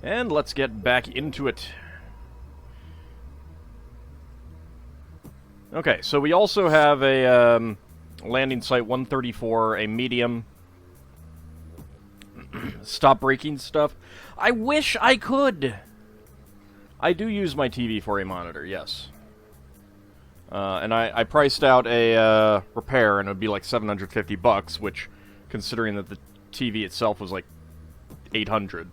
And let's get back into it. Okay, so we also have a landing site 134, a medium. Stop breaking stuff. I wish I could! I do use my TV for a monitor, yes. And I priced out a repair, and it would be like $750, which, considering that the TV itself was like $800.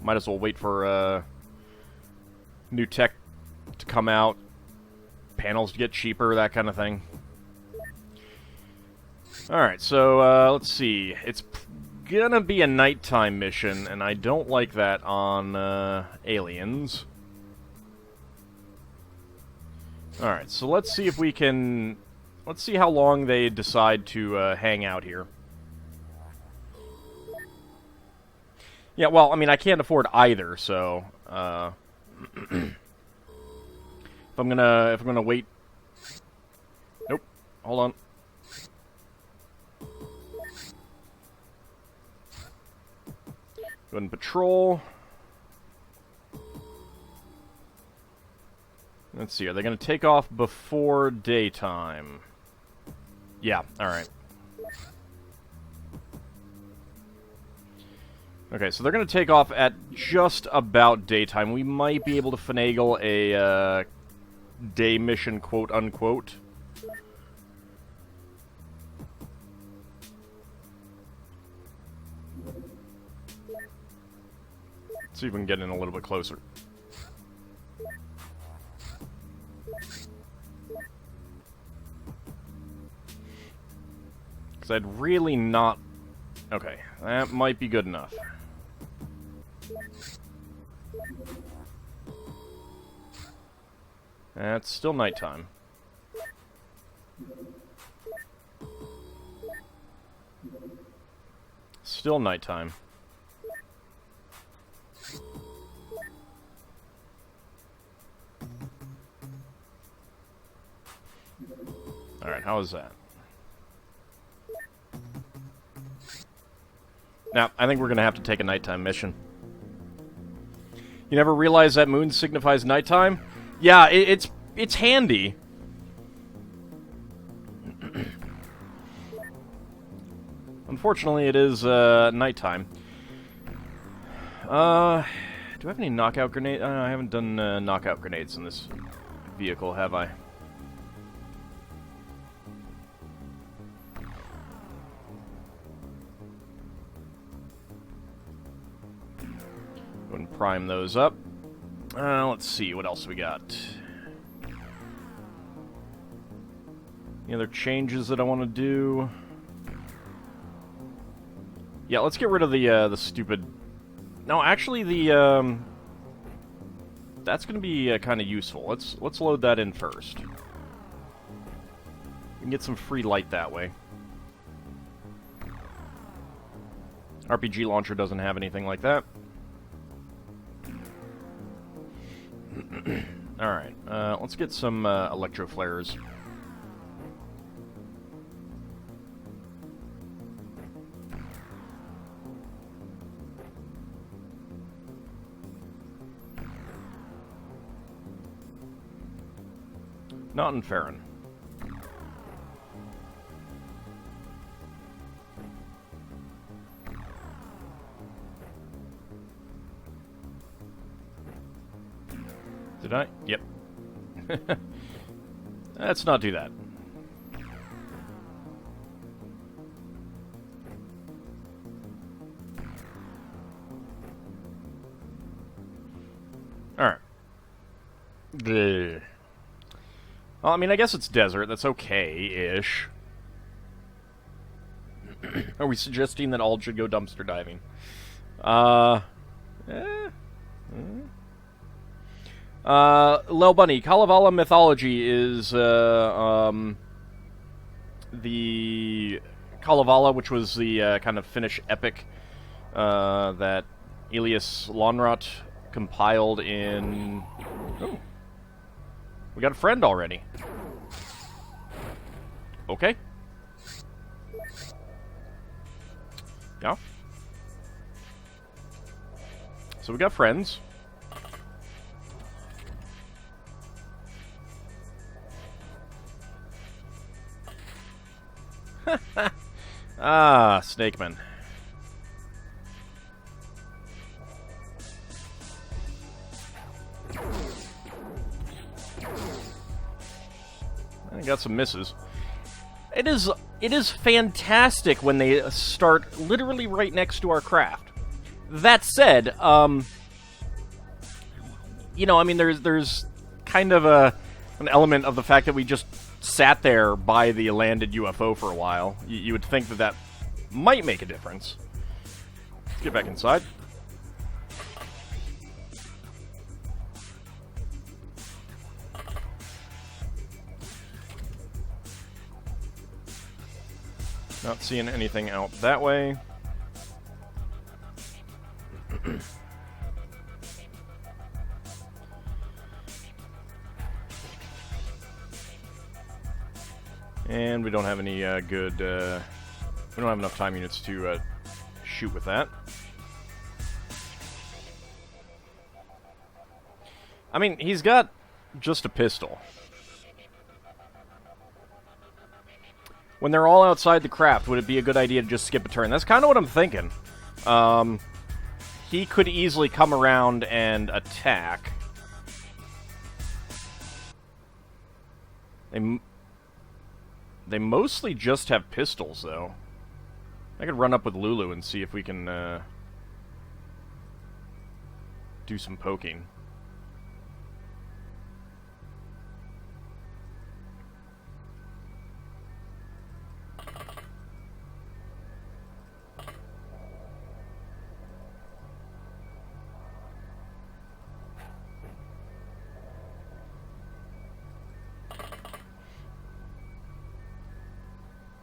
Might as well wait for new tech to come out, panels to get cheaper, that kind of thing. Alright, so let's see. It's gonna be a nighttime mission, and I don't like that on Aliens. Alright, so let's see if we can... Let's see how long they decide to hang out here. Yeah, well, I mean, I can't afford either, so if I'm gonna wait. Nope. Hold on. Go ahead and patrol. Let's see. Are they gonna take off before daytime? Yeah. All right. Okay, so they're going to take off at just about daytime. We might be able to finagle a day mission, quote-unquote. See if we can get in a little bit closer. Because I'd really not... Okay, that might be good enough. It's still nighttime. Still nighttime. Alright, how is that? Now, I think we're gonna have to take a nighttime mission. You never realize that moon signifies nighttime? Yeah, it's handy. Unfortunately, it is nighttime. Do I have any knockout grenades? I haven't done knockout grenades in this vehicle, have I? Go and prime those up. Let's see, what else we got? Any other changes that I want to do? Yeah, let's get rid of the stupid... No, actually, the, that's going to be kind of useful. Let's load that in first. We can get some free light that way. RPG launcher doesn't have anything like that. Alright, let's get some electro flares. Not in Farron. Did I? Yep. Let's not do that. Alright. Well, I mean, I guess it's desert. That's okay-ish. Are we suggesting that Ald should go dumpster diving? Lel Bunny, Kalevala mythology is, the Kalevala, which was the, kind of Finnish epic, that Elias Lonrot compiled in... Oh. We got a friend already. Okay. Yeah. so we got friends. Ah, Snakeman. I got some misses. It is fantastic when they start literally right next to our craft. That said, you know, I mean, there's kind of an element of the fact that we just sat there by the landed UFO for a while. You would think that might make a difference. Let's get back inside. Not seeing anything out that way. And we don't have any good... we don't have enough time units to shoot with that. I mean, he's got just a pistol. When they're all outside the craft, would it be a good idea to just skip a turn? That's kind of what I'm thinking. He could easily come around and attack. They mostly just have pistols, though. I could run up with Lulu and see if we can do some poking.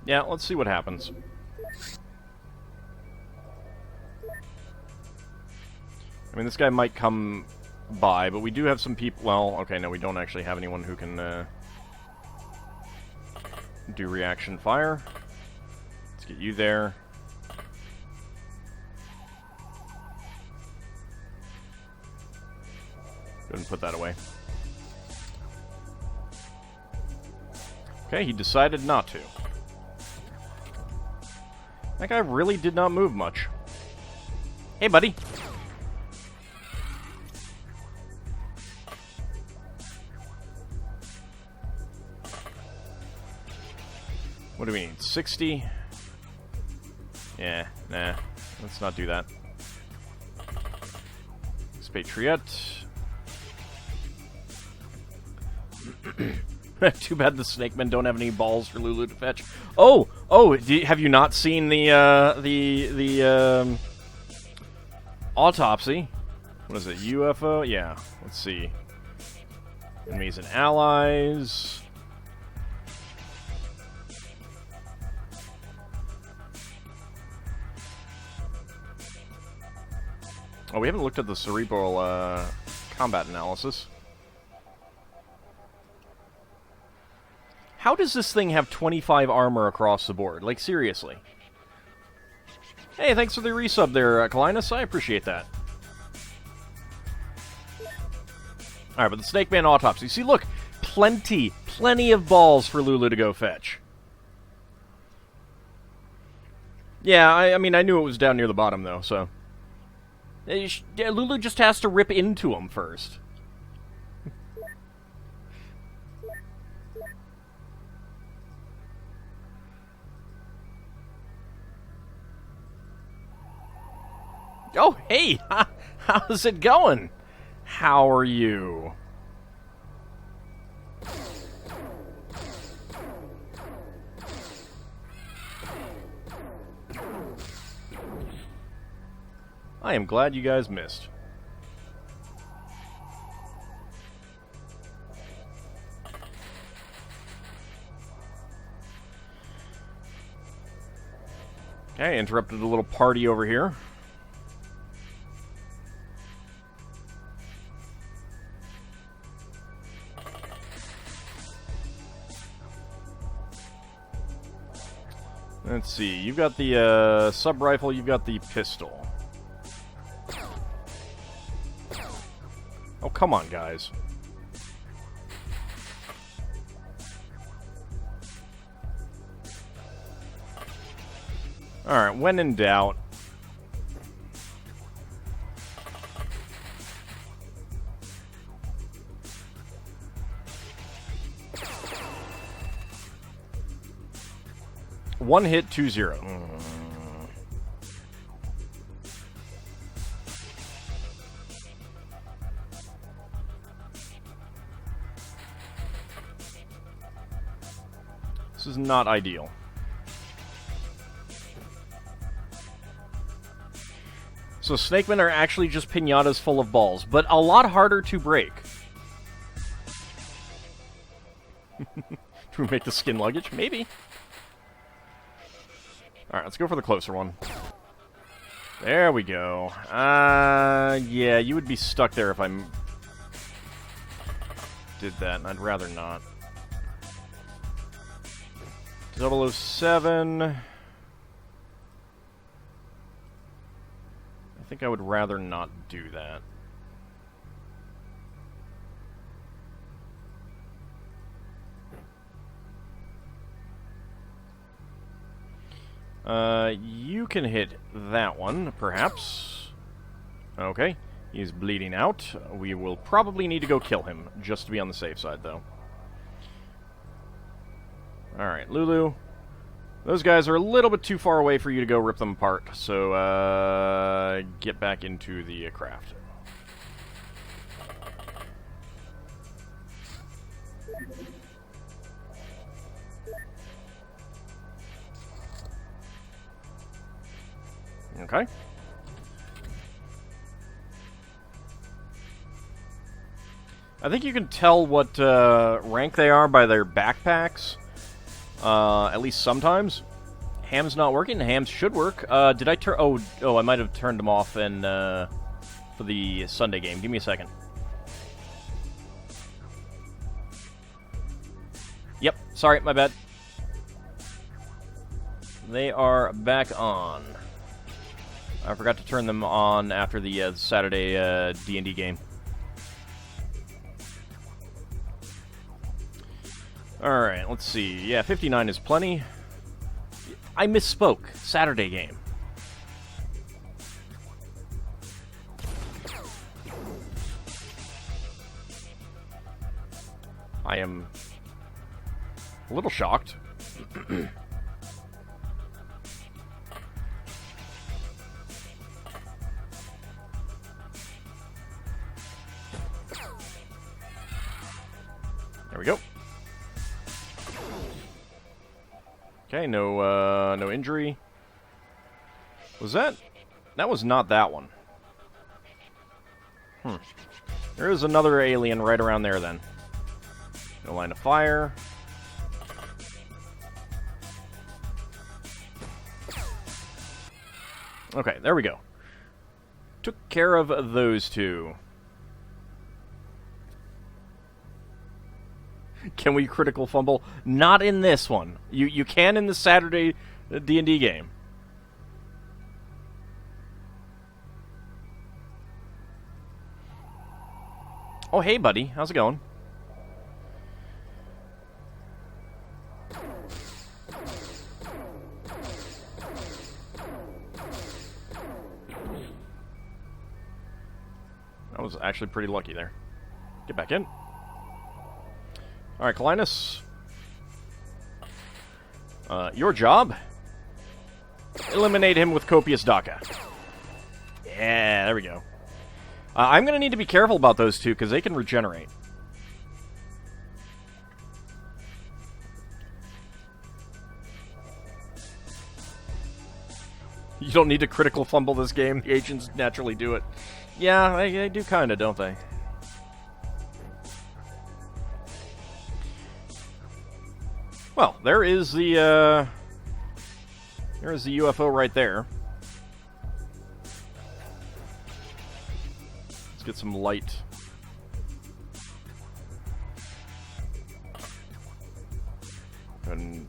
Yeah, let's see what happens. I mean, this guy might come by, but we do have some people... Well, okay, no, we don't actually have anyone who can do reaction fire. Let's get you there. Go ahead and put that away. Okay, he decided not to. That guy really did not move much. Hey, buddy. What do we need? 60? Yeah, nah. Let's not do that. Expatriate. Too bad the Snakemen don't have any balls for Lulu to fetch. Oh, have you not seen the autopsy? What is it? UFO? Yeah. Let's see. Enemies and allies. Oh, we haven't looked at the cerebral combat analysis. How does this thing have 25 armor across the board? Like, seriously. Hey, thanks for the resub there, Kalinus. I appreciate that. Alright, but the Snake Man autopsy. See, look. Plenty of balls for Lulu to go fetch. Yeah, I mean, I knew it was down near the bottom, though, so... Lulu just has to rip into him first. Oh, hey! How's it going? How are you? I am glad you guys missed. Okay, interrupted a little party over here. Let's see, you've got the sub-rifle, you've got the pistol. Oh, come on, guys. Alright, when in doubt. One hit, 2-0. This is not ideal. So snakemen are actually just piñatas full of balls, but a lot harder to break. Do we make the skin luggage? Maybe. Alright, let's go for the closer one. There we go. Yeah, you would be stuck there if I did that, and I'd rather not. 007. I think I would rather not do that. You can hit that one, perhaps. Okay, he's bleeding out. We will probably need to go kill him, just to be on the safe side, though. Alright, Lulu. Those guys are a little bit too far away for you to go rip them apart, so, get back into the craft. Okay. I think you can tell what rank they are by their backpacks. At least sometimes. Ham's not working. Ham's should work. Did I turn... Oh, I might have turned them off in, for the Sunday game. Give me a second. Yep. Sorry, my bad. They are back on. I forgot to turn them on after the Saturday D&D game. Alright, let's see. Yeah, 59 is plenty. I misspoke. Saturday game. I am a little shocked. There we go. Okay, no injury. Was that? That was not that one. There is another alien right around there, then. No line of fire. Okay, there we go. Took care of those two. Can we critical fumble? Not in this one. You can in the Saturday D&D game. Oh, hey, buddy. How's it going? I was actually pretty lucky there. Get back in. Alright, Linus. Your job? Eliminate him with copious DACA. Yeah, there we go. I'm going to need to be careful about those two, because they can regenerate. You don't need to critical fumble this game. The agents naturally do it. Yeah, they do kind of, don't they? Well, there is the UFO right there. Let's get some light. And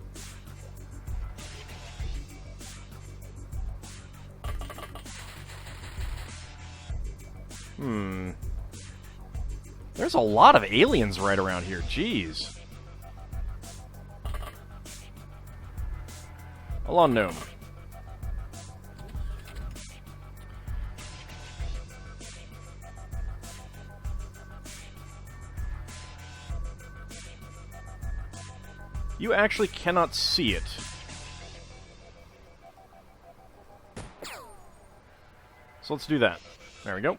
There's a lot of aliens right around here. Jeez. Hello, gnome. You actually cannot see it. So let's do that. There we go.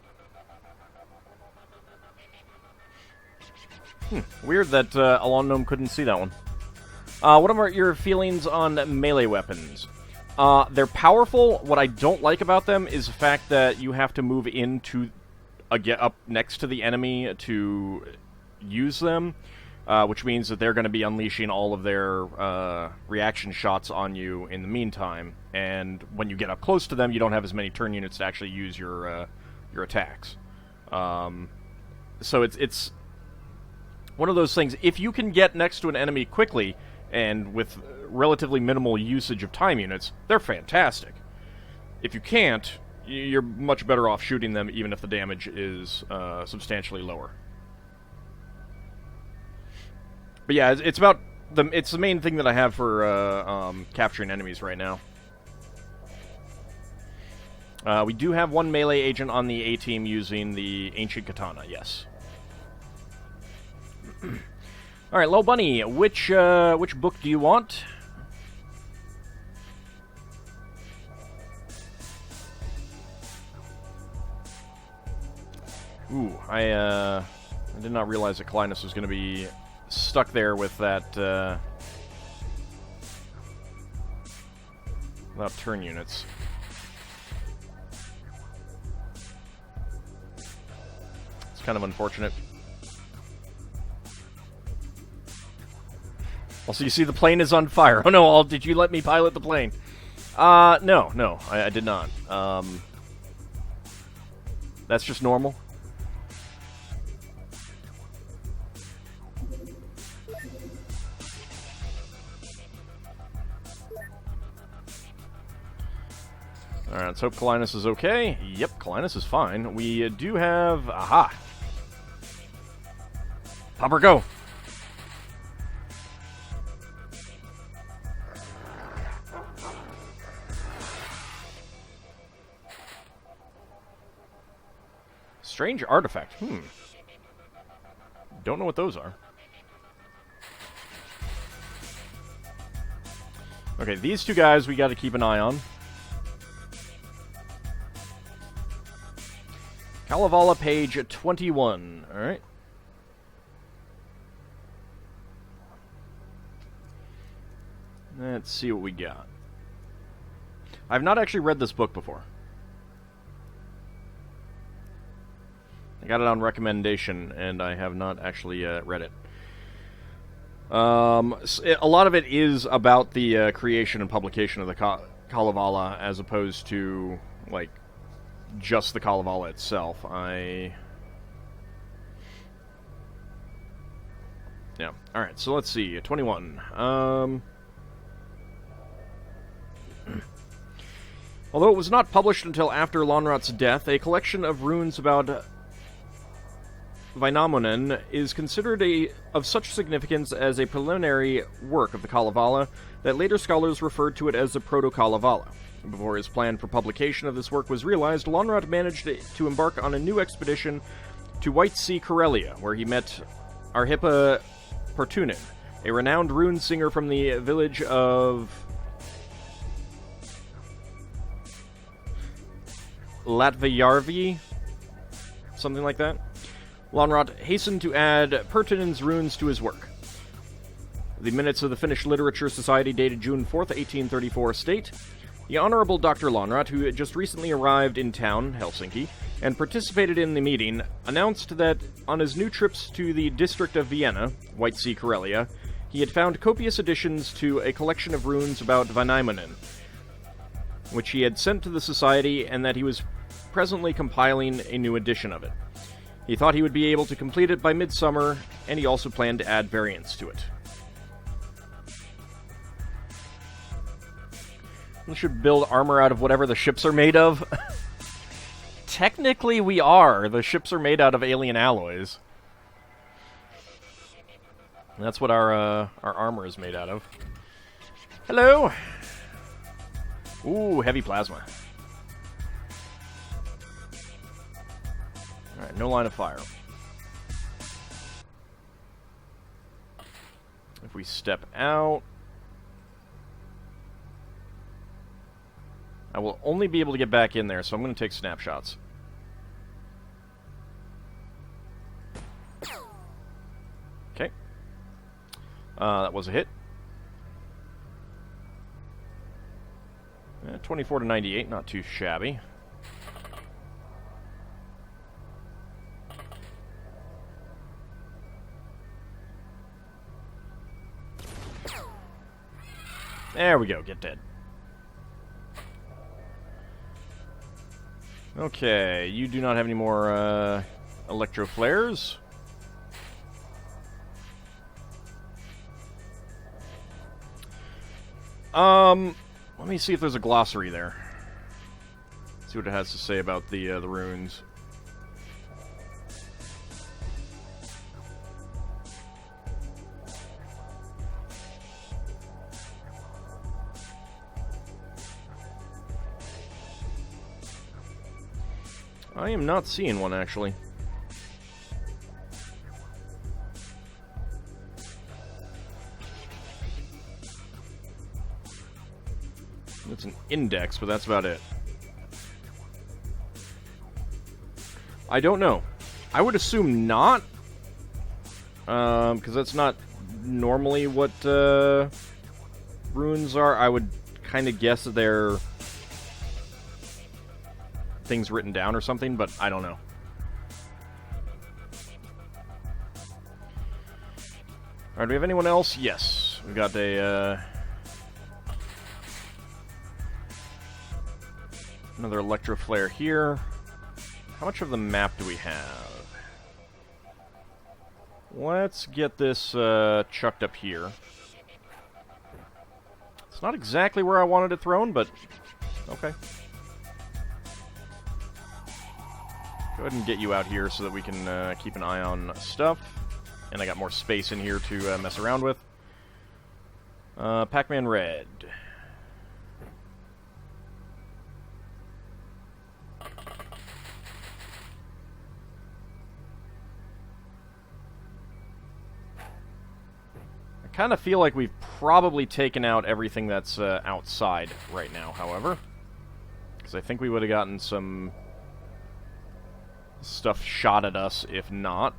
Weird that Alon Gnome couldn't see that one. What are your feelings on melee weapons? They're powerful. What I don't like about them is the fact that you have to move into get up next to the enemy to use them, which means that they're going to be unleashing all of their reaction shots on you in the meantime. And when you get up close to them, you don't have as many turn units to actually use your attacks. So it's one of those things. If you can get next to an enemy quickly and with relatively minimal usage of time units, they're fantastic. If you can't, you're much better off shooting them, even if the damage is substantially lower. But yeah, it's about it's the main thing that I have for capturing enemies right now. We do have one melee agent on the A-team using the ancient katana. Yes. All right, Low Bunny, which book do you want? Ooh, I did not realize that Clinus was going to be stuck there with that without turn units. It's kind of unfortunate. Also, you see the plane is on fire. Oh no, Ald, did you let me pilot the plane? No, I did not. That's just normal. Alright, let's hope Clinus is okay. Yep, Clinus is fine. We do have... Aha! Popper, go! Strange artifact. Don't know what those are. Okay, these two guys we got to keep an eye on. Kalevala, page 21. Alright. Let's see what we got. I've not actually read this book before. I got it on recommendation, and I have not actually read it. A lot of it is about the creation and publication of the Kalevala, as opposed to, like, just the Kalevala itself. Yeah. Alright, so let's see. 21. Although it was not published until after Lonrot's death, a collection of runes about Vainamonen is considered of such significance as a preliminary work of the Kalevala that later scholars referred to it as the Proto-Kalevala. Before his plan for publication of this work was realized, Lonrot managed to embark on a new expedition to White Sea Karelia, where he met Arhippa Pertunin, a renowned rune singer from the village of Latvayarvi, something like that. Lonrot hastened to add Pertunin's runes to his work. The minutes of the Finnish Literature Society dated June 4th, 1834 state, the Honorable Dr. Lonrot, who had just recently arrived in town, Helsinki, and participated in the meeting, announced that on his new trips to the district of Vienna, White Sea Karelia, he had found copious additions to a collection of runes about Vainamonen, which he had sent to the Society, and that he was presently compiling a new edition of it. He thought he would be able to complete it by midsummer, and he also planned to add variants to it. We should build armor out of whatever the ships are made of. Technically, we are. The ships are made out of alien alloys. And that's what our armor is made out of. Hello! Ooh, heavy plasma. Alright, no line of fire. If we step out... I will only be able to get back in there, so I'm going to take snapshots. Okay. That was a hit. 24 to 98, not too shabby. There we go, get dead. Okay, you do not have any more electro flares. Let me see if there's a glossary there. See what it has to say about the runes. I am not seeing one, actually. It's an index, but that's about it. I don't know. I would assume not. Because that's not normally what runes are. I would kind of guess that they're things written down or something, but I don't know. Alright, do we have anyone else? Yes. We've got a, another electro flare here. How much of the map do we have? Let's get this chucked up here. It's not exactly where I wanted it thrown, but okay. Go ahead and get you out here so that we can keep an eye on stuff. And I got more space in here to mess around with. Pac-Man Red. I kind of feel like we've probably taken out everything that's outside right now, however. Because I think we would have gotten some stuff shot at us, if not.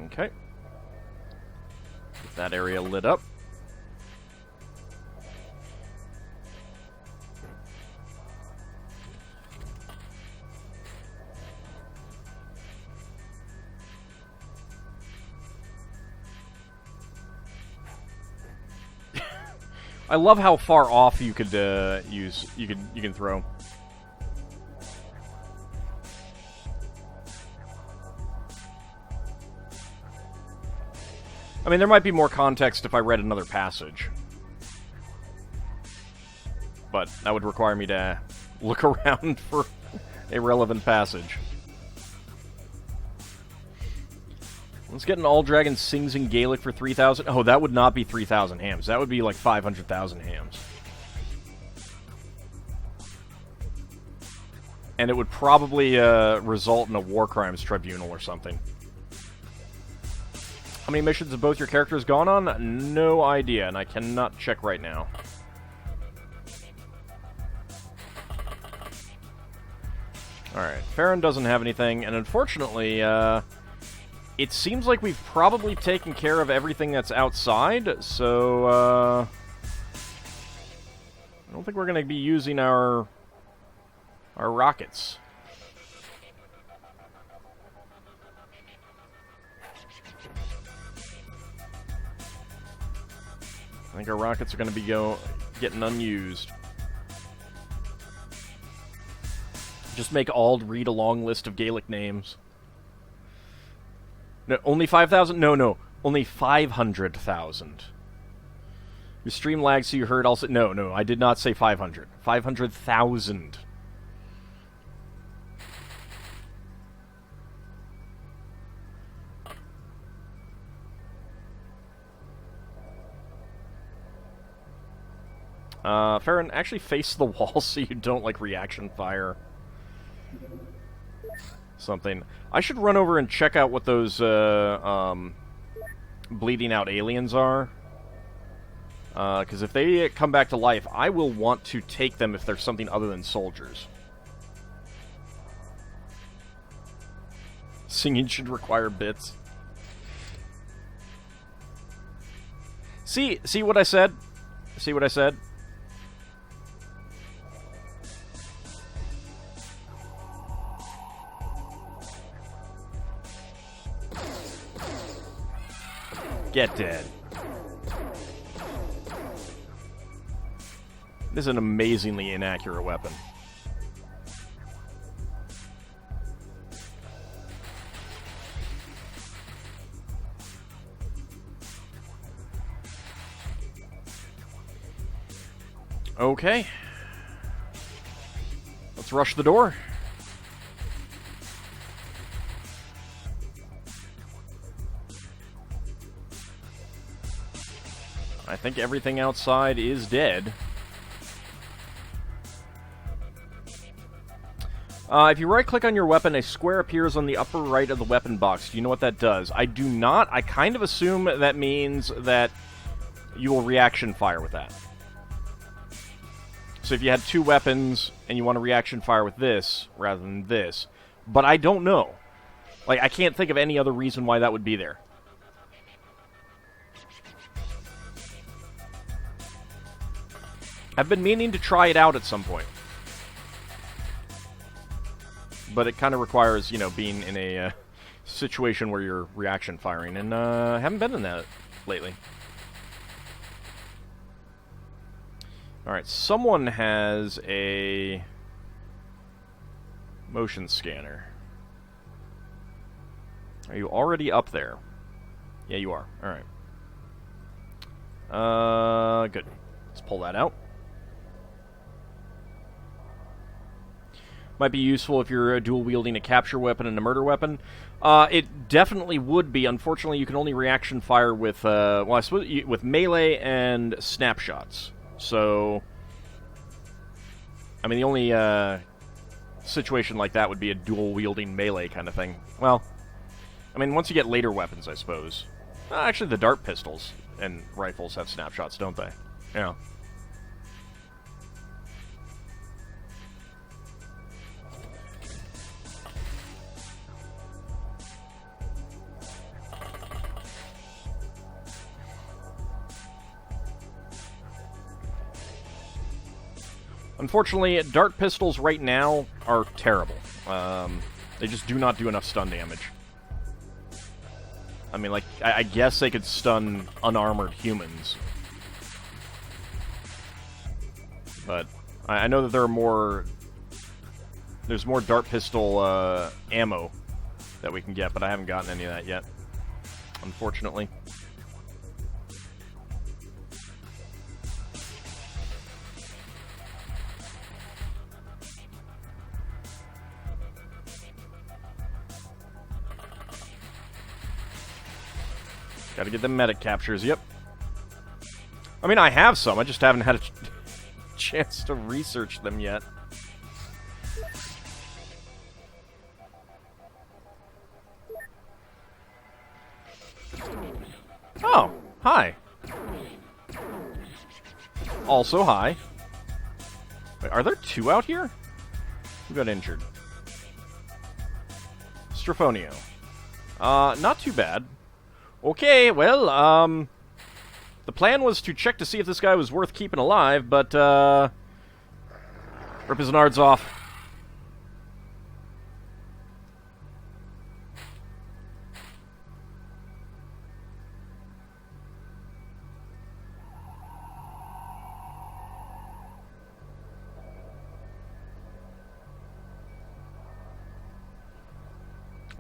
Okay. Get that area lit up. I love how far off you could you can throw. I mean, there might be more context if I read another passage. But that would require me to look around for a relevant passage. Let's get an AuldDragon sings in Gaelic for 3,000. Oh, that would not be 3,000 hams. That would be like 500,000 hams. And it would probably result in a war crimes tribunal or something. How many missions have both your characters gone on? No idea, and I cannot check right now. Alright, Farron doesn't have anything, and unfortunately, it seems like we've probably taken care of everything that's outside, so, I don't think we're going to be using our rockets. I think our rockets are going to be getting unused. Just make Ald read a long list of Gaelic names. No, only 5,000? No, only 500,000. Your stream lagged, so you heard also... No, I did not say 500. 500,000. Farron, actually face the wall so you don't, like, reaction fire. Something. I should run over and check out what those, bleeding out aliens are. Because if they come back to life, I will want to take them if they're something other than soldiers. Singing should require bits. See what I said? See what I said? Get dead. This is an amazingly inaccurate weapon. Okay. Let's rush the door. I think everything outside is dead. If you right-click on your weapon, a square appears on the upper right of the weapon box. Do you know what that does? I do not. I kind of assume that means that you will reaction fire with that. So if you had two weapons and you want to reaction fire with this rather than this. But I don't know. Like, I can't think of any other reason why that would be there. I've been meaning to try it out at some point. But it kind of requires, you know, being in a situation where you're reaction firing. And I haven't been in that lately. Alright, someone has a motion scanner. Are you already up there? Yeah, you are. Alright. Good. Let's pull that out. Might be useful if you're dual-wielding a capture weapon and a murder weapon. It definitely would be. Unfortunately, you can only reaction fire with, well, I suppose with melee and snapshots. So, I mean, the only situation like that would be a dual-wielding melee kind of thing. Well, I mean, once you get later weapons, I suppose. Actually, the dart pistols and rifles have snapshots, don't they? Yeah. Unfortunately, dart pistols right now are terrible. They just do not do enough stun damage. I mean, like, I guess they could stun unarmored humans. But I know that there are more... There's more dart pistol ammo that we can get, but I haven't gotten any of that yet. Unfortunately. Gotta get the medic captures, yep. I mean, I have some, I just haven't had a chance to research them yet. Oh, hi. Also, hi. Wait, are there two out here? Who got injured? Strafonio. Not too bad. Okay, well, the plan was to check to see if this guy was worth keeping alive, but, rip his nards off.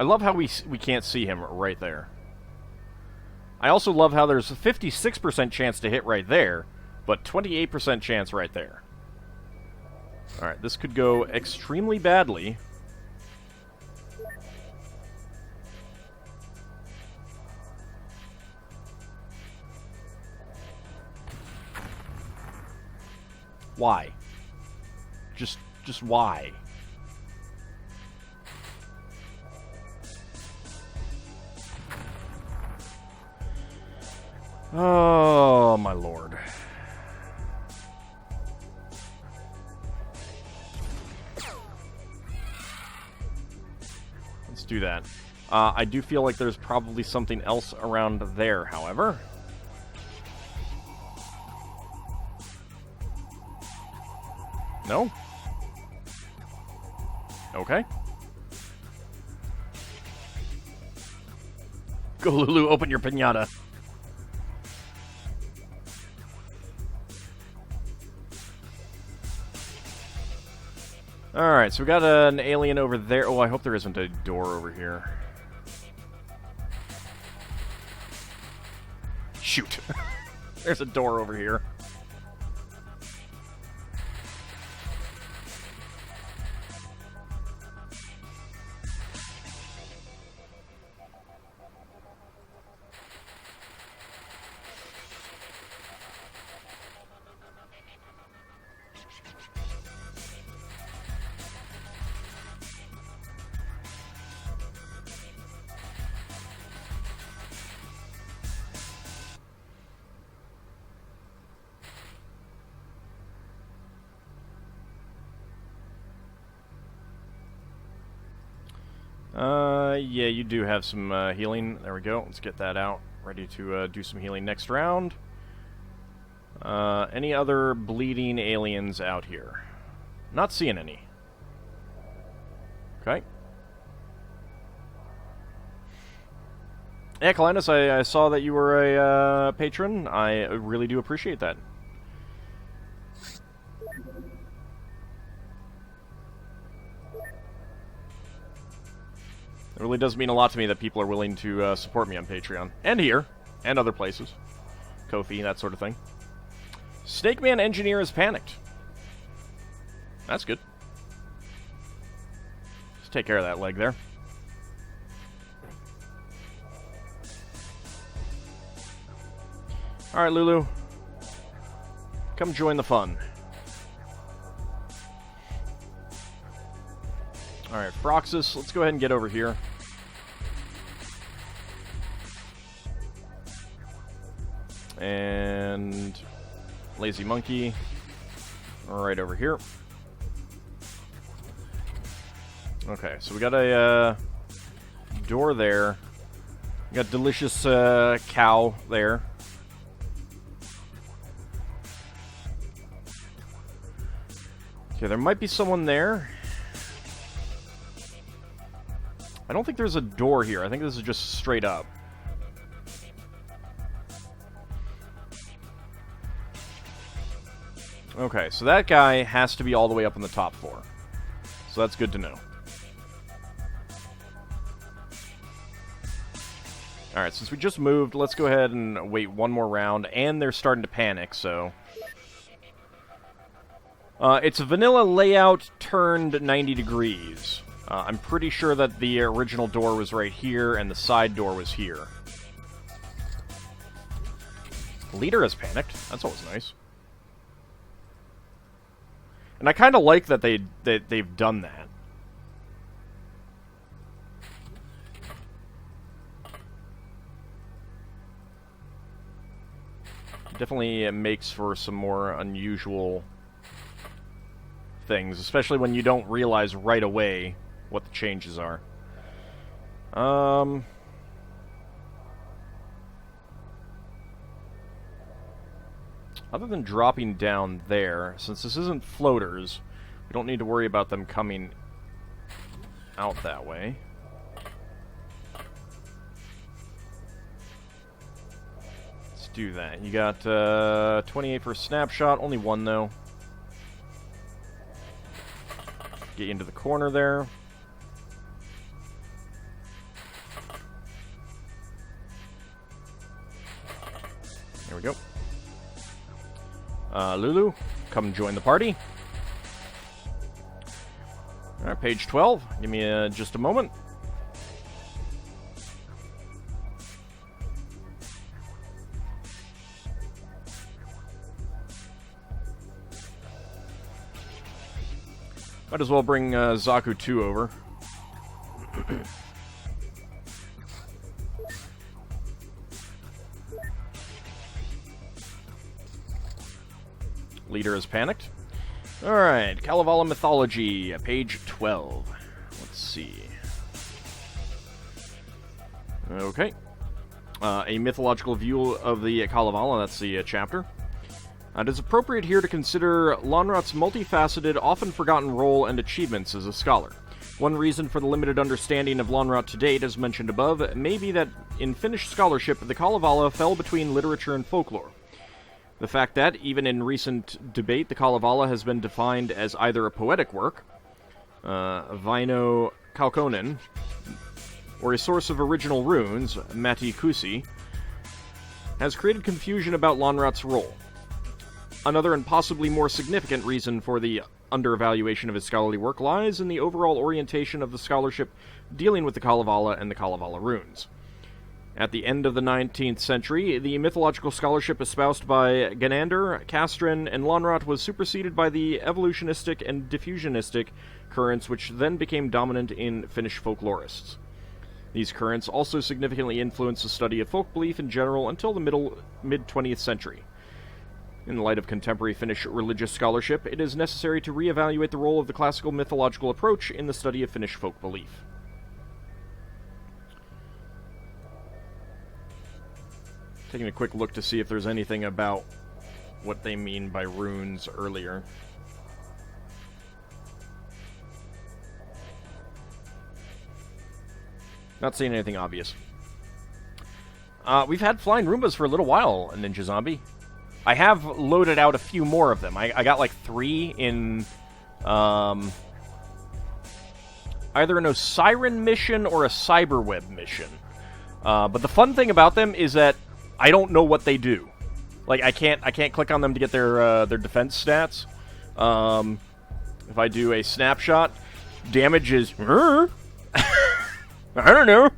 I love how we can't see him right there. I also love how there's a 56% chance to hit right there, But 28% chance right there. Alright, this could go extremely badly. Why? Just why? Oh, my lord. Let's do that. I do feel like there's probably something else around there, however. No? Okay. Go, Lulu, open your piñata. Alright, so we got an alien over there. Oh, I hope there isn't a door over here. Shoot. There's a door over here. Yeah, you do have some healing. There we go. Let's get that out. Ready to do some healing next round. Any other bleeding aliens out here? Not seeing any. Okay. Yeah, Kalinus, I saw that you were a patron. I really do appreciate that. It really does mean a lot to me that people are willing to support me on Patreon. And here. And other places. Ko-fi, that sort of thing. Snake Man Engineer is panicked. That's good. Let's take care of that leg there. Alright, Lulu. Come join the fun. Alright, Froxus, let's go ahead and get over here. And Lazy Monkey, right over here. Okay, so we got a door there. We got Delicious Cow there. Okay, there might be someone there. I don't think there's a door here. I think this is just straight up. Okay, so that guy has to be all the way up on the top floor. So that's good to know. Alright, since we just moved, let's go ahead and wait one more round. And they're starting to panic, so... it's a vanilla layout turned 90 degrees. I'm pretty sure that the original door was right here, and the side door was here. Leader has panicked. That's always nice. And I kind of like that they've done that. Definitely makes for some more unusual things, especially when you don't realize right away what the changes are. Other than dropping down there, since this isn't floaters, we don't need to worry about them coming out that way. Let's do that. You got 28 for a snapshot, only one though. Get you into the corner there. There we go. Lulu, come join the party. Alright, page 12. Give me just a moment. Might as well bring Zaku 2 over. Leader is panicked. Alright, Kalevala Mythology, page 12. Let's see. Okay. A mythological view of the Kalevala, that's the chapter. It is appropriate here to consider Lonrot's multifaceted, often forgotten role and achievements as a scholar. One reason for the limited understanding of Lonrot to date, as mentioned above, may be that in Finnish scholarship, the Kalevala fell between literature and folklore. The fact that, even in recent debate, the Kalevala has been defined as either a poetic work, Vaino Kaukonen, or a source of original runes, Matti Kusi, has created confusion about Lonrot's role. Another and possibly more significant reason for the underevaluation of his scholarly work lies in the overall orientation of the scholarship dealing with the Kalevala and the Kalevala runes. At the end of the 19th century, the mythological scholarship espoused by Ganander, Castren, and Lonrot was superseded by the evolutionistic and diffusionistic currents which then became dominant in Finnish folklorists. These currents also significantly influenced the study of folk belief in general until the mid-20th century. In the light of contemporary Finnish religious scholarship, it is necessary to reevaluate the role of the classical mythological approach in the study of Finnish folk belief. Taking a quick look to see if there's anything about what they mean by runes earlier. Not seeing anything obvious. We've had flying Roombas for a little while, Ninja Zombie. I have loaded out a few more of them. I got like 3 in either an Osiren mission or a Cyberweb mission. But the fun thing about them is that I don't know what they do. Like I can't click on them to get their defense stats. If I do a snapshot, damage is I don't know.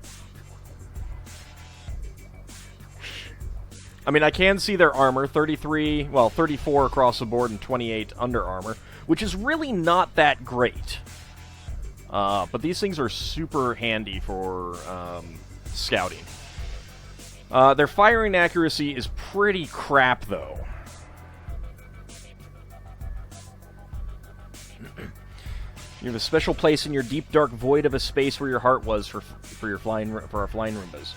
I mean, I can see their armor, 34 across the board and 28 under armor, which is really not that great. But these things are super handy for scouting. Their firing accuracy is pretty crap, though. You have a special place in your deep, dark void of a space where your heart was for our flying Roombas.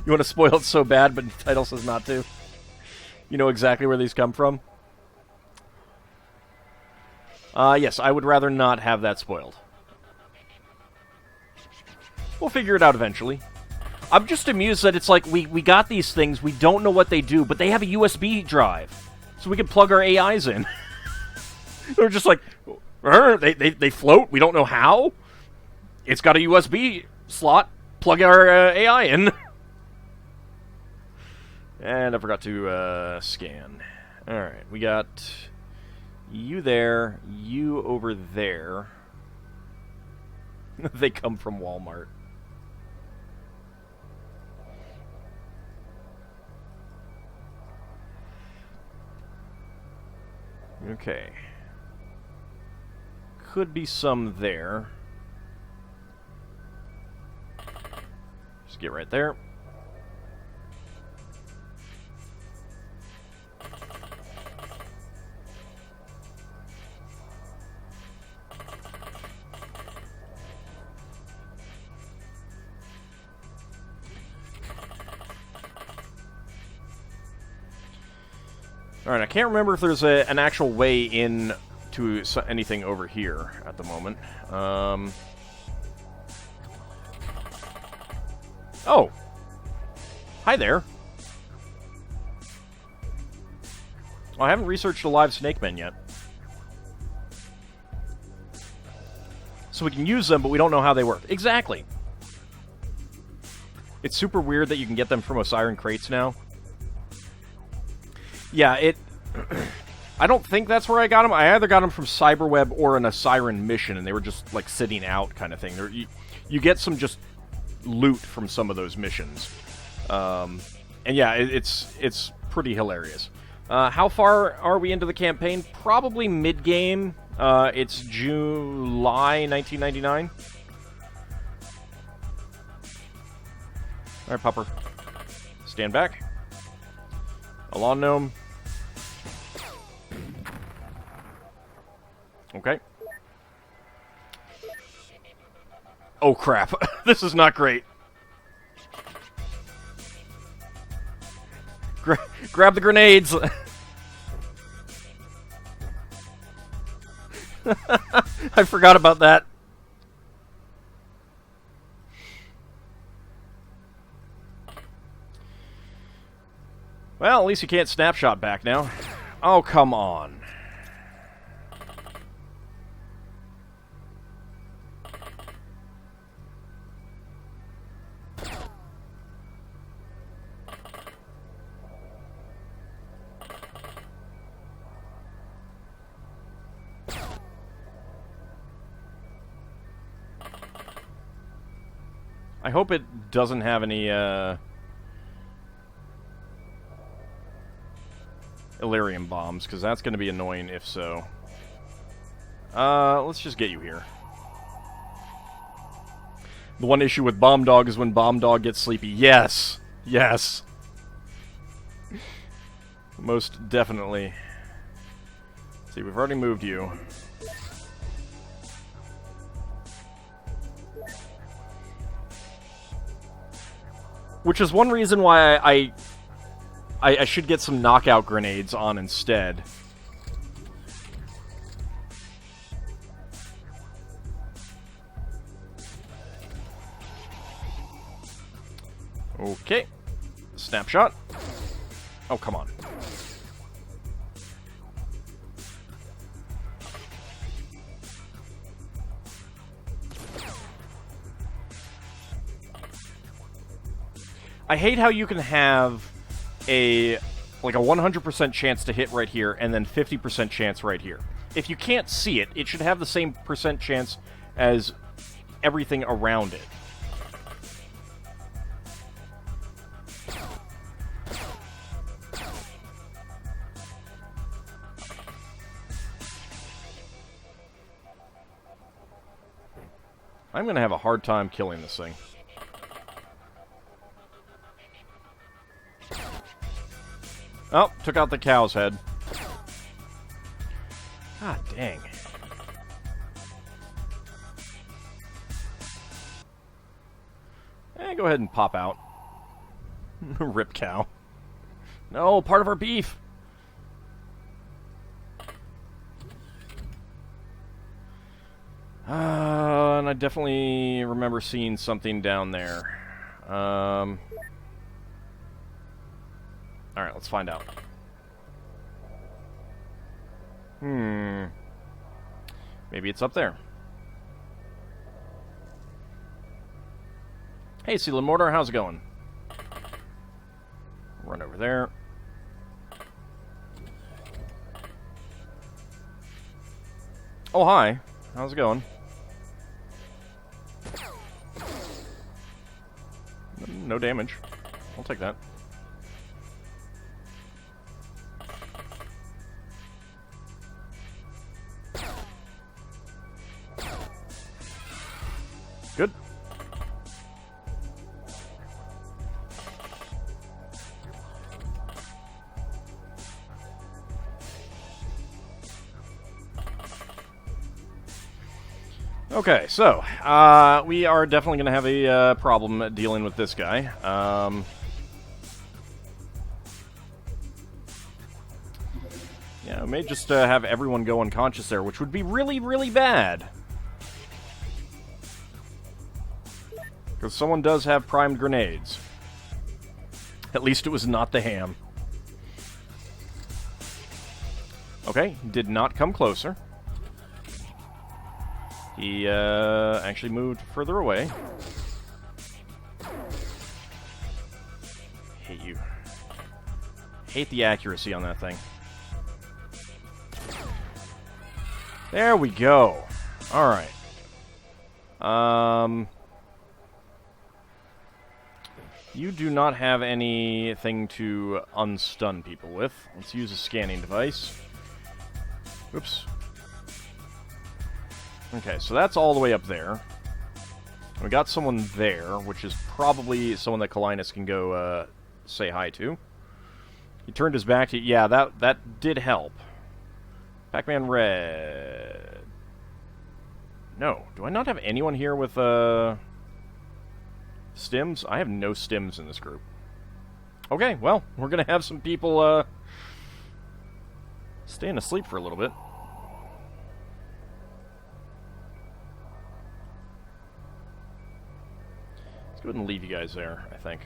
You want to spoil it so bad, but the title says not to. You know exactly where these come from? Yes, I would rather not have that spoiled. We'll figure it out eventually. I'm just amused that it's like, we got these things, we don't know what they do, but they have a USB drive. So we can plug our AIs in. They're just like, they float, we don't know how. It's got a USB slot, plug our AI in. And I forgot to scan. Alright, we got you there, you over there. They come from Walmart. Okay. Could be some there. Just get right there. Alright, I can't remember if there's an actual way in to anything over here at the moment. Oh! Hi there! Well, I haven't researched a live snake men yet. So we can use them, but we don't know how they work. Exactly! It's super weird that you can get them from Osiren crates now. Yeah, it... I don't think that's where I got them. I either got them from Cyberweb or in a Siren mission, and they were just, like, sitting out kind of thing. You get some just loot from some of those missions. And yeah, it's pretty hilarious. How far are we into the campaign? Probably mid-game. It's July 1999. Alright, Pupper. Stand back. Alon Gnome. Okay. Oh, crap. This is not great. Grab the grenades! I forgot about that. Well, at least you can't snapshot back now. Oh, come on. I hope it doesn't have any, Illyrium bombs, because that's going to be annoying if so. Let's just get you here. The one issue with Bomb Dog is when Bomb Dog gets sleepy. Yes! Yes! Most definitely. Let's see, we've already moved you. Which is one reason why I should get some knockout grenades on instead. Okay. Snapshot. Oh, come on. I hate how you can have like a 100% chance to hit right here and then 50% chance right here. If you can't see it, it should have the same percent chance as everything around it. I'm gonna have a hard time killing this thing. Oh, took out the cow's head. God dang. Go ahead and pop out. Rip cow. No, part of our beef. And I definitely remember seeing something down there. Alright, let's find out. Maybe it's up there. Hey, Seal Mortar, how's it going? Run over there. Oh, hi. How's it going? No damage. I'll take that. Good. Okay, so, we are definitely going to have a problem dealing with this guy. Yeah, I may just have everyone go unconscious there, which would be really, really bad. Because someone does have primed grenades. At least it was not the ham. Okay, did not come closer. He actually moved further away. Hate you. Hate the accuracy on that thing. There we go. Alright. You do not have anything to unstun people with. Let's use a scanning device. Oops. Okay, so that's all the way up there. We got someone there, which is probably someone that Kalinus can go say hi to. He turned his back to... Yeah, that did help. Pac-Man Red. No. Do I not have anyone here with stims? I have no stims in this group. Okay, well, we're going to have some people staying asleep for a little bit. Let's go ahead and leave you guys there, I think.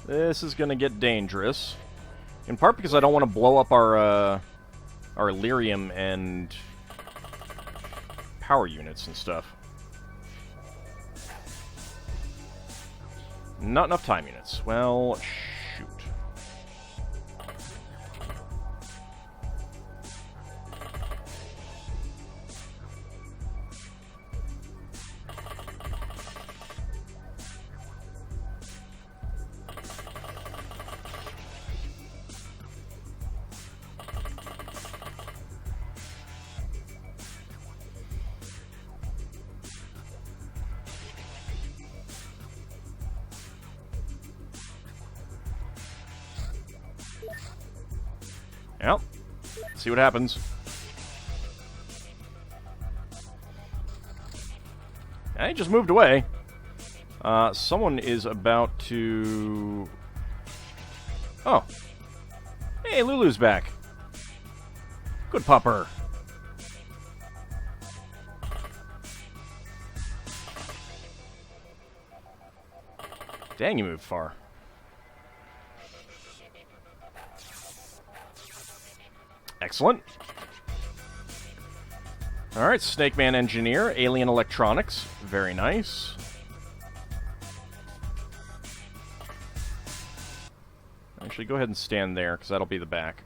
This is going to get dangerous. In part because I don't want to blow up our Lyrium and power units and stuff. Not enough time units. Well, shoot. Well, see what happens. He just moved away. Someone is about to... Oh. Hey, Lulu's back. Good pupper. Dang, you moved far. Excellent. Alright, Snake Man Engineer, Alien Electronics. Very nice. Actually, go ahead and stand there, because that'll be the back.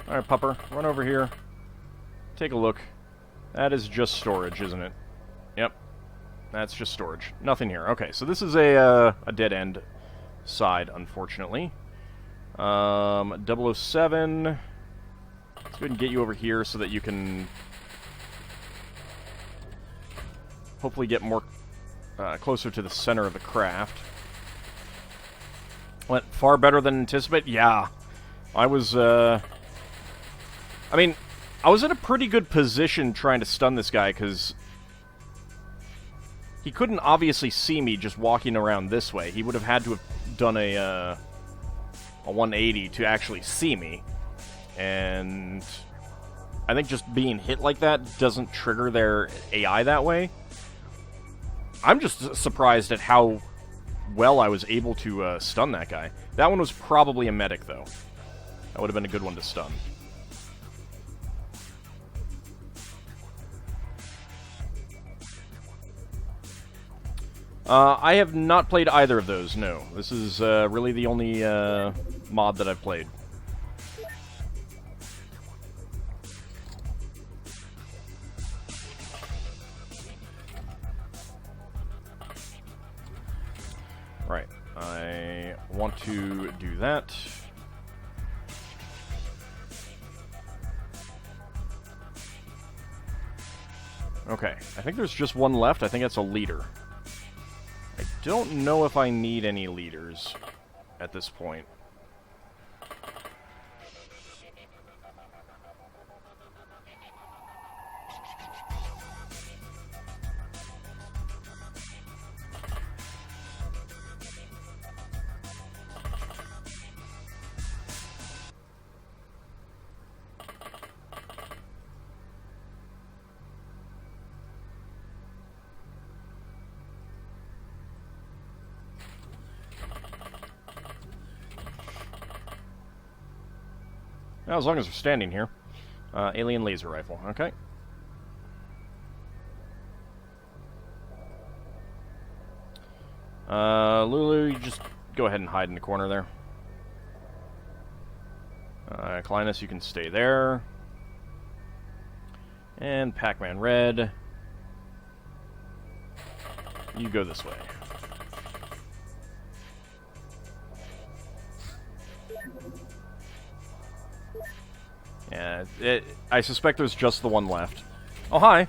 Alright, Pupper, run over here. Take a look. That is just storage, isn't it? Yep. That's just storage. Nothing here. Okay, so this is a dead-end side, unfortunately. 007. Let's go ahead and get you over here so that you can hopefully get more closer to the center of the craft. Went far better than anticipated? Yeah. I was, I mean, I was in a pretty good position trying to stun this guy, because he couldn't obviously see me just walking around this way. He would have had to have done a 180 to actually see me. And I think just being hit like that doesn't trigger their AI that way. I'm just surprised at how well I was able to stun that guy. That one was probably a medic, though. That would have been a good one to stun. I have not played either of those, no. This is really the only mod that I've played. Right. I want to do that. Okay. I think there's just one left. I think that's a leader. I don't know if I need any leaders at this point. Well, as long as we're standing here. Alien laser rifle, okay. Lulu, you just go ahead and hide in the corner there. Clinus, you can stay there. And Pac-Man Red, you go this way. Yeah, I suspect there's just the one left. Oh, hi.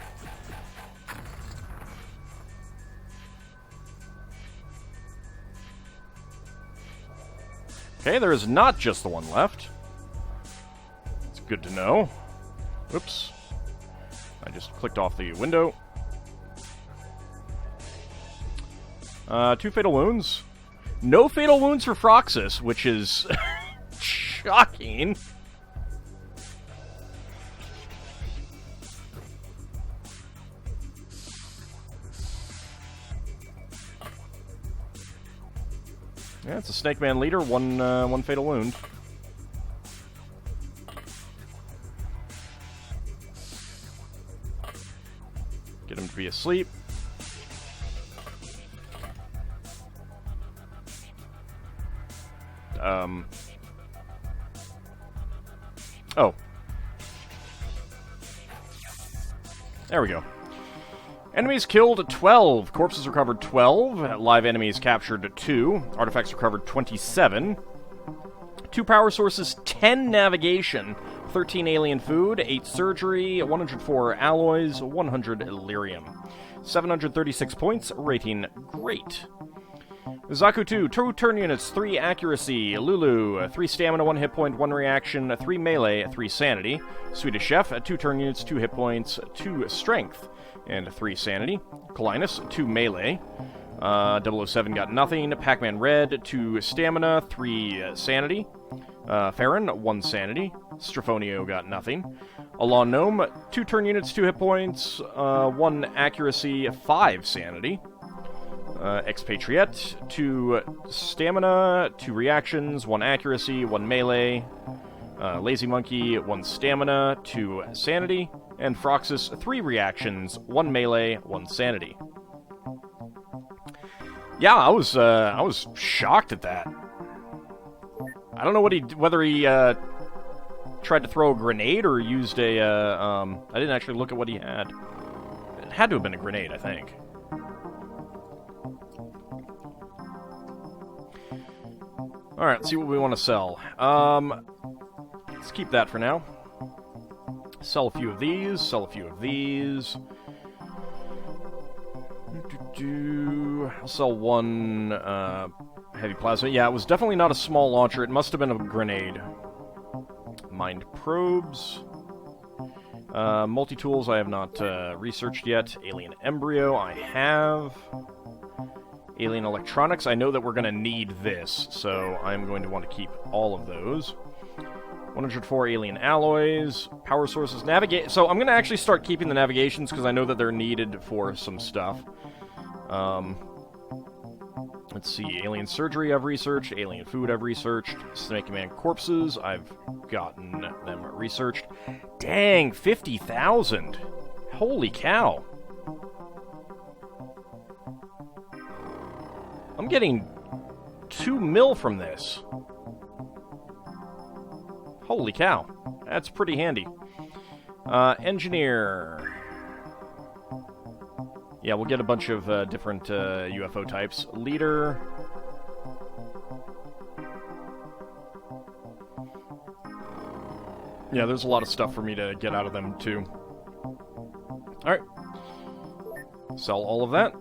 Okay, there is not just the one left. It's good to know. Oops. I just clicked off the window. 2 fatal wounds. No fatal wounds for Froxus, which is shocking. Yeah, it's a Snake Man leader, one fatal wound. Get him to be asleep. Oh. There we go. Enemies killed 12. Corpses recovered 12. Live enemies captured 2. Artifacts recovered 27. 2 power sources, 10 navigation, 13 alien food, 8 surgery, 104 alloys, 100 Illyrium. 736 points, rating great. Zaku 2, 2 turn units, 3 accuracy. Lulu, 3 stamina, 1 hit point, 1 reaction, 3 melee, 3 sanity. Swedish Chef, 2 turn units, 2 hit points, 2 strength, and 3 sanity. Clinus, 2 melee. 007 got nothing. Pac-Man Red, 2 stamina, 3 sanity. Farron, 1 sanity. Strafonio got nothing. Alon Gnome, 2 turn units, 2 hit points, 1 accuracy, 5 sanity. Expatriate, 2 stamina, 2 reactions, 1 accuracy, 1 melee. Lazy Monkey, 1 stamina, 2 sanity. And Froxus, 3 reactions, 1 melee, 1 sanity. Yeah, I was shocked at that. I don't know whether he tried to throw a grenade or used a I didn't actually look at what he had. It had to have been a grenade, I think. All right, let's see what we want to sell. Let's keep that for now. Sell a few of these. Sell a few of these. I'll sell 1 heavy plasma. Yeah, it was definitely not a small launcher. It must have been a grenade. Mind probes. Multi-tools I have not researched yet. Alien embryo I have. Alien electronics. I know that we're going to need this, so I'm going to want to keep all of those. 104 alien alloys, power sources, navigate. So I'm going to actually start keeping the navigations because I know that they're needed for some stuff. Let's see, alien surgery I've researched, alien food I've researched, Snake Man corpses, I've gotten them researched. Dang, 50,000! Holy cow! I'm getting 2 mil from this. Holy cow. That's pretty handy. Engineer. Yeah, we'll get a bunch of different UFO types. Leader. Yeah, there's a lot of stuff for me to get out of them, too. Alright. Sell all of that.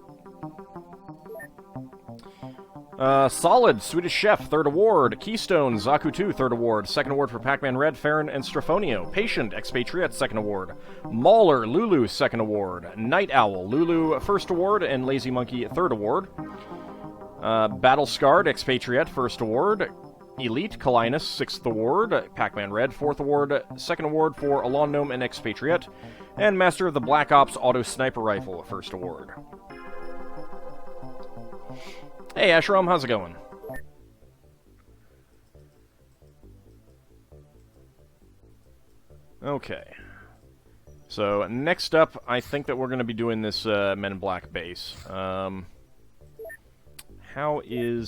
Solid, Swedish Chef, 3rd award. Keystone, Zaku 2, 3rd award. 2nd award for Pac-Man Red, Farron, and Strafonio. Patient, Expatriate, 2nd award. Mauler, Lulu, 2nd award. Night Owl, Lulu, 1st award, and Lazy Monkey, 3rd award. Battle Scarred, Expatriate, 1st award. Elite, Clinus, 6th award. Pac-Man Red, 4th award. 2nd award for Alon Gnome and Expatriate. And Master of the Black Ops Auto Sniper Rifle, 1st award. Hey, Ashram, how's it going? Okay. So, next up, I think that we're going to be doing this Men in Black base. How's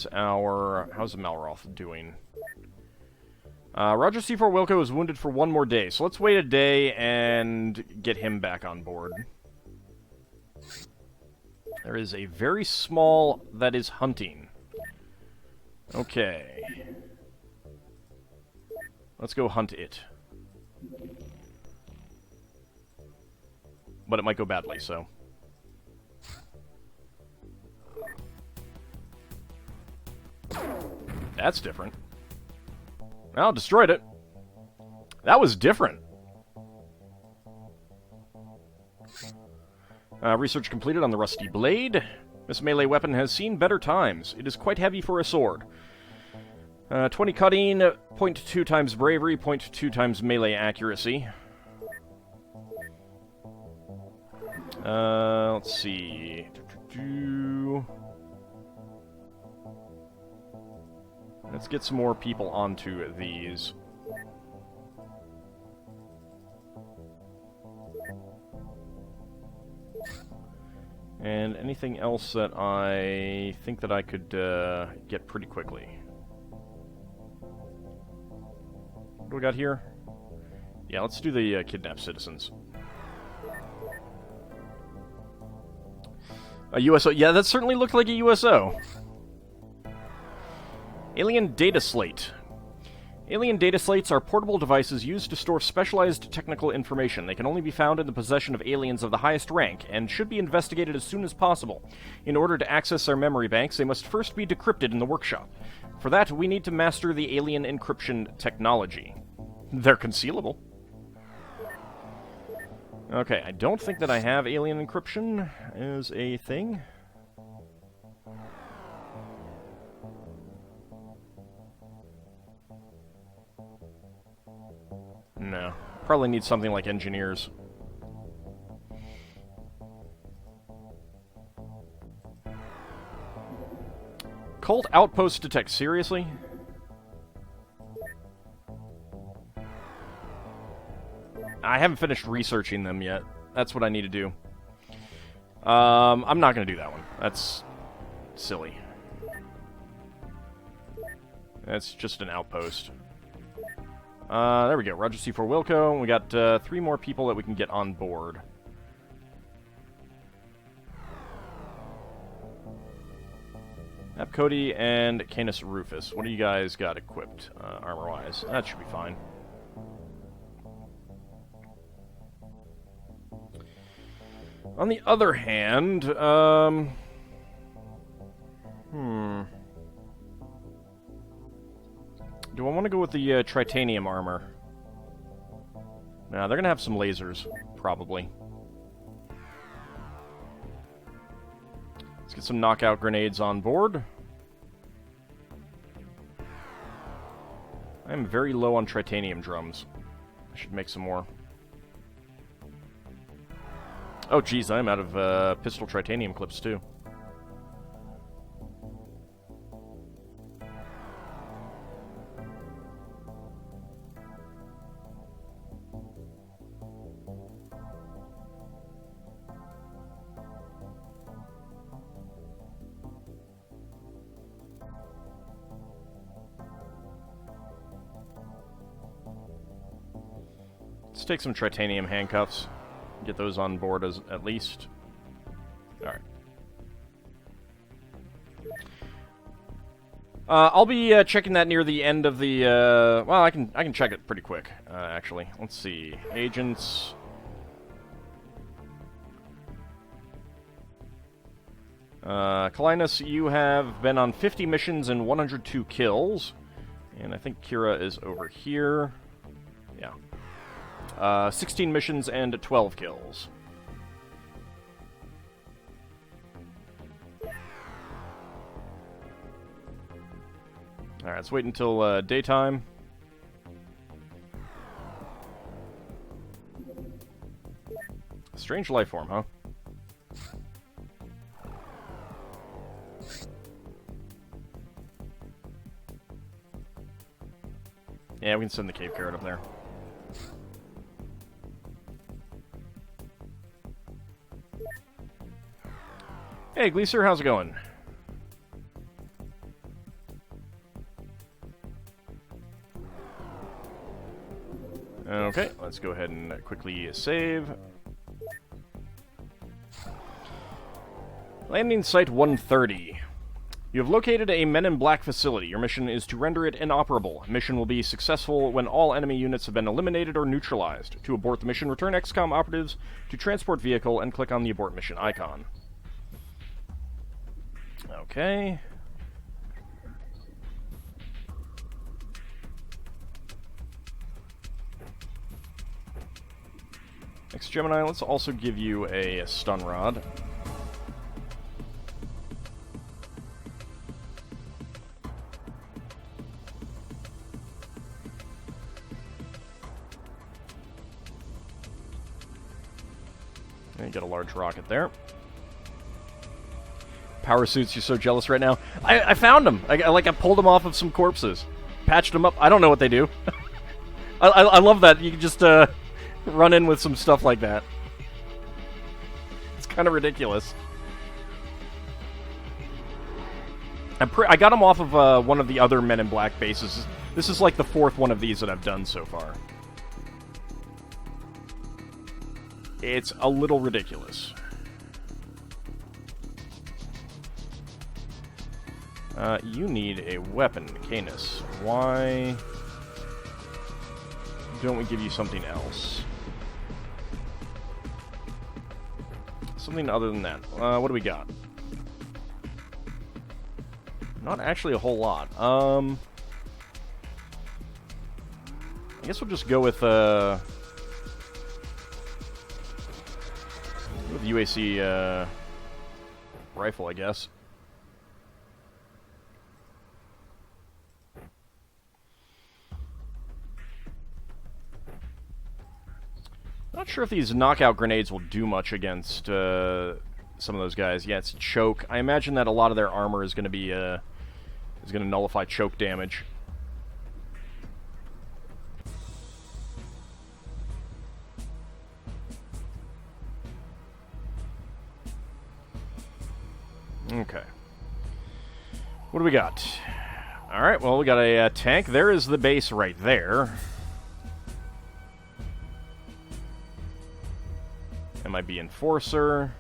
Malroth doing? Roger C4 Wilco is wounded for one more day, so let's wait a day and get him back on board. There is a very small that is hunting. Okay. Let's go hunt it. But it might go badly, so... That's different. Well, destroyed it. That was different. Research completed on the Rusty Blade. This melee weapon has seen better times. It is quite heavy for a sword. 20 cutting, 0.2 times bravery, 0.2 times melee accuracy. Let's see. Let's get some more people onto these. And anything else that I think that I could get pretty quickly. What do we got here? Yeah, let's do the kidnapped citizens. A USO. Yeah, that certainly looked like a USO. Alien Data Slate. Alien data slates are portable devices used to store specialized technical information. They can only be found in the possession of aliens of the highest rank, and should be investigated as soon as possible. In order to access their memory banks, they must first be decrypted in the workshop. For that, we need to master the alien encryption technology. They're concealable. Okay, I don't think that I have alien encryption as a thing. No. Probably need something like engineers. Cult outpost detect. Seriously? I haven't finished researching them yet. That's what I need to do. I'm not going to do that one. That's silly. That's just an outpost. There we go. Roger C4 Wilco. We got 3 more people that we can get on board. Ap Cody and Canis Rufus. What do you guys got equipped, armor-wise? That should be fine. On the other hand, do I want to go with the tritanium armor? Nah, they're going to have some lasers, probably. Let's get some knockout grenades on board. I'm very low on tritanium drums. I should make some more. Oh, geez, I'm out of pistol tritanium clips, too. Let's take some tritanium handcuffs. Get those on board as at least. Alright. I'll be checking that near the end of the well, I can check it pretty quick, actually. Let's see. Agents. Kalinus, you have been on 50 missions and 102 kills. And I think Kira is over here. Yeah. 16 missions and 12 kills. Alright, let's wait until daytime. Strange life form, huh? Yeah, we can send the cave carrot up there. Hey, Gleaser, how's it going? Okay, let's go ahead and quickly save. Landing Site 130. You have located a Men in Black facility. Your mission is to render it inoperable. Mission will be successful when all enemy units have been eliminated or neutralized. To abort the mission, return XCOM operatives to transport vehicle and click on the abort mission icon. Okay. Next, Gemini, let's also give you a stun rod. And get a large rocket there. Power suits, you're so jealous right now. I found them. I pulled them off of some corpses. Patched them up. I don't know what they do. I love that. You can just run in with some stuff like that. It's kind of ridiculous. I got them off of one of the other Men in Black bases. This is like the 4th one of these that I've done so far. It's a little ridiculous. You need a weapon, Canis. Why don't we give you something else? Something other than that. What do we got? Not actually a whole lot. I guess we'll just go with UAC rifle, I guess. Not sure if these knockout grenades will do much against some of those guys. Yeah, it's choke. I imagine that a lot of their armor is going to be is going to nullify choke damage. Okay. What do we got? Alright, well, we got a tank. There is the base right there. MIB Enforcer.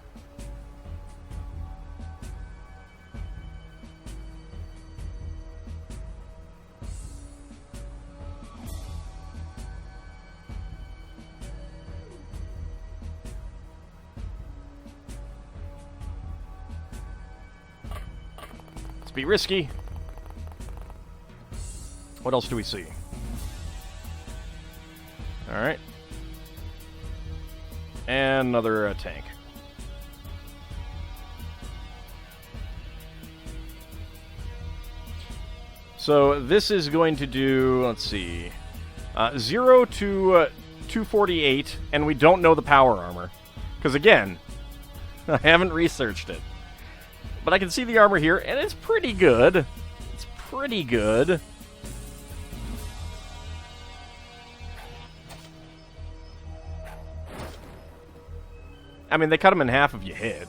Let's be risky. What else do we see? Alright. And another tank. So this is going to do, let's see, 0 to 248, and we don't know the power armor. Because again, I haven't researched it. But I can see the armor here, and it's pretty good. It's pretty good. I mean, they cut them in half if you hit.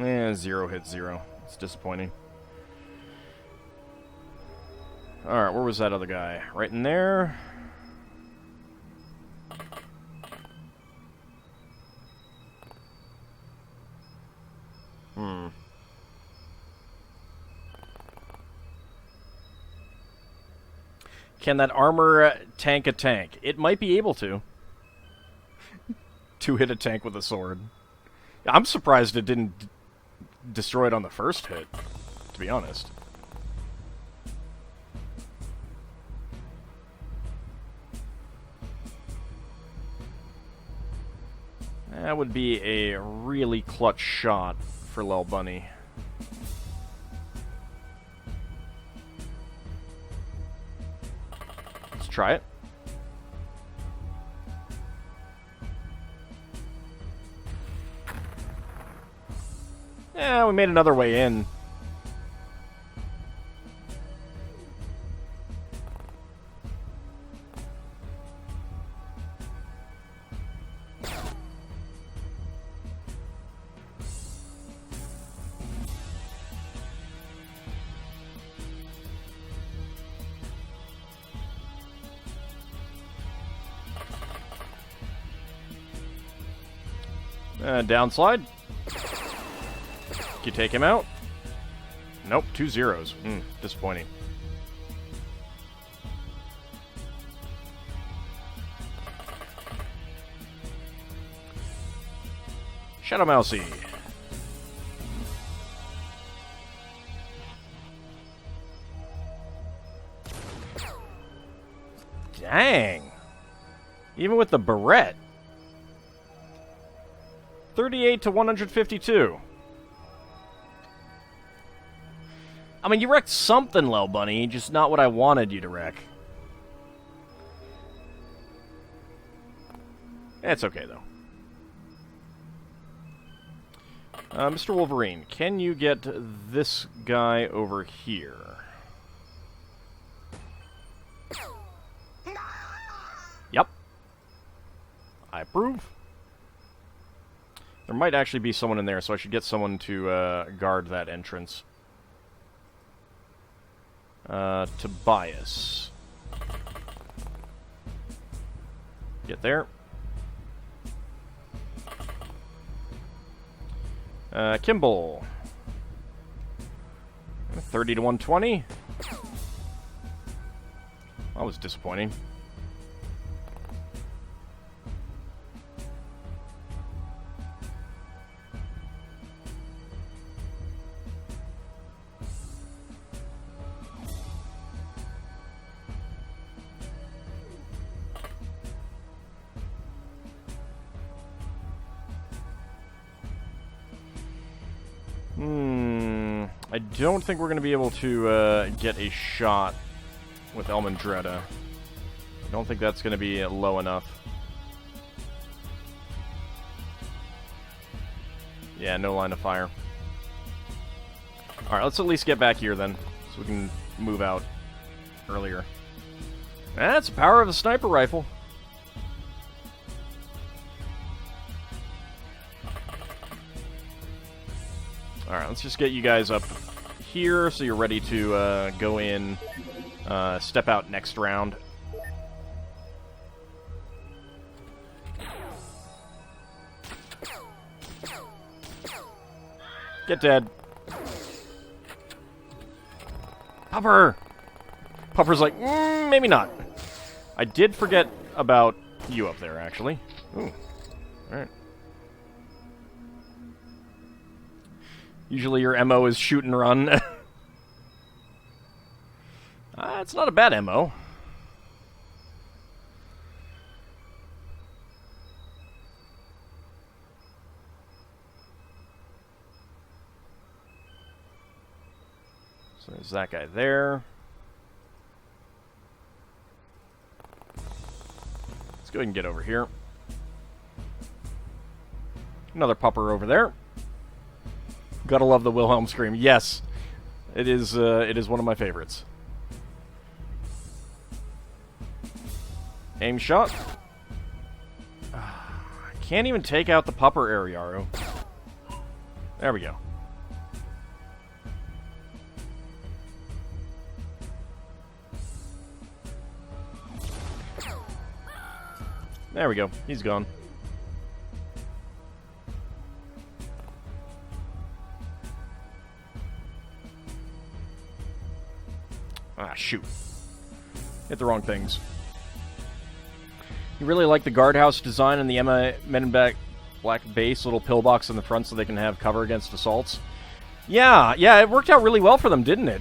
Eh, 0 hit 0. It's disappointing. Alright, where was that other guy? Right in there. Can that armor tank a tank? It might be able to. To hit a tank with a sword. I'm surprised it didn't destroy it on the first hit, to be honest. That would be a really clutch shot for Lel Bunny. Let's try it. Yeah, we made another way in. Downslide. Can you take him out? Nope, 2 zeros. Disappointing. Shadow Mousy. Dang. Even with the Barrette. 38 to 152. I mean, you wrecked something, Lel Bunny, just not what I wanted you to wreck. It's okay, though. Mr. Wolverine, can you get this guy over here? Yep. I approve. There might actually be someone in there, so I should get someone to guard that entrance. Tobias. Get there. Kimball. 30 to 120. That was disappointing. I don't think we're going to be able to get a shot with Elmandretta. I don't think that's going to be low enough. Yeah, no line of fire. Alright, let's at least get back here then, so we can move out earlier. That's the power of a sniper rifle. Alright, let's just get you guys up here so you're ready to go in, step out next round. Get dead. Pupper! Pupper's like, maybe not. I did forget about you up there, actually. Ooh. Alright. Usually your MO is shoot and run. It's not a bad MO. So there's that guy there. Let's go ahead and get over here. Another pupper over there. Gotta love the Wilhelm scream. Yes, it is one of my favorites. Aim shot. Can't even take out the pupper, Ariaru. There we go. There we go. He's gone. Ah, shoot. Hit the wrong things. You really like the guardhouse design and the Men in Black base, little pillbox in the front so they can have cover against assaults? Yeah, it worked out really well for them, didn't it?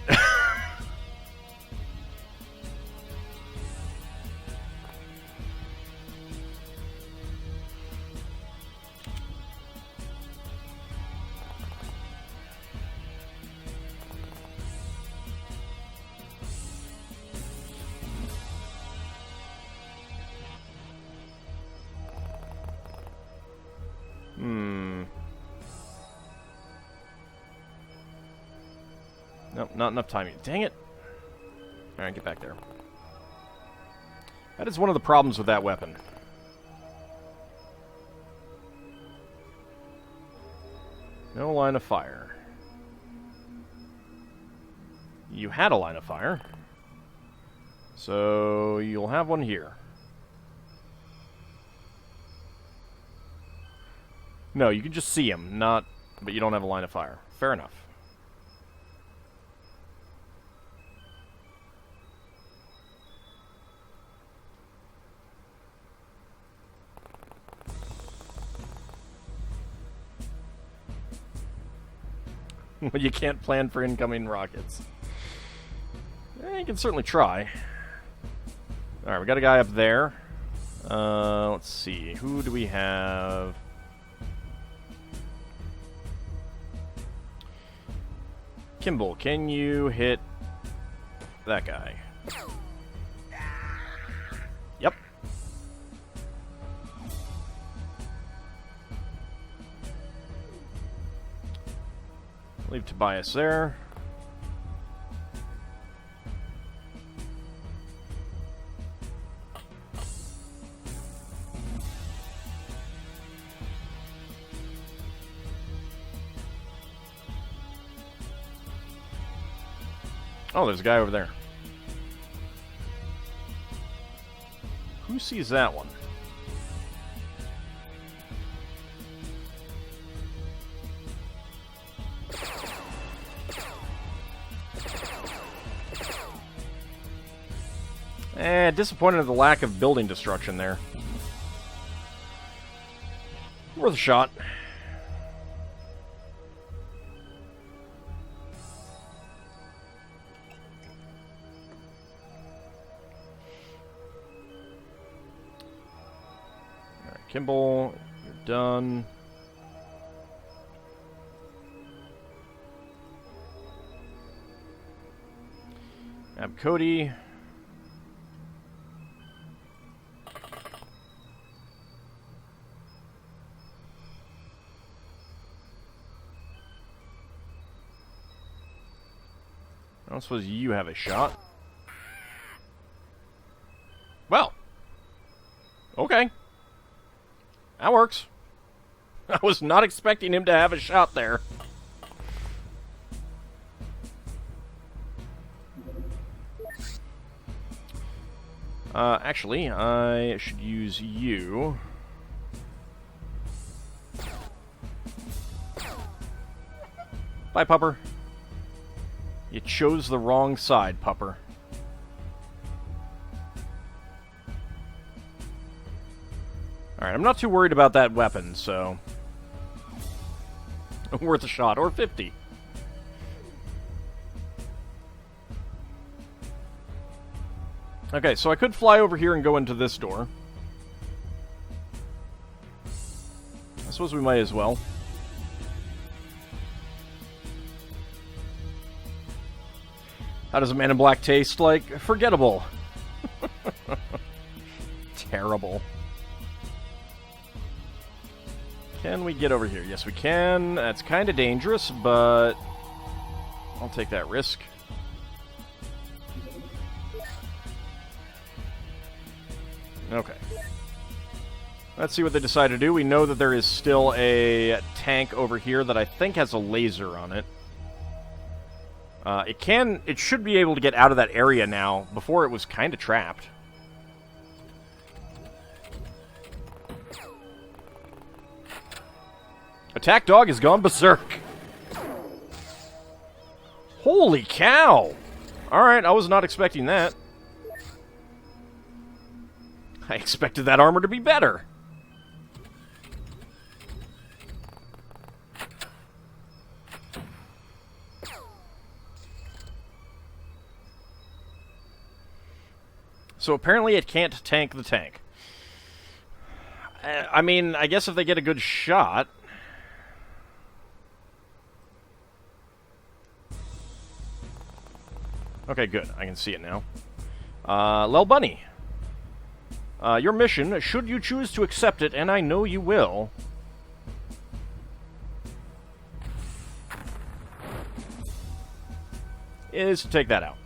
Nope, not enough time. Dang it. Alright, get back there. That is one of the problems with that weapon. No line of fire. You had a line of fire. So you'll have one here. No, you can just see him, not... But you don't have a line of fire. Fair enough. Well, you can't plan for incoming rockets. You can certainly try. Alright, we got a guy up there. Let's see. Who do we have? Kimball, can you hit that guy? Yep. Leave Tobias there. Oh, there's a guy over there. Who sees that one? Disappointed at the lack of building destruction there. Worth a shot. Alright, Kimball, you're done. Cody. I don't suppose you have a shot. Well. Okay. That works. I was not expecting him to have a shot there. Actually, I should use you. Bye, Pupper. You chose the wrong side, Pupper. Alright, I'm not too worried about that weapon, so... worth a shot, or 50. Okay, so I could fly over here and go into this door. I suppose we might as well. How does a Man in Black taste like? Forgettable. Terrible. Can we get over here? Yes, we can. That's kind of dangerous, but I'll take that risk. Okay. Let's see what they decide to do. We know that there is still a tank over here that I think has a laser on it. It should be able to get out of that area now. Before it was kind of trapped. Attack dog has gone berserk. Holy cow! Alright, I was not expecting that. I expected that armor to be better. So apparently it can't tank the tank. I mean, I guess if they get a good shot... Okay, good. I can see it now. Lel Bunny. Your mission, should you choose to accept it, and I know you will... is to take that out.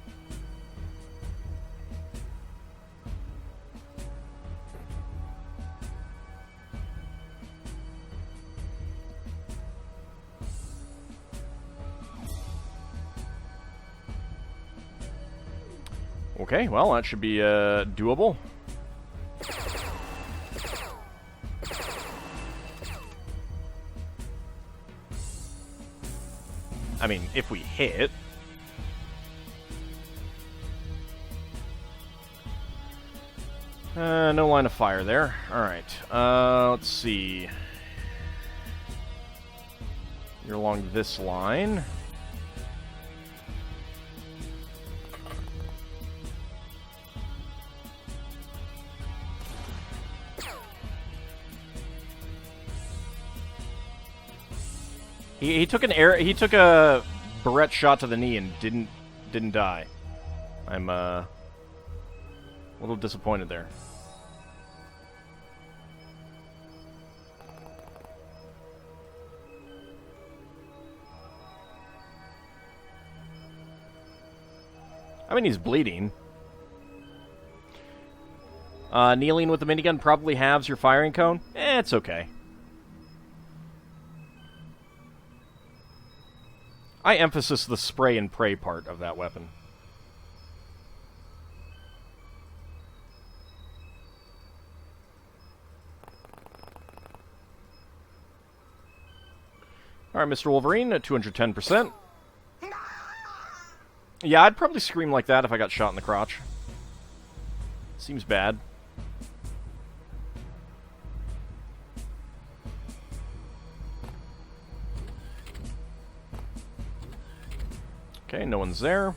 Okay, well, that should be doable. I mean, if we hit. No line of fire there. Alright, let's see. You're along this line. He took a barrette shot to the knee and didn't die. I'm a little disappointed there. I mean, he's bleeding. Kneeling with the minigun probably halves your firing cone. It's okay. I emphasize the spray and pray part of that weapon. Alright, Mr. Wolverine, at 210%. Yeah, I'd probably scream like that if I got shot in the crotch. Seems bad. Okay, no one's there.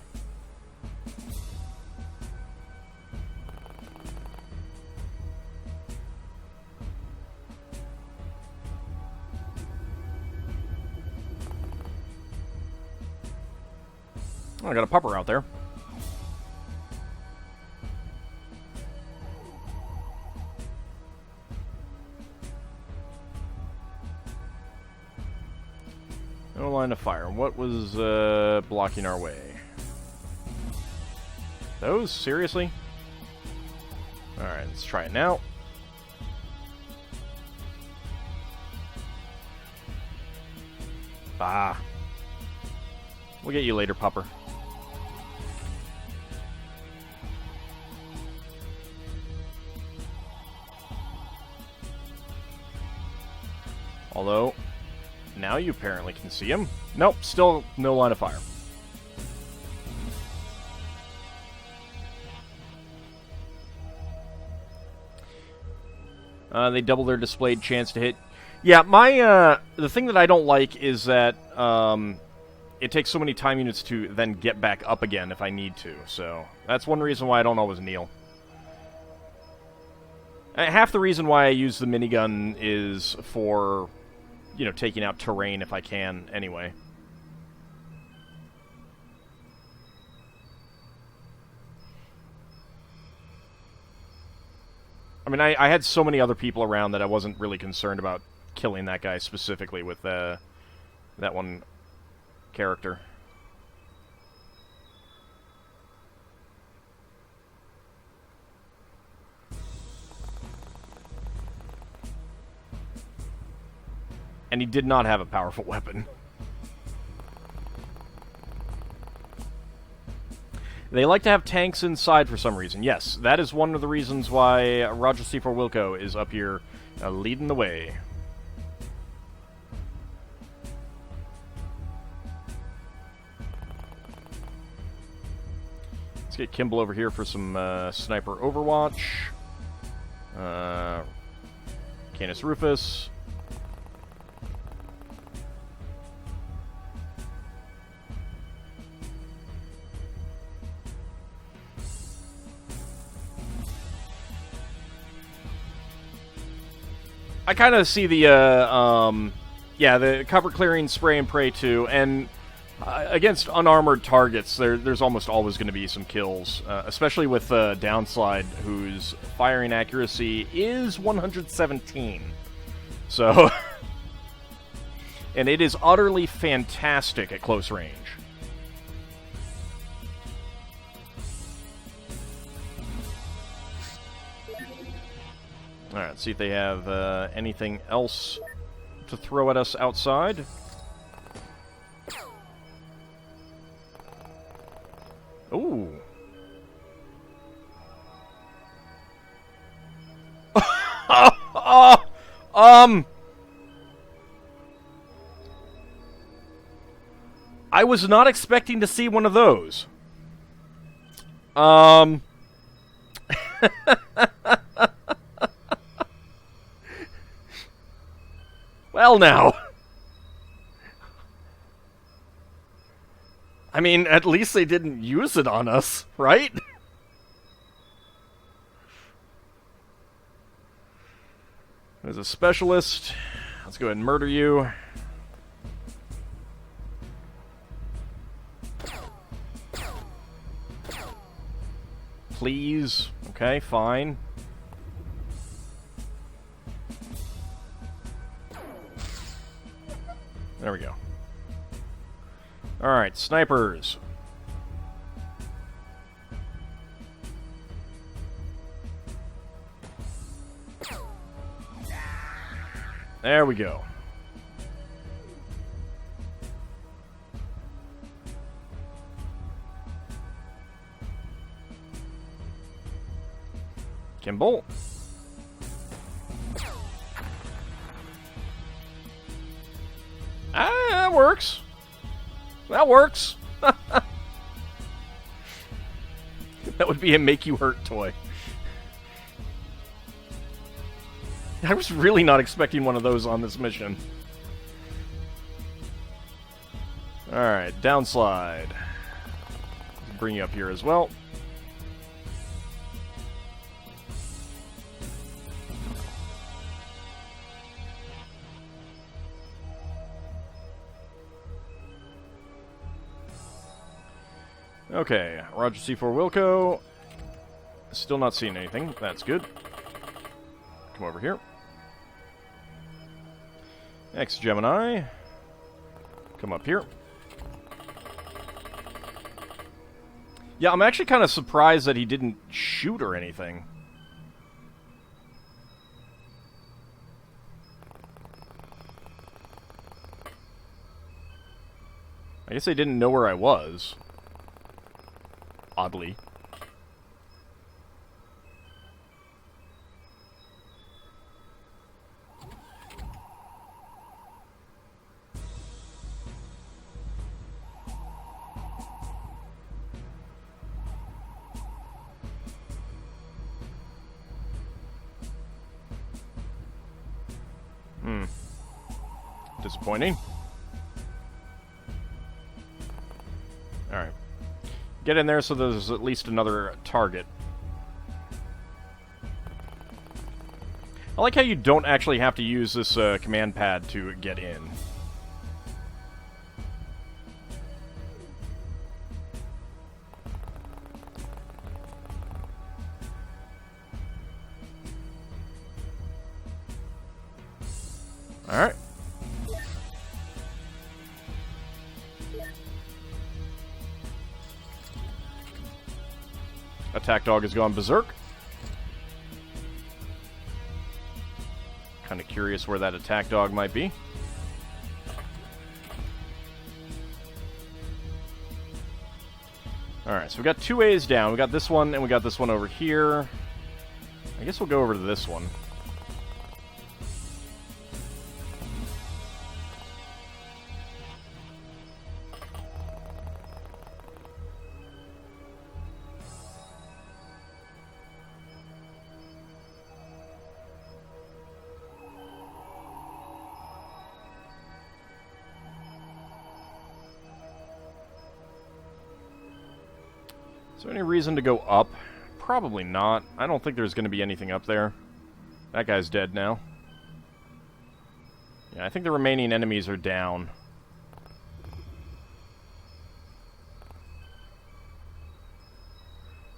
Oh, I got a pupper out there. No line of fire. What was blocking our way? Those? Seriously? Alright, let's try it now. Bah. We'll get you later, pupper. Although, now you apparently can see him. Nope, still no line of fire. They double their displayed chance to hit. Yeah, the thing that I don't like is that, it takes so many time units to then get back up again if I need to, so that's one reason why I don't always kneel. Half the reason why I use the minigun is for, you know, taking out terrain if I can, anyway. I mean, I had so many other people around that I wasn't really concerned about killing that guy specifically with that one character. And he did not have a powerful weapon. They like to have tanks inside for some reason. Yes, that is one of the reasons why Roger C4 Wilco is up here leading the way. Let's get Kimball over here for some sniper overwatch. Canis Rufus. I kind of see the, yeah, the cover clearing spray and pray too, and against unarmored targets, there's almost always going to be some kills, especially with Downslide, whose firing accuracy is 117. So, and it is utterly fantastic at close range. Alright, see if they have anything else to throw at us outside. Ooh. I was not expecting to see one of those. Well, now. I mean, at least they didn't use it on us, right? There's a specialist. Let's go ahead and murder you. Please. Okay, fine. There we go. Alright, snipers. There we go. Kimball. Ah, that works. That works. That would be a make you hurt toy. I was really not expecting one of those on this mission. Alright, downslide. Let's bring you up here as well. Okay, Roger C4 Wilco. Still not seeing anything. That's good. Come over here. X Gemini. Come up here. Yeah, I'm actually kind of surprised that he didn't shoot or anything. I guess they didn't know where I was. Oddly. Disappointing. Alright. Get in there so there's at least another target. I like how you don't actually have to use this command pad to get in. Alright. Attack dog has gone berserk. Kind of curious where that attack dog might be. Alright, so we got two A's down. We got this one, and we got this one over here. I guess we'll go over to this one. Is there any reason to go up? Probably not. I don't think there's going to be anything up there. That guy's dead now. Yeah, I think the remaining enemies are down.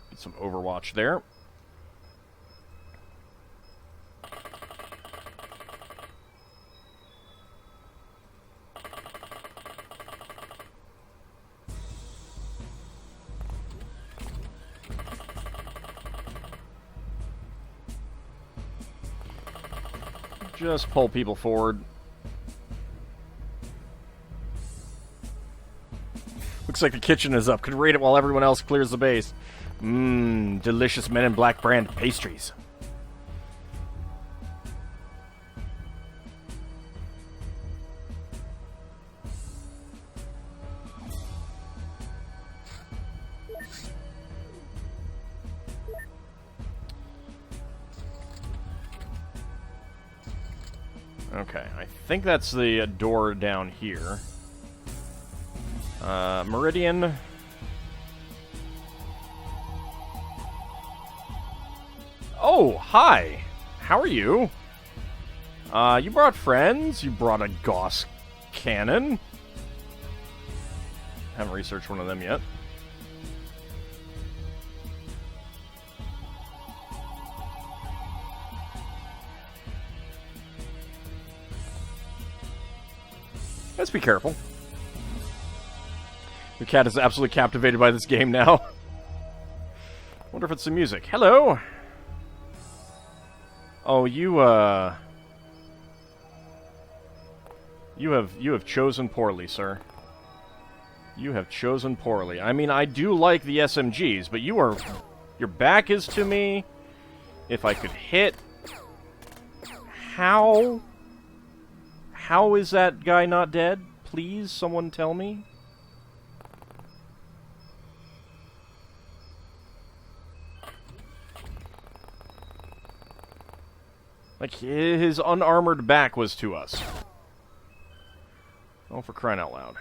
Get some Overwatch there. Just pull people forward. Looks like the kitchen is up. Could raid it while everyone else clears the base. Mmm, delicious Men in Black brand pastries. Okay, I think that's the door down here. Meridian. Oh, hi! How are you? You brought friends? You brought a Gauss cannon? Haven't researched one of them yet. Let's be careful. The cat is absolutely captivated by this game now. Wonder if it's the music. Hello! Oh, you have chosen poorly, sir. You have chosen poorly. I mean, I do like the SMGs, but your back is to me. If I could hit... How is that guy not dead? Please, someone tell me. Like, his unarmored back was to us. Oh, for crying out loud.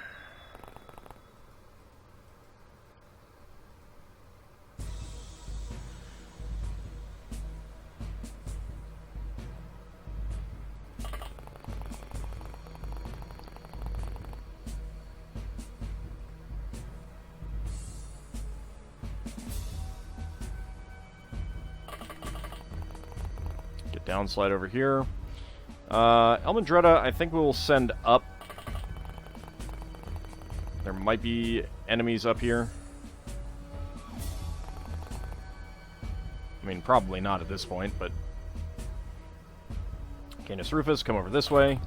Downslide over here. Elmandretta, I think we'll send up. There might be enemies up here. I mean, probably not at this point, but... Canis Rufus, come over this way.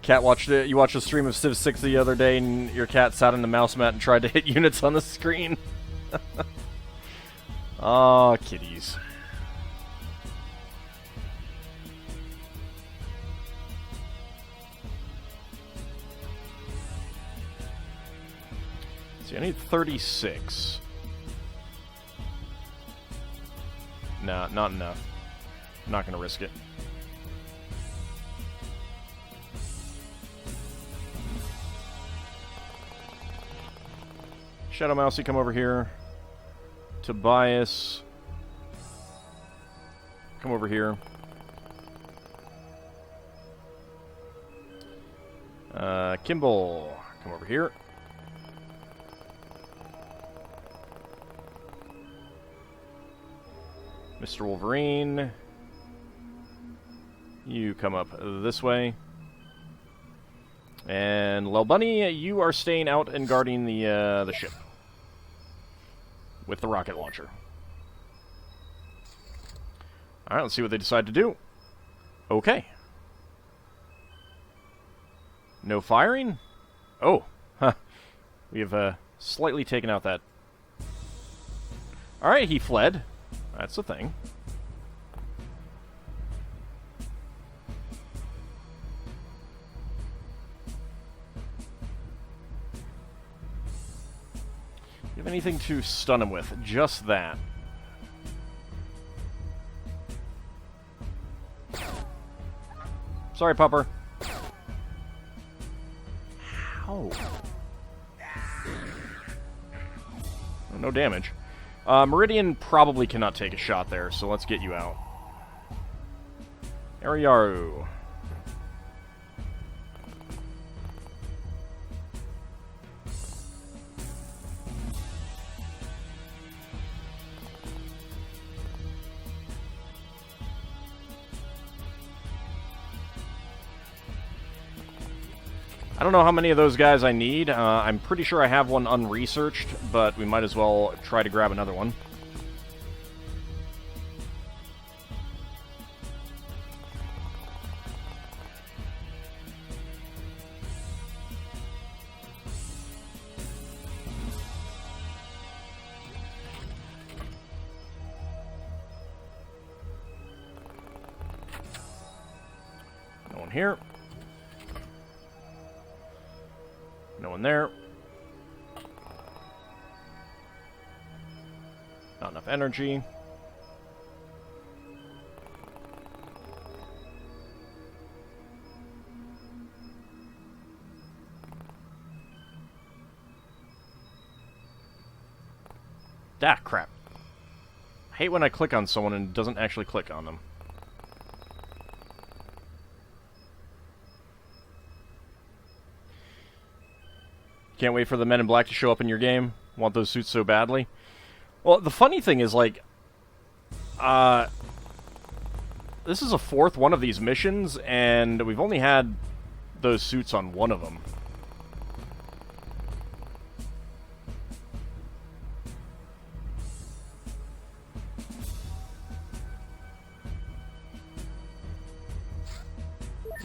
Cat watched it. You watched a stream of Civ 6 the other day, and your cat sat on the mouse mat and tried to hit units on the screen. Aw, kitties. See, I need 36. Nah, not enough. I'm not gonna risk it. Shadow Mousey, come over here. Tobias, come over here. Kimball, come over here. Mr. Wolverine, you come up this way. And Lel Bunny, you are staying out and guarding the ship. With the rocket launcher. Alright, let's see what they decide to do. Okay. No firing? Oh. Huh. We have slightly taken out that... Alright, he fled. That's the thing. Do you have anything to stun him with? Just that. Sorry, Pupper. How? No damage. Meridian probably cannot take a shot there, so let's get you out. Ariaru. I don't know how many of those guys I need. I'm pretty sure I have one unresearched, but we might as well try to grab another one. No one here. No one there. Not enough energy. Ah, crap. I hate when I click on someone and it doesn't actually click on them. Can't wait for the Men in Black to show up in your game. Want those suits so badly. Well, the funny thing is, like, this is a fourth one of these missions, and we've only had those suits on one of them.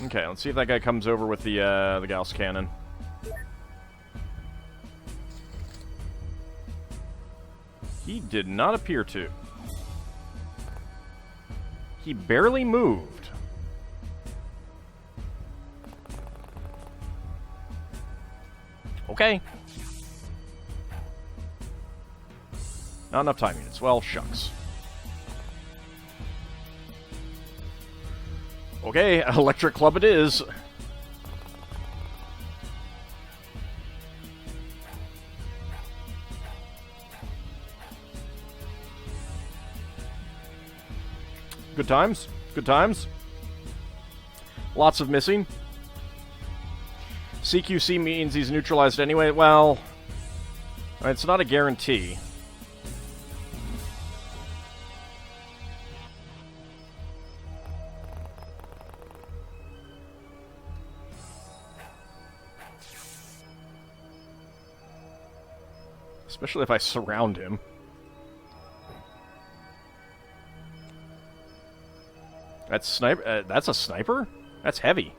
Okay, let's see if that guy comes over with the Gauss cannon. He did not appear to. He barely moved. Okay. Not enough time units. Well, shucks. Okay, Electric Club it is. Good times. Good times. Lots of missing. CQC means he's neutralized anyway. Well, it's not a guarantee. Especially if I surround him. That's that's a sniper? That's heavy.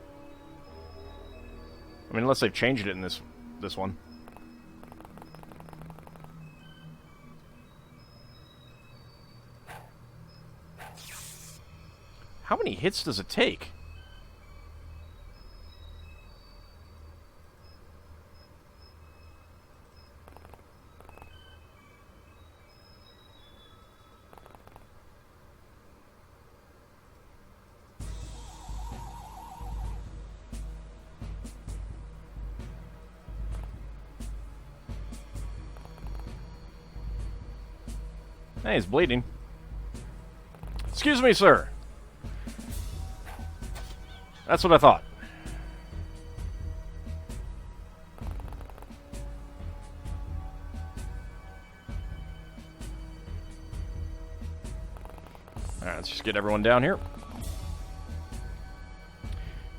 I mean, unless they've changed it in this one. How many hits does it take? Hey, he's bleeding. Excuse me, sir. That's what I thought. Alright, let's just get everyone down here.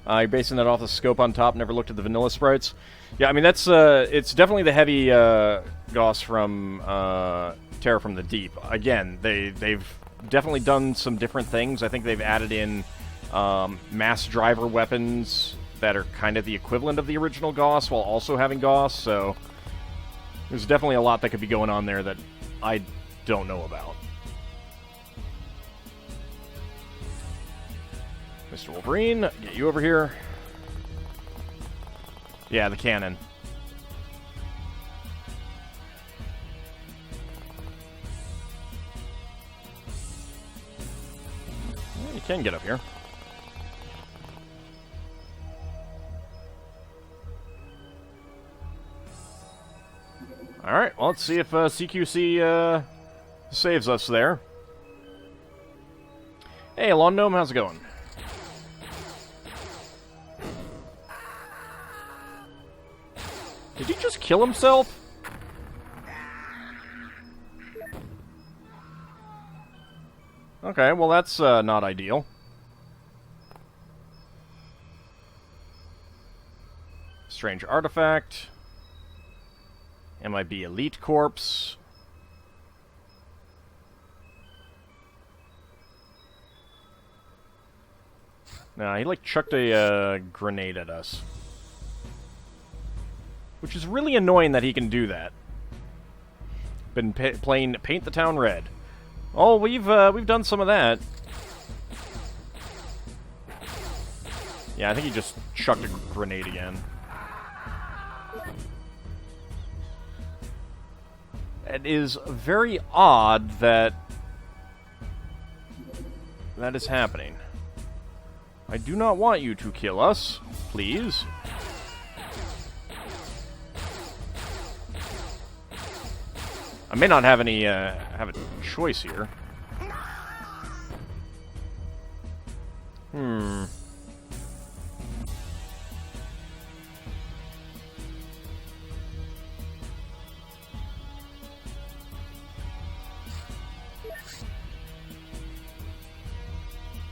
You're basing that off the scope on top, never looked at the vanilla sprites. Yeah, I mean, that's, it's definitely the heavy, Gauss from, Terror from the Deep. Again, they've definitely done some different things. I think they've added in mass driver weapons that are kind of the equivalent of the original Gauss while also having Gauss, so there's definitely a lot that could be going on there that I don't know about. Mr. Wolverine, get you over here. Yeah, the cannon. You can get up here. Alright, well, let's see if CQC saves us there. Hey, Lawn Gnome, how's it going? Did he just kill himself? Okay, well that's not ideal. Strange artifact. MIB Elite Corpse. Nah, he like chucked a grenade at us. Which is really annoying that he can do that. Been playing Paint the Town Red. Oh, we've done some of that. Yeah, I think he just chucked a grenade again. It is very odd that that is happening. I do not want you to kill us, please. I may not have any have a choice here.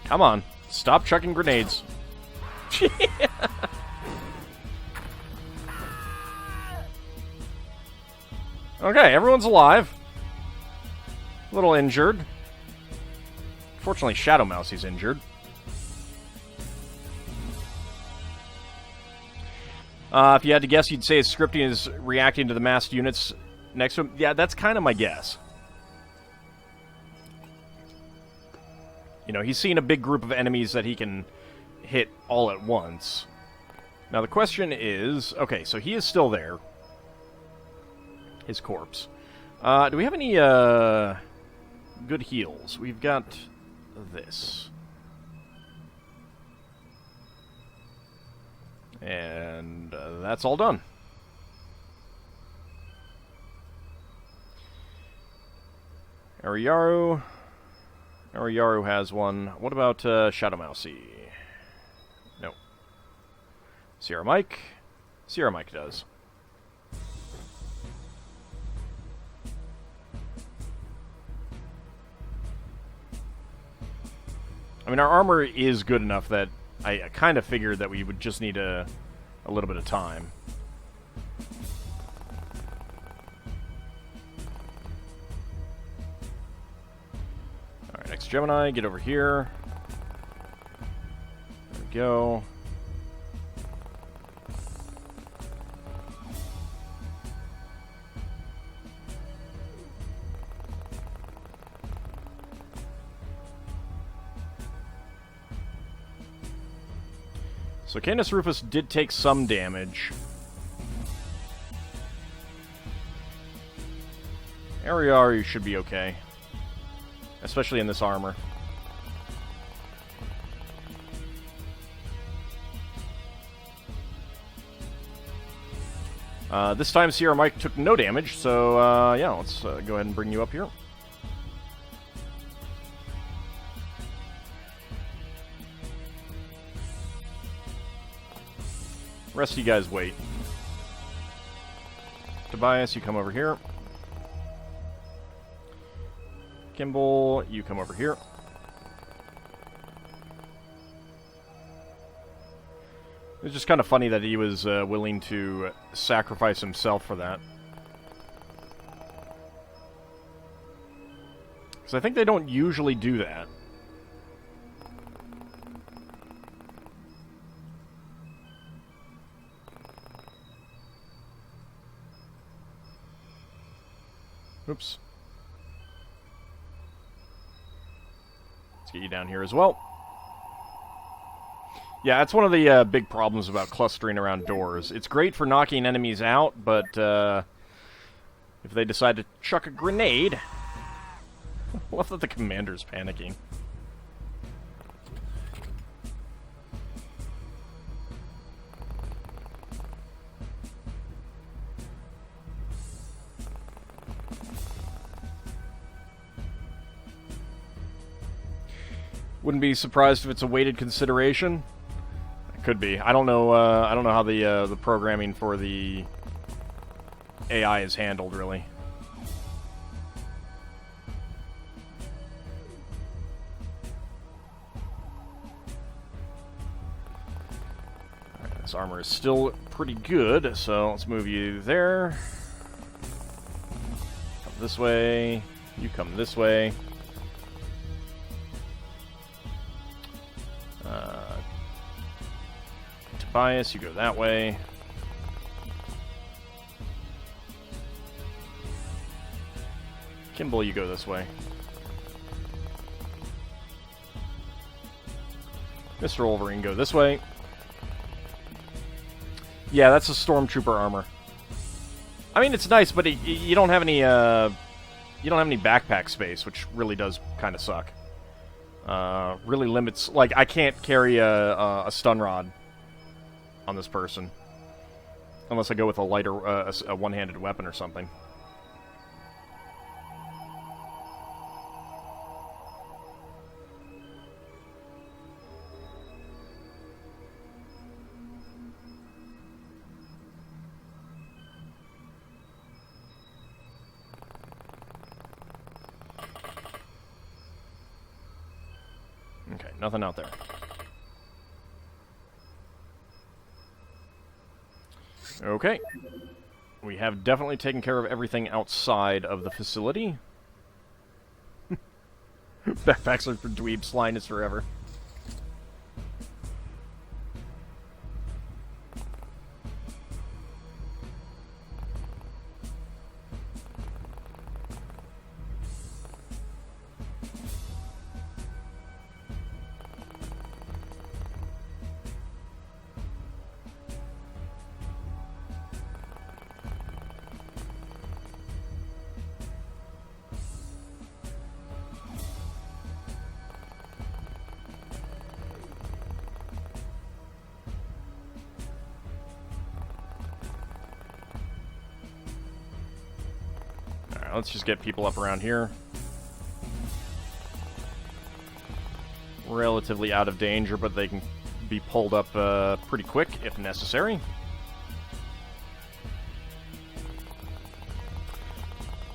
Come on, stop chucking grenades. Okay, everyone's alive. A little injured. Fortunately, Shadow Mousie's injured. If you had to guess, you'd say his scripting is reacting to the massed units next to him. Yeah, that's kind of my guess. You know, he's seen a big group of enemies that he can hit all at once. Now, the question is... Okay, so he is still there. His corpse. Do we have any good heals? We've got this. And that's all done. Ariyaru. Ariyaru has one. What about Shadow Mousey? No. Sierra Mike? Sierra Mike does. I mean, our armor is good enough that I kind of figured that we would just need a little bit of time. Alright, next Gemini, get over here. There we go. So Canis Rufus did take some damage. Ariyaru should be okay. Especially in this armor. This time Sierra Mike took no damage, so yeah, let's go ahead and bring you up here. Rest of you guys wait. Tobias, you come over here. Kimball, you come over here. It's just kind of funny that he was willing to sacrifice himself for that. Because I think they don't usually do that. Oops. Let's get you down here as well. Yeah, that's one of the big problems about clustering around doors. It's great for knocking enemies out, but if they decide to chuck a grenade... I love that the commander's panicking. Wouldn't be surprised if it's a weighted consideration. It could be. I don't know. I don't know how the programming for the AI is handled, really. Alright, this armor is still pretty good, so let's move you there. Come this way. You come this way. Tobias, you go that way. Kimball, you go this way. Mr. Wolverine, go this way. Yeah, that's a Stormtrooper armor. I mean, it's nice, but you don't have any, you don't have any backpack space, which really does kind of suck. Really limits, like, I can't carry a stun rod on this person. Unless I go with a lighter, a one-handed weapon or something. Okay, nothing out there. Okay. We have definitely taken care of everything outside of the facility. Backpacks are for dweebs, line is forever. Let's just get people up around here. Relatively out of danger, but they can be pulled up pretty quick if necessary.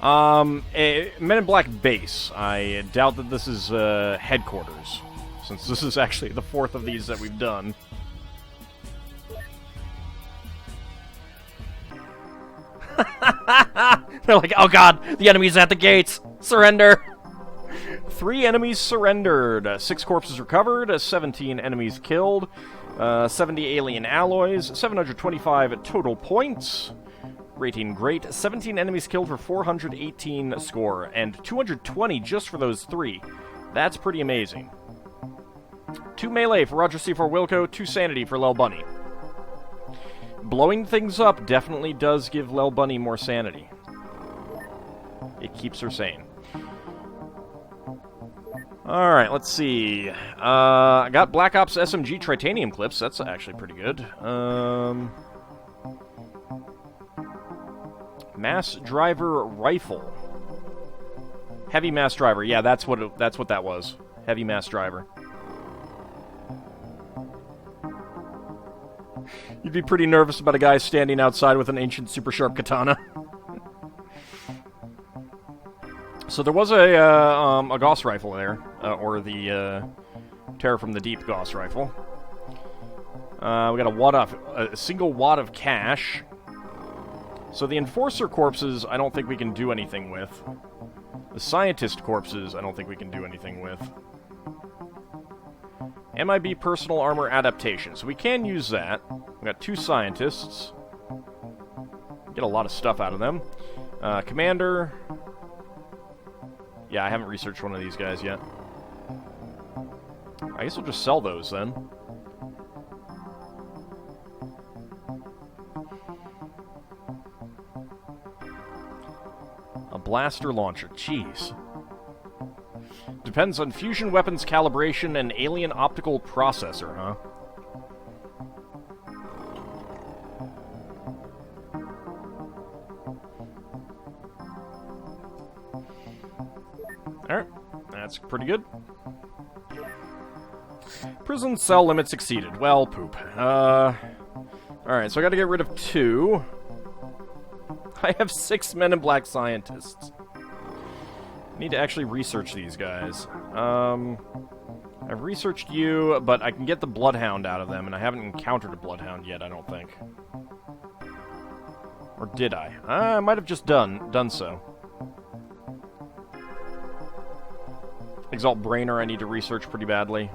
Men in Black base. I doubt that this is headquarters, since this is actually the 4th of these that we've done. They're like, oh god, the enemy's at the gates! Surrender! 3 enemies surrendered, 6 corpses recovered, 17 enemies killed, 70 alien alloys, 725 total points, rating great, 17 enemies killed for 418 score, and 220 just for those 3. That's pretty amazing. 2 melee for Roger C4 Wilco, 2 sanity for Lel Bunny. Blowing things up definitely does give Lel Bunny more sanity. It keeps her sane. Alright, let's see. I got Black Ops SMG Tritanium clips. That's actually pretty good. Mass Driver Rifle. Heavy Mass Driver. Yeah, that's what that was. Heavy Mass Driver. You'd be pretty nervous about a guy standing outside with an ancient super sharp katana. So there was a Gauss rifle there, or the Terror from the Deep Gauss rifle. We got a single wad of cash. So the Enforcer corpses, I don't think we can do anything with. The Scientist corpses, I don't think we can do anything with. MIB Personal Armor Adaptation, so we can use that. We got 2 Scientists. Get a lot of stuff out of them. Commander. Yeah, I haven't researched one of these guys yet. I guess we'll just sell those then. A blaster launcher. Jeez. Depends on fusion weapons calibration and alien optical processor, huh? Alright, that's pretty good. Prison cell limits exceeded. Well, poop. Alright, so I gotta get rid of 2. I have 6 Men in Black scientists. I need to actually research these guys. I've researched you, but I can get the Bloodhound out of them, and I haven't encountered a Bloodhound yet, I don't think. Or did I? I might have just done so. Exalt Brainer I need to research pretty badly.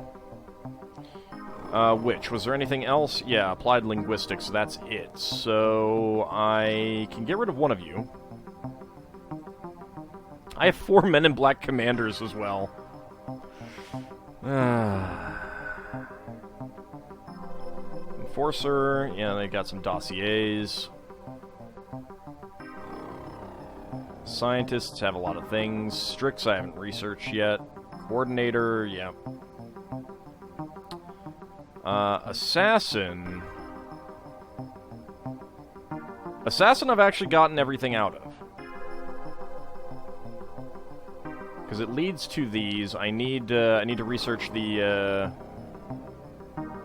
Which? Was there anything else? Yeah, Applied Linguistics, that's it. So, I can get rid of one of you. I have 4 Men in Black commanders as well. Enforcer, yeah, they got some dossiers. Scientists have a lot of things. Strix I haven't researched yet. Coordinator, yeah. Assassin. Assassin I've actually gotten everything out of. Because it leads to these. I need to research the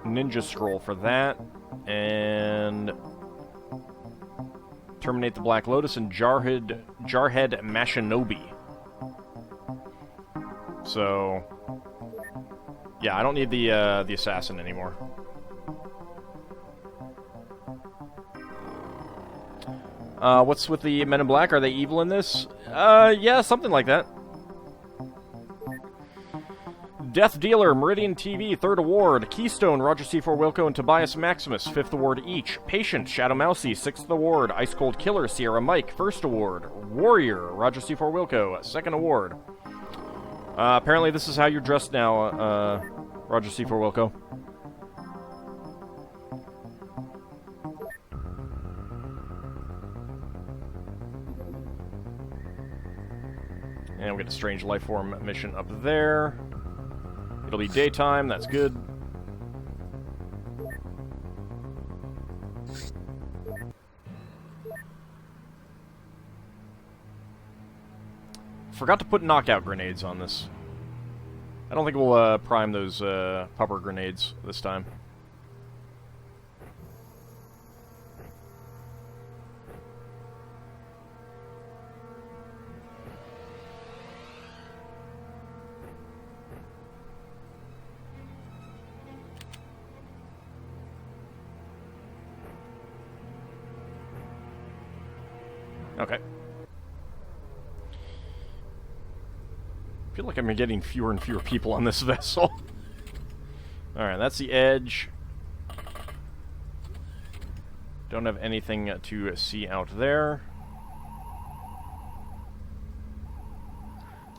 ninja scroll for that. And terminate the Black Lotus and Jarhead Mashinobi. So yeah, I don't need the assassin anymore. What's with the Men in Black? Are they evil in this? Yeah, something like that. Death Dealer, Meridian TV, 3rd award. Keystone, Roger C4 Wilco and Tobias Maximus, 5th award each. Patient, Shadow Mousy, 6th award. Ice Cold Killer, Sierra Mike, 1st award. Warrior, Roger C4 Wilco, 2nd award. Apparently this is how you're dressed now, Roger C4 Wilco. And we get a strange life form mission up there. It'll be daytime, that's good. Forgot to put knockout grenades on this. I don't think we'll prime those pupper grenades this time. Okay. I feel like I'm getting fewer and fewer people on this vessel. Alright, that's the edge. Don't have anything to see out there.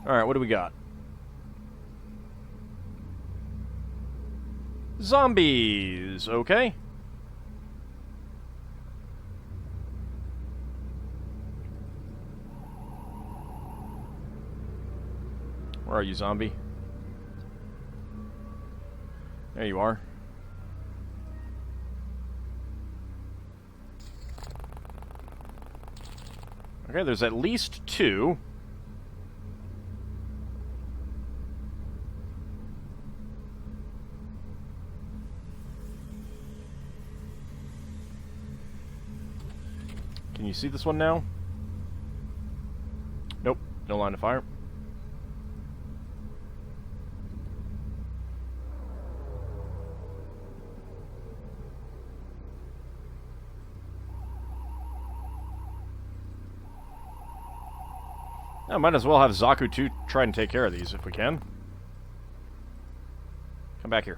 Alright, what do we got? Zombies! Okay. Where are you, zombie? There you are. Okay, there's at least 2. Can you see this one now? Nope, no line of fire. I might as well have Zaku 2 try and take care of these if we can. Come back here.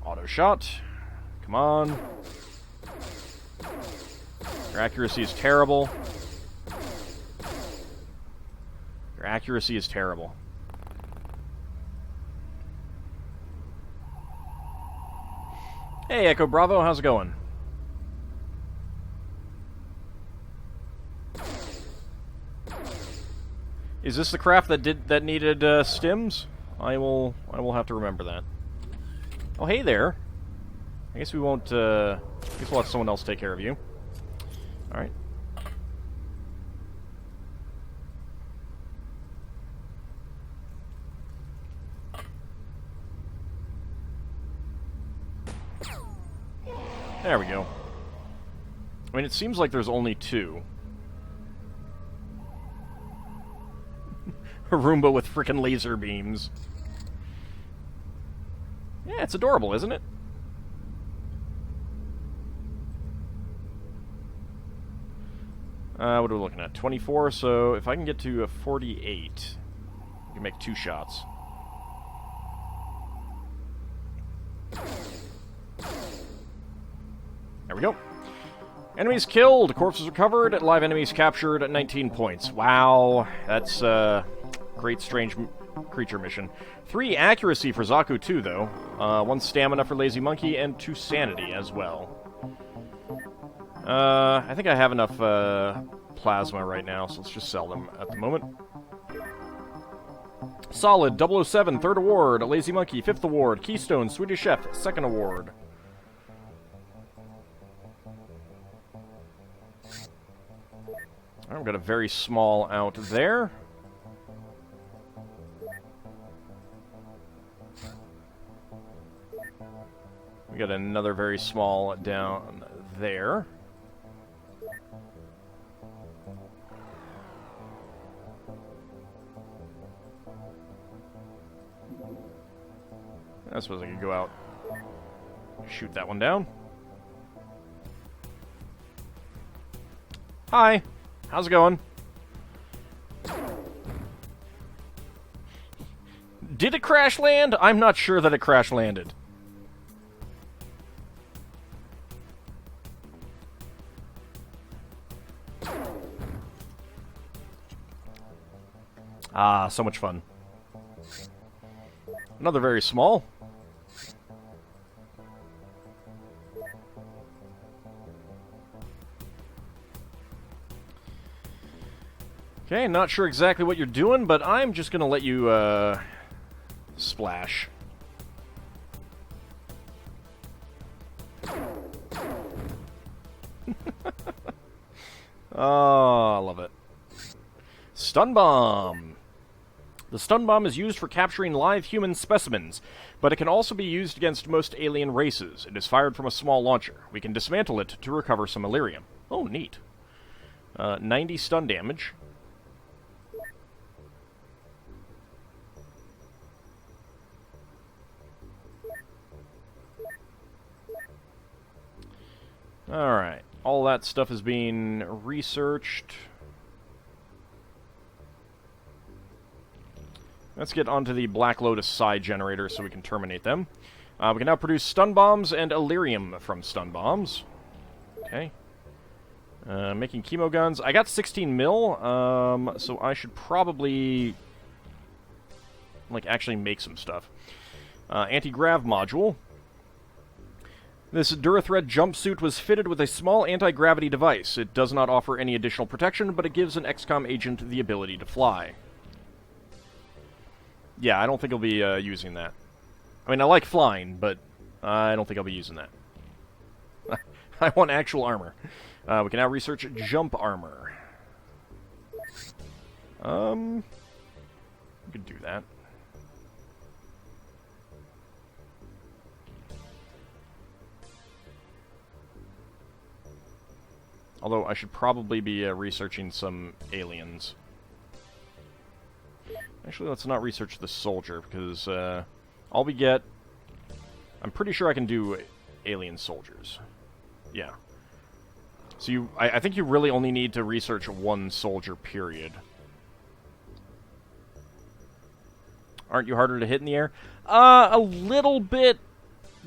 Auto shot. Come on. Your accuracy is terrible. Your accuracy is terrible. Hey, Echo Bravo, how's it going? Is this the craft that needed stims? I will have to remember that. Oh, hey there. I guess we won't. I guess we'll let someone else take care of you. All right. There we go. I mean, it seems like there's only 2. A Roomba with frickin' laser beams. Yeah, it's adorable, isn't it? What are we looking at? 24, so if I can get to a 48, I can make 2 shots. There we go. Enemies killed, corpses recovered, live enemies captured at 19 points. Wow, that's great strange creature mission. 3 accuracy for Zaku, too, though. 1 stamina for Lazy Monkey, and 2 sanity as well. I think I have enough plasma right now, so let's just sell them at the moment. Solid, 007, 3rd award. Lazy Monkey, 5th award. Keystone, Swedish Chef, 2nd award. I've got a very small out there. We got another very small down there. I suppose I could go out, shoot that one down. Hi, how's it going? Did it crash land? I'm not sure that it crash landed. Ah, so much fun. Another very small. Okay, not sure exactly what you're doing, but I'm just gonna let you, splash. Oh, I love it. Stun Bomb. The stun bomb is used for capturing live human specimens, but it can also be used against most alien races. It is fired from a small launcher. We can dismantle it to recover some Illyrium. Oh, neat. 90 stun damage. Alright. All that stuff is being researched. Let's get onto the Black Lotus side generator so we can terminate them. We can now produce stun bombs and Illyrium from stun bombs. Okay. Making chemo guns. I got 16 mil, so I should probably actually make some stuff. Anti-grav module. This Durathread jumpsuit was fitted with a small anti-gravity device. It does not offer any additional protection, but it gives an XCOM agent the ability to fly. Yeah, I don't think I'll be using that. I mean, I like flying, but I don't think I'll be using that. I want actual armor. We can now research jump armor. We could do that. Although I should probably be researching some aliens. Actually, let's not research the soldier, because all we get... I'm pretty sure I can do alien soldiers. Yeah. So I think you really only need to research one soldier, period. Aren't you harder to hit in the air? A little bit,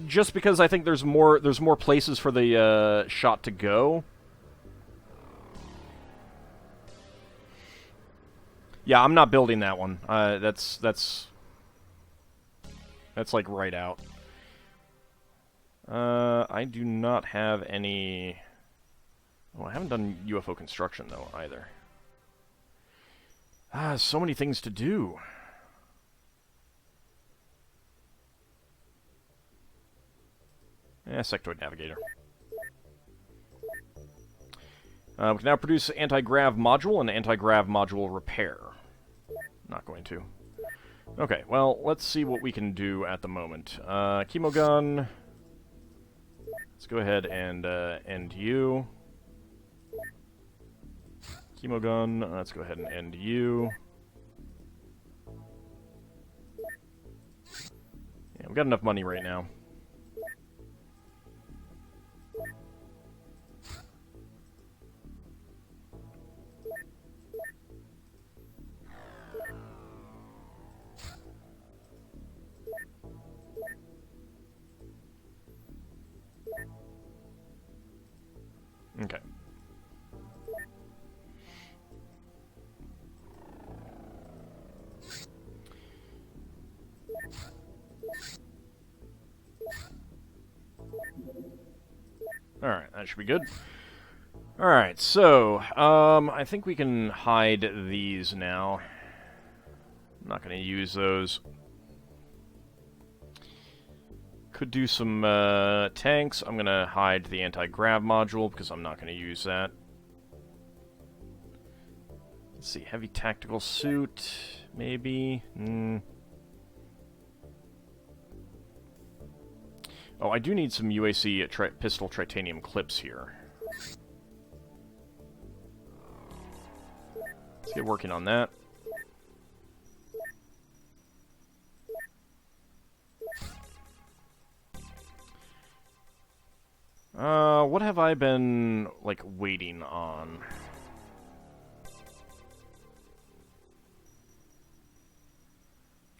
just because I think there's more places for the shot to go. Yeah, I'm not building that one. That's like right out. I do not have any... Oh, I haven't done UFO construction, though, either. So many things to do. Sectoid Navigator. We can now produce anti-grav module and anti-grav module repair. Not going to. Okay, well, let's see what we can do at the moment. Chemo gun. Let's go ahead and end you. Chemo gun. Let's go ahead and end you. Yeah, we've got enough money right now. Okay. That should be good. Alright, so, I think we can hide these now. I'm not going to use those. Could do some tanks. I'm going to hide the anti-grav module because I'm not going to use that. Let's see, heavy tactical suit, maybe. Oh, I do need some UAC pistol titanium clips here. Let's get working on that. What have I been, like, waiting on?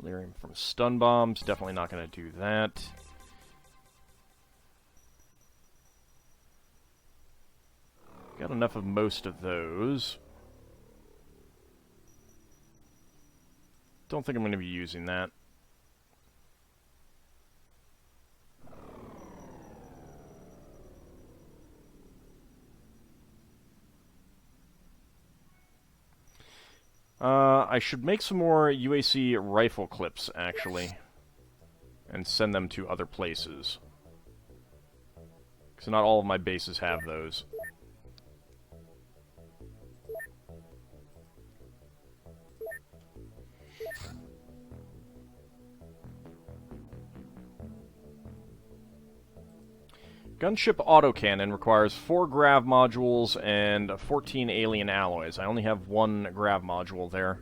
Lyrium from stun bombs, definitely not going to do that. Got enough of most of those. Don't think I'm going to be using that. I should make some more UAC rifle clips, actually, and send them to other places. Because not all of my bases have those. Gunship autocannon requires 4 grav modules and 14 alien alloys. I only have 1 grav module there.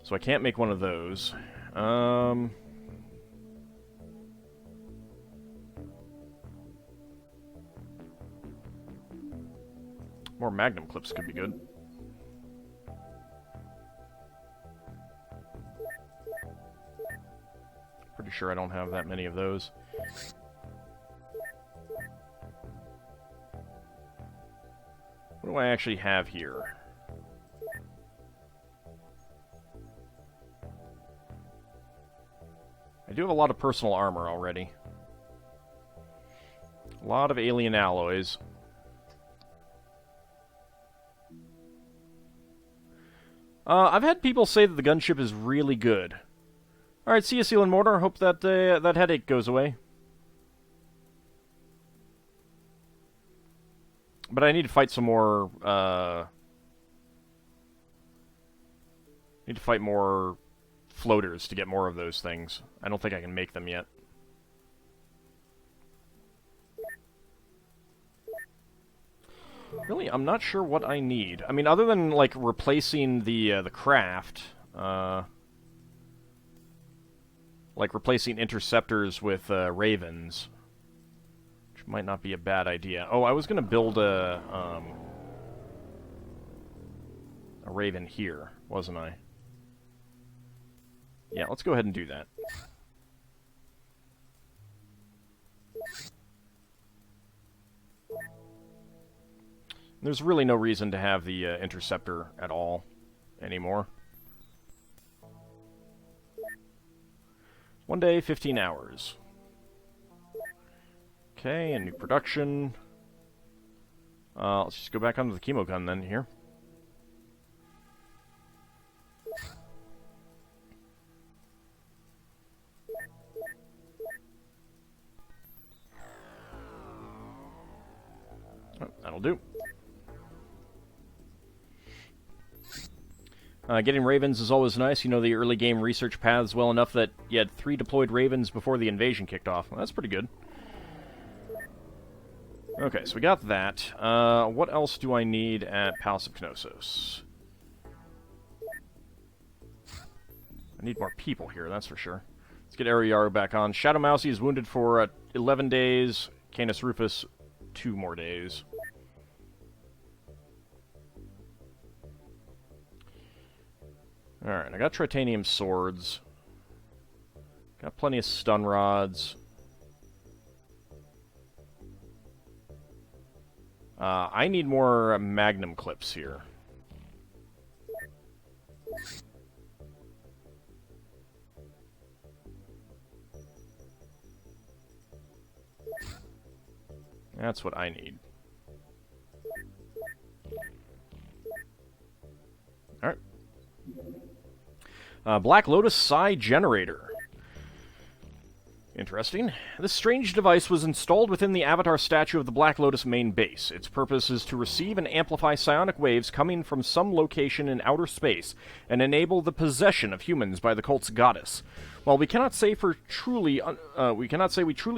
So I can't make one of those. More magnum clips could be good. Pretty sure I don't have that many of those. What do I actually have here? I do have a lot of personal armor already. A lot of alien alloys. I've had people say that the gunship is really good. Alright, see you, Seal and Mortar. Hope that, that headache goes away. But I need to fight some more, need to fight more floaters to get more of those things. I don't think I can make them yet. Really, I'm not sure what I need. I mean, other than, like, replacing the craft, like replacing interceptors with, ravens, which might not be a bad idea. Oh, I was gonna build a raven here, wasn't I? Yeah, let's go ahead and do that. There's really no reason to have the interceptor at all anymore. 1 day, 15 hours. Okay, a new production. Let's just go back onto the chemo gun then here. Oh, that'll do. Getting ravens is always nice. You know the early game research paths well enough that you had 3 deployed ravens before the invasion kicked off. Well, that's pretty good. Okay, so we got that. What else do I need at Palace of Knossos? I need more people here, that's for sure. Let's get Ariyaru back on. Shadow Mousy is wounded for 11 days. Canis Rufus, 2 more days. Alright, I got Tritanium swords. Got plenty of stun rods. I need more magnum clips here. That's what I need. Alright. Black Lotus Psi Generator. Interesting. This strange device was installed within the avatar statue of the Black Lotus main base. Its purpose is to receive and amplify psionic waves coming from some location in outer space and enable the possession of humans by the cult's goddess. While we cannot say we truly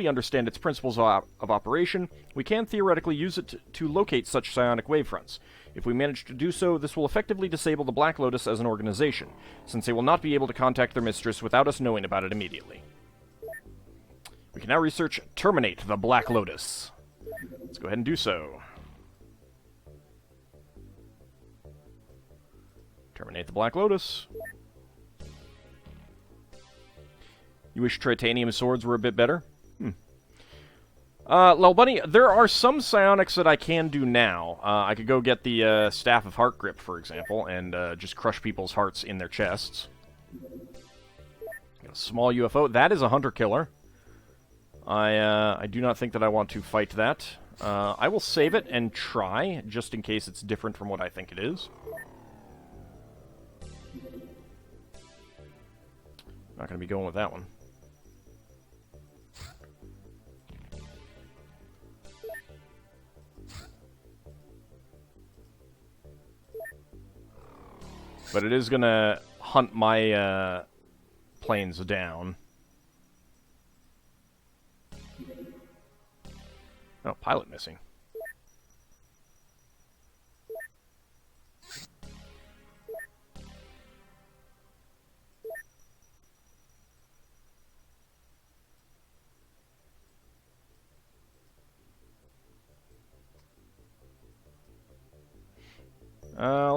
understand its principles of operation, we can theoretically use it to locate such psionic wavefronts. If we manage to do so, this will effectively disable the Black Lotus as an organization, since they will not be able to contact their mistress without us knowing about it immediately. We can now research Terminate the Black Lotus. Let's go ahead and do so. Terminate the Black Lotus. You wish titanium swords were a bit better? Lel Bunny, there are some psionics that I can do now. I could go get the Staff of Heart Grip, for example, and just crush people's hearts in their chests. Got a small UFO. That is a hunter-killer. I do not think that I want to fight that. I will save it and try, just in case it's different from what I think it is. Not going to be going with that one. But it is going to hunt my planes down. Oh, pilot missing.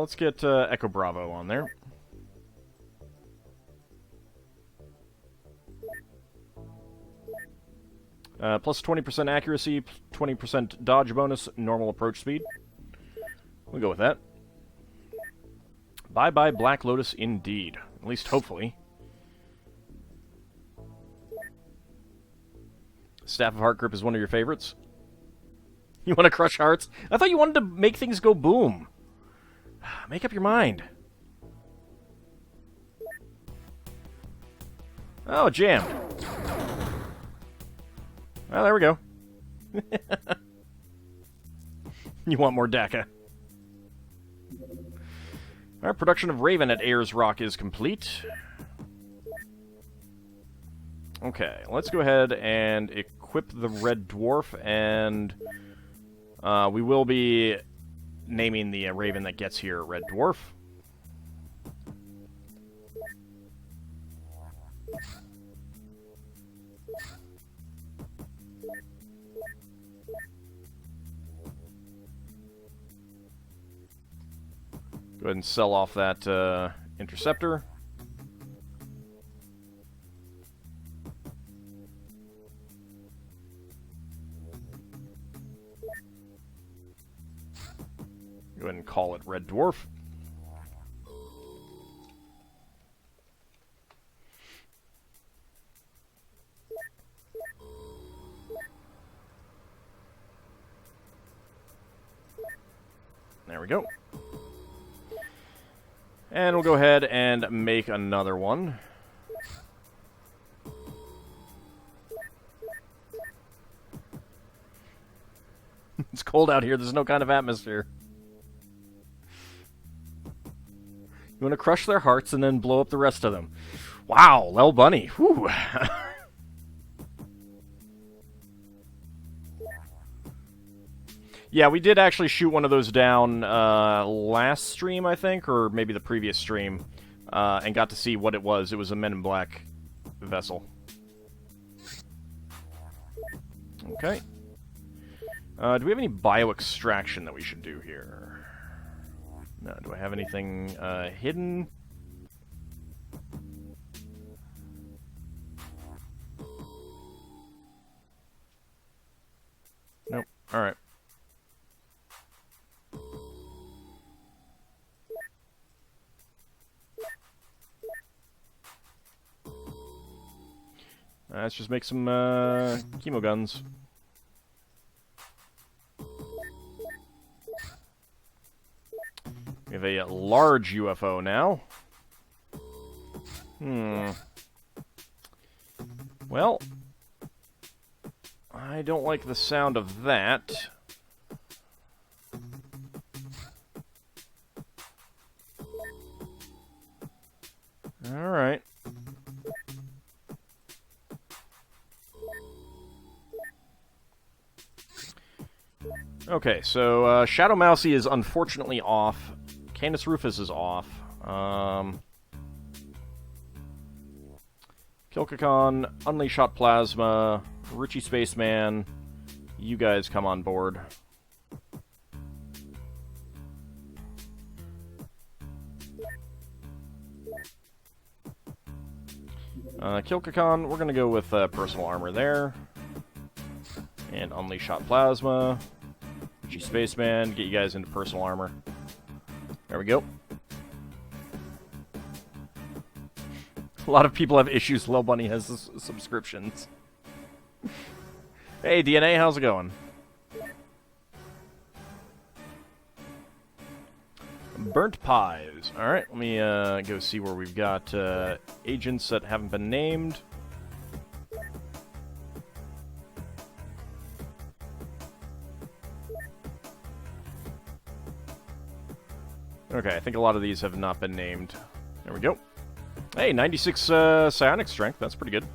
Let's get Echo Bravo on there. Plus 20% accuracy, 20% dodge bonus, normal approach speed. We'll go with that. Bye-bye Black Lotus indeed. At least hopefully. Staff of Heart Grip is one of your favorites. You want to crush hearts? I thought you wanted to make things go boom. Make up your mind. Oh, jammed. Well, there we go. You want more DACA. Alright, production of Raven at Ayers Rock is complete. Okay, let's go ahead and equip the Red Dwarf, and we will be naming the Raven that gets here Red Dwarf. Go ahead and sell off that interceptor. Go ahead and call it Red Dwarf. There we go. And we'll go ahead and make another one. It's cold out here. There's no kind of atmosphere. You want to crush their hearts and then blow up the rest of them. Wow, Lel Bunny. Whew. Yeah, we did actually shoot one of those down last stream, I think, or maybe the previous stream, and got to see what it was. It was a Men in Black vessel. Okay. Do we have any bio-extraction that we should do here? No, do I have anything hidden? Nope. Alright. Let's just make some chemo guns. We have a large UFO now. Well, I don't like the sound of that. Alright. Okay, so Shadow Mousy is unfortunately off. Canis Rufus is off. Kilkakon, Unleash Hot Plasma, Richie Spaceman, you guys come on board. Kilkakon, we're going to go with personal armor there. And Unleash Hot Plasma. Richie Spaceman, get you guys into personal armor. There we go. A lot of people have issues. Lil Bunny has subscriptions. Hey, DNA, how's it going? Burnt Pies. Alright, let me go see where we've got agents that haven't been named. Okay, I think a lot of these have not been named. There we go. Hey, 96 psionic strength. That's pretty good.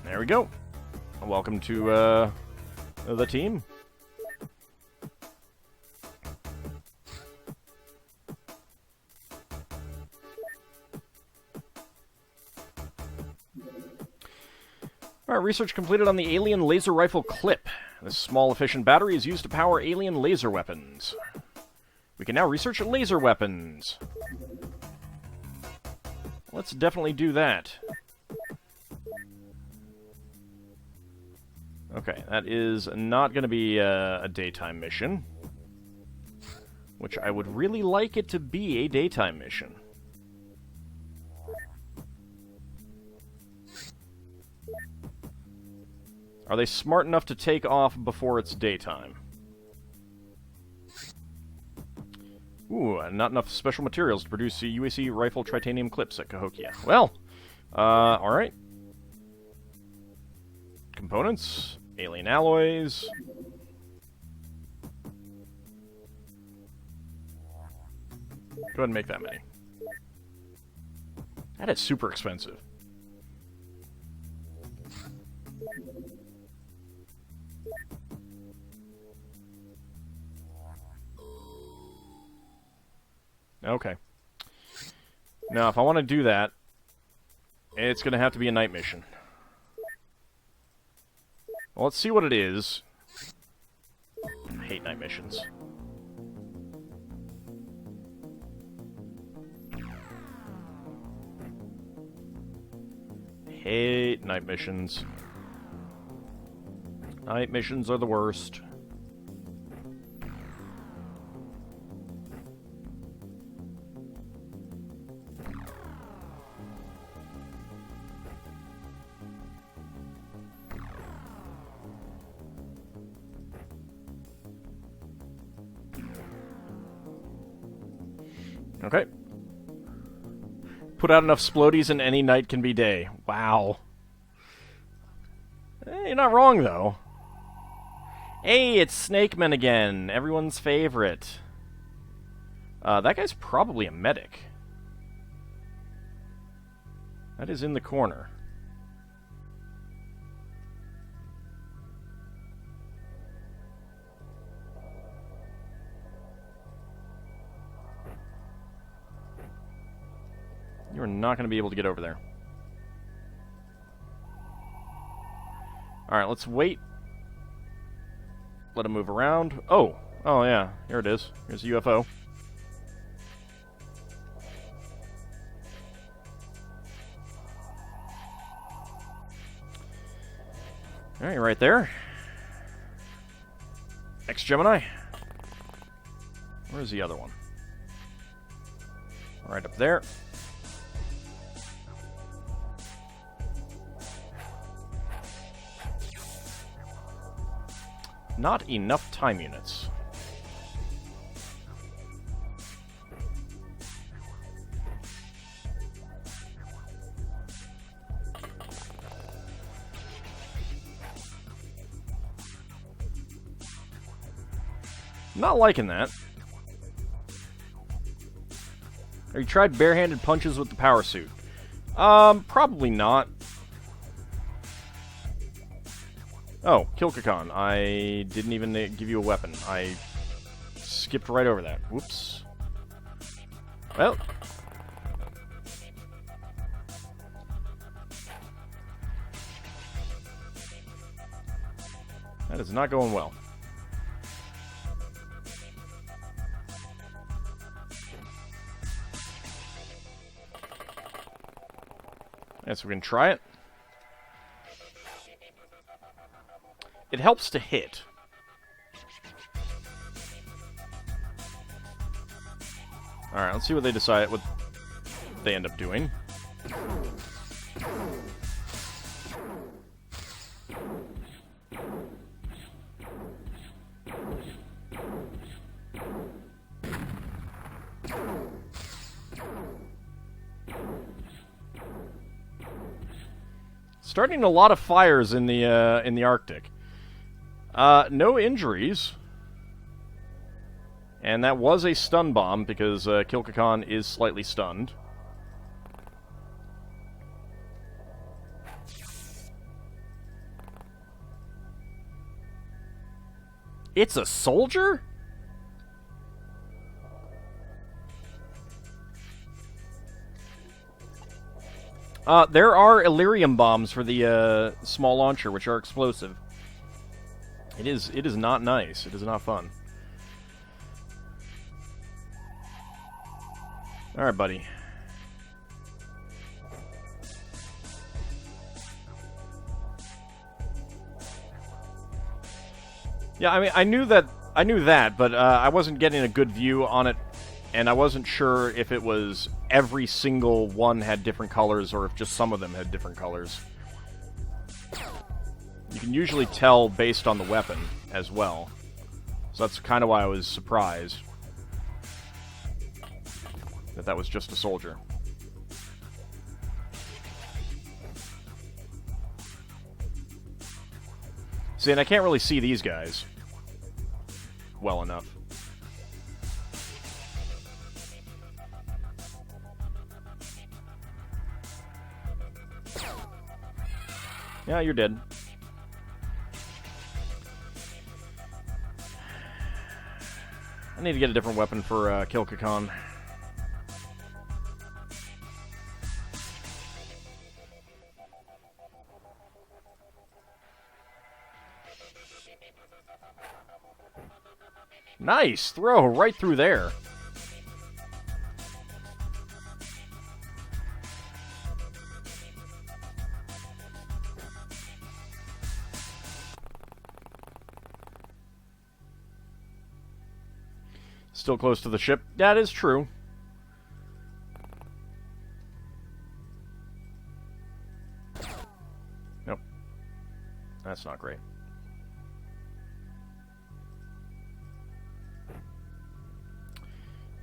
There we go. Welcome to the team. Alright, research completed on the alien laser rifle clip. This small, efficient battery is used to power alien laser weapons. We can now research laser weapons. Let's definitely do that. Okay, that is not going to be a daytime mission. Which I would really like it to be a daytime mission. Are they smart enough to take off before it's daytime? Ooh, not enough special materials to produce a UAC rifle titanium clips at Cahokia. Well, alright. Components, alien alloys. Go ahead and make that many. That is super expensive. Okay. Now, if I want to do that, it's going to have to be a night mission. Well, let's see what it is. I hate night missions. Hate night missions. Night missions are the worst. Okay. Put out enough splodies and any night can be day. Wow. You're not wrong, though. Hey, it's Snakeman again. Everyone's favorite. That guy's probably a medic. That is in the corner. You're not going to be able to get over there. Alright, let's wait. Let him move around. Oh! Oh, yeah. Here it is. Here's a UFO. Alright, right there. Ex-Gemini. Where's the other one? Right up there. Not enough time units. Not liking that. Have you tried barehanded punches with the power suit? Probably not. Oh, Kilkakan. I didn't even give you a weapon. I skipped right over that. Whoops. Well. That is not going well. Yes, we can try it. It helps to hit. Alright, let's see what they decide, what they end up doing. Starting a lot of fires in the Arctic. No injuries. And that was a stun bomb, because Kilkakan is slightly stunned. It's a soldier? There are Illyrium bombs for the small launcher, which are explosive. It is not nice. It is not fun. Alright, buddy. Yeah, I mean, I knew that, but I wasn't getting a good view on it, and I wasn't sure if it was every single one had different colors or if just some of them had different colors. You can usually tell based on the weapon as well. So that's kind of why I was surprised that that was just a soldier. See, and I can't really see these guys well enough. Yeah, you're dead. I need to get a different weapon for Kilkakan. Nice! Throw right through there. Still close to the ship. That is true. Nope. That's not great.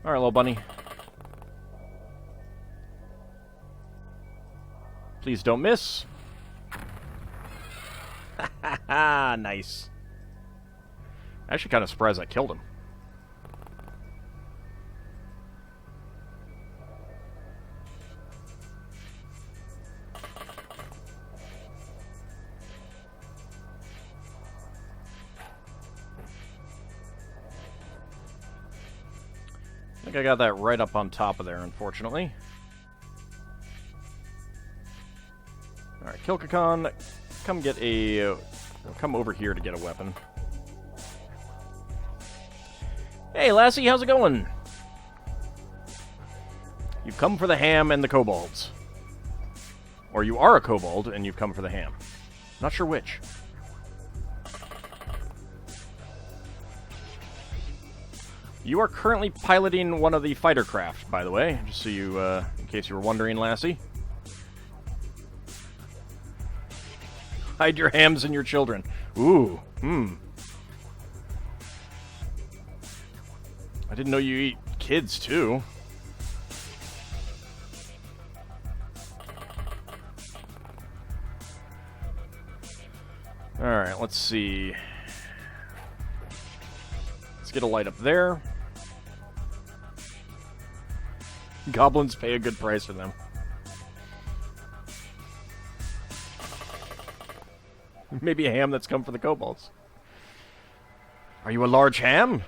Alright, little bunny. Please don't miss. Ha nice. Actually kind of surprised I killed him. I think I got that right up on top of there, unfortunately. Alright, Kilkakan, come get a... come over here to get a weapon. Hey, Lassie, how's it going? You've come for the ham and the kobolds. Or you are a kobold, and you've come for the ham. Not sure which. You are currently piloting one of the fighter craft, by the way, just so you, in case you were wondering, Lassie. Hide your hams and your children. Ooh, I didn't know you eat kids, too. Alright, let's see. Let's get a light up there. Goblins pay a good price for them. Maybe a ham that's come for the kobolds. Are you a large ham?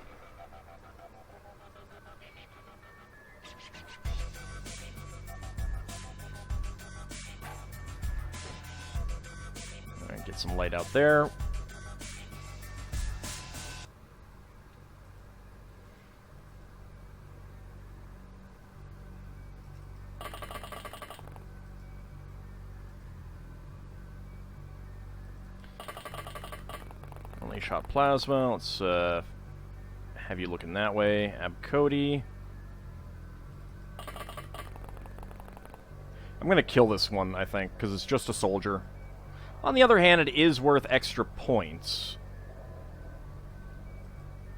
Alright, get some light out there. Only shot plasma. Let's have you looking that way. Abcody. I'm gonna kill this one, I think, because it's just a soldier. On the other hand, it is worth extra points.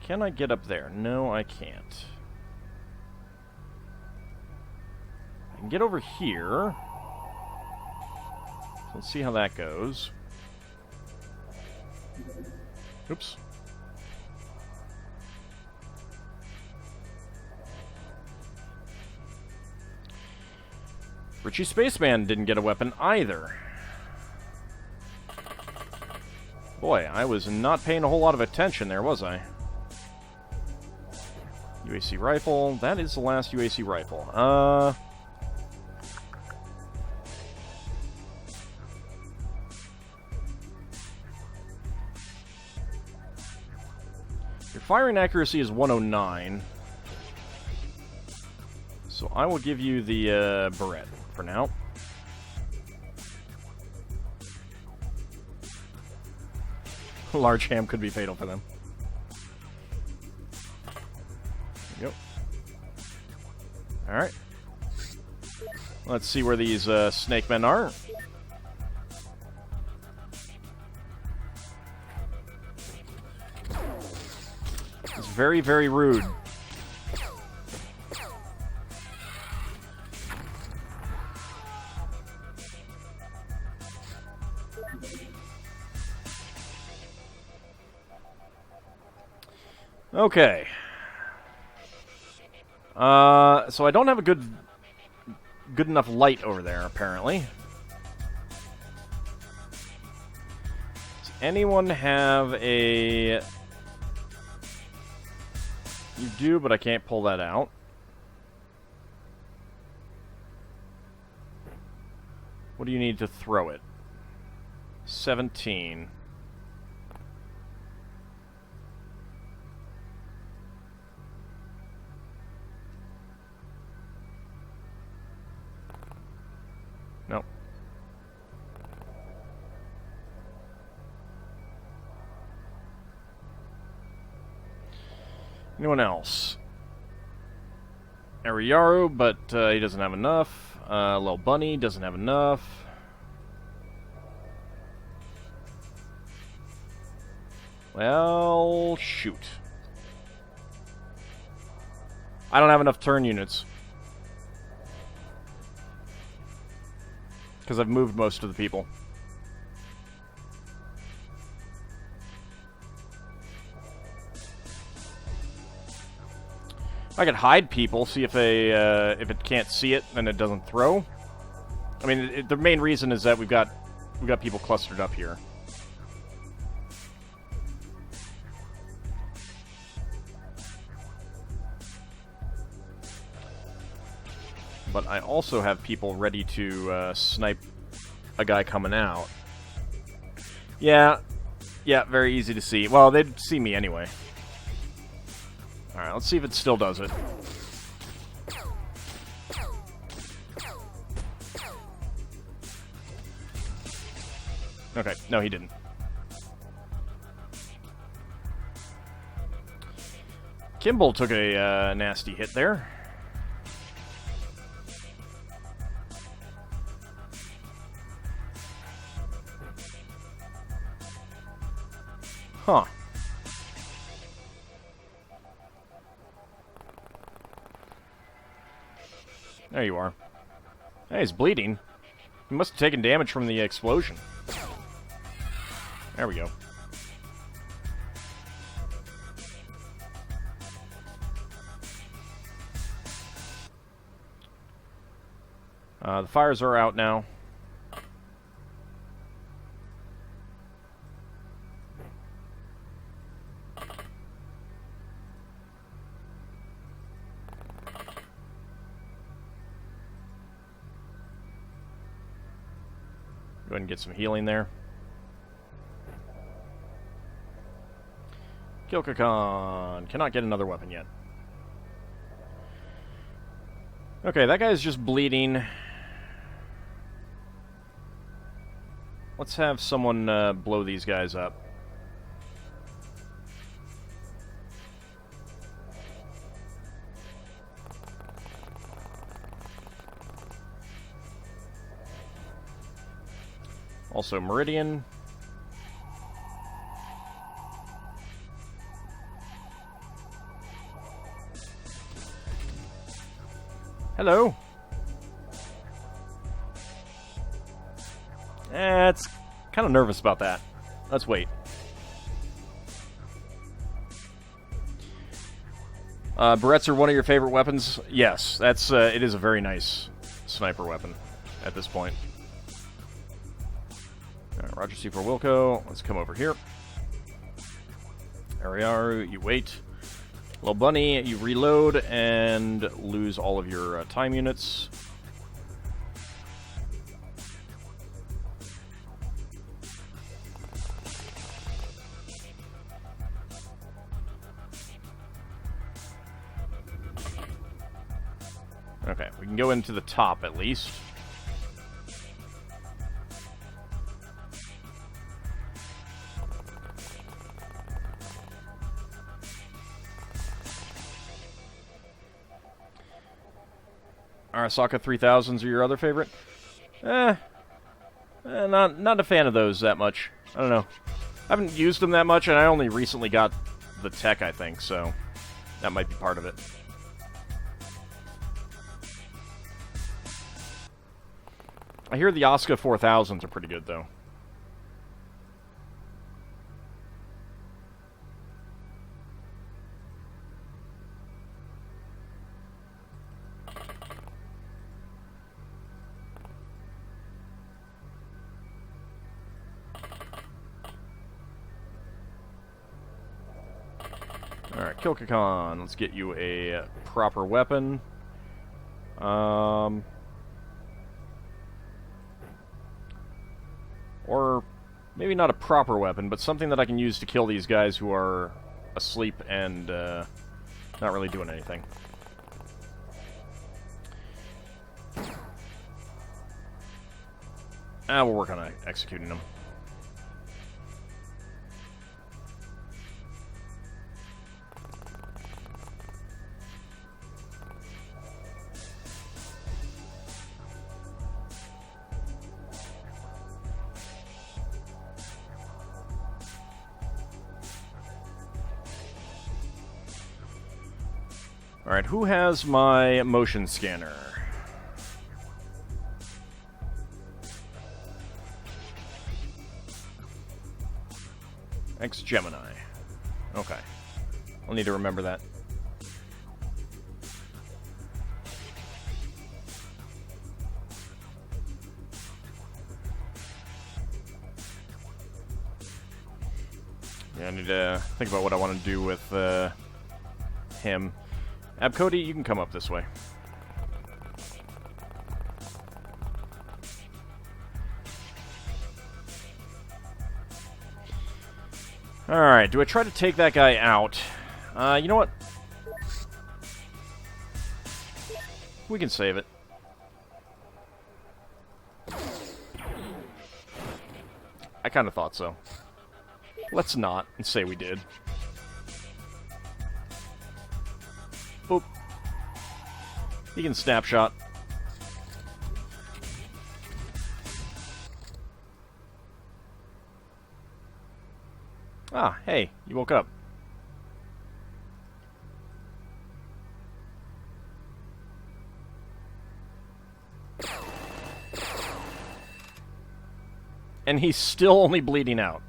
Can I get up there? No, I can't. I can get over here. Let's see how that goes. Oops. Richie Spaceman didn't get a weapon either. Boy, I was not paying a whole lot of attention there, was I? UAC rifle. That is the last UAC rifle. Your firing accuracy is 109. So I will give you the Barrette for now. Large ham could be fatal for them. There you go. Alright. Let's see where these snake men are. It's very, very rude. Okay. So I don't have a good enough light over there, apparently. Does anyone have a... You do, but I can't pull that out. What do you need to throw it? 17. Nope. Anyone else? Ariyaru, but he doesn't have enough. Lil Bunny doesn't have enough. Well, shoot. I don't have enough turn units. Because I've moved most of the people. I could hide people, see if they, if it can't see it, then it doesn't throw. I mean, the main reason is that we've got people clustered up here. But I also have people ready to snipe a guy coming out. Yeah, very easy to see. Well, they'd see me anyway. Alright, let's see if it still does it. Okay, no, he didn't. Kimball took a nasty hit there. Huh. There you are. Hey, he's bleeding. He must have taken damage from the explosion. There we go. The fires are out now. Go ahead and get some healing there. Kilkakan. Cannot get another weapon yet. Okay, that guy's just bleeding. Let's have someone blow these guys up. Also, Meridian. Hello. It's kind of nervous about that. Let's wait. Barrettes are one of your favorite weapons? Yes, that's it is a very nice sniper weapon at this point. Alright, Roger C4 Wilco. Let's come over here. Ariaru, you wait. Little Bunny, you reload and lose all of your time units. Okay, we can go into the top at least. Arasaka 3000s are your other favorite? Not a fan of those that much. I don't know. I haven't used them that much, and I only recently got the tech, I think, so that might be part of it. I hear the Asuka 4000s are pretty good, though. Alright, Kilkakan, let's get you a proper weapon. Or maybe not a proper weapon, but something that I can use to kill these guys who are asleep and not really doing anything. We'll work on executing them. Alright, who has my motion scanner? Ex-Gemini. Okay. I'll need to remember that. Yeah, I need to think about what I want to do with him. Abcody, you can come up this way. Alright, do I try to take that guy out? You know what? We can save it. I kind of thought so. Let's not, and say we did. Boop. He can snapshot. Ah, hey, you woke up. And he's still only bleeding out.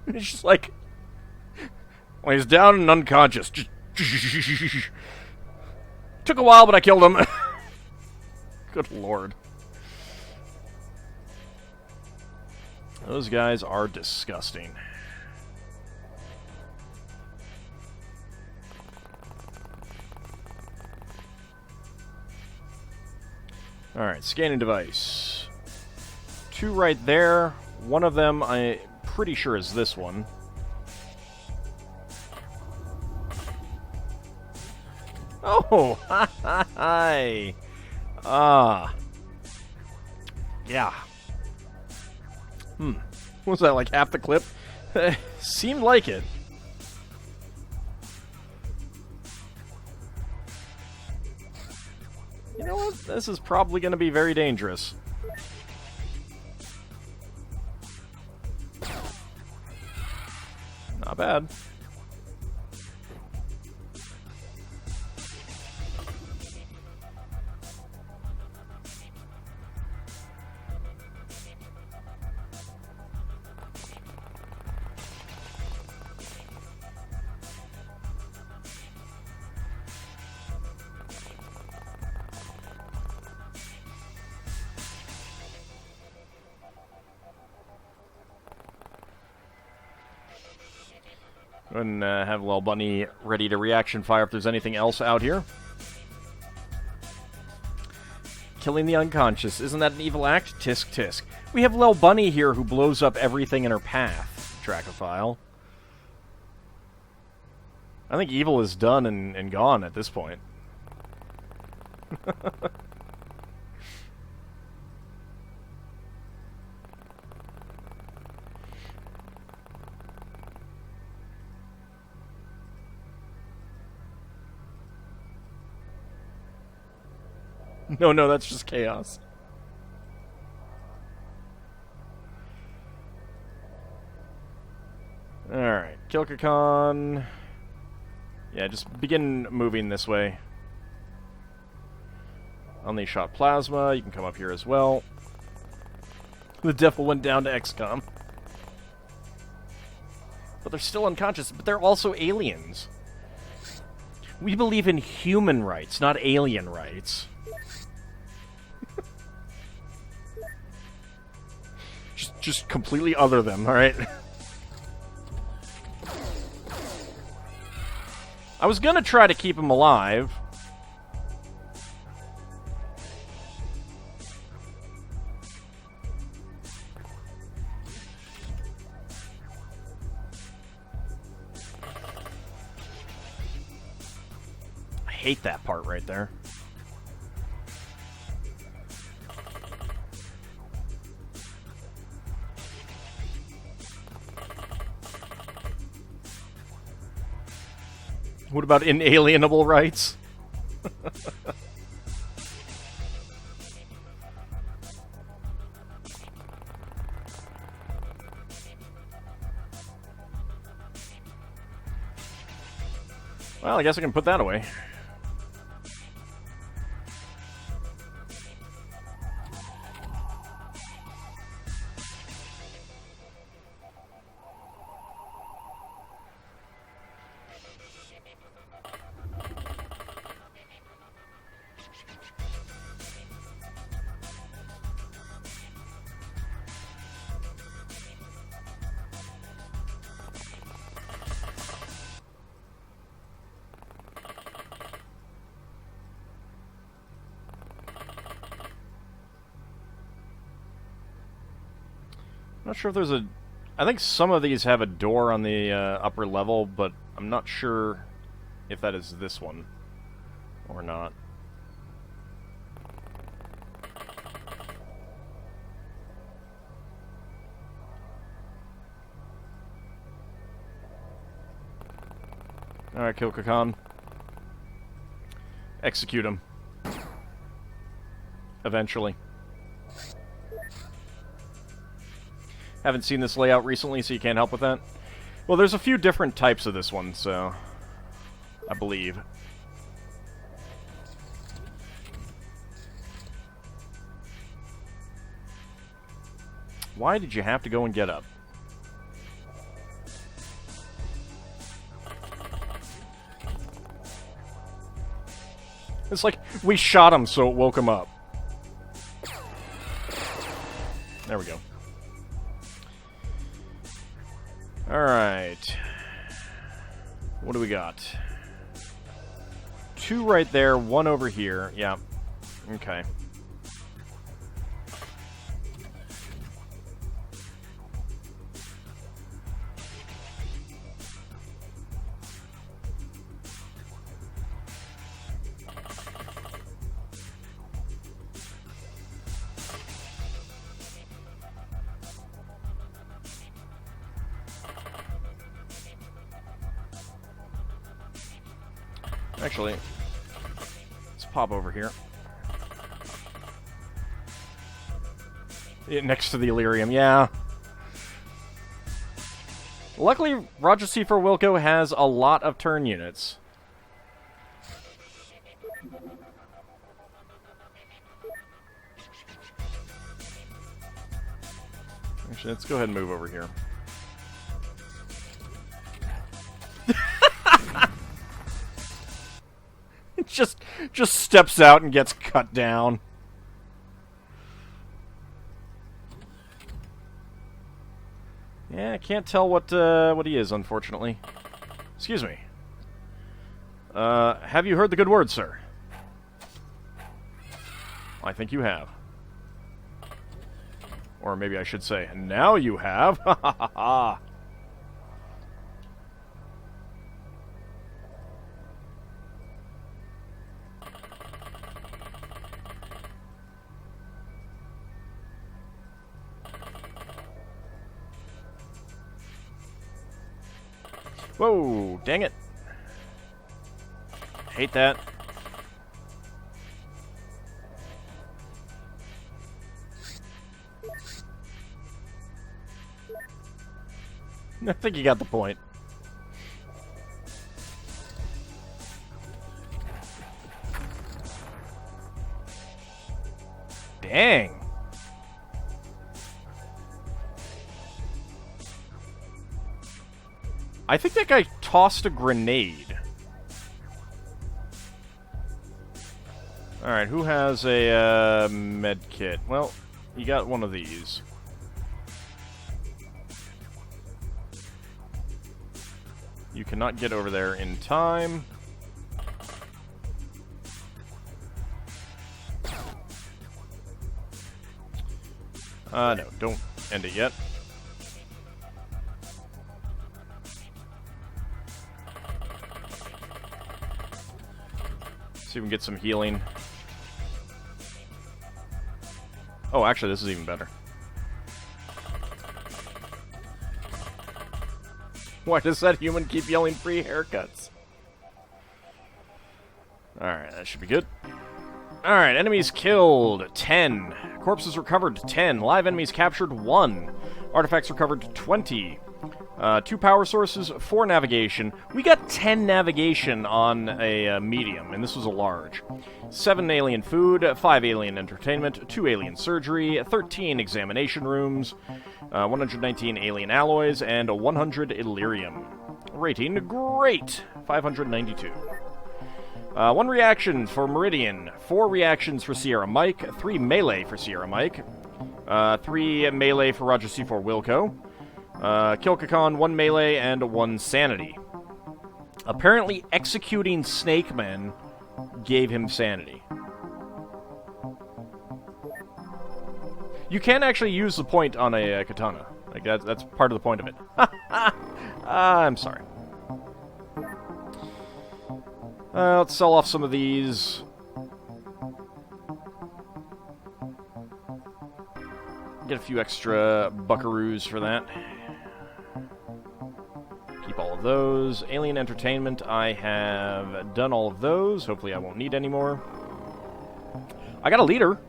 It's just like... Well, he's down and unconscious. Took a while, but I killed him. Good lord. Those guys are disgusting. Alright, scanning device. 2 right there. One of them, I'm pretty sure, is this one. Oh, hi. Yeah. Was that like half the clip? Seemed like it. You know what? This is probably going to be very dangerous. Not bad. And have Lil Bunny ready to reaction fire if there's anything else out here. Killing the unconscious. Isn't that an evil act? Tisk tisk. We have Lil Bunny here who blows up everything in her path. Trachophile. I think evil is done and gone at this point. No, that's just chaos. Alright, Kilkakon. Yeah, just begin moving this way. Unleash shot plasma, you can come up here as well. The devil went down to XCOM. But they're still unconscious, but they're also aliens. We believe in human rights, not alien rights. Just completely other them, alright? I was gonna try to keep him alive. I hate that part right there. What about inalienable rights? Well, I guess I can put that away. I'm not sure if there's a... I think some of these have a door on the upper level, but I'm not sure if that is this one or not. Alright, Kilkakon. Execute him. Eventually. haven't seen this layout recently, so you can't help with that. Well, there's a few different types of this one, so... I believe. Why did you have to go and get up? It's like we shot him, so it woke him up. There we go. Alright. What do we got? 2 right there, 1 over here. Yeah. Okay. Actually, let's pop over here. Yeah, next to the Illyrium, yeah. Luckily, Roger C4 Wilco has a lot of turn units. Actually, let's go ahead and move over here. Just steps out and gets cut down. Yeah, I can't tell what he is, unfortunately. Excuse me. Have you heard the good word, sir? I think you have. Or maybe I should say, now you have. Ha ha ha ha. Whoa, dang it. Hate that. I think you got the point. Dang. I think that guy tossed a grenade. Alright, who has a med kit? Well, you got one of these. You cannot get over there in time. No, don't end it yet. See if we can get some healing. Oh, actually, this is even better. Why does that human keep yelling free haircuts? Alright, that should be good. Alright, enemies killed, 10. Corpses recovered, 10. Live enemies captured, 1. Artifacts recovered, 20. 2 power sources, 4 navigation. We got 10 navigation on a medium, and this was a large. 7 alien food, 5 alien entertainment, 2 alien surgery, 13 examination rooms, 119 alien alloys, and 100 Illyrium. Rating, great! 592. 1 reaction for Meridian, 4 reactions for Sierra Mike, 3 melee for Sierra Mike, 3 melee for Roger C4 Wilco, Kilkakan, 1 melee, and 1 sanity. Apparently, executing Snake Men gave him sanity. You can actually use the point on a katana. Like, that's part of the point of it. I'm sorry. Let's sell off some of these. Get a few extra buckaroos for that. Keep all of those. Alien Entertainment, I have done all of those. Hopefully I won't need any more. I got a leader.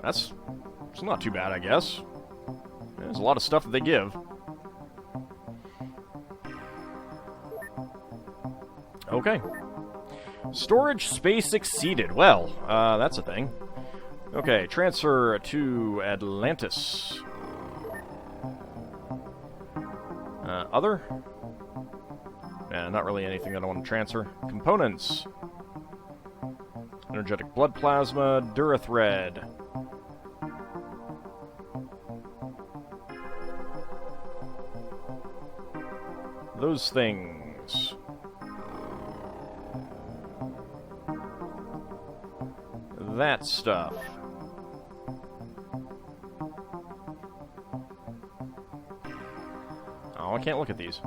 That's not too bad, I guess. There's a lot of stuff that they give. Okay. Storage space exceeded. Well, that's a thing. Okay, transfer to Atlantis. Other? Not really anything that I want to transfer. Components. Energetic blood plasma, Durathread. Those things. That stuff. Oh, I can't look at these.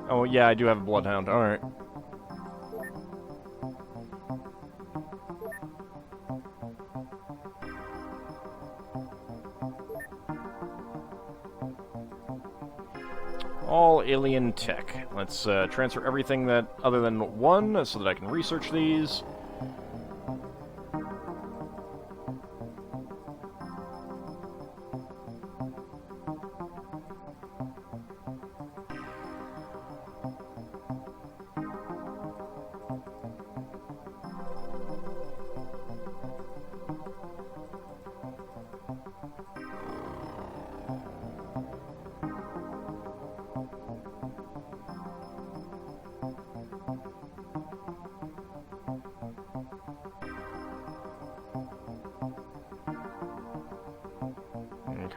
Oh, yeah, I do have a bloodhound. Alright. All alien tech. Let's transfer everything that other than one so that I can research these.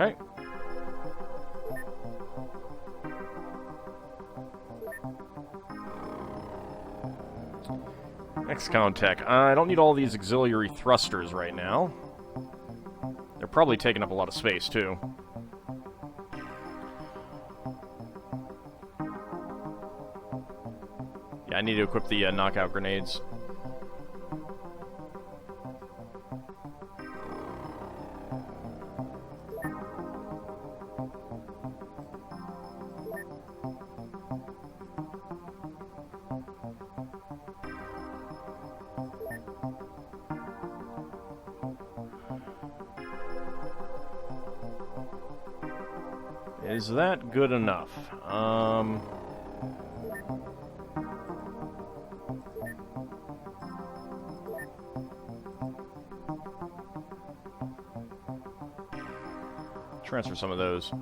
Okay. Excon tech. I don't need all these auxiliary thrusters right now. They're probably taking up a lot of space, too. Yeah, I need to equip the knockout grenades. Is that good enough? Transfer some of those.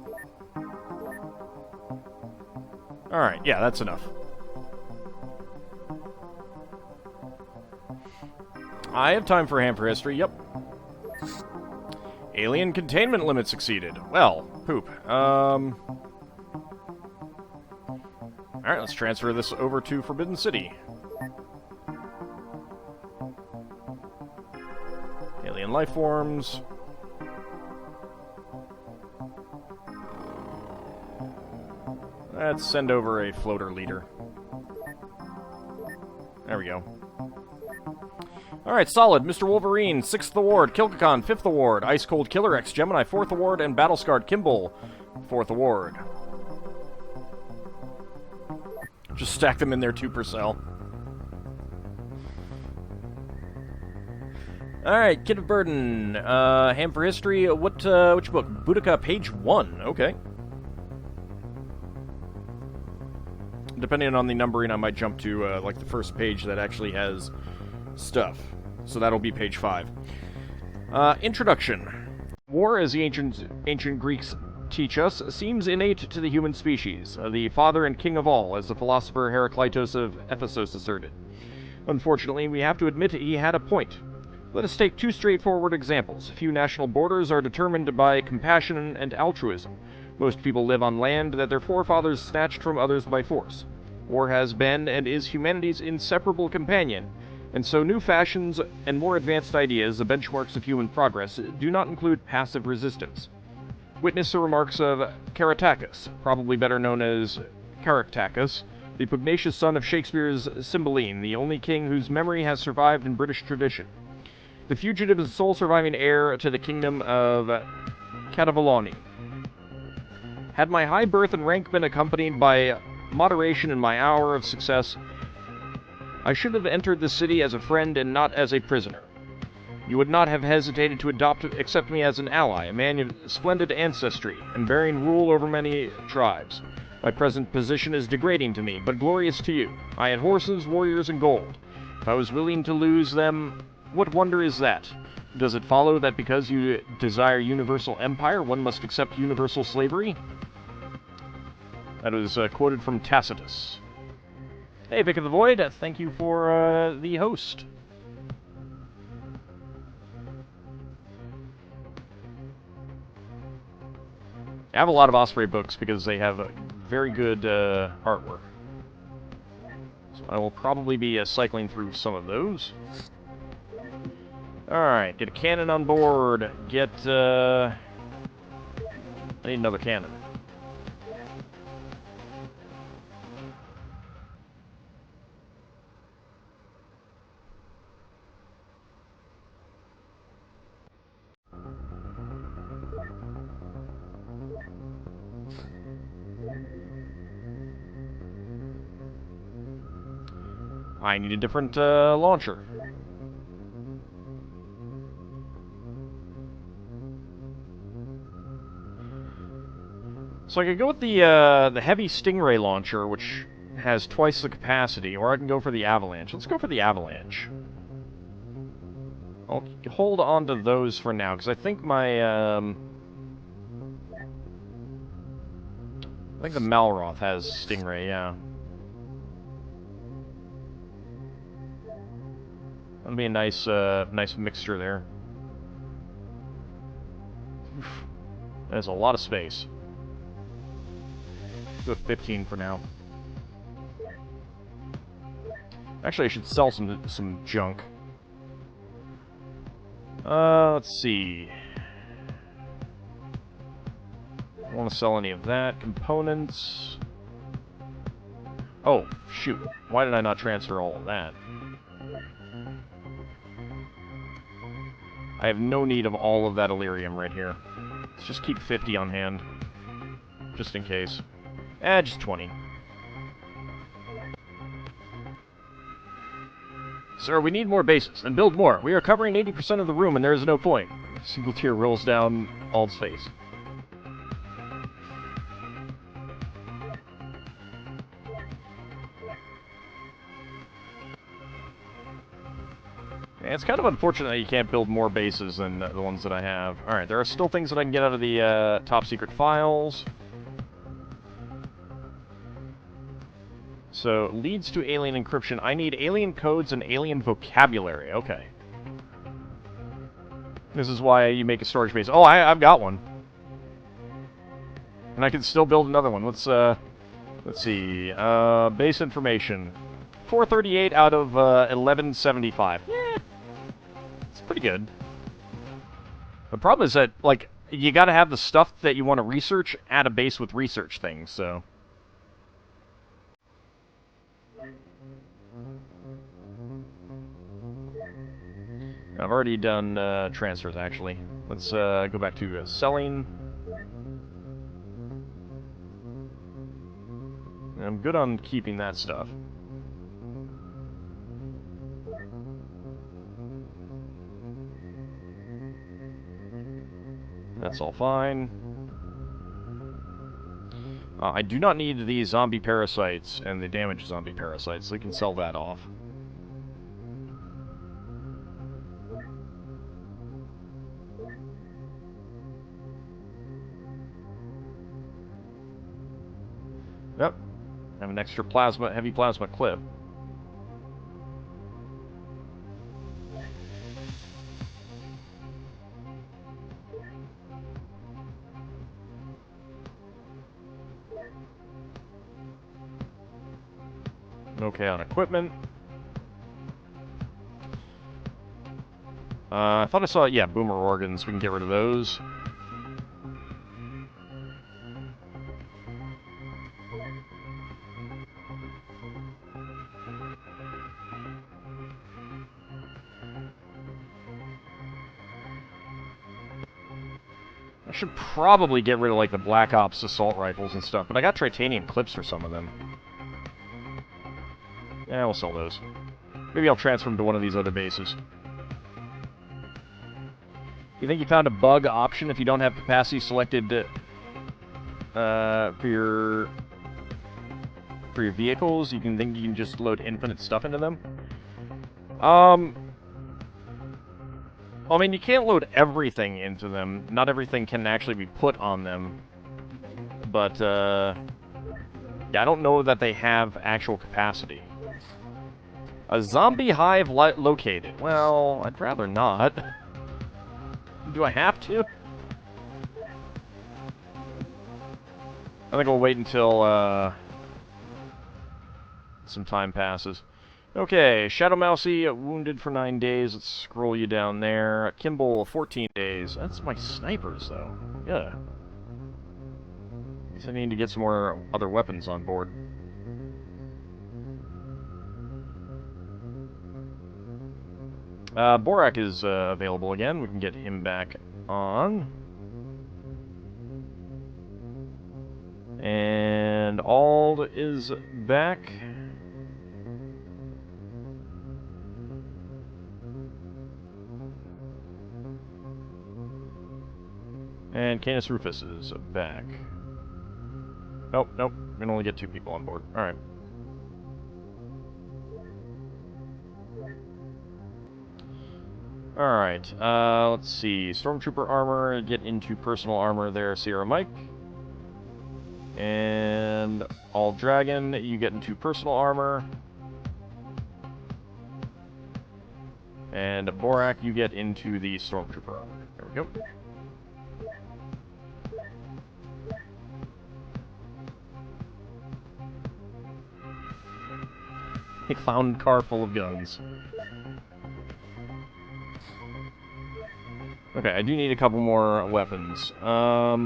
Alright, yeah, that's enough. I have time for Ham for History, yep. Alien containment limit succeeded. Well, poop. Alright, let's transfer this over to Forbidden City. Alien life forms. Let's send over a floater leader. There we go. Alright, solid. Mr. Wolverine, 6th Award. Kilkakon, 5th Award. Ice Cold Killer X Gemini, 4th Award. And Battlescarred Kimball, 4th Award. Just stack them in there 2 per cell. Alright, Kid of Burden. Ham for History. Which book? Boudica, page 1. Okay. Depending on the numbering, I might jump to, like, the first page that actually has stuff. So that'll be page 5. Introduction. War, as the ancient Greeks teach us, seems innate to the human species, the father and king of all, as the philosopher Heraclitus of Ephesus asserted. Unfortunately, we have to admit he had a point. Let us take 2 straightforward examples. Few national borders are determined by compassion and altruism. Most people live on land that their forefathers snatched from others by force. War has been and is humanity's inseparable companion, and so new fashions and more advanced ideas, the benchmarks of human progress, do not include passive resistance. Witness the remarks of Caratacus, probably better known as Caractacus, the pugnacious son of Shakespeare's Cymbeline, the only king whose memory has survived in British tradition. The fugitive is the sole surviving heir to the kingdom of Catavaloni. Had my high birth and rank been accompanied by moderation in my hour of success. I should have entered the city as a friend and not as a prisoner. You would not have hesitated to accept me as an ally, a man of splendid ancestry, and bearing rule over many tribes. My present position is degrading to me, but glorious to you. I had horses, warriors, and gold. If I was willing to lose them, what wonder is that? Does it follow that because you desire universal empire, one must accept universal slavery? That was quoted from Tacitus. Hey, Vic of the Void, thank you for the host. I have a lot of Osprey books because they have very good artwork. So I will probably be cycling through some of those. Alright, get a cannon on board. Get, I need another cannon. I need a different launcher. So I could go with the heavy Stingray launcher, which has twice the capacity, or I can go for the Avalanche. Let's go for the Avalanche. I'll hold on to those for now, because I think my, I think the Malroth has Stingray, yeah. That'll be a nice, nice mixture there. Oof. That's a lot of space. Let's go with 15 for now. Actually, I should sell some junk. Let's see. I don't want to sell any of that. Components. Oh, shoot. Why did I not transfer all of that? I have no need of all of that Illyrium right here. Let's just keep 50 on hand. Just in case. Just 20. Sir, we need more bases, and build more. We are covering 80% of the room, and there is no point. A single tear rolls down Ald's face. Yeah, it's kind of unfortunate that you can't build more bases than the ones that I have. Alright, there are still things that I can get out of the top secret files. So, leads to alien encryption. I need alien codes and alien vocabulary. Okay. This is why you make a storage base. Oh, I've got one. And I can still build another one. Let's see. Base information. 438 out of 1175. Yeah. It's pretty good. The problem is that, like, you gotta have the stuff that you want to research at a base with research things, so... I've already done transfers, actually. Let's go back to selling. I'm good on keeping that stuff. That's all fine. I do not need the zombie parasites and the damaged zombie parasites, so we can sell that off. Yep. I have an extra heavy plasma clip. Okay, on equipment. I thought I saw, yeah, boomer organs. We can get rid of those. I should probably get rid of, like, the Black Ops assault rifles and stuff, but I got titanium clips for some of them. Yeah, we'll sell those. Maybe I'll transfer them to one of these other bases. You think you found a bug option if you don't have capacity selected for your vehicles? You can just load infinite stuff into them? I mean, you can't load everything into them. Not everything can actually be put on them. But, yeah, I don't know that they have actual capacity. A zombie hive located. Well, I'd rather not. Do I have to? I think we'll wait until, some time passes. Okay, Shadow Mousy, wounded for 9 days. Let's scroll you down there. Kimball, 14 days. That's my snipers, though. Yeah. Guess I need to get some more other weapons on board. Borak is available again. We can get him back on. And Ald is back. And Canis Rufus is back. Nope, nope. We can only get 2 people on board. Alright. Alright, let's see. Stormtrooper armor, get into personal armor there, Sierra Mike. And AuldDragon, you get into personal armor. And Borak, you get into the Stormtrooper armor. There we go. A clown car full of guns. Okay, I do need a couple more weapons. I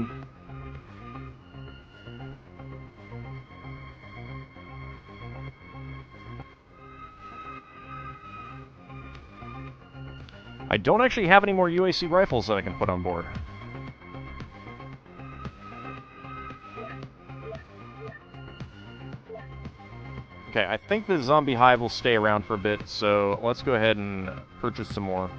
don't actually have any more UAC rifles that I can put on board. Okay, I think the zombie hive will stay around for a bit, so let's go ahead and purchase some more.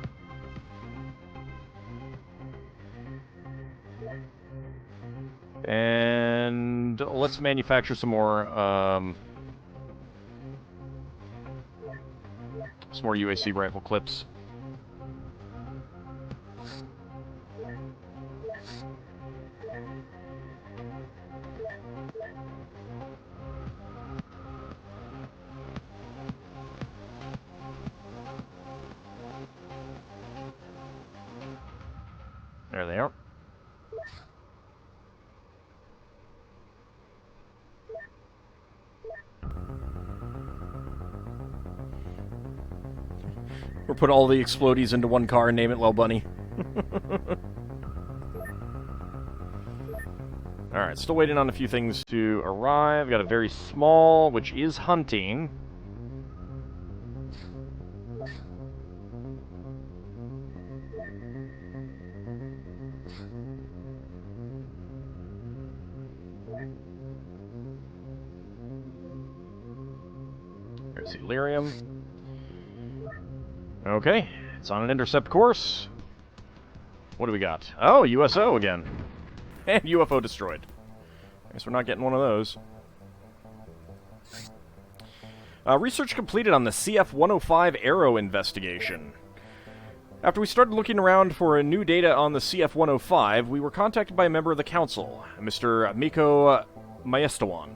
And let's manufacture some more UAC rifle clips. There they are. Or put all the explodies into one car and name it Low Bunny. Alright, still waiting on a few things to arrive. Got a very small, which is hunting. There's Illyrium. Okay, it's on an intercept course. What do we got? Oh, USO again. And UFO destroyed. I guess we're not getting one of those. Research completed on the CF-105 Arrow investigation. After we started looking around for new data on the CF-105, we were contacted by a member of the council, Mr. Miko Maestawan.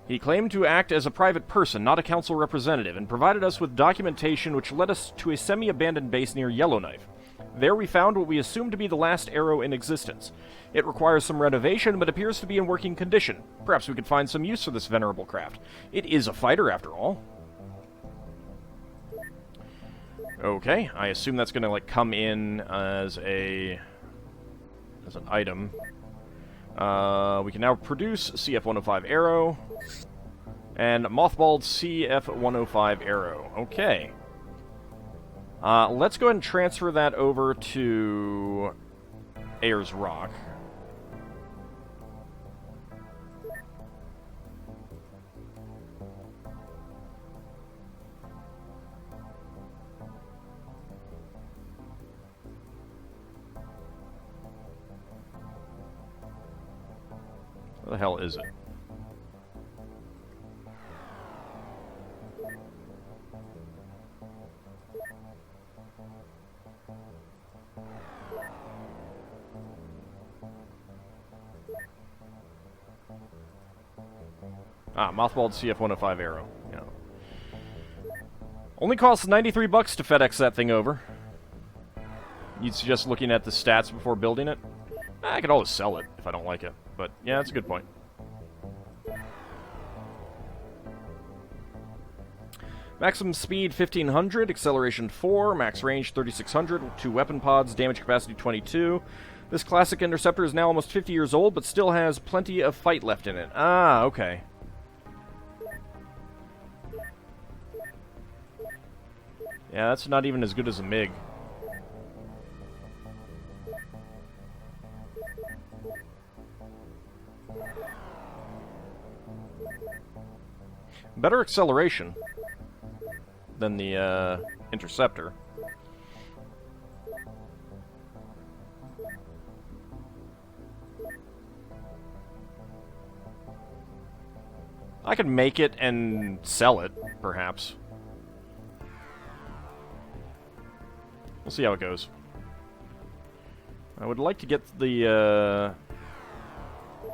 He claimed to act as a private person, not a council representative, and provided us with documentation which led us to a semi-abandoned base near Yellowknife. There we found what we assumed to be the last arrow in existence. It requires some renovation, but appears to be in working condition. Perhaps we could find some use for this venerable craft. It is a fighter, after all. Okay, I assume that's gonna, like, come in as an item. We can now produce CF-105 Arrow. And mothballed CF-105 Arrow. Okay. Let's go ahead and transfer that over to Ayers Rock. Where the hell is it? Ah, mothballed CF-105 Arrow. Yeah. Only costs $93 to FedEx that thing over. You'd suggest looking at the stats before building it? I could always sell it if I don't like it. But, yeah, that's a good point. Maximum speed 1500, acceleration 4, max range 3600, 2 weapon pods, damage capacity 22. This classic interceptor is now almost 50 years old, but still has plenty of fight left in it. Ah, okay. Yeah, that's not even as good as a MiG. Better acceleration than the interceptor. I could make it and sell it, perhaps. We'll see how it goes. I would like to get the,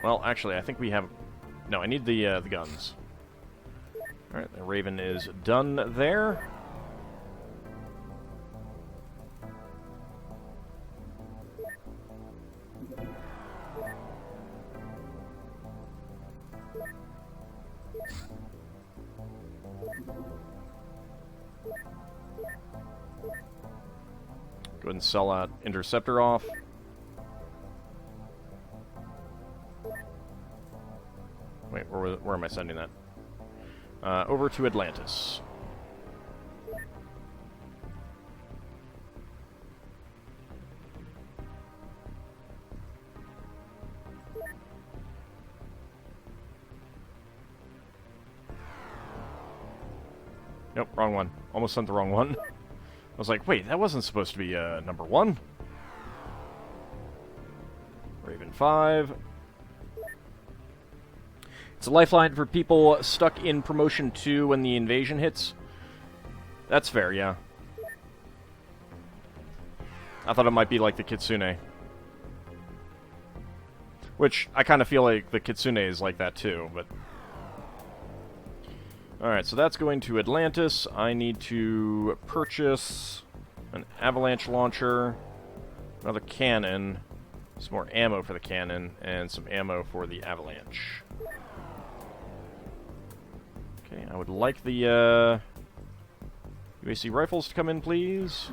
well, actually, I think we have... No, I need the guns. Alright, the Raven is done there. Go ahead and sell that interceptor off. Wait, where am I sending that? Over to Atlantis. Nope, wrong one. Almost sent the wrong one. I was like, wait, that wasn't supposed to be number 1. Raven 5. It's a lifeline for people stuck in Promotion 2 when the invasion hits. That's fair, yeah. I thought it might be like the Kitsune. Which, I kind of feel like the Kitsune is like that too, but... Alright, so that's going to Atlantis. I need to purchase an avalanche launcher, another cannon, some more ammo for the cannon, and some ammo for the avalanche. Okay, I would like the UAC rifles to come in, please.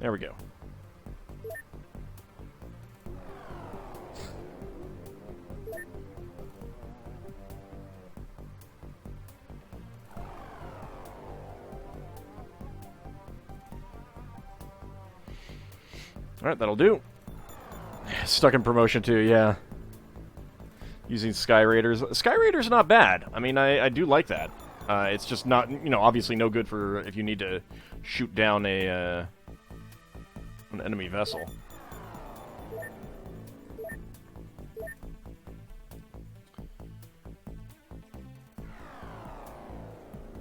There we go. Alright, that'll do. Stuck in Promotion 2, yeah. Using Sky Raiders. Sky Raiders not bad. I mean, I do like that. It's just not, you know, obviously no good for if you need to shoot down an enemy vessel.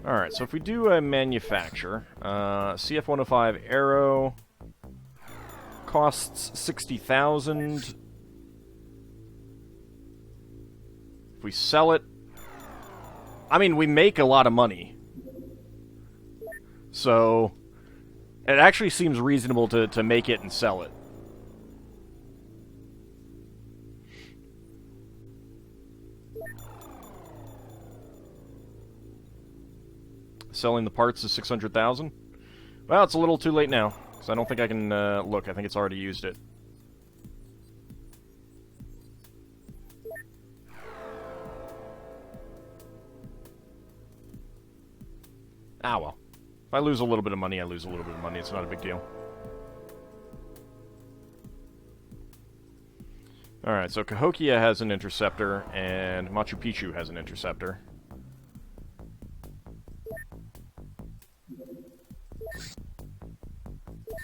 Alright, so if we do a manufacture, CF-105 Arrow costs 60,000. If we sell it, I mean, we make a lot of money. So, it actually seems reasonable to make it and sell it. Selling the parts is 600,000. Well, it's a little too late now, because I don't think I can look. I think it's already used it. Ah, well. If I lose a little bit of money, I lose a little bit of money. It's not a big deal. Alright, so Cahokia has an interceptor, and Machu Picchu has an interceptor.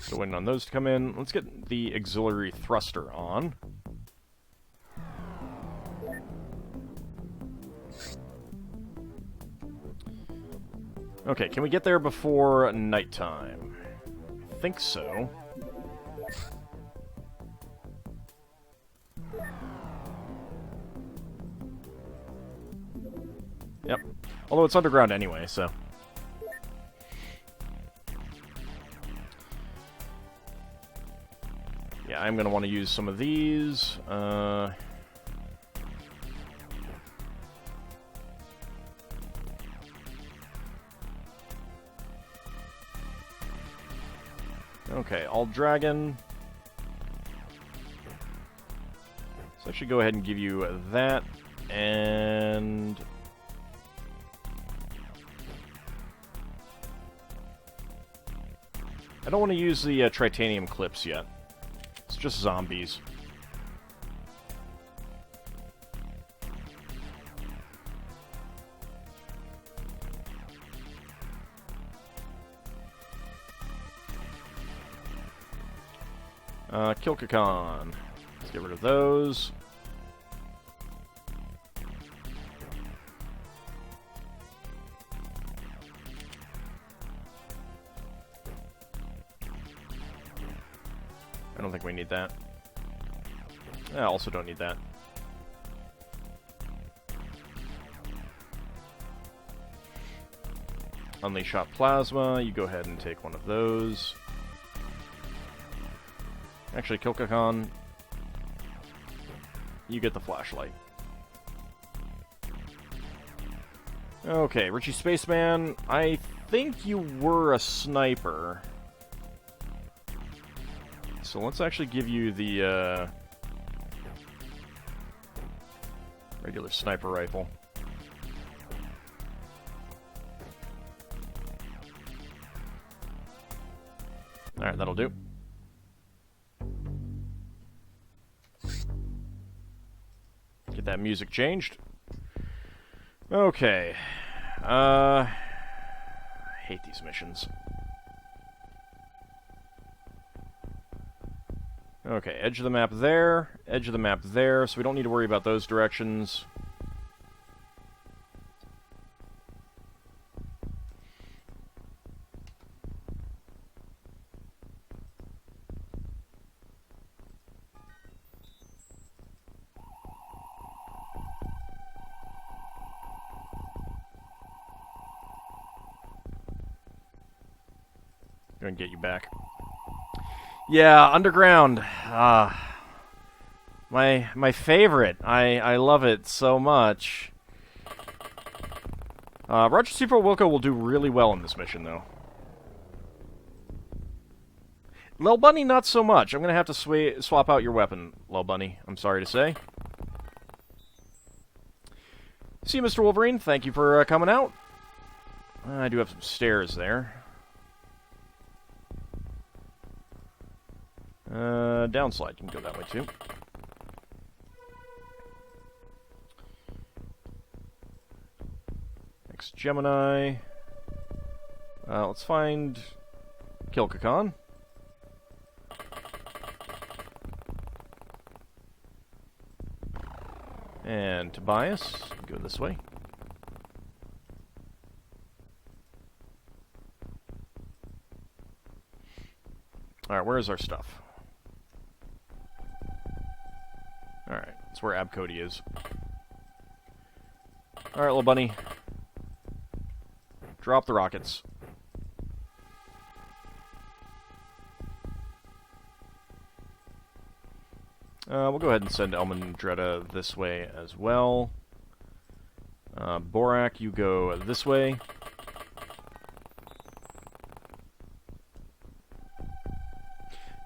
So waiting on those to come in. Let's get the auxiliary thruster on. Okay, can we get there before nighttime? I think so. Yep. Although it's underground anyway, so... Yeah, I'm going to want to use some of these. Okay, AuldDragon. So I should go ahead and give you that, and... I don't want to use the titanium clips yet. It's just zombies. Kilkakon. Let's get rid of those. I don't think we need that. I also don't need that. Unleash Shot Plasma. You go ahead and take one of those. Actually, Kilkakon, you get the flashlight. Okay, Richie Spaceman, I think you were a sniper. So let's actually give you the regular sniper rifle. Alright, that'll do. Get that music changed. Okay. I hate these missions. Okay, edge of the map there, edge of the map there, so we don't need to worry about those directions. Go and get you back. Yeah, underground. My favorite. I love it so much. Roger Super Wilco will do really well in this mission, though. Lil Bunny, not so much. I'm gonna have to swap out your weapon, Lil Bunny. I'm sorry to say. See you, Mr. Wolverine. Thank you for coming out. I do have some stairs there. Downslide, you can go that way too. Next Gemini. Let's find Kilkakon. And Tobias, go this way. Alright, where is our stuff? Alright, that's where Abcody is. Alright, little bunny. Drop the rockets. We'll go ahead and send Elman Dreda this way as well. Borak, you go this way.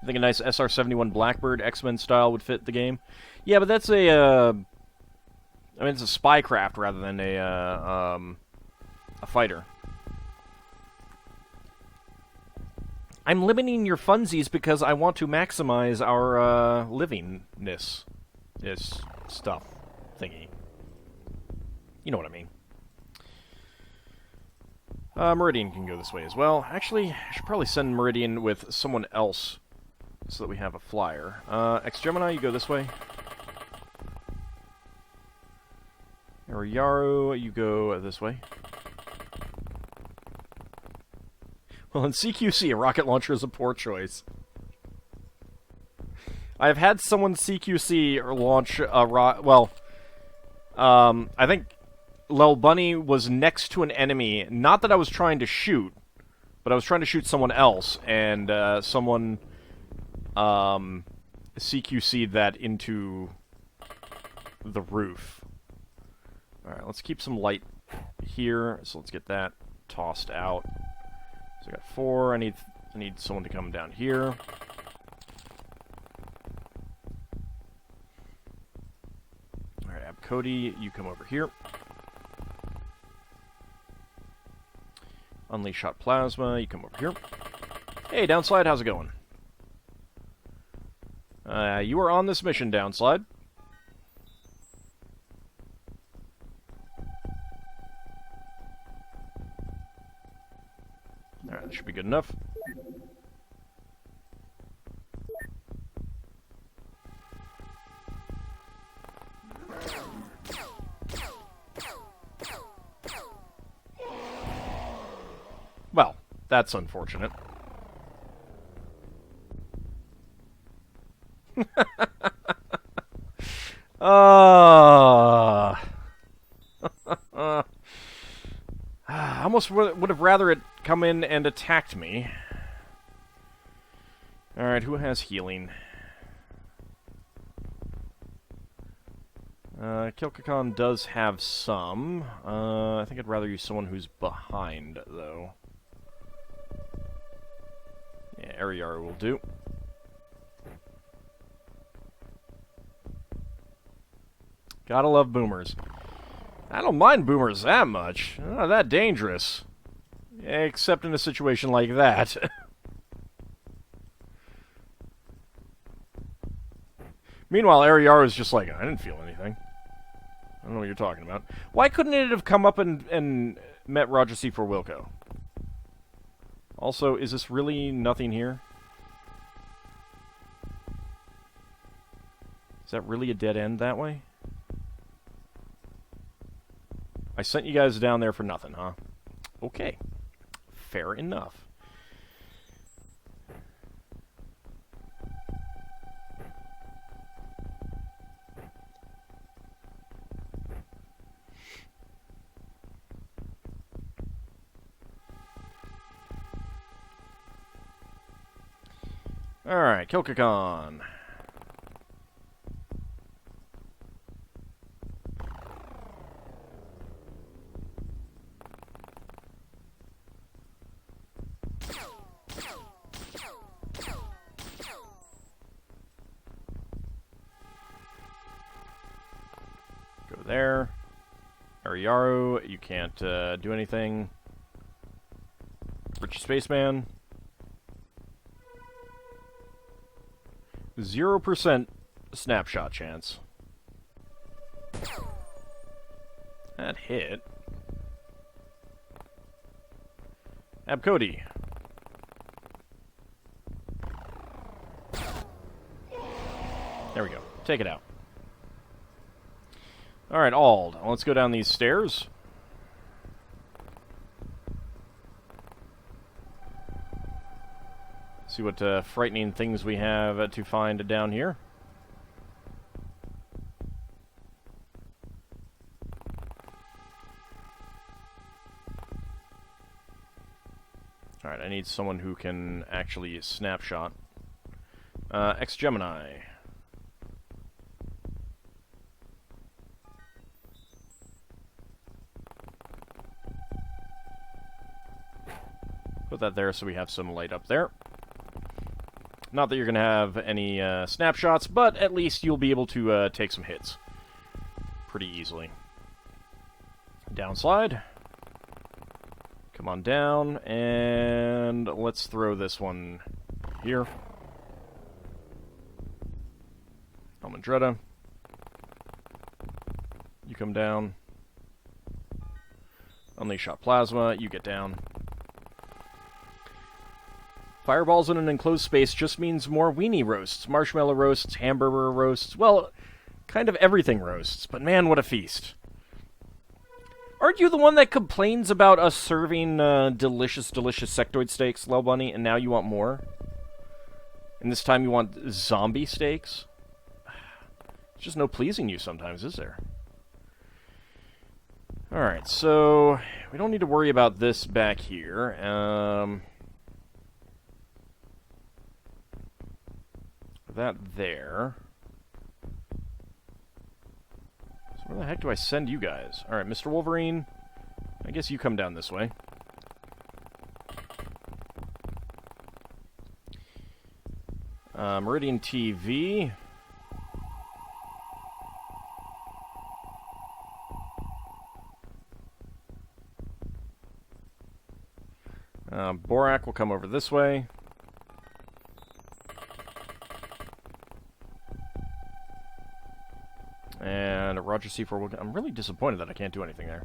I think a nice SR-71 Blackbird X-Men style would fit the game. Yeah, but that's a, I mean, it's a spy craft rather than a fighter. I'm limiting your funsies because I want to maximize our livingness. This stuff thingy. You know what I mean. Meridian can go this way as well. Actually, I should probably send Meridian with someone else so that we have a flyer. X-Gemini, you go this way. Ariyaru, you go this way. Well, in CQC, a rocket launcher is a poor choice. I've had someone CQC or launch a well, I think Lel Bunny was next to an enemy. Not that I was trying to shoot, but I was trying to shoot someone else, and someone CQC'd that into the roof. Alright, let's keep some light here, so let's get that tossed out. So I got 4, I need someone to come down here. Alright, Cody, you come over here. Unleash Shot Plasma, you come over here. Hey, Downslide, how's it going? You are on this mission, Downslide. Alright, that should be good enough. Well, that's unfortunate. I almost would have rather it come in and attacked me. Alright, who has healing? Kilkakan does have some. I think I'd rather use someone who's behind, though. Yeah, Ariar will do. Gotta love boomers. I don't mind boomers that much. They're not that dangerous. Except in a situation like that. Meanwhile, Ariar is just like, I didn't feel anything. I don't know what you're talking about. Why couldn't it have come up and met Roger C. for Wilco? Also, is this really nothing here? Is that really a dead end that way? I sent you guys down there for nothing, huh? Okay. Fair enough. Alright, Kilkakan. Go there. Ariaru, you can't do anything. Richie Spaceman. 0% snapshot chance. That hit. Abcody. There we go. Take it out. Alright, Ald. Let's go down these stairs. See what frightening things we have to find down here. Alright, I need someone who can actually snapshot. Ex-Gemini. Put that there so we have some light up there. Not that you're going to have any snapshots, but at least you'll be able to take some hits pretty easily. Downslide. Come on down, and let's throw this one here. Almondretta. You come down. Unleash Shot Plasma, you get down. Fireballs in an enclosed space just means more weenie roasts, marshmallow roasts, hamburger roasts, well, kind of everything roasts, but man, what a feast. Aren't you the one that complains about us serving delicious, delicious sectoid steaks, Lel Bunny, and now you want more? And this time you want zombie steaks? There's just no pleasing you sometimes, is there? Alright, so we don't need to worry about this back here. That there. So where the heck do I send you guys? Alright, Mr. Wolverine, I guess you come down this way. Meridian TV. Borak will come over this way. And Roger C4 Wilco. I'm really disappointed that I can't do anything there.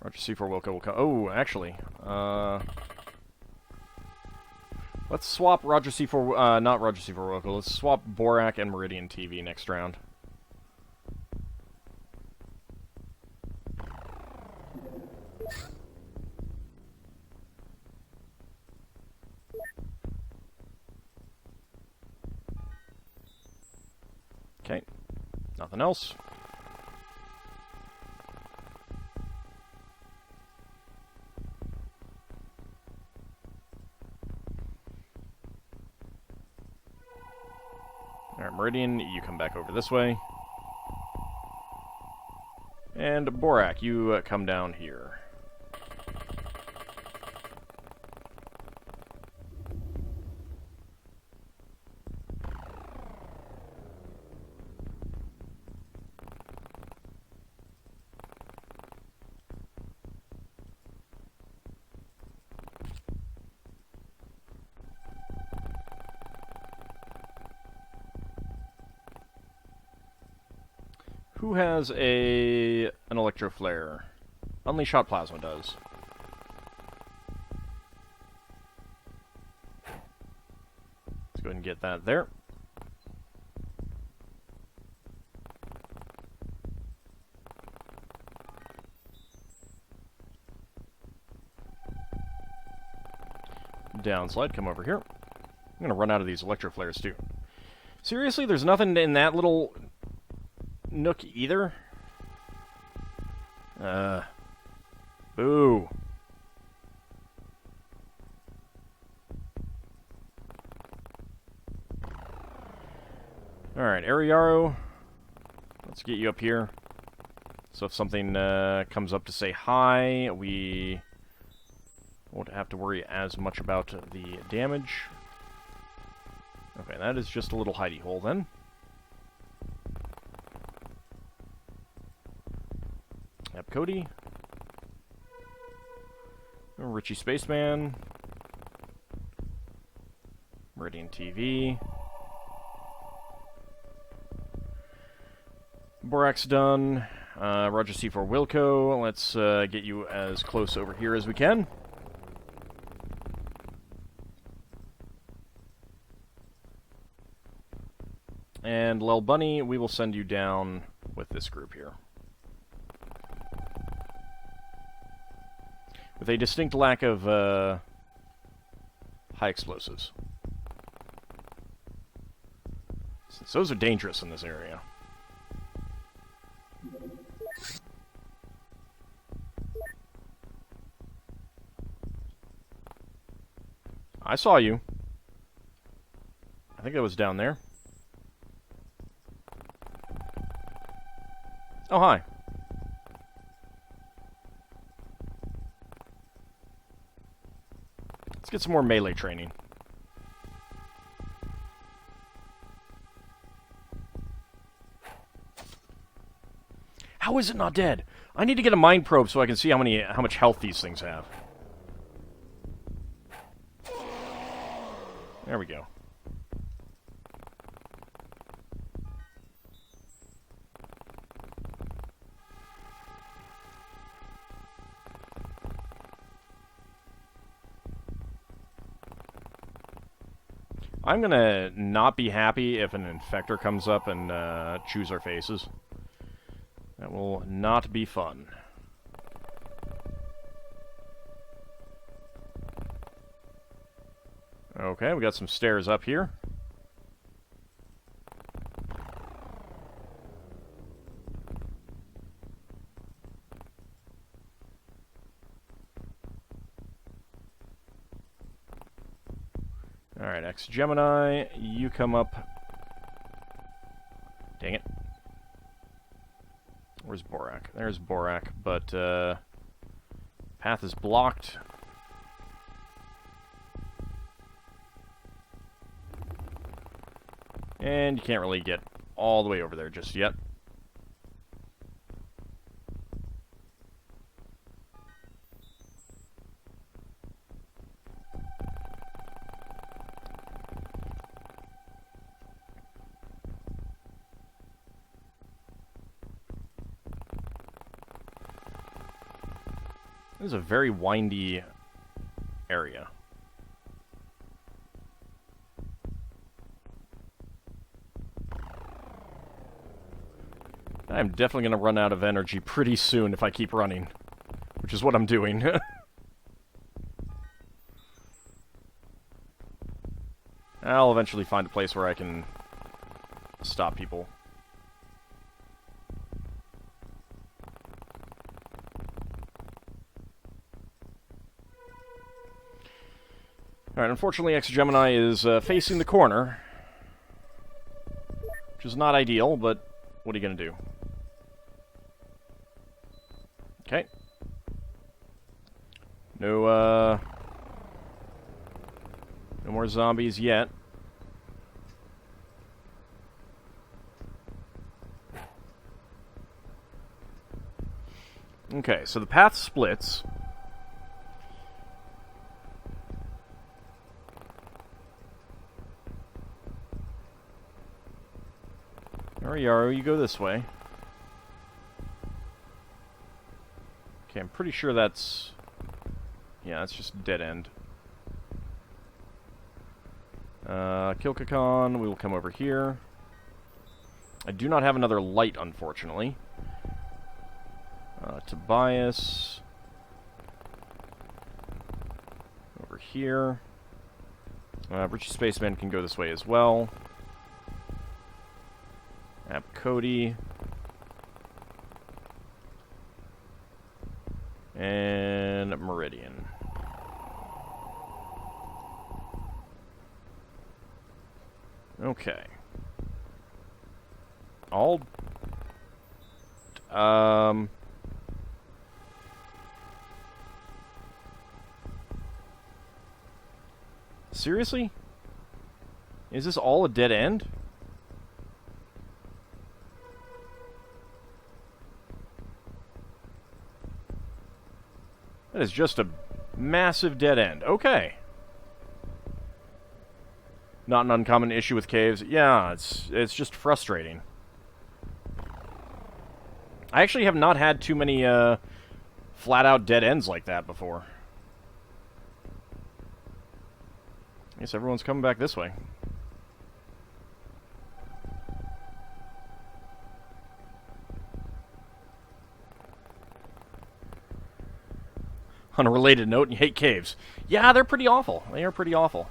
Roger C4 Wilco will come. Oh, actually. Let's swap Roger C4. Not Roger C4 Wilco. Let's swap Borak and Meridian TV next round. Okay. Nothing else. Alright, Meridian, you come back over this way. And Borak, you come down here. Who has an electro flare? Unleash Hot Plasma does. Let's go ahead and get that there. Downslide, come over here. I'm gonna run out of these electro flares too. Seriously, there's nothing in that little nook either? Boo. Alright, Ariaro. Let's get you up here. So if something comes up to say hi, we won't have to worry as much about the damage. Okay, that is just a little hidey hole then. Yep, Cody. Richie Spaceman. Meridian TV. Borak's done. Roger C4 Wilco. Let's get you as close over here as we can. And Lel Bunny, we will send you down with this group here. With a distinct lack of high explosives. Since those are dangerous in this area. I saw you. I think I was down there. Oh, hi. Let's get some more melee training. How is it not dead? I need to get a mind probe so I can see how much health these things have. There we go. I'm gonna not be happy if an infector comes up and chews our faces. That will not be fun. Okay, we got some stairs up here. Alright, X-Gemini, you come up. Dang it. Where's Borak? There's Borak, but, path is blocked. And you can't really get all the way over there just yet. This is a very windy area. I'm definitely going to run out of energy pretty soon if I keep running, which is what I'm doing. I'll eventually find a place where I can stop people. Alright, unfortunately X-Gemini is facing the corner, which is not ideal, but what are you going to do? Okay. No more zombies yet. Okay, so the path splits. Yaru, you go this way. Okay, I'm pretty sure that's... yeah, that's just a dead end. Kilkakan, we will come over here. I do not have another light, unfortunately. Tobias. Over here. Richie Spaceman can go this way as well. Cody. And Meridian. Okay. All... seriously? Is this all a dead end? That is just a massive dead end. Okay. Not an uncommon issue with caves. Yeah, it's just frustrating. I actually have not had too many flat-out dead ends like that before. I guess everyone's coming back this way. On a related note, you hate caves. Yeah, they're pretty awful. They are pretty awful.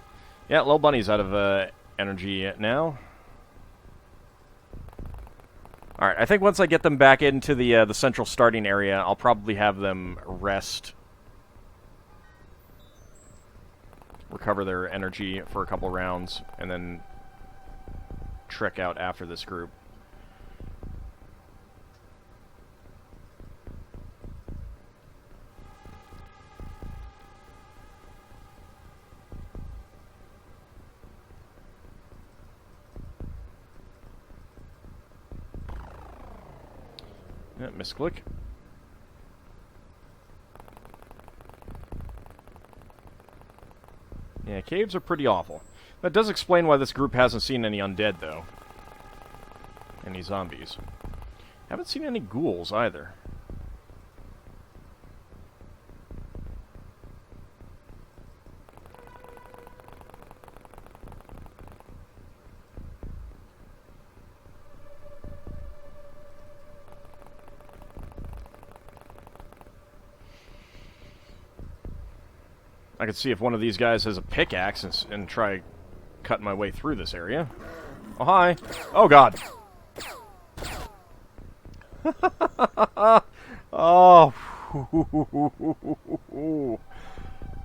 Yeah, Lil Bunny's out of energy now. Alright, I think once I get them back into the central starting area, I'll probably have them rest. Recover their energy for a couple rounds, and then trek out after this group. Yeah, misclick. Yeah, caves are pretty awful. That does explain why this group hasn't seen any undead, though. Any zombies. Haven't seen any ghouls, either. I could see if one of these guys has a pickaxe and try cutting my way through this area. Oh, hi. Oh, God. Oh.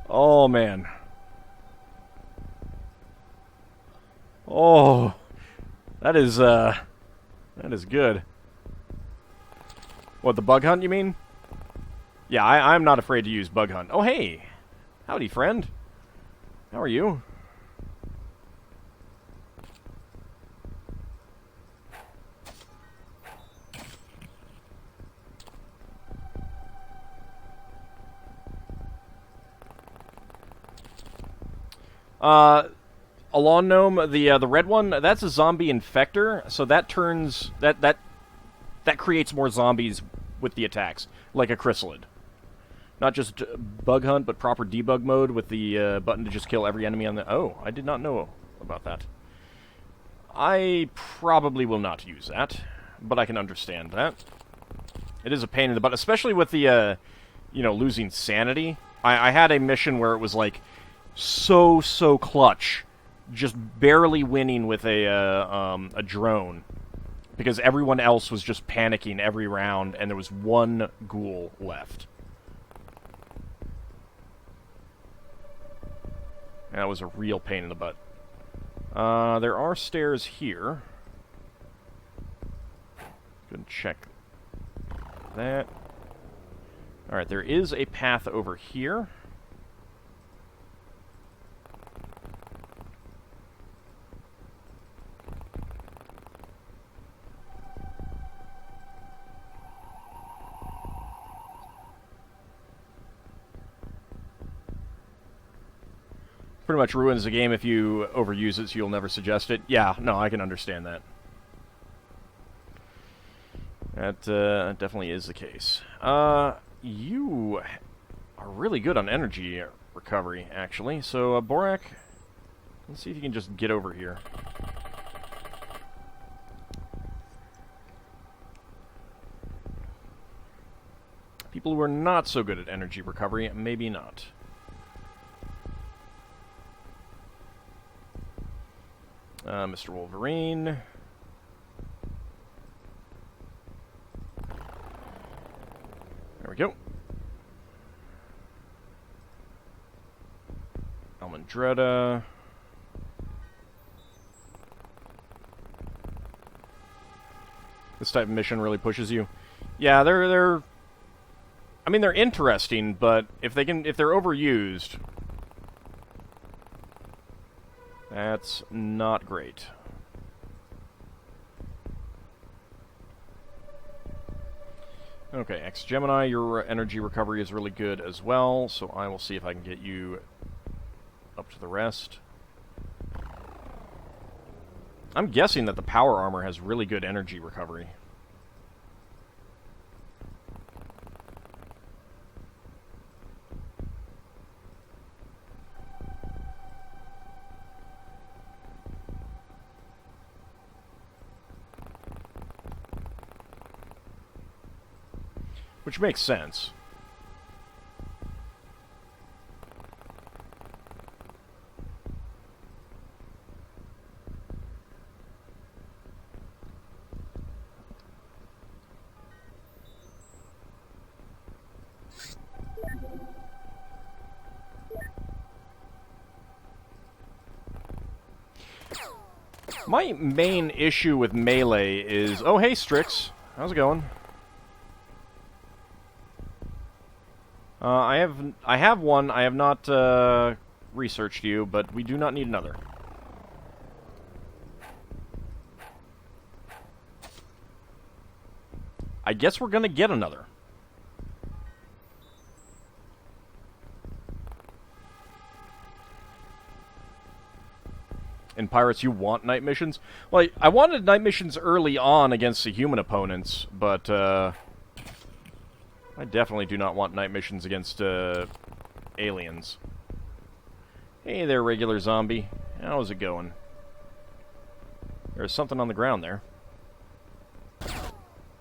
Oh, man. Oh. That is good. What, the bug hunt, you mean? Yeah, I'm not afraid to use bug hunt. Oh, hey. Howdy, friend. How are you? A lawn gnome, the red one, that's a zombie infector, so that turns that creates more zombies with the attacks, like a chrysalid. Not just bug hunt, but proper debug mode with the button to just kill every enemy on the... Oh, I did not know about that. I probably will not use that, but I can understand that. It is a pain in the butt, especially with the, losing sanity. I had a mission where it was, like, so clutch, just barely winning with a drone, because everyone else was just panicking every round, and there was one ghoul left. That was a real pain in the butt. There are stairs here. Go and check that. Alright, there is a path over here. Pretty much ruins the game if you overuse it, so you'll never suggest it. Yeah, no, I can understand that. That definitely is the case. You are really good on energy recovery, actually. So, Borak, let's see if you can just get over here. People who are not so good at energy recovery, maybe not. Mr. Wolverine. There we go. Almondretta. This type of mission really pushes you. Yeah, they're I mean, they're interesting, but if they're overused, that's not great. Okay, X-Gemini, your energy recovery is really good as well, so I will see if I can get you up to the rest. I'm guessing that the power armor has really good energy recovery. Which makes sense. My main issue with Melee is... Oh, hey, Strix. How's it going? I have one. I have not researched you, but we do not need another. I guess we're gonna get another. In Pirates, you want night missions? Well, I wanted night missions early on against the human opponents, but I definitely do not want night missions against aliens. Hey there, regular zombie. How's it going? There's something on the ground there.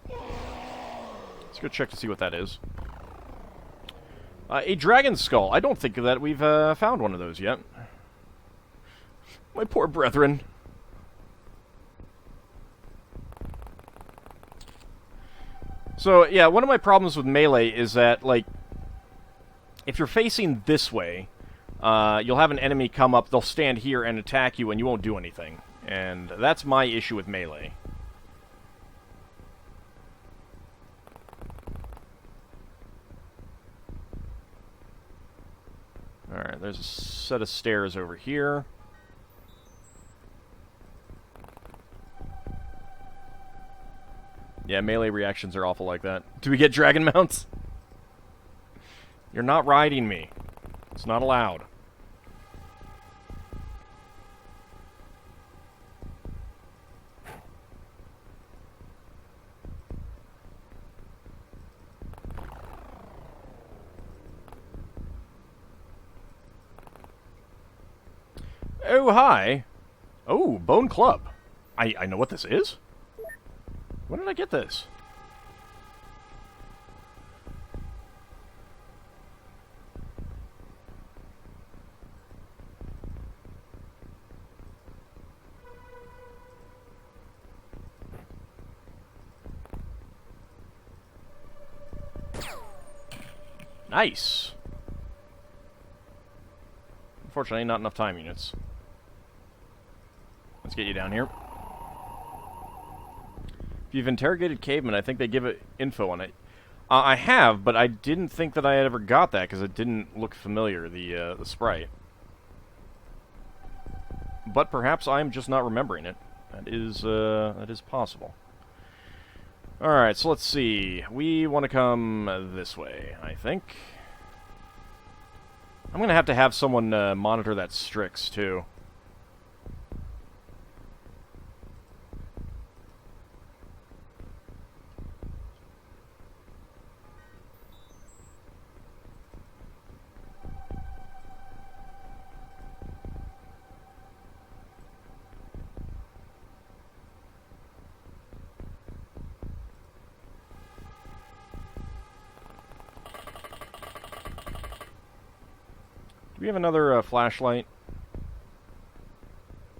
Let's go check to see what that is. A dragon skull. I don't think that we've found one of those yet. My poor brethren. So, yeah, one of my problems with melee is that, like, if you're facing this way, you'll have an enemy come up, they'll stand here and attack you, and you won't do anything. And that's my issue with melee. Alright, there's a set of stairs over here. Yeah, melee reactions are awful like that. Do we get dragon mounts? You're not riding me. It's not allowed. Oh, hi. Oh, Bone Club. I know what this is. When did I get this? Nice. Unfortunately, not enough time units. Let's get you down here. If you've interrogated cavemen, I think they give it info on it. I have, but I didn't think that I had ever got that because it didn't look familiar, the sprite. But perhaps I'm just not remembering it. That is possible. Alright, so let's see. We want to come this way, I think. I'm going to have someone monitor that Strix, too. Do we have another flashlight?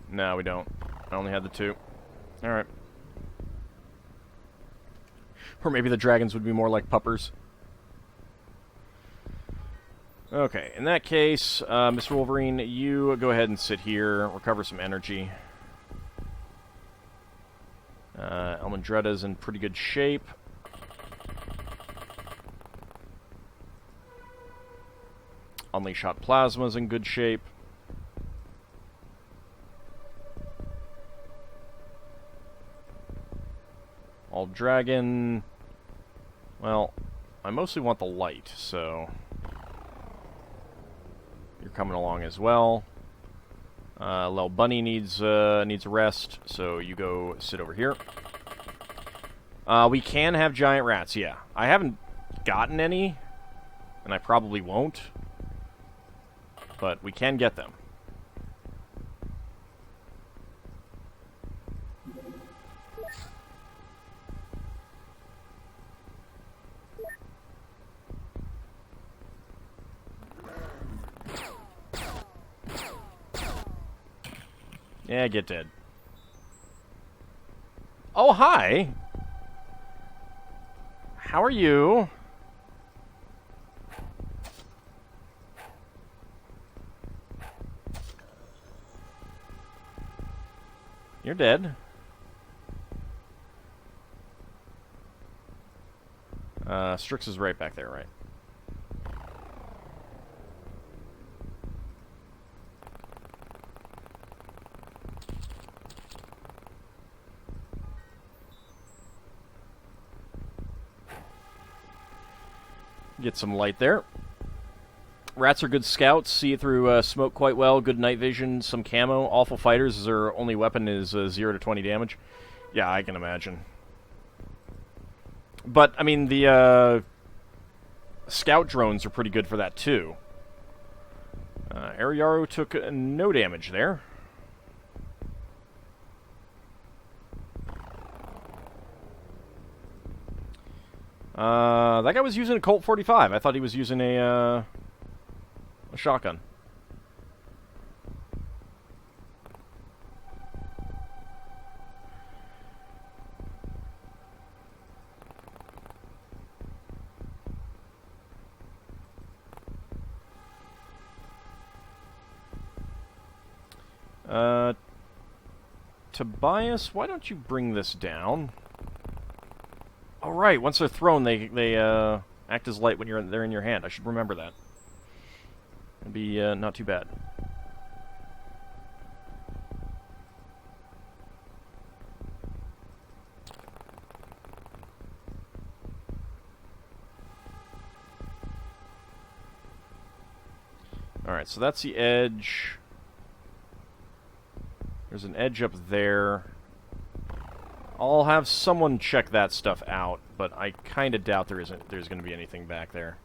No, we don't. I only had the two. Alright. Or maybe the dragons would be more like puppers. Okay, in that case, Mr. Wolverine, you go ahead and sit here, recover some energy. Elmandretta's in pretty good shape. Unleash Hot Plasma's in good shape. AuldDragon... Well, I mostly want the light, so... You're coming along as well. Little Bunny needs rest, so you go sit over here. We can have giant rats, yeah. I haven't gotten any, and I probably won't. But we can get them. Yeah, get dead. Oh, hi! How are you? You're dead. Strix is right back there, right? Get some light there. Rats are good scouts, see through smoke quite well, good night vision, some camo. Awful fighters, as their only weapon is 0 to 20 damage. Yeah, I can imagine. But, I mean, the scout drones are pretty good for that, too. Ariyaru took no damage there. That guy was using a Colt 45. I thought he was using a shotgun. Tobias, why don't you bring this down? Oh, right. Once they're thrown, they act as light when they're in your hand. I should remember that. It'd be not too bad. Alright, so that's the edge. There's an edge up there. I'll have someone check that stuff out, but I kind of doubt there's going to be anything back there.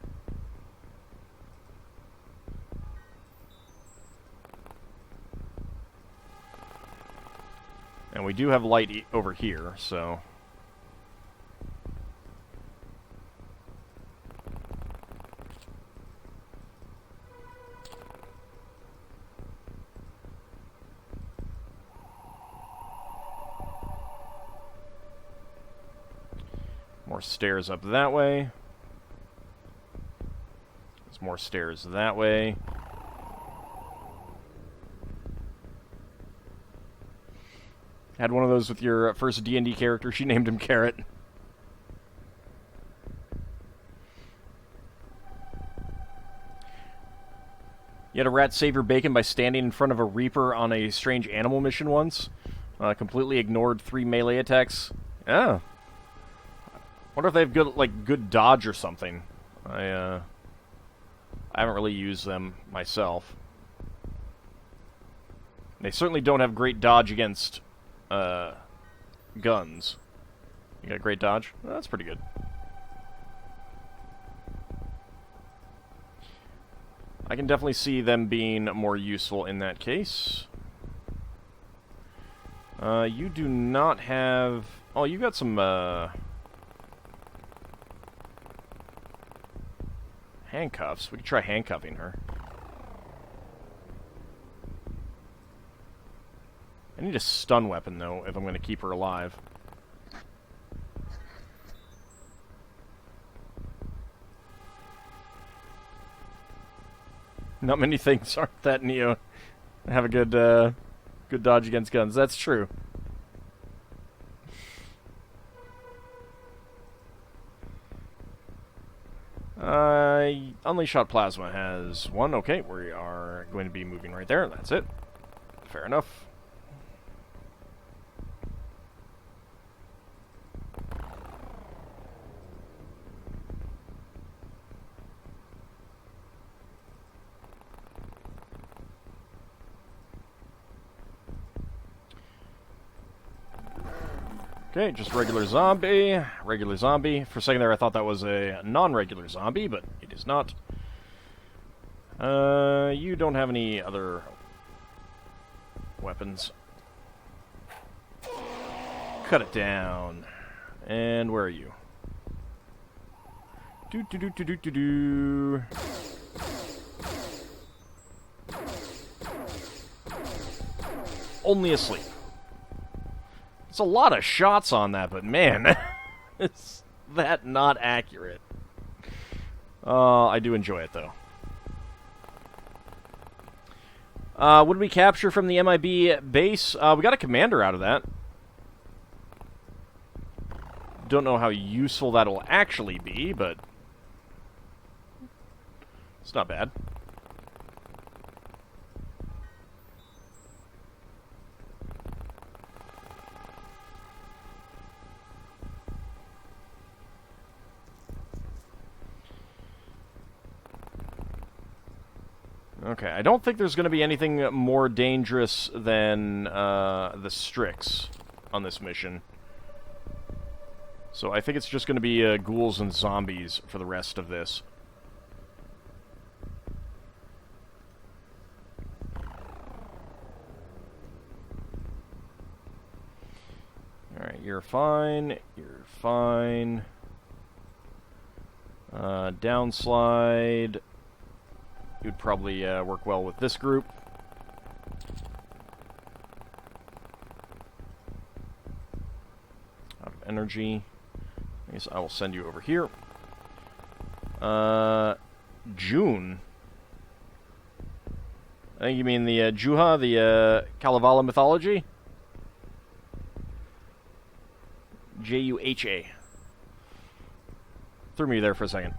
And we do have light over here, so... More stairs up that way. There's more stairs that way. Had one of those with your first D&D character. She named him Carrot. You had a rat save your bacon by standing in front of a Reaper on a strange animal mission once. Completely ignored 3 melee attacks. Yeah. Wonder if they have good dodge or something. I haven't really used them myself. They certainly don't have great dodge against guns. You got great dodge? Well, that's pretty good. I can definitely see them being more useful in that case. You do not have... Oh, you got some, handcuffs. We could try handcuffing her. I need a stun weapon, though, if I'm going to keep her alive. Not many things aren't that Neo have a good dodge against guns. That's true. Unleash Shot Plasma has one. Okay, we are going to be moving right there. That's it. Fair enough. Okay, just regular zombie. Regular zombie. For a second there, I thought that was a non-regular zombie, but it is not. You don't have any other weapons. Cut it down. And where are you? Do. Only asleep. It's a lot of shots on that, but man, is that not accurate? I do enjoy it, though. What did we capture from the MIB base? We got a commander out of that. Don't know how useful that'll actually be, but it's not bad. Okay, I don't think there's going to be anything more dangerous than the Strix on this mission. So I think it's just going to be ghouls and zombies for the rest of this. Alright, you're fine. You're fine. Downslide. You would probably work well with this group. Out of energy. I guess I will send you over here. June. I think you mean the Juha, the Kalevala mythology? Juha. Threw me there for a second.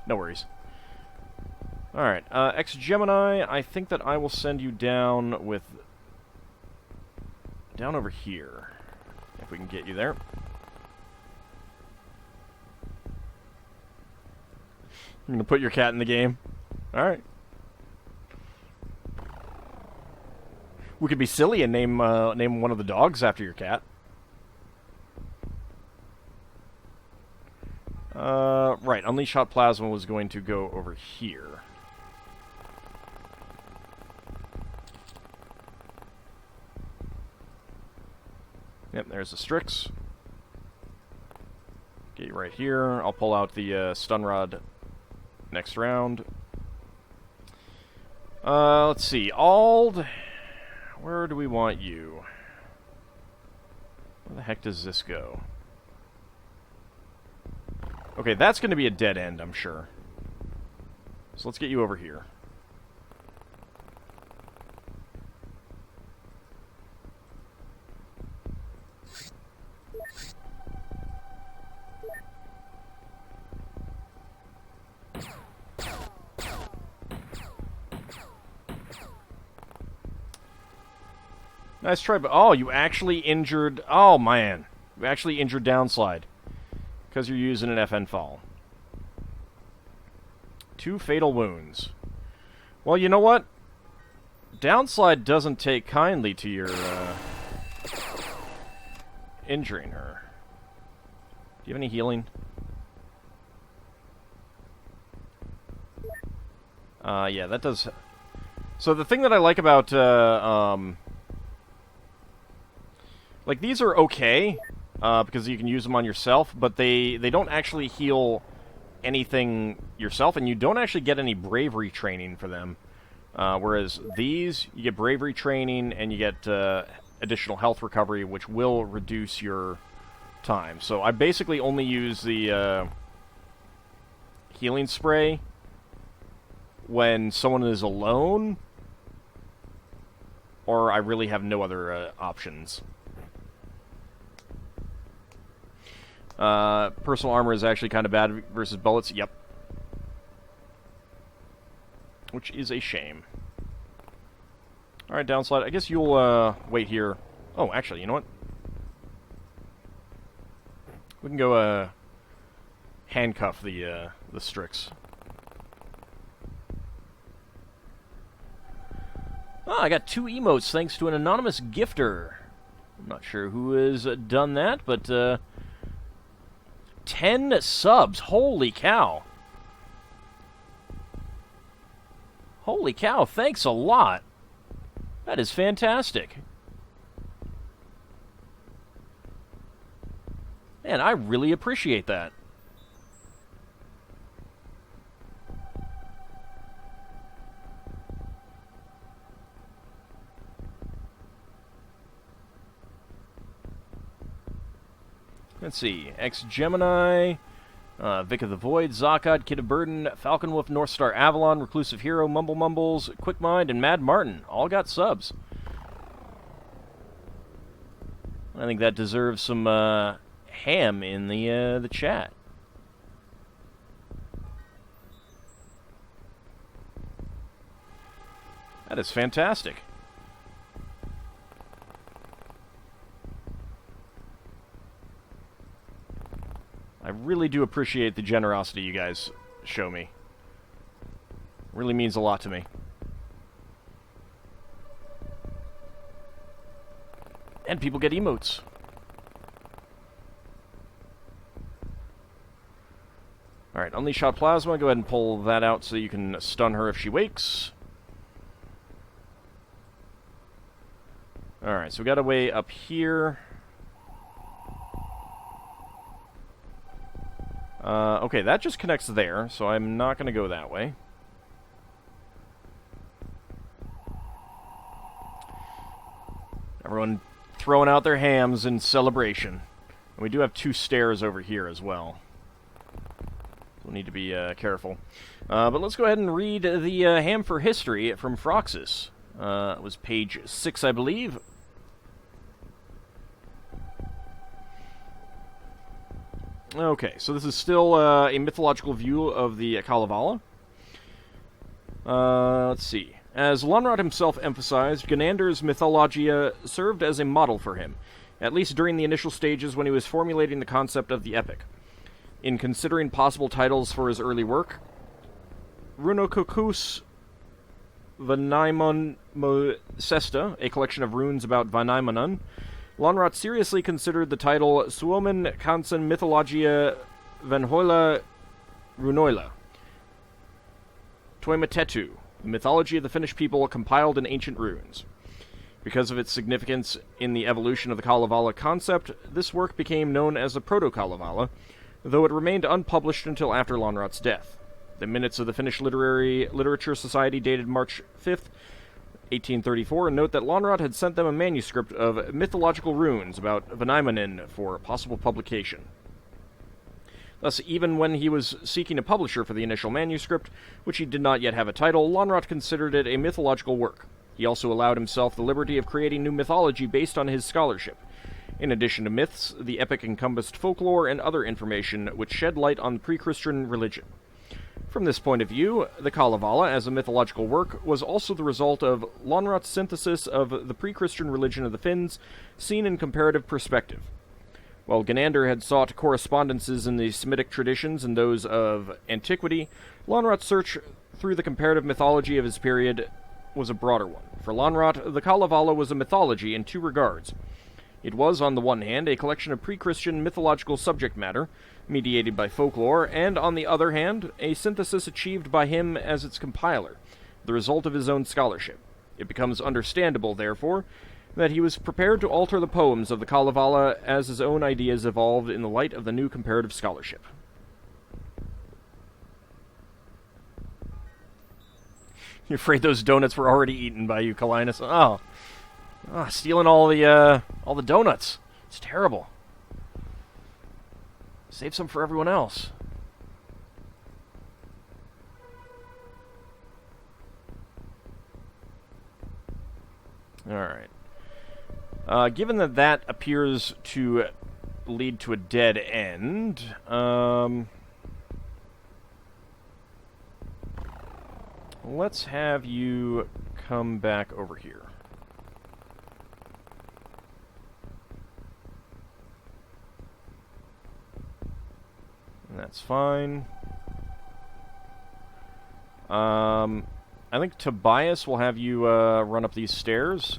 No worries. Alright, Ex-Gemini, I think that I will send you down with... down over here. If we can get you there. I'm gonna put your cat in the game. Alright. We could be silly and name one of the dogs after your cat. Right, Unleash Hot Plasma was going to go over here. Yep, there's the Strix. Get you right here. I'll pull out the Stun Rod next round. Let's see. Auld, where do we want you? Where the heck does this go? Okay, that's going to be a dead end, I'm sure. So let's get you over here. Nice try, but... oh, you actually injured... oh, man. You actually injured Downslide. Because you're using an FN fall. 2 fatal wounds. Well, you know what? Downslide doesn't take kindly to your, injuring her. Do you have any healing? Yeah, that does... so the thing that I like about, like, these are okay, because you can use them on yourself, but they don't actually heal anything yourself, and you don't actually get any bravery training for them. Whereas these, you get bravery training, and you get additional health recovery, which will reduce your time. So I basically only use the healing spray when someone is alone, or I really have no other options. Personal armor is actually kind of bad versus bullets. Yep. Which is a shame. Alright, Downslide. I guess you'll, wait here. Oh, actually, you know what? We can go, handcuff the Strix. Oh, I got 2 emotes thanks to an anonymous gifter. I'm not sure who has done that, but, 10 subs. Holy cow. Holy cow, thanks a lot. That is fantastic. Man, I really appreciate that. Let's see. Ex-Gemini, Vic of the Void, Zakad, Kid of Burden, Falconwolf, Northstar Avalon, Reclusive Hero, Mumble Mumbles, Quick Mind, and Mad Martin. All got subs. I think that deserves some ham in the chat. That is fantastic. I really do appreciate the generosity you guys show me. It really means a lot to me. And people get emotes. Alright, Unleash Hot Plasma. Go ahead and pull that out so you can stun her if she wakes. Alright, so we got a way up here. Okay, that just connects there, so I'm not going to go that way. Everyone throwing out their hams in celebration. And we do have 2 stairs over here as well. We'll need to be careful. But let's go ahead and read the ham for history from Froxus. It was page 6, I believe. Okay, so this is still a mythological view of the Kalevala. Let's see. As Lonrod himself emphasized, Ganander's mythologia served as a model for him, at least during the initial stages when he was formulating the concept of the epic. In considering possible titles for his early work, Runokokus Vanaimon Sesta, a collection of runes about Vanaimanon, Lonrod seriously considered the title Suomen Kansan Mythologia Vanhoila Runoila. Toimatetu, the mythology of the Finnish people compiled in ancient runes. Because of its significance in the evolution of the Kalevala concept, this work became known as the Proto-Kalevala, though it remained unpublished until after Lonrod's death. The minutes of the Finnish Literature Society dated March 5th, 1834, note that Lonrod had sent them a manuscript of mythological runes about Vanaimanen for possible publication. Thus, even when he was seeking a publisher for the initial manuscript, which he did not yet have a title, Lonrod considered it a mythological work. He also allowed himself the liberty of creating new mythology based on his scholarship. In addition to myths, the epic encompassed folklore and other information which shed light on pre-Christian religion. From this point of view, the Kalevala, as a mythological work, was also the result of Lonrod's synthesis of the pre-Christian religion of the Finns, seen in comparative perspective. While Ganander had sought correspondences in the Semitic traditions and those of antiquity, Lonrod's search through the comparative mythology of his period was a broader one. For Lonrod, the Kalevala was a mythology in 2 regards. It was, on the one hand, a collection of pre-Christian mythological subject matter, mediated by folklore, and, on the other hand, a synthesis achieved by him as its compiler, the result of his own scholarship. It becomes understandable, therefore, that he was prepared to alter the poems of the Kalevala as his own ideas evolved in the light of the new comparative scholarship. You're afraid those donuts were already eaten by you, Kalinus? Oh, stealing all the donuts. It's terrible. Save some for everyone else. Alright. Given that appears to lead to a dead end, let's have you come back over here. That's fine. I think Tobias will have you run up these stairs.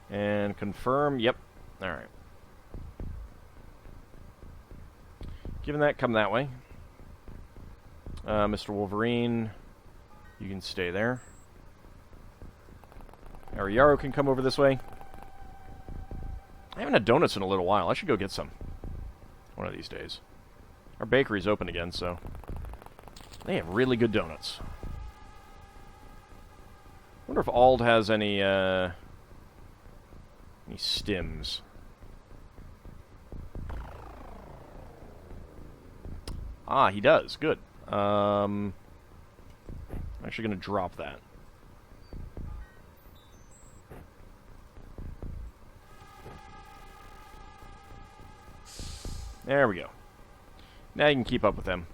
And confirm. Yep. Alright. Given that, come that way. Mr. Wolverine, you can stay there. Ariaro can come over this way. I haven't had donuts in a little while. I should go get some. One of these days. Our bakery's open again, so... they have really good donuts. Wonder if Ald has any stims. Ah, he does. Good. I'm actually going to drop that. There we go. Now you can keep up with them.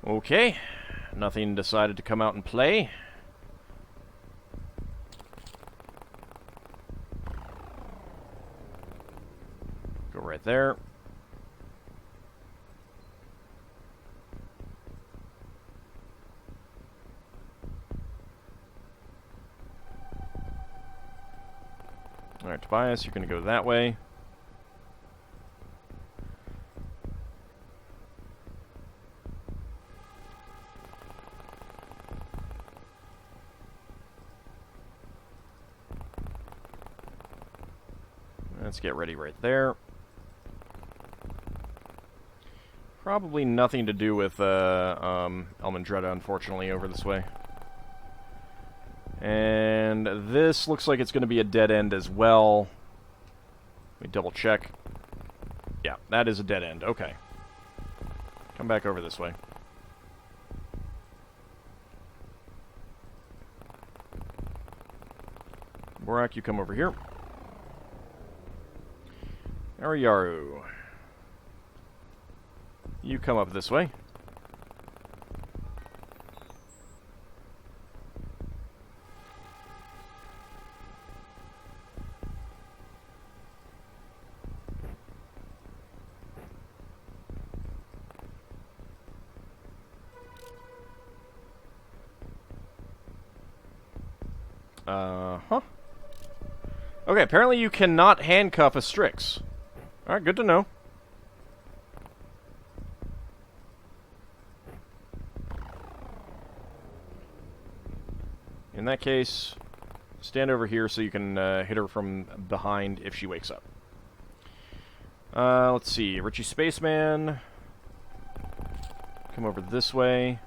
Okay. Nothing decided to come out and play. Go right there. Alright, Tobias, you're going to go that way. Let's get ready right there. Probably nothing to do with Elmandretta, unfortunately, over this way. And this looks like it's going to be a dead end as well. Let me double check. Yeah, that is a dead end. Okay. Come back over this way. Borak, you come over here. Ariyaru. You come up this way. Huh. Okay, apparently you cannot handcuff a Strix. Alright, good to know. In that case, stand over here so you can hit her from behind if she wakes up. Let's see. Richie Spaceman. Come over this way.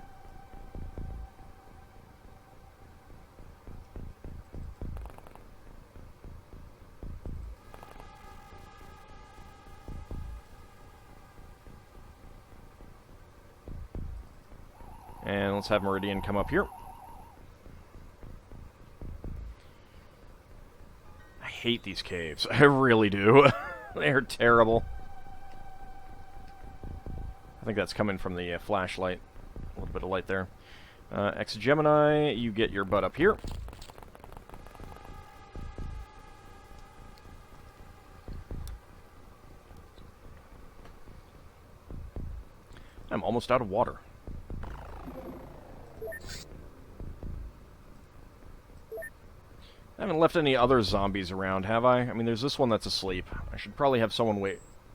And let's have Meridian come up here. I hate these caves. I really do. They're terrible. I think that's coming from the flashlight. A little bit of light there. Ex-Gemini, you get your butt up here. I'm almost out of water. I haven't left any other zombies around, have I? I mean, there's this one that's asleep. I should probably have someone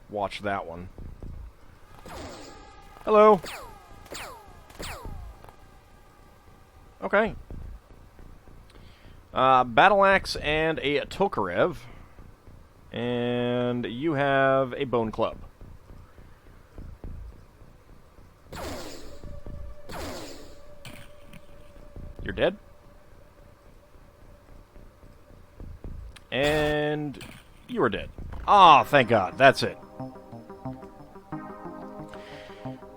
watch that one. Hello! Okay. Battle Axe and a Tokarev. And you have a Bone Club. You're dead? And you are dead. Ah, thank God. That's it.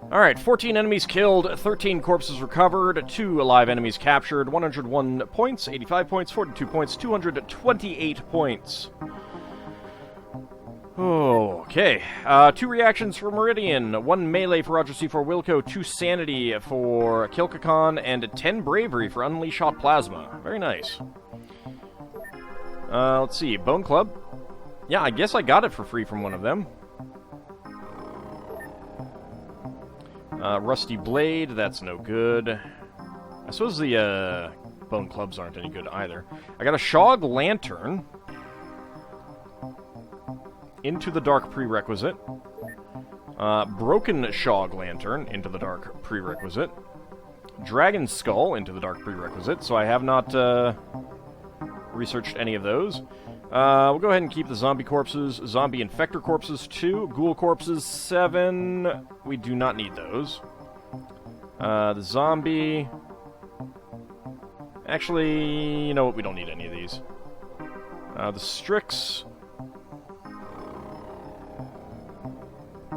Alright, 14 enemies killed, 13 corpses recovered, 2 alive enemies captured, 101 points, 85 points, 42 points, 228 points. Okay. 2 reactions for Meridian, 1 melee for Roger C4 Wilco, 2 sanity for Kilkakan, and 10 bravery for Unleash Hot Plasma. Very nice. Let's see. Bone Club. Yeah, I guess I got it for free from one of them. Rusty Blade. That's no good. I suppose the Bone Clubs aren't any good either. I got a Shog Lantern. Into the Dark prerequisite. Broken Shog Lantern. Into the Dark prerequisite. Dragon Skull. Into the Dark prerequisite. So I have not... researched any of those. We'll go ahead and keep the zombie corpses. Zombie infector corpses 2. Ghoul corpses 7. We do not need those. The zombie... Actually, you know what? We don't need any of these. The Strix...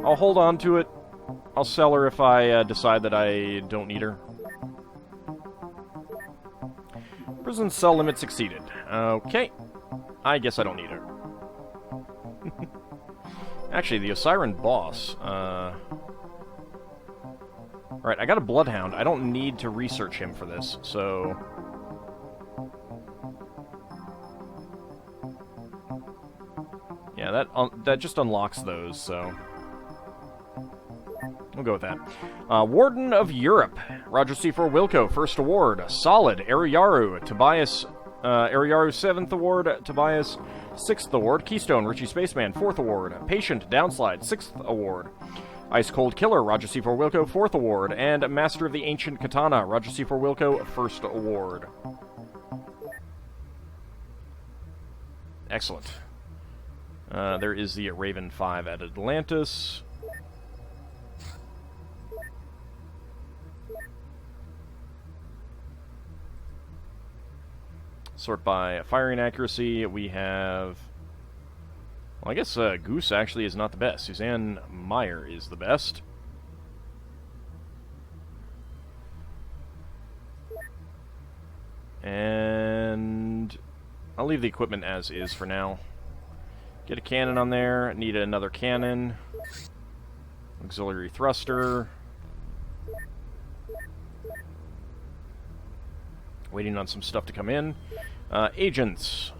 I'll hold on to it. I'll sell her if I decide that I don't need her. Prison cell limit succeeded. Okay. I guess I don't need her. Actually, the Osiren boss. Alright, I got a Bloodhound. I don't need to research him for this, so... Yeah, that just unlocks those, so... We'll go with that. Warden of Europe. Roger C4 Wilco, first award. Solid. Ariyaru. Tobias. Ariyaru, 7th award. Tobias, 6th award. Keystone. Richie Spaceman, 4th award. Patient. Downslide, 6th award. Ice Cold Killer. Roger C4 Wilco, 4th award. And Master of the Ancient Katana. Roger C4 Wilco, 1st award. Excellent. There is the Raven 5 at Atlantis. Sort by firing accuracy. We have... Well, I guess Goose actually is not the best. Suzanne Meyer is the best. And I'll leave the equipment as is for now. Get a cannon on there. Need another cannon. Auxiliary thruster. Waiting on some stuff to come in. Agents.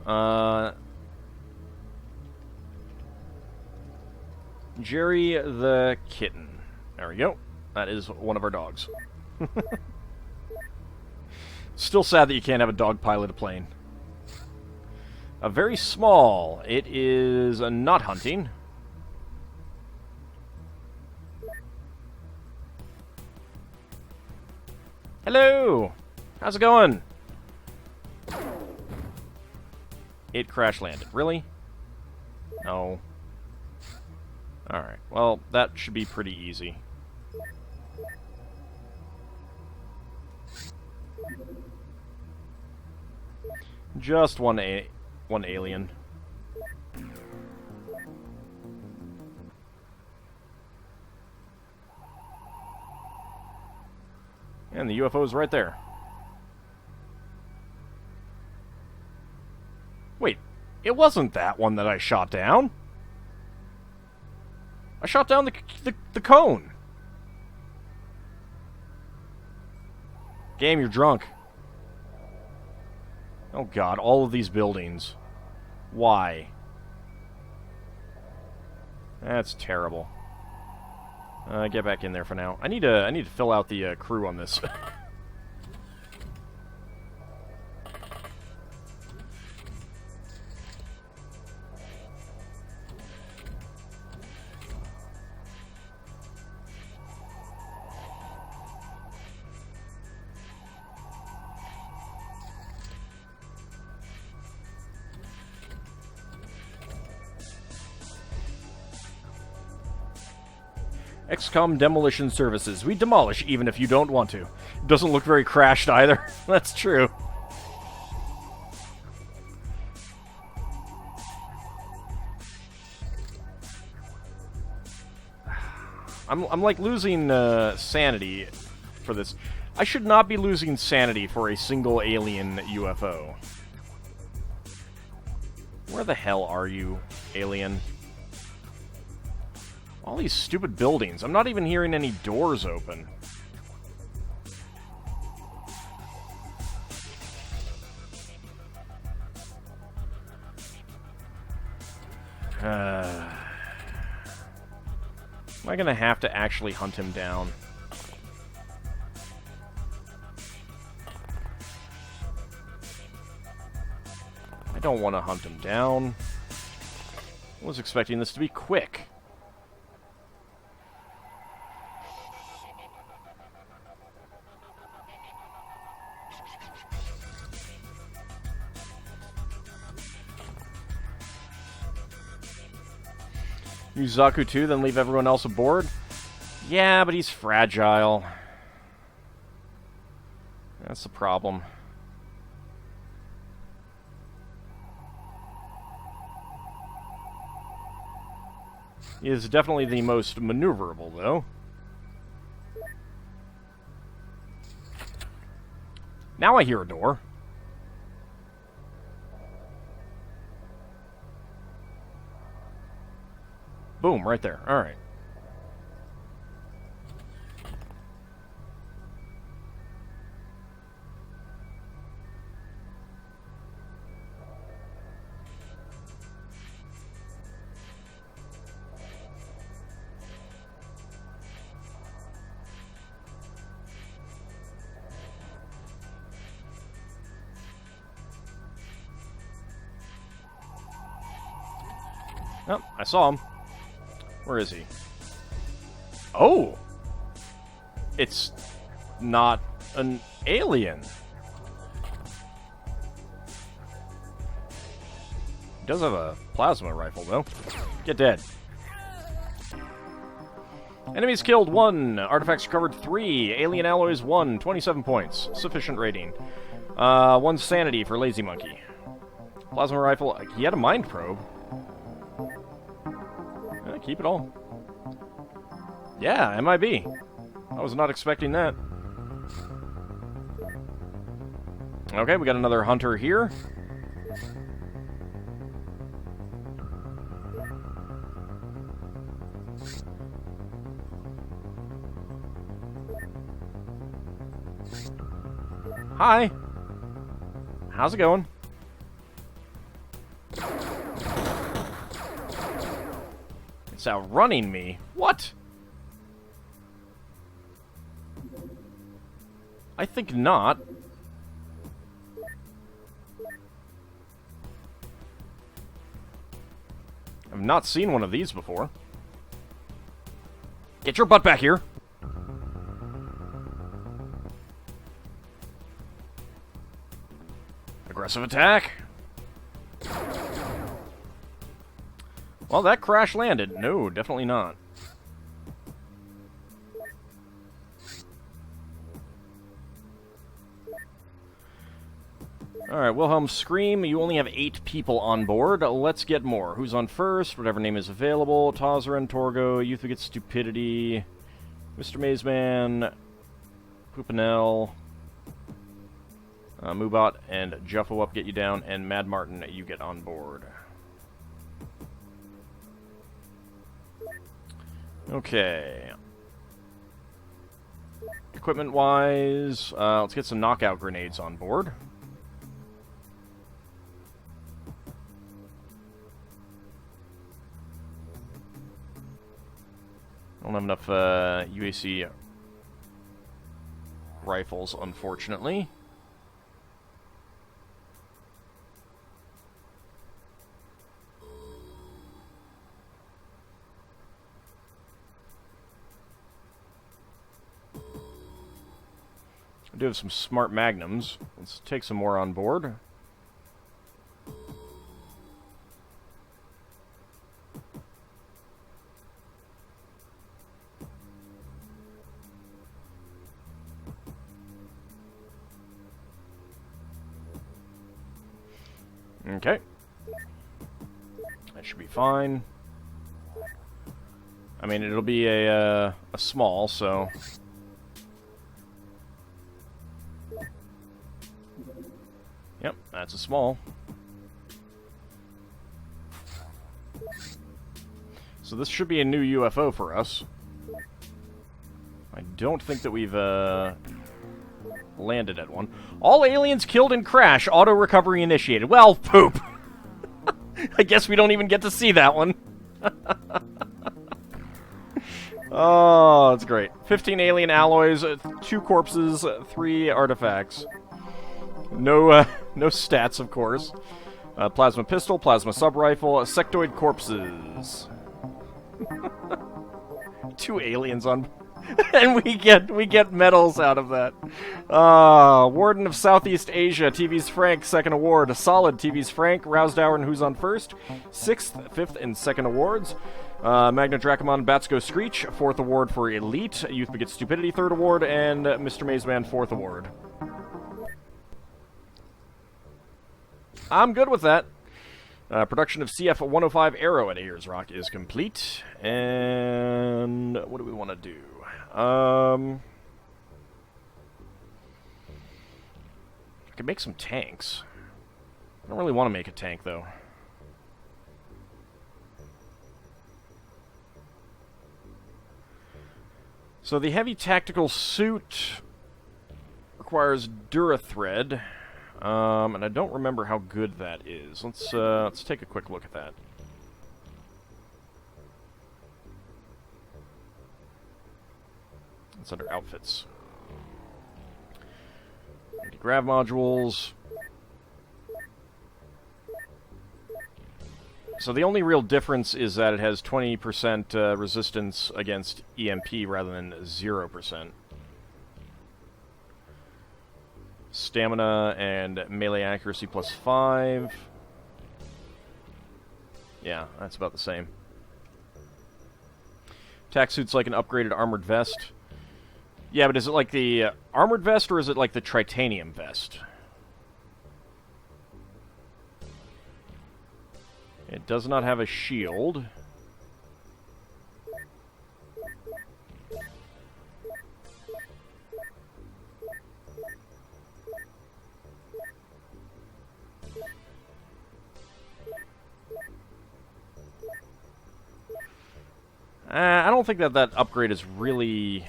Jerry the Kitten. There we go. That is one of our dogs. Still sad that you can't have a dog pilot a plane. A very small. It is not hunting. Hello! How's it going? It crash landed. Really? No. Alright. Well, that should be pretty easy. Just one alien. And the UFO is right there. Wait, it wasn't that one that I shot down. I shot down the cone. Game, you're drunk. Oh god, all of these buildings. Why? That's terrible. Get back in there for now. I need to fill out the crew on this. XCOM Demolition Services. We demolish even if you don't want to. Doesn't look very crashed either. That's true. I'm like losing sanity for this. I should not be losing sanity for a single alien UFO. Where the hell are you, alien? All these stupid buildings. I'm not even hearing any doors open. Am I gonna have to actually hunt him down? I don't want to hunt him down. I was expecting this to be quick. Use Zaku too, then leave everyone else aboard? Yeah, but he's fragile. That's the problem. He is definitely the most maneuverable, though. Now I hear a door. Boom, right there. Alright. Oh, I saw him. Where is he? Oh! It's not an alien. does have a plasma rifle, though. Get dead. Enemies killed 1. Artifacts recovered 3. Alien alloys 1. 27 points. Sufficient rating. 1 sanity for Lazy Monkey. Plasma rifle. He had a mind probe. Keep it all. Yeah, MIB. I was not expecting that. Okay, we got another hunter here. Hi. How's it going? It's outrunning me. What? I think not. I've not seen one of these before. Get your butt back here. Aggressive attack. Well, that crash landed. No, definitely not. Alright, Wilhelm Scream, you only have 8 people on board. Let's get more. Who's on first? Whatever name is available. Tozeren, Torgo, Youth Begets Stupidity, Mr. Mazeman, Pupinel, Moobot, and Juffo Up get you down, and Mad Martin, you get on board. Okay. Equipment-wise, let's get some knockout grenades on board. I don't have enough UAC rifles, unfortunately. I do have some smart magnums. Let's take some more on board. Okay. That should be fine. I mean, it'll be a small, so... Yep, that's a small. So this should be a new UFO for us. I don't think that we've landed at one. All aliens killed in crash. Auto recovery initiated. Well, poop. I guess we don't even get to see that one. Oh, that's great. 15 alien alloys, 2 corpses, 3 artifacts. No stats, of course. Plasma pistol, plasma sub-rifle, sectoid corpses. 2 aliens on... and we get medals out of that. Warden of Southeast Asia, TV's Frank, 2nd award. Solid, TV's Frank, Rousdower and Who's on First, 6th, 5th, and 2nd awards. Magna Dracomon, Bats Go Screech, 4th award for Elite. Youth Begets Stupidity, 3rd award. And Mr. Mazeman, 4th award. I'm good with that. Production of CF-105 Arrow at Ayers Rock is complete. And what do we want to do? I could make some tanks. I don't really want to make a tank, though. So the heavy tactical suit requires Durathread. And I don't remember how good that is. Let's take a quick look at that. It's under outfits. Grav modules. So the only real difference is that it has 20% resistance against EMP rather than 0%. Stamina and melee accuracy +5. Yeah, that's about the same. Attack suit's like an upgraded armored vest. Yeah, but is it like the armored vest, or is it like the titanium vest? It does not have a shield. I don't think that that upgrade is really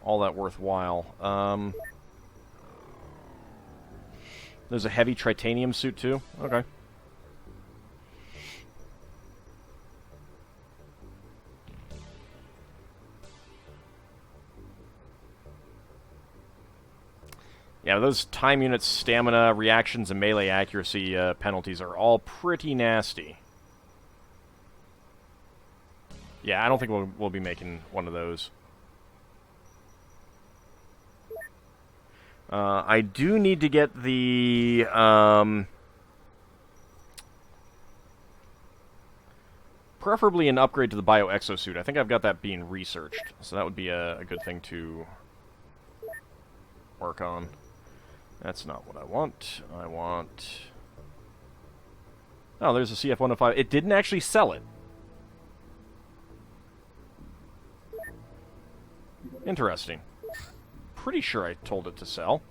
all that worthwhile. There's a heavy titanium suit, too? Okay. Yeah, those time units, stamina, reactions, and melee accuracy penalties are all pretty nasty. Yeah, I don't think we'll be making one of those. I do need to get the, preferably an upgrade to the bio-exosuit. I think I've got that being researched, so that would be a good thing to work on. That's not what I want. I want... Oh, there's a CF-105. It didn't actually sell it. Interesting. Pretty sure I told it to sell.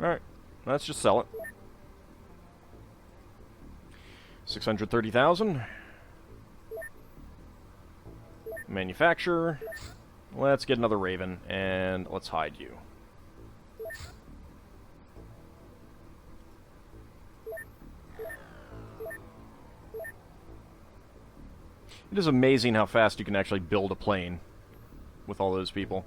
Alright, let's just sell it. 630,000. Manufacture. Let's get another Raven, and let's hide you. It is amazing how fast you can actually build a plane with all those people.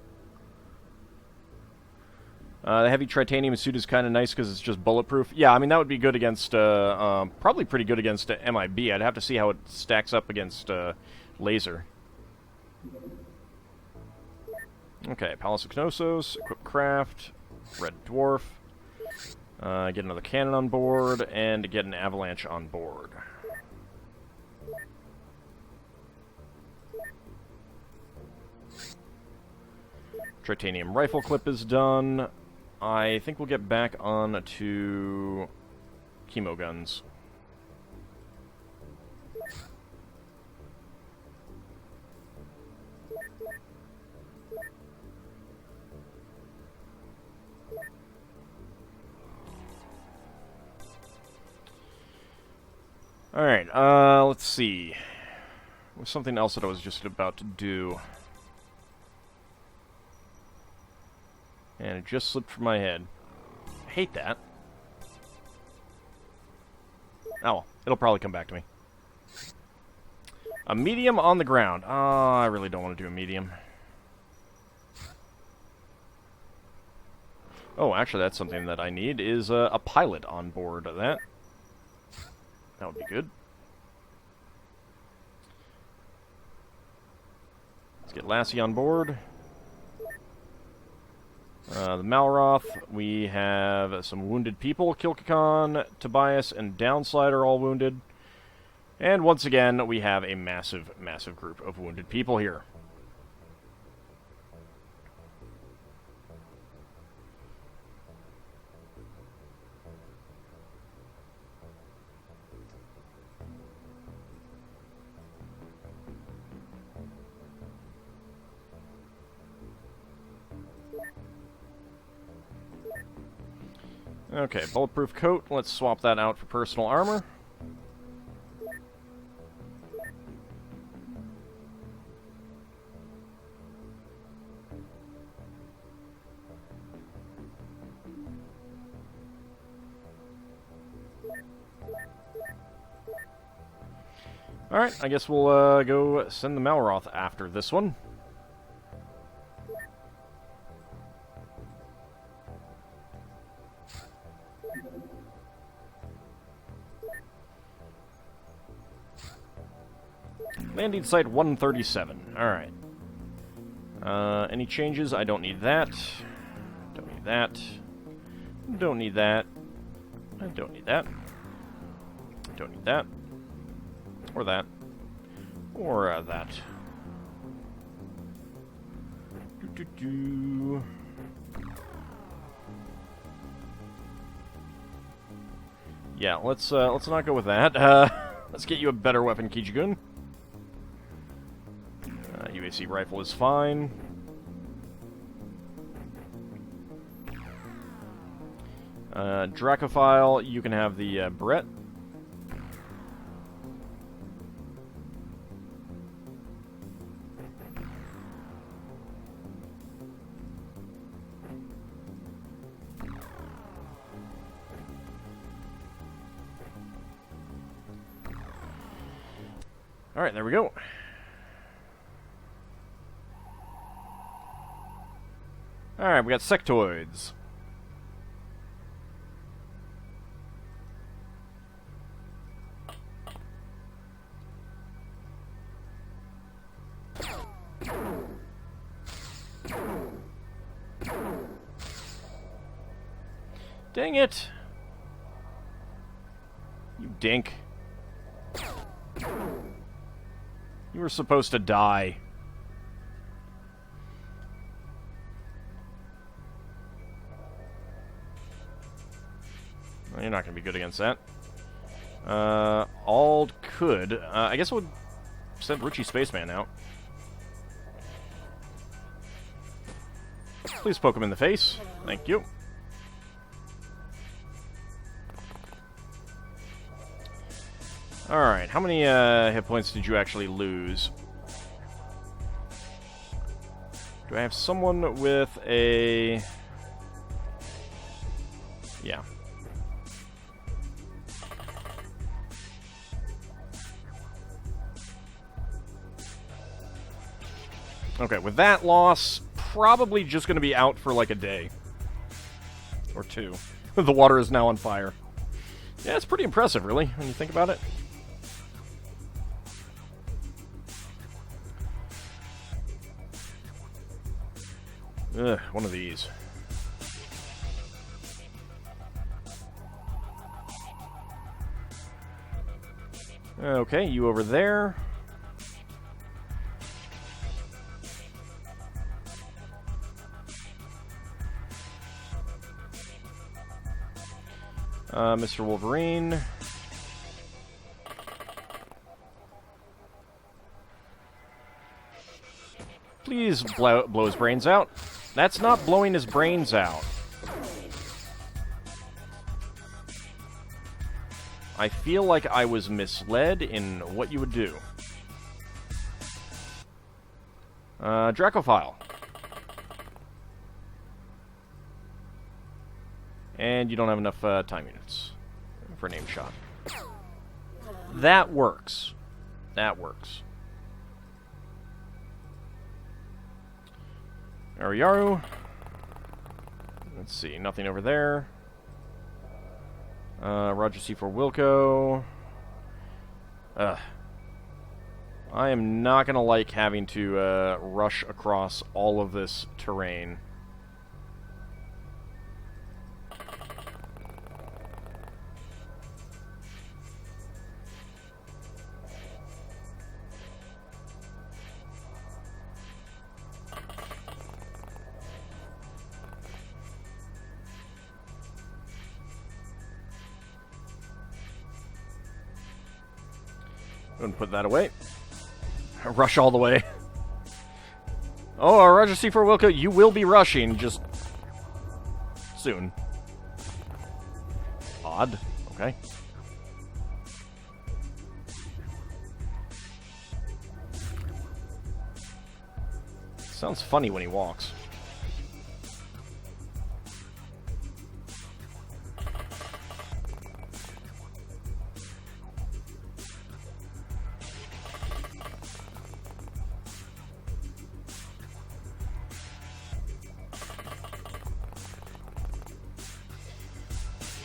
The heavy titanium suit is kind of nice because it's just bulletproof. Yeah, I mean, that would be good against, probably pretty good against MIB. I'd have to see how it stacks up against laser. Okay, Palace of Knossos, equip craft, Red Dwarf, get another cannon on board, and get an avalanche on board. Titanium rifle clip is done. I think we'll get back on to chemo guns. Alright, let's see. There's something else that I was just about to do. And it just slipped from my head. I hate that. Oh, well, it'll probably come back to me. A medium on the ground. Oh, I really don't want to do a medium. Oh, actually, that's something that I need, is a pilot on board that. That would be good. Let's get Lassie on board. The Malroth, we have some wounded people. Kilkakan, Tobias, and Downslide are all wounded. And once again, we have a massive, massive group of wounded people here. Okay, bulletproof coat. Let's swap that out for personal armor. Alright, I guess we'll go send the Malroth after this one. Landing site 137. Alright. Any changes? I don't need that. Don't need that. Don't need that. I don't need that. Don't need that. Or that. Or that. Do-do-do. Yeah, let's not go with that. Let's get you a better weapon, Kijigun. UAC rifle is fine. Dracophile, you can have the Brett. Alright, there we go. Alright, we got sectoids. Dang it! You dink. You were supposed to die. Well, you're not going to be good against that. Ald could. I guess we'll send Ruchi Spaceman out. Please poke him in the face. Thank you. Alright, how many hit points did you actually lose? Do I have someone with a... Yeah. Okay, with that loss, probably just going to be out for like a day. Or two. The water is now on fire. Yeah, it's pretty impressive, really, when you think about it. Ugh, one of these. Okay, you over there. Mr. Wolverine. Please blow his brains out. That's not blowing his brains out. I feel like I was misled in what you would do. Dracophile. And you don't have enough time units for a name shot. That works. That works. Ariyaru. Let's see, nothing over there. Roger C4 Wilco. I am not gonna like having to rush across all of this terrain. Go and put that away. Rush all the way. Oh, Roger C4 Wilco, you will be rushing just soon. Odd. Okay. Sounds funny when he walks.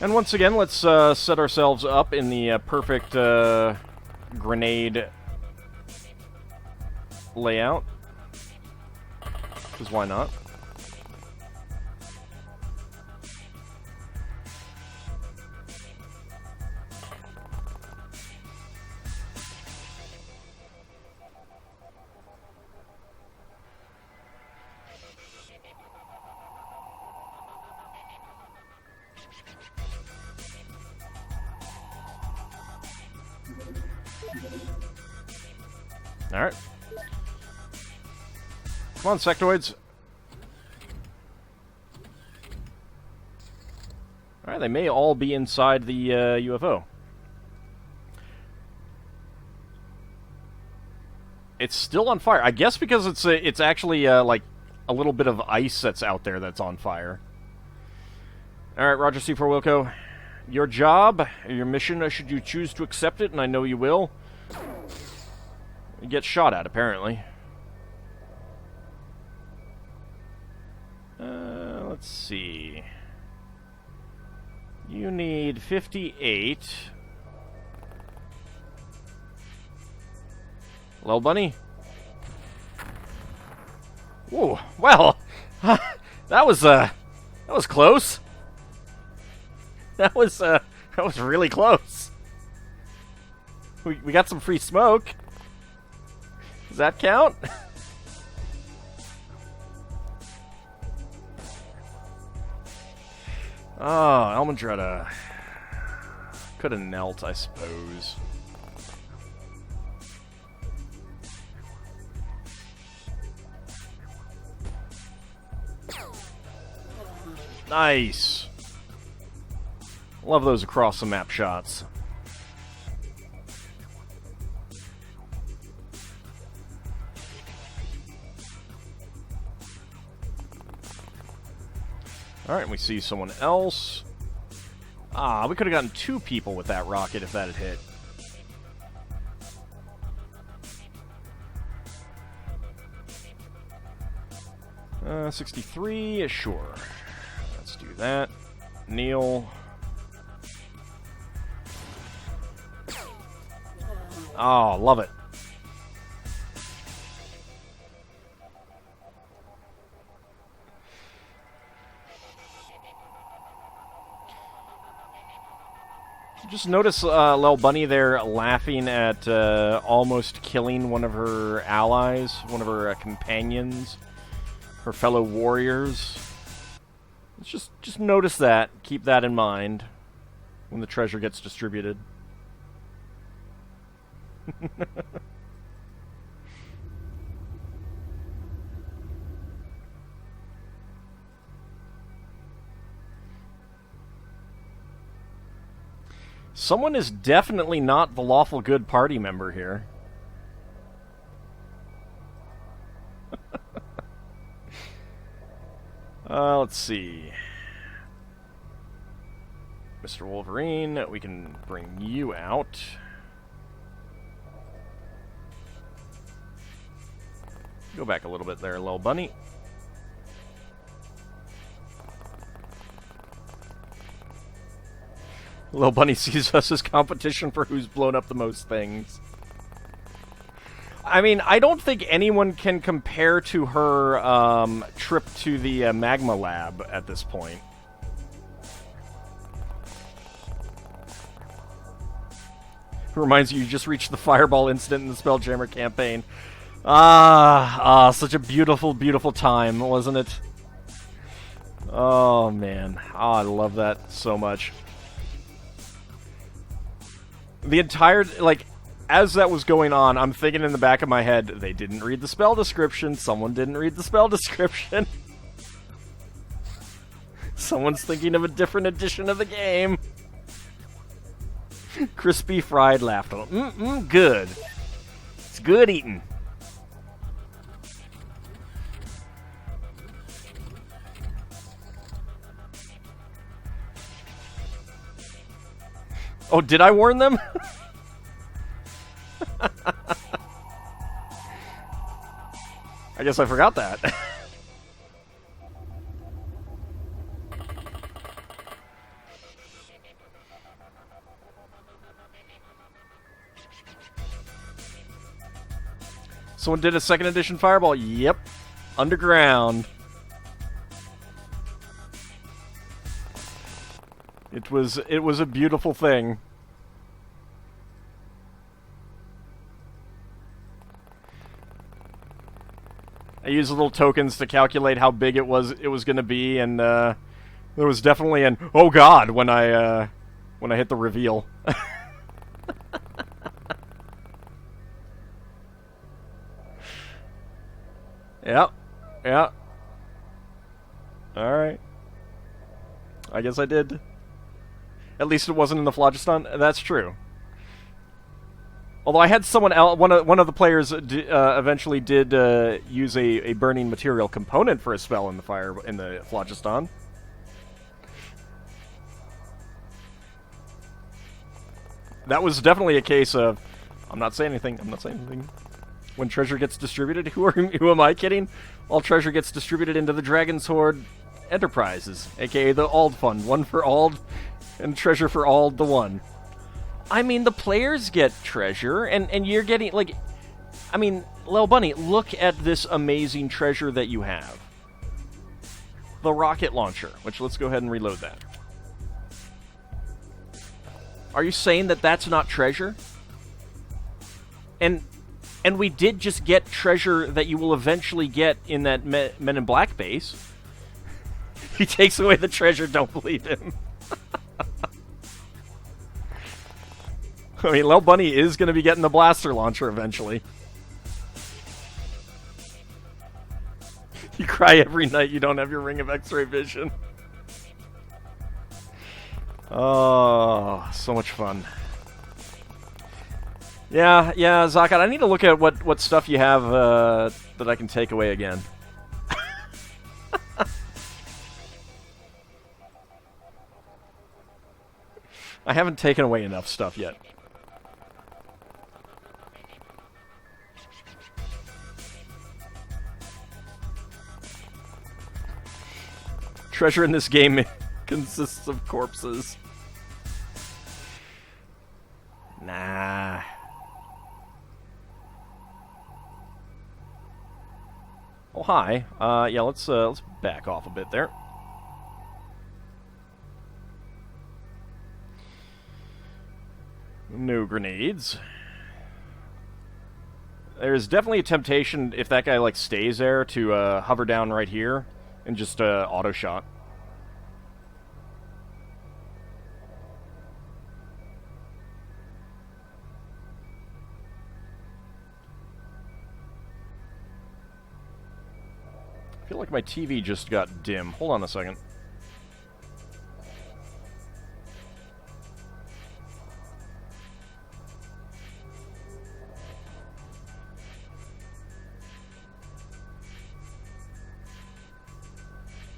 And once again, let's set ourselves up in the perfect grenade layout. Because why not? Alright. Come on, sectoids. Alright, they may all be inside the UFO. It's still on fire. I guess because it's actually like a little bit of ice that's out there that's on fire. Alright, Roger C4 Wilco. Your job, your mission, should you choose to accept it, and I know you will, you get shot at, apparently. Let's see. You need 58. Hello, bunny? Whoa, well, that was close. That was really close. We got some free smoke. Does that count? Oh, Almandretta. Could have knelt, I suppose. Nice. Love those across the map shots. Alright, we see someone else. Ah, we could have gotten 2 people with that rocket if that had hit. Uh, 63, sure. Let's do that. Neil. Oh, love it. Just notice Lil Bunny there laughing at almost killing one of her allies, one of her companions, her fellow warriors. Just notice that. Keep that in mind when the treasure gets distributed. Someone is definitely not the lawful good party member here. Let's see. Mr. Wolverine, we can bring you out. Go back a little bit there, Lil Bunny. Lil Bunny sees us as competition for who's blown up the most things. I mean, I don't think anyone can compare to her trip to the magma lab at this point. Reminds you just reached the fireball incident in the Spelljammer campaign. Such a beautiful, beautiful time, wasn't it? Oh, man. Oh, I love that so much. The entire, like, as that was going on, I'm thinking in the back of my head, they didn't read the spell description, someone didn't read the spell description. Someone's thinking of a different edition of the game. Crispy fried laughter. Good. It's good eating. Oh, did I warn them? I guess I forgot that. Someone did a second edition fireball. Yep. Underground. It was a beautiful thing. I used little tokens to calculate how big it was going to be, and there was definitely an oh god when I hit the reveal. Yeah. Yeah. Alright. I guess I did. At least it wasn't in the phlogiston. That's true. Although I had someone else, one of the players eventually did use a burning material component for a spell in the phlogiston. That was definitely a case of, I'm not saying anything. I'm not saying anything. When treasure gets distributed, who am I kidding? All treasure gets distributed into the Dragon's Hoard Enterprises, aka the Auld Fund. One for Auld, and treasure for Auld the one. I mean, the players get treasure, and you're getting, like... I mean, Lil Bunny, look at this amazing treasure that you have. The rocket launcher, which let's go ahead and reload that. Are you saying that that's not treasure? And we did just get treasure that you will eventually get in that Men in Black base. He takes away the treasure, don't believe him. I mean, Lil Bunny is going to be getting the blaster launcher eventually. You cry every night you don't have your ring of X-ray vision. Oh, so much fun. Yeah, Zakat, I need to look at what stuff you have that I can take away again. I haven't taken away enough stuff yet. Treasure in this game consists of corpses. Nah. Oh, hi. Yeah, let's back off a bit there. No grenades. There's definitely a temptation, if that guy, like, stays there, to hover down right here and just auto-shot. I feel like my TV just got dim. Hold on a second.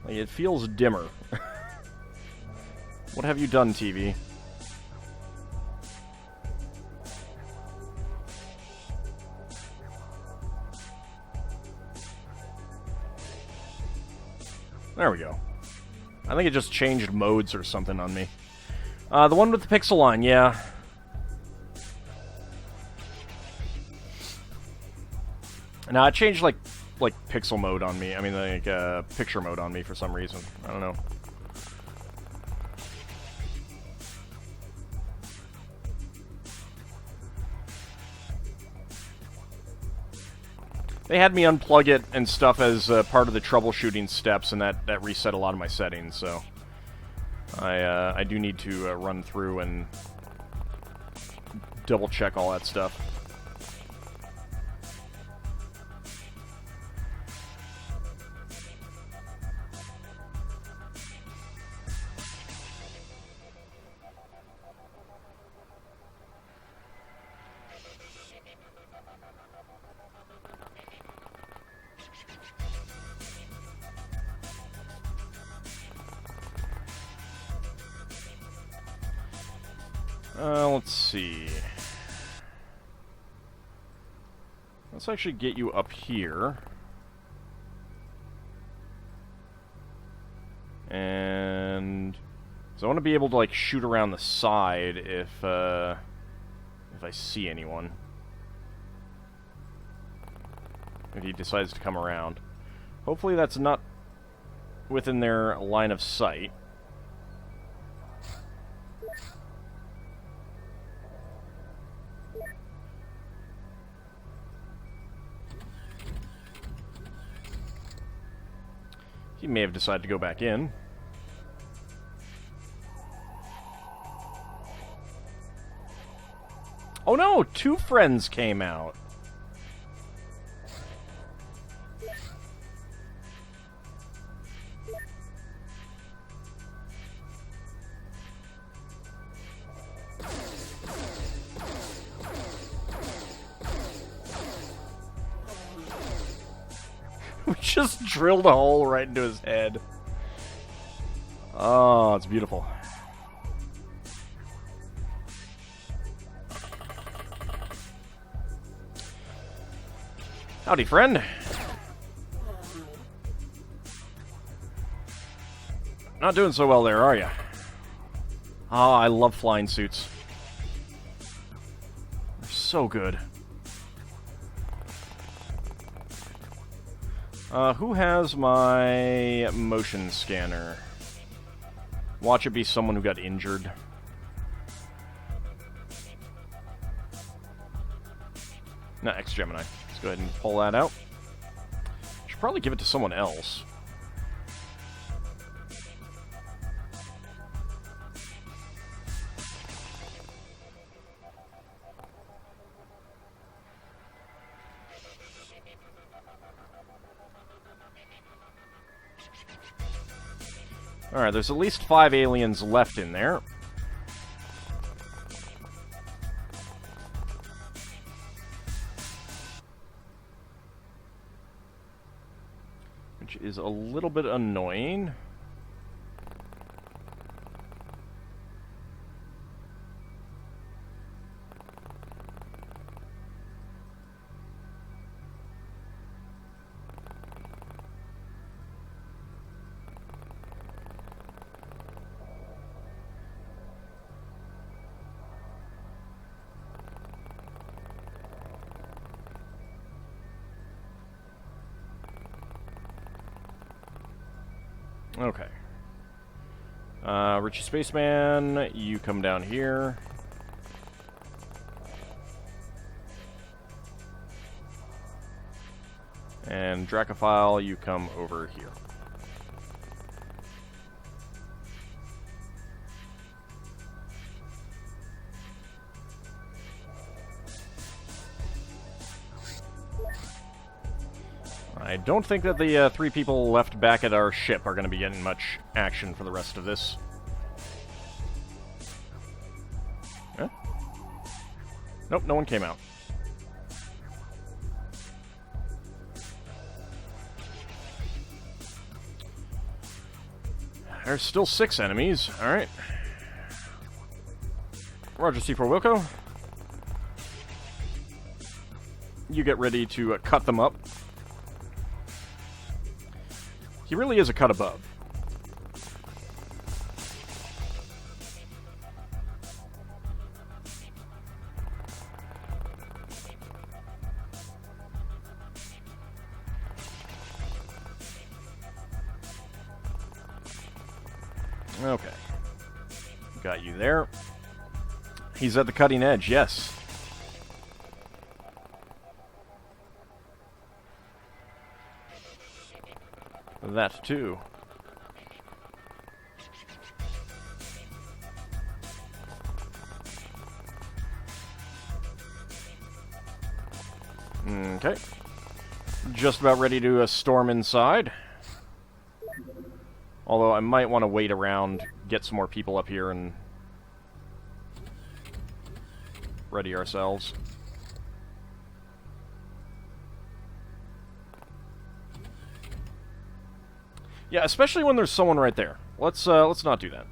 Like, it feels dimmer. What have you done, TV? There we go. I think it just changed modes or something on me. The one with the pixel line, yeah. Now it changed like pixel mode on me. I mean, like picture mode on me for some reason. I don't know. They had me unplug it and stuff as part of the troubleshooting steps, and that reset a lot of my settings, so I do need to run through and double check all that stuff. Let's see. Let's actually get you up here. And so I want to be able to, like, shoot around the side if I see anyone. If he decides to come around. Hopefully that's not within their line of sight. He may have decided to go back in. Oh no! 2 friends came out! Just drilled a hole right into his head. Oh, it's beautiful. Howdy, friend. Not doing so well there, are you? Oh, I love flying suits. They're so good. Who has my motion scanner? Watch it be someone who got injured. No, X-Gemini. Let's go ahead and pull that out. Should probably give it to someone else. Alright, there's at least 5 aliens left in there. Which is a little bit annoying. Okay. Richie Spaceman, you come down here. And Dracophile, you come over here. I don't think that the 3 people left back at our ship are going to be getting much action for the rest of this. Huh? Nope, no one came out. There's still 6 enemies. Alright. Roger, C4 Wilco. You get ready to cut them up. He really is a cut above. Okay. Got you there. He's at the cutting edge, yes. That too. Okay. Just about ready to storm inside. Although I might want to wait around, get some more people up here, and ready ourselves. Yeah, especially when there's someone right there. Let's not do that.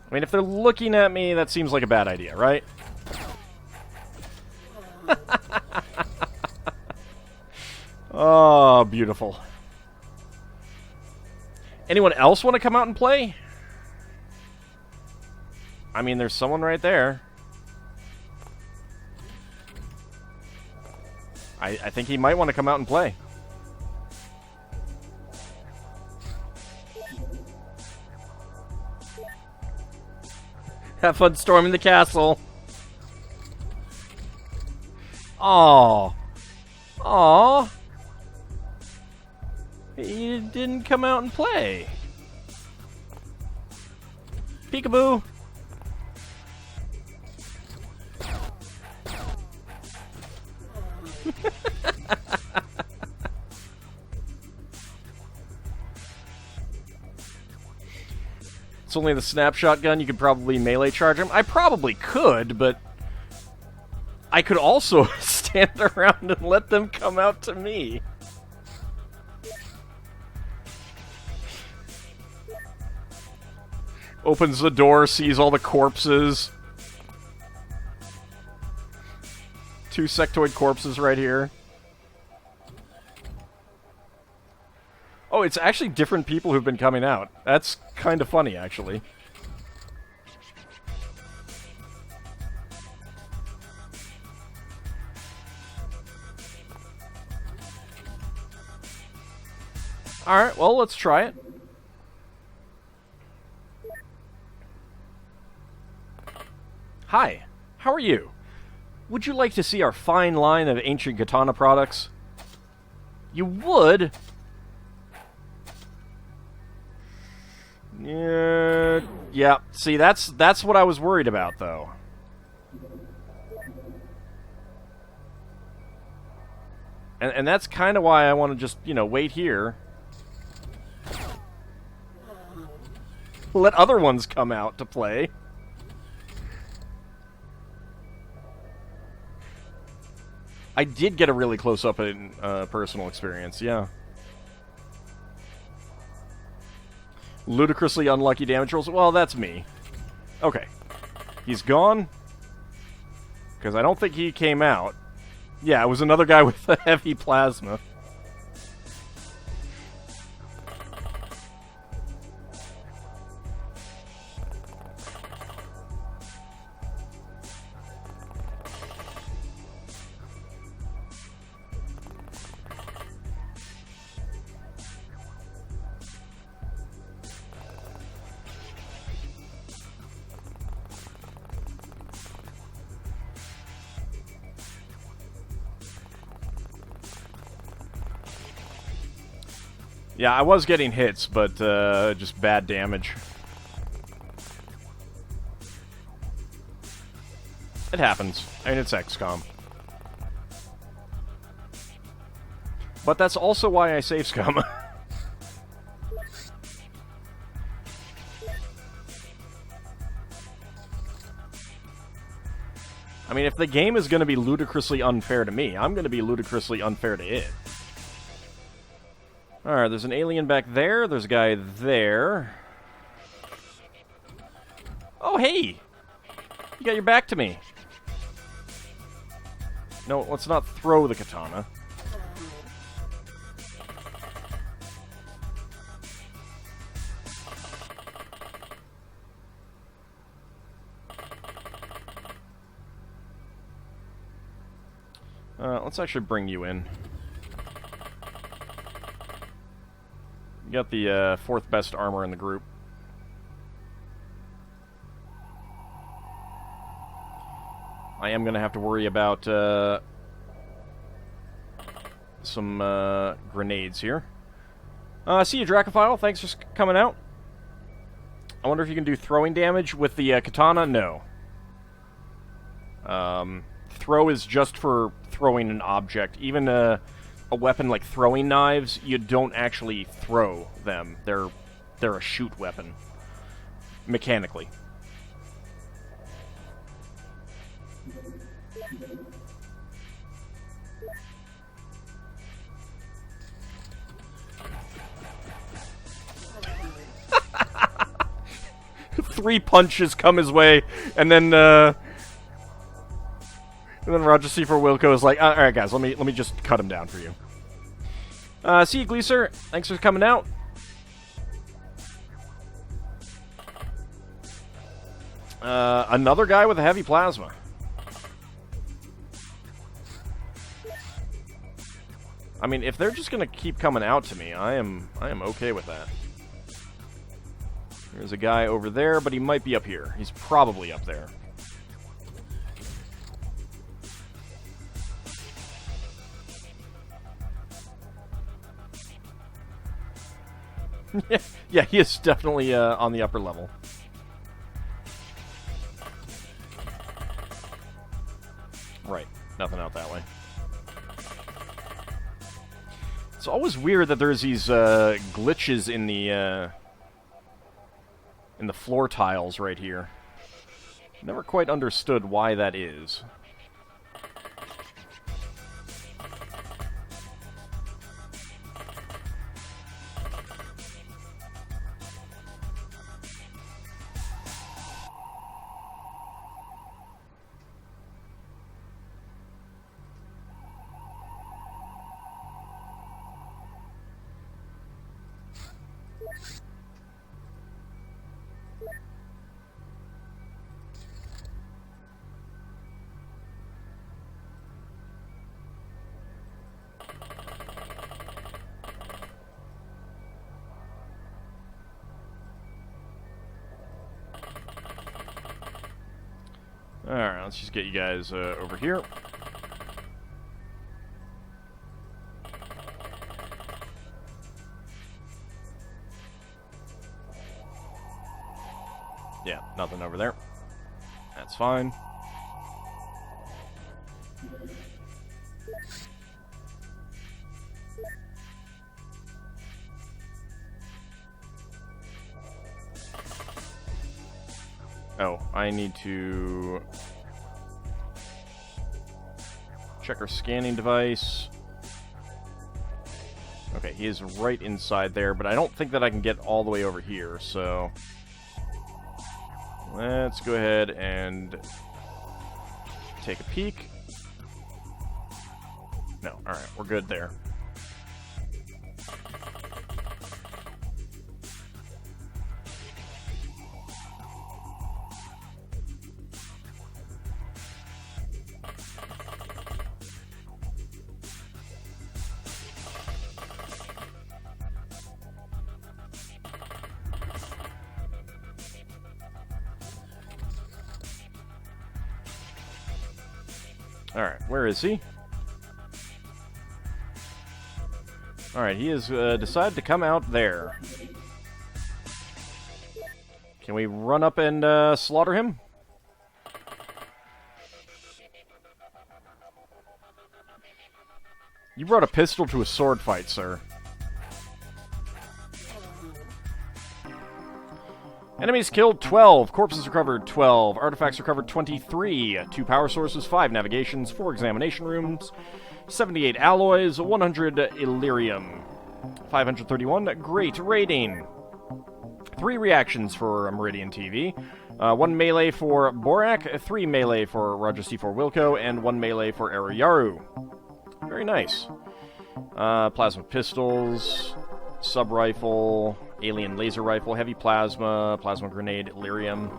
I mean, if they're looking at me, that seems like a bad idea, right? Oh, beautiful. Anyone else want to come out and play? I mean, there's someone right there. I think he might want to come out and play. Have fun storming the castle. Aww. Aww. He didn't come out and play. Peekaboo. It's only the snapshot gun. You could probably melee charge him. I probably could, but I could also stand around and let them come out to me. Opens the door, sees all the corpses. 2 sectoid corpses right here. Oh, it's actually different people who've been coming out. That's kind of funny, actually. Alright, well, let's try it. Hi, how are you? Would you like to see our fine line of ancient katana products? You would? Yeah. See, that's what I was worried about, though. And that's kind of why I want to just, you know, wait here. Let other ones come out to play. I did get a really close-up in personal experience, yeah. Ludicrously unlucky damage rolls. Well, that's me. Okay. He's gone. Because I don't think he came out. Yeah, it was another guy with a heavy plasma. Yeah, I was getting hits, but just bad damage. It happens. I mean, it's XCOM. But that's also why I save scum. I mean, if the game is going to be ludicrously unfair to me, I'm going to be ludicrously unfair to it. Alright, there's an alien back there. There's a guy there. Oh, hey! You got your back to me. No, let's not throw the katana. Let's actually bring you in. You got the 4th best armor in the group. I am going to have to worry about some grenades here. See you, Dracophile. Thanks for coming out. I wonder if you can do throwing damage with the katana? No. Throw is just for throwing an object. Even a weapon like throwing knives, you don't actually throw them. They're a shoot weapon. Mechanically. Three punches come his way, and then Roger C. for Wilco is like, alright guys, let me just cut him down for you. See you, Gleeser. Thanks for coming out. Another guy with a heavy plasma. I mean, if they're just gonna keep coming out to me, I am okay with that. There's a guy over there, but he might be up here. He's probably up there. Yeah, he is definitely on the upper level. Right, nothing out that way. It's always weird that there's these glitches in in the floor tiles right here. Never quite understood why that is. Alright, let's just get you guys over here. Yeah, nothing over there. That's fine. Oh, I need to check our scanning device. Okay, he is right inside there, but I don't think that I can get all the way over here, so let's go ahead and take a peek. No, alright, we're good there. Alright, where is he? Alright, he has decided to come out there. Can we run up and slaughter him? You brought a pistol to a sword fight, sir. Enemies killed 12, corpses recovered 12, artifacts recovered 23, 2 power sources, 5 navigations, 4 examination rooms, 78 alloys, 100 Illyrium, 531 great rating, 3 reactions for Meridian TV, 1 melee for Borak, 3 melee for Roger C4 Wilco, and 1 melee for Arayaru. Very nice. Plasma pistols, sub-rifle, alien laser rifle, heavy plasma, plasma grenade, Illyrium,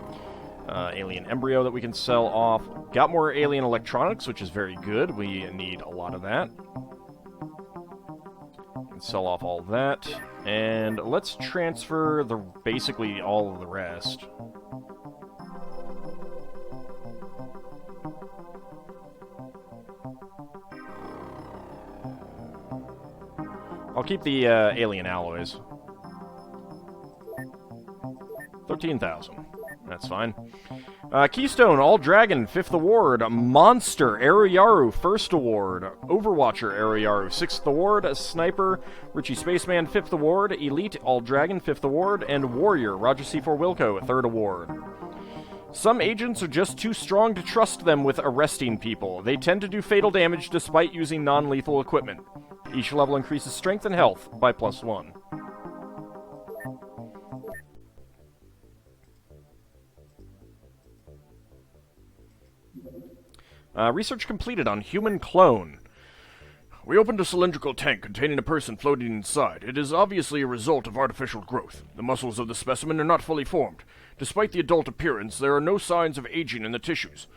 alien embryo that we can sell off. Got more alien electronics, which is very good. We need a lot of that. Can sell off all that. And let's transfer basically all of the rest. I'll keep the alien alloys. 13,000. That's fine. Keystone, AuldDragon, 5th Award. Monster, Arayaru, 1st Award. Overwatcher, Arayaru, 6th Award. Sniper, Richie Spaceman, 5th Award. Elite, AuldDragon, 5th Award. And Warrior, Roger C4 Wilco, 3rd Award. Some agents are just too strong to trust them with arresting people. They tend to do fatal damage despite using non-lethal equipment. Each level increases strength and health by +1. Research completed on human clone. We opened a cylindrical tank containing a person floating inside. It is obviously a result of artificial growth. The muscles of the specimen are not fully formed. Despite the adult appearance, there are no signs of aging in the tissues.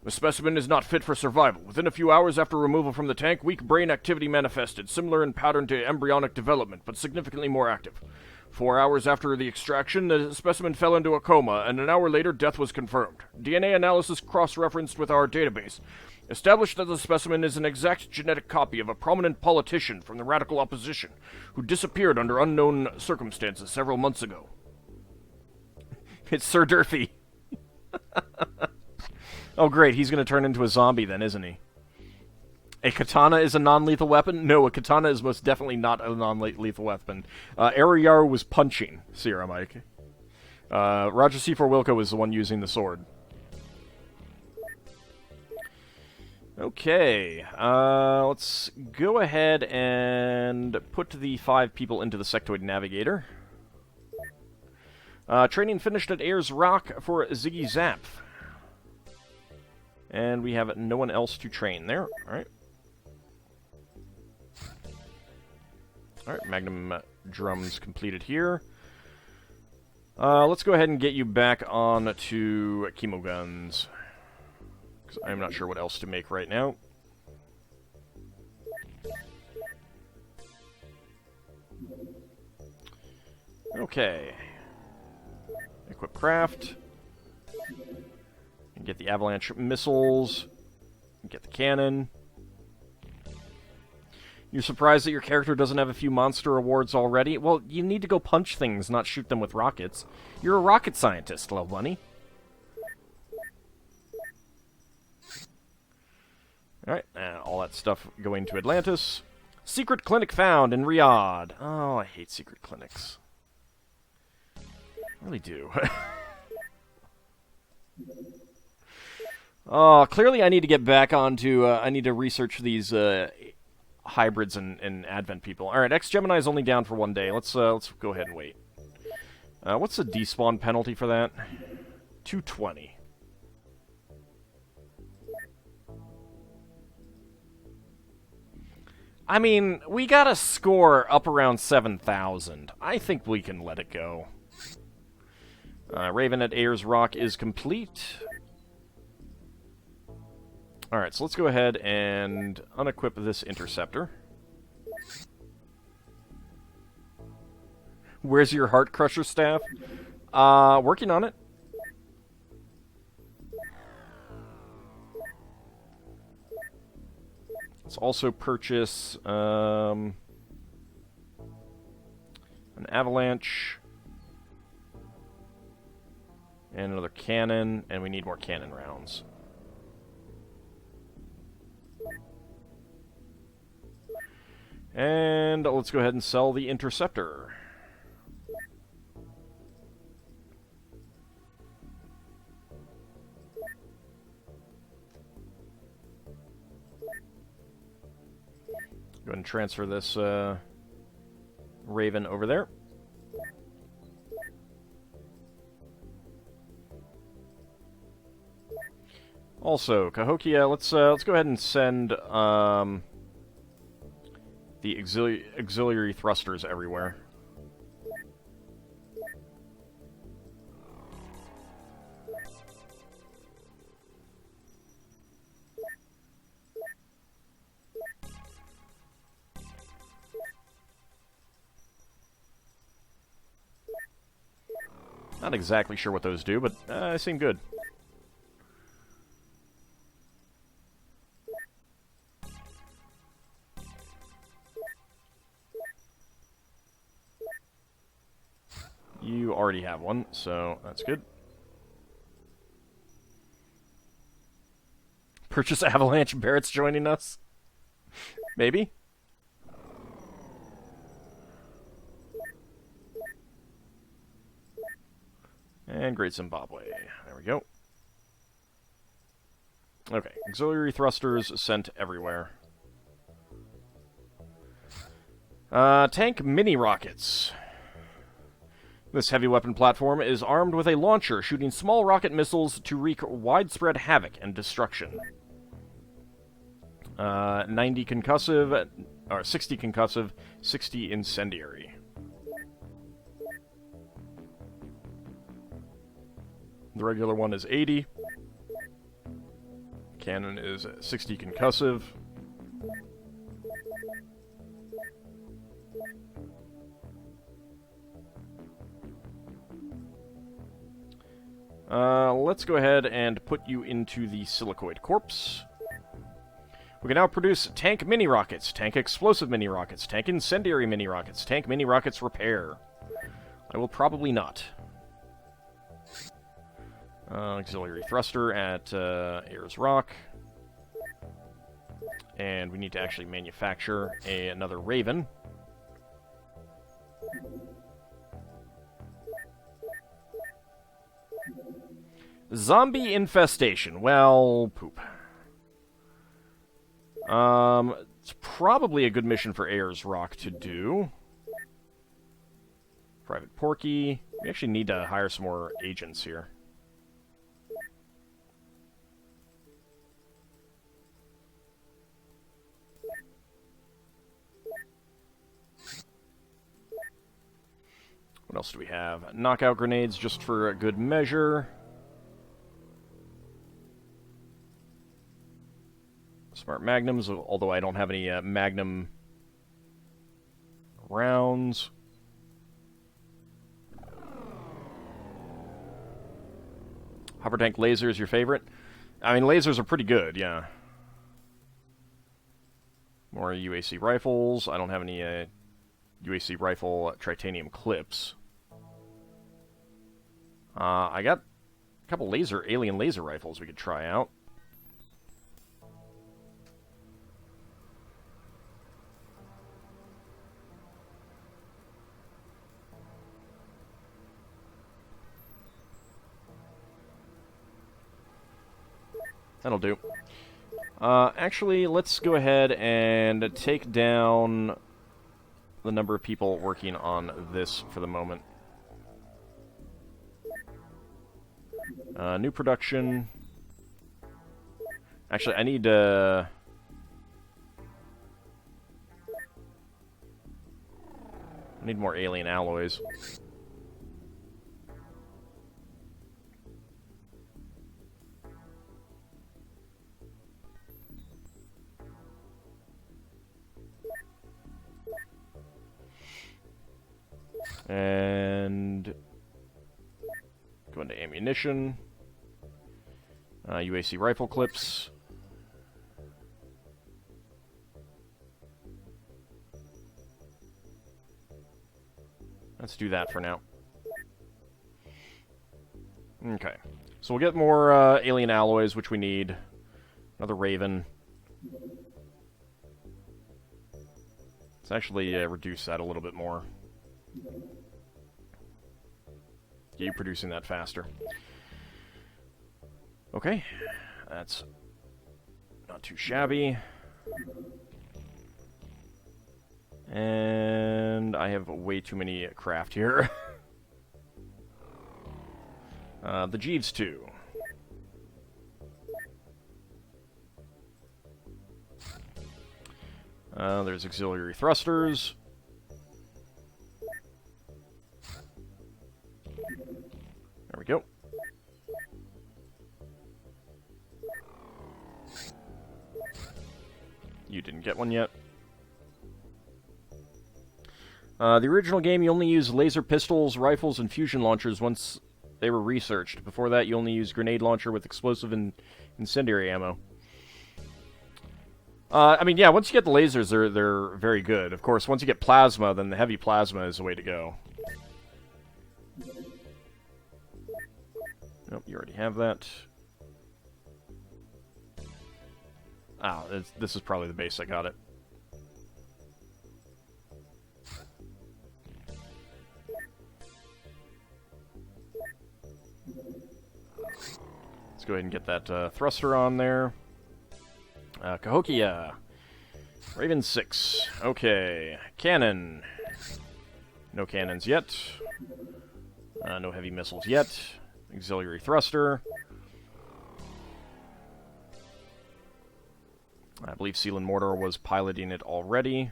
The specimen is not fit for survival. Within a few hours after removal from the tank, weak brain activity manifested, similar in pattern to embryonic development, but significantly more active. 4 hours after the extraction, the specimen fell into a coma, and an hour later, death was confirmed. DNA analysis cross-referenced with our database established that the specimen is an exact genetic copy of a prominent politician from the radical opposition who disappeared under unknown circumstances several months ago. It's Sir Durfee. Oh, great, he's going to turn into a zombie then, isn't he? A katana is a non-lethal weapon? No, a katana is most definitely not a non-lethal weapon. Arayaru was punching, Sierra Mike. Roger C4 Wilco is the one using the sword. Okay, let's go ahead and put the 5 people into the Sectoid Navigator. Training finished at Ayers Rock for Ziggy Zap. And we have no one else to train there. Alright. Alright, Magnum drums completed here. Let's go ahead and get you back on to chemo guns. Because I'm not sure what else to make right now. Okay. Equip craft. And get the avalanche missiles. And get the cannon. You're surprised that your character doesn't have a few monster awards already? Well, you need to go punch things, not shoot them with rockets. You're a rocket scientist, little bunny. Alright, all that stuff going to Atlantis. Secret clinic found in Riyadh. Oh, I hate secret clinics. I really do. Oh, clearly I need to get back onto, I need to research these, hybrids and Advent people. Alright, X-Gemini is only down for 1 day. Let's go ahead and wait. What's the despawn penalty for that? 220. I mean, we got a score up around 7,000. I think we can let it go. Raven at Ayers Rock is complete. Alright, so let's go ahead and unequip this interceptor. Where's your Heart Crusher staff? Working on it. Let's also purchase an avalanche and another cannon, and we need more cannon rounds. And let's go ahead and sell the interceptor. Go ahead and transfer this Raven over there. Also, Cahokia, let's go ahead and send the auxiliary thrusters everywhere. Not exactly sure what those do, but they seem good. You already have one, so that's good. Purchase Avalanche Barrett's joining us? Maybe? And Great Zimbabwe. There we go. Okay, auxiliary thrusters sent everywhere. Tank mini rockets. This heavy weapon platform is armed with a launcher shooting small rocket missiles to wreak widespread havoc and destruction. 90 concussive, or 60 concussive, 60 incendiary. The regular one is 80. Cannon is 60 concussive. Let's go ahead and put you into the Silicoid Corpse. We can now produce tank mini rockets, tank explosive mini rockets, tank incendiary mini rockets, tank mini rockets repair. I will probably not. Auxiliary thruster at Ayers Rock. And we need to actually manufacture another Raven. Zombie infestation. Well, poop. It's probably a good mission for Ayers Rock to do. Private Porky. We actually need to hire some more agents here. What else do we have? Knockout grenades just for a good measure. Smart magnums, although I don't have any magnum rounds. Hover tank laser is your favorite? I mean, lasers are pretty good, yeah. More UAC rifles. I don't have any UAC rifle titanium clips. I got a couple alien laser rifles we could try out. That'll do. Actually, let's go ahead and take down the number of people working on this for the moment. New production. Actually, I need more alien alloys. And go into ammunition. UAC rifle clips. Let's do that for now. Okay. So we'll get more alien alloys, which we need. Another Raven. Let's actually reduce that a little bit more. Get you producing that faster. Okay. That's not too shabby. And I have way too many craft here. The Jeeves 2. There's auxiliary thrusters. There we go. You didn't get one yet. The original game, you only used laser pistols, rifles, and fusion launchers once they were researched. Before that, you only used grenade launcher with explosive and incendiary ammo. I mean, yeah, once you get the lasers, they're very good. Of course, once you get plasma, then the heavy plasma is the way to go. Nope, you already have that. Ah, this is probably the base I got it. Let's go ahead and get that thruster on there. Cahokia. Raven 6. Okay. Cannon. No cannons yet. No heavy missiles yet. Auxiliary thruster. I believe Seal and Mortar was piloting it already.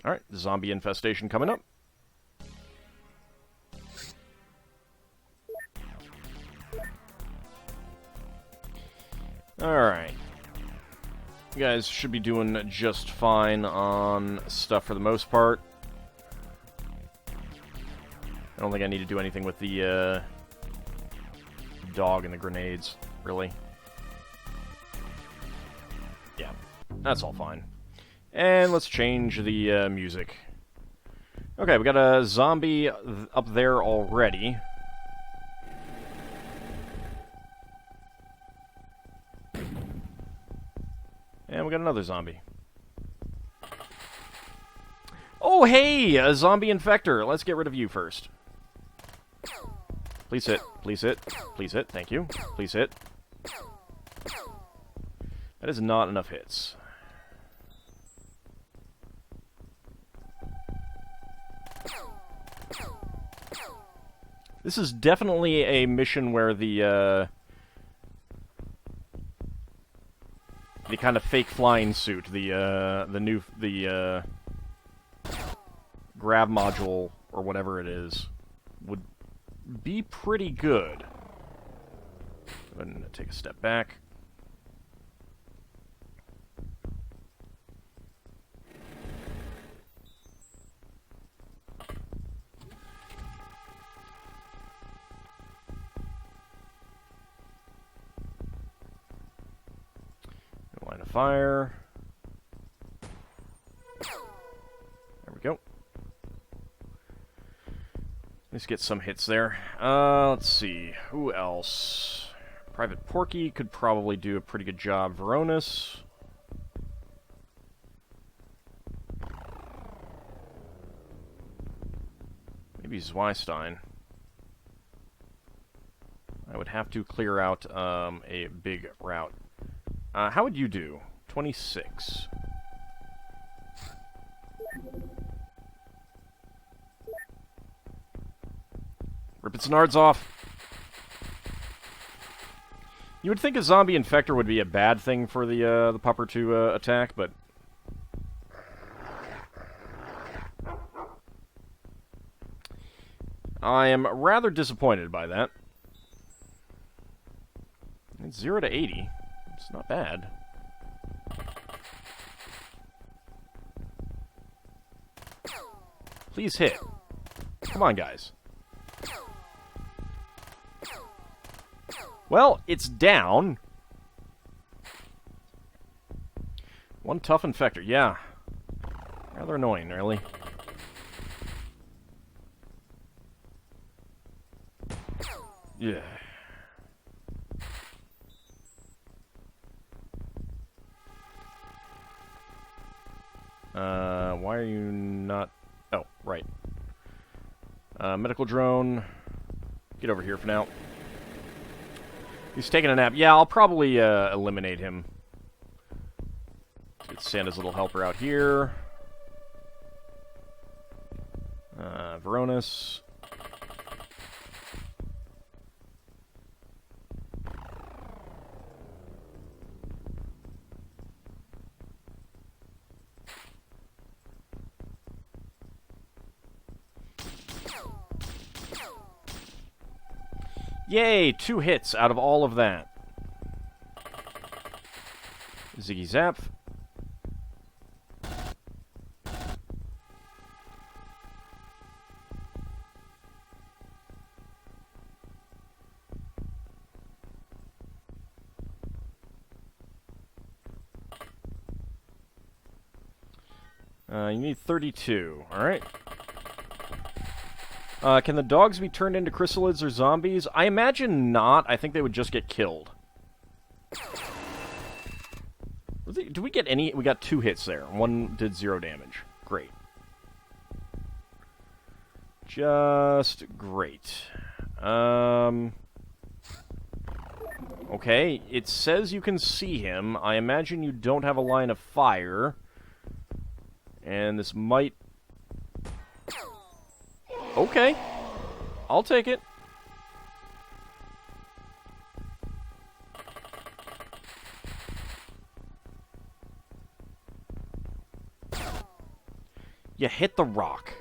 Alright, zombie infestation coming up. Alright. You guys should be doing just fine on stuff for the most part. I don't think I need to do anything with the dog and the grenades, really. Yeah, that's all fine. And let's change the music. Okay, we got a zombie up there already. And we got another zombie. Oh, hey, a zombie infector. Let's get rid of you first. Please hit. Please hit. Please hit. Thank you. Please hit. That is not enough hits. This is definitely a mission where the kind of fake flying suit, the grav module or whatever it is, would be pretty good. I'm gonna take a step back. Line of fire. There we go. Let's get some hits there. Let's see. Who else? Private Porky could probably do a pretty good job. Veronis. Maybe Zweistein. I would have to clear out a big route. How would you do? 26. Rip its nards off. You would think a zombie infector would be a bad thing for the pupper to attack, but I am rather disappointed by that. It's 0 to 80. It's not bad. Please hit. Come on, guys. Well, it's down. One tough infector. Yeah. Rather annoying, really. Yeah. Why are you not... Oh, right. Medical drone. Get over here for now. He's taking a nap. Yeah, I'll probably eliminate him. Get Santa's little helper out here. Veronis. Yay! 2 hits out of all of that. Ziggy Zap. You need 32. Alright. Can the dogs be turned into chrysalids or zombies? I imagine not. I think they would just get killed. Do we get any? We got 2 hits there. One did 0 damage. Great. Just great. Okay, it says you can see him. I imagine you don't have a line of fire. And this might... Okay. I'll take it. You hit the rock.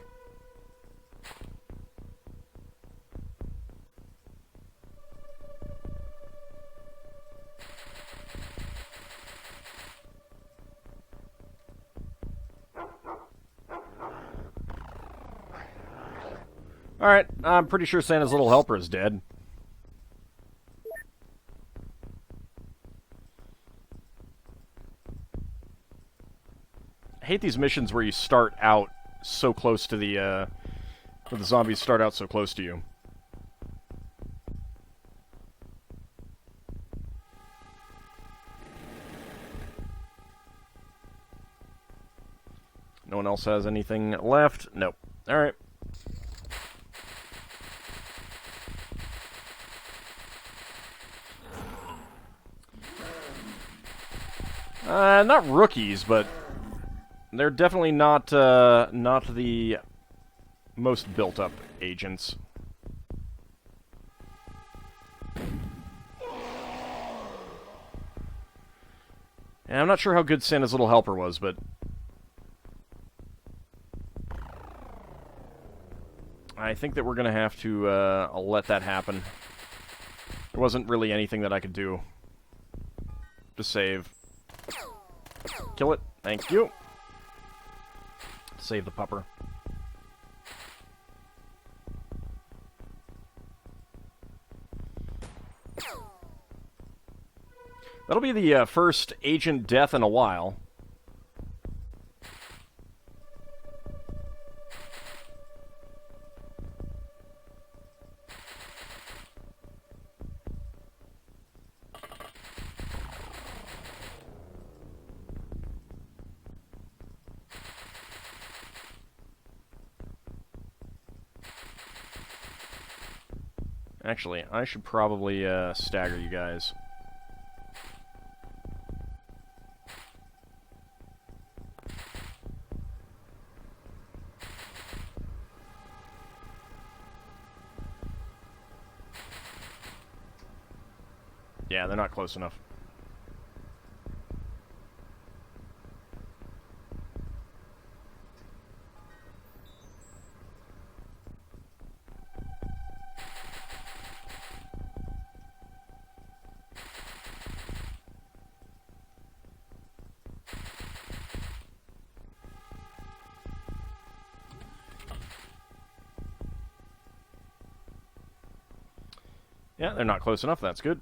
Alright, I'm pretty sure Santa's little helper is dead. I hate these missions where you start out so close to the, where the zombies start out so close to you. one else has anything left. Nope. Alright. Not rookies, but they're definitely not the most built-up agents. And I'm not sure how good Santa's Little Helper was, but I think that we're going to have to let that happen. There wasn't really anything that I could do to save. Kill it. Thank you. Save the pupper. That'll be the first agent death in a while. Actually, I should probably stagger you guys. Yeah, they're not close enough. Yeah, they're not close enough. That's good.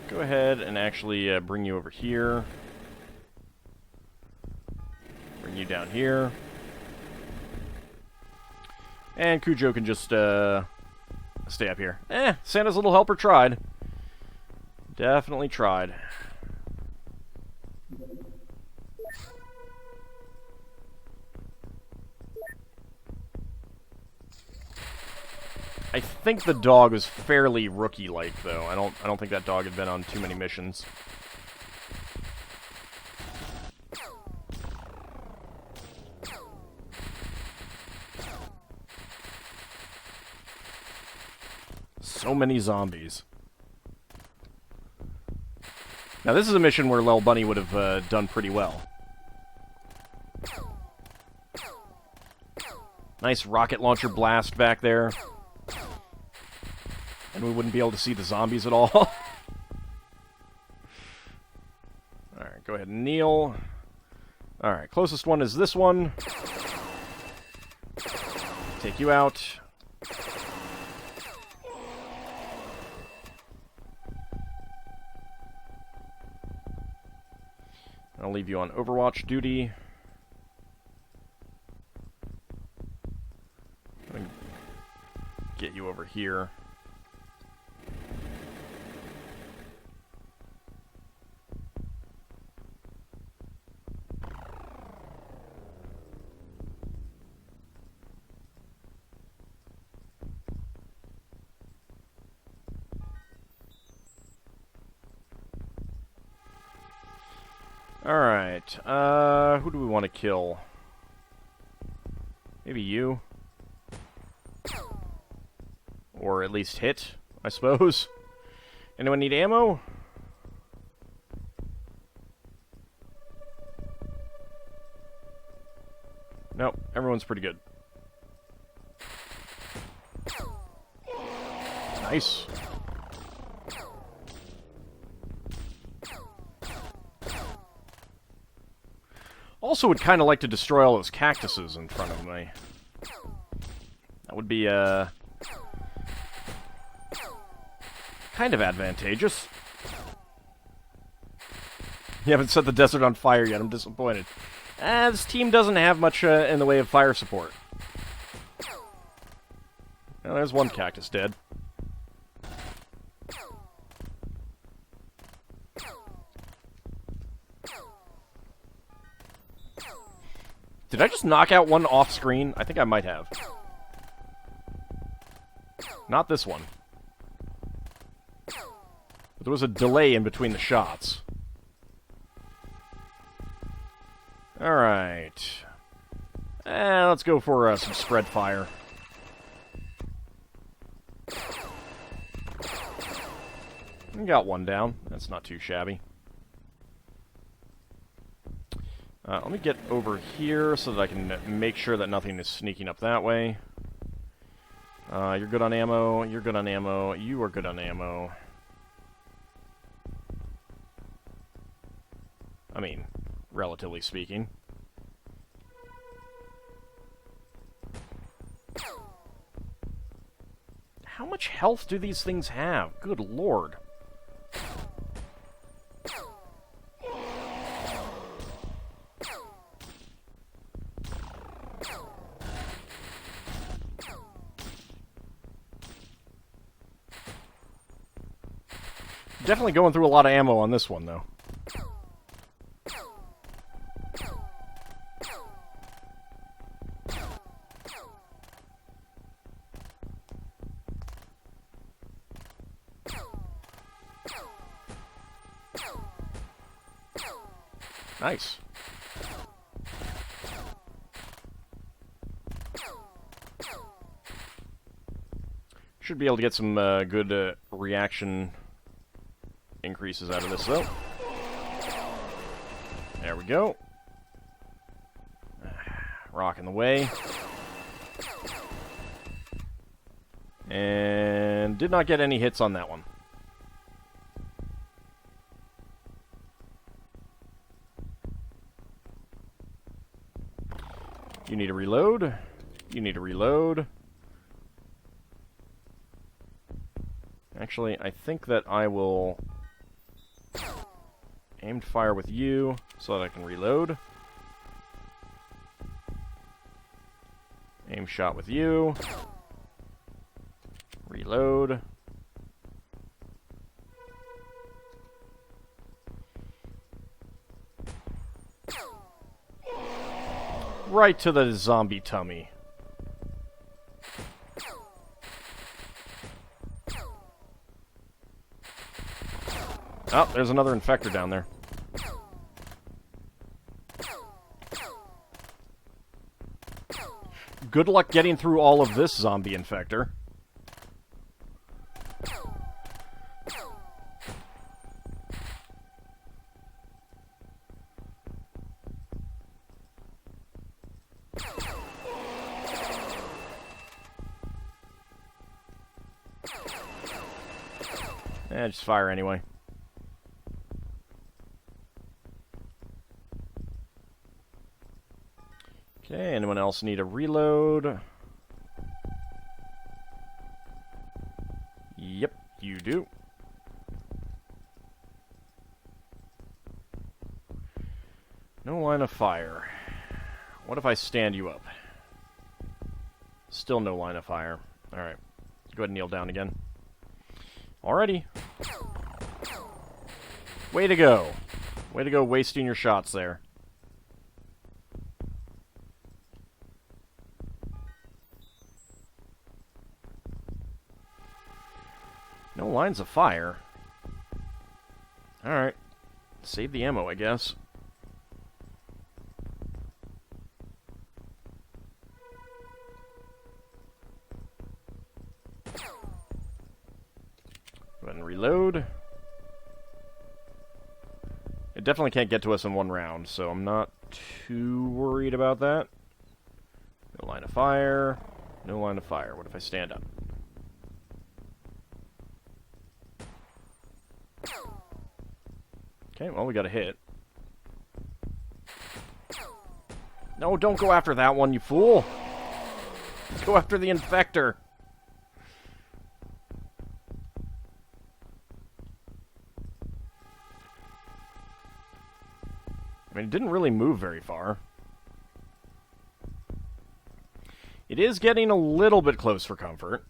Go ahead and actually bring you over here. Bring you down here. And Cujo can just stay up here. Santa's Little Helper tried. Definitely tried. I think the dog was fairly rookie-like, though. I don't think that dog had been on too many missions. So many zombies. Now, this is a mission where Lel Bunny would have done pretty well. Nice rocket launcher blast back there. And we wouldn't be able to see the zombies at all. Alright, go ahead and kneel. Alright, closest one is this one. Take you out. I'll leave you on Overwatch duty. I'm gonna get you over here. Alright, who do we want to kill? Maybe you? Or at least hit, I suppose. Anyone need ammo? Nope, everyone's pretty good. Nice. Also would kind of like to destroy all those cactuses in front of me. That would be, kind of advantageous. You haven't set the desert on fire yet, I'm disappointed. This team doesn't have much in the way of fire support. Well, there's one cactus dead. Did I just knock out one off screen? I think I might have. Not this one. But there was a delay in between the shots. Alright. Let's go for some spread fire. We got one down. That's not too shabby. Let me get over here so that I can make sure that nothing is sneaking up that way. You're good on ammo. You're good on ammo. You are good on ammo. I mean, relatively speaking. How much health do these things have? Good lord. Definitely going through a lot of ammo on this one, though. Nice. Should be able to get some good reaction increases out of this, though. There we go. Rocking the way. And did not get any hits on that one. You need to reload. You need to reload. Actually, I think that I will aim to fire with you so that I can reload. Aim shot with you. Reload. Right to the zombie tummy. Oh, there's another infector down there. Good luck getting through all of this zombie infector. Just fire anyway. Okay, anyone else need a reload? Yep, you do. No line of fire. What if I stand you up? Still no line of fire. Alright. Go ahead and kneel down again. Alrighty. Way to go. Way to go wasting your shots there. No lines of fire. Alright. Save the ammo, I guess. Go ahead and reload. It definitely can't get to us in one round, so I'm not too worried about that. No line of fire. No line of fire. What if I stand up? Okay, well, we got a hit. No, don't go after that one, you fool! Go after the infector! I mean, it didn't really move very far. It is getting a little bit close for comfort.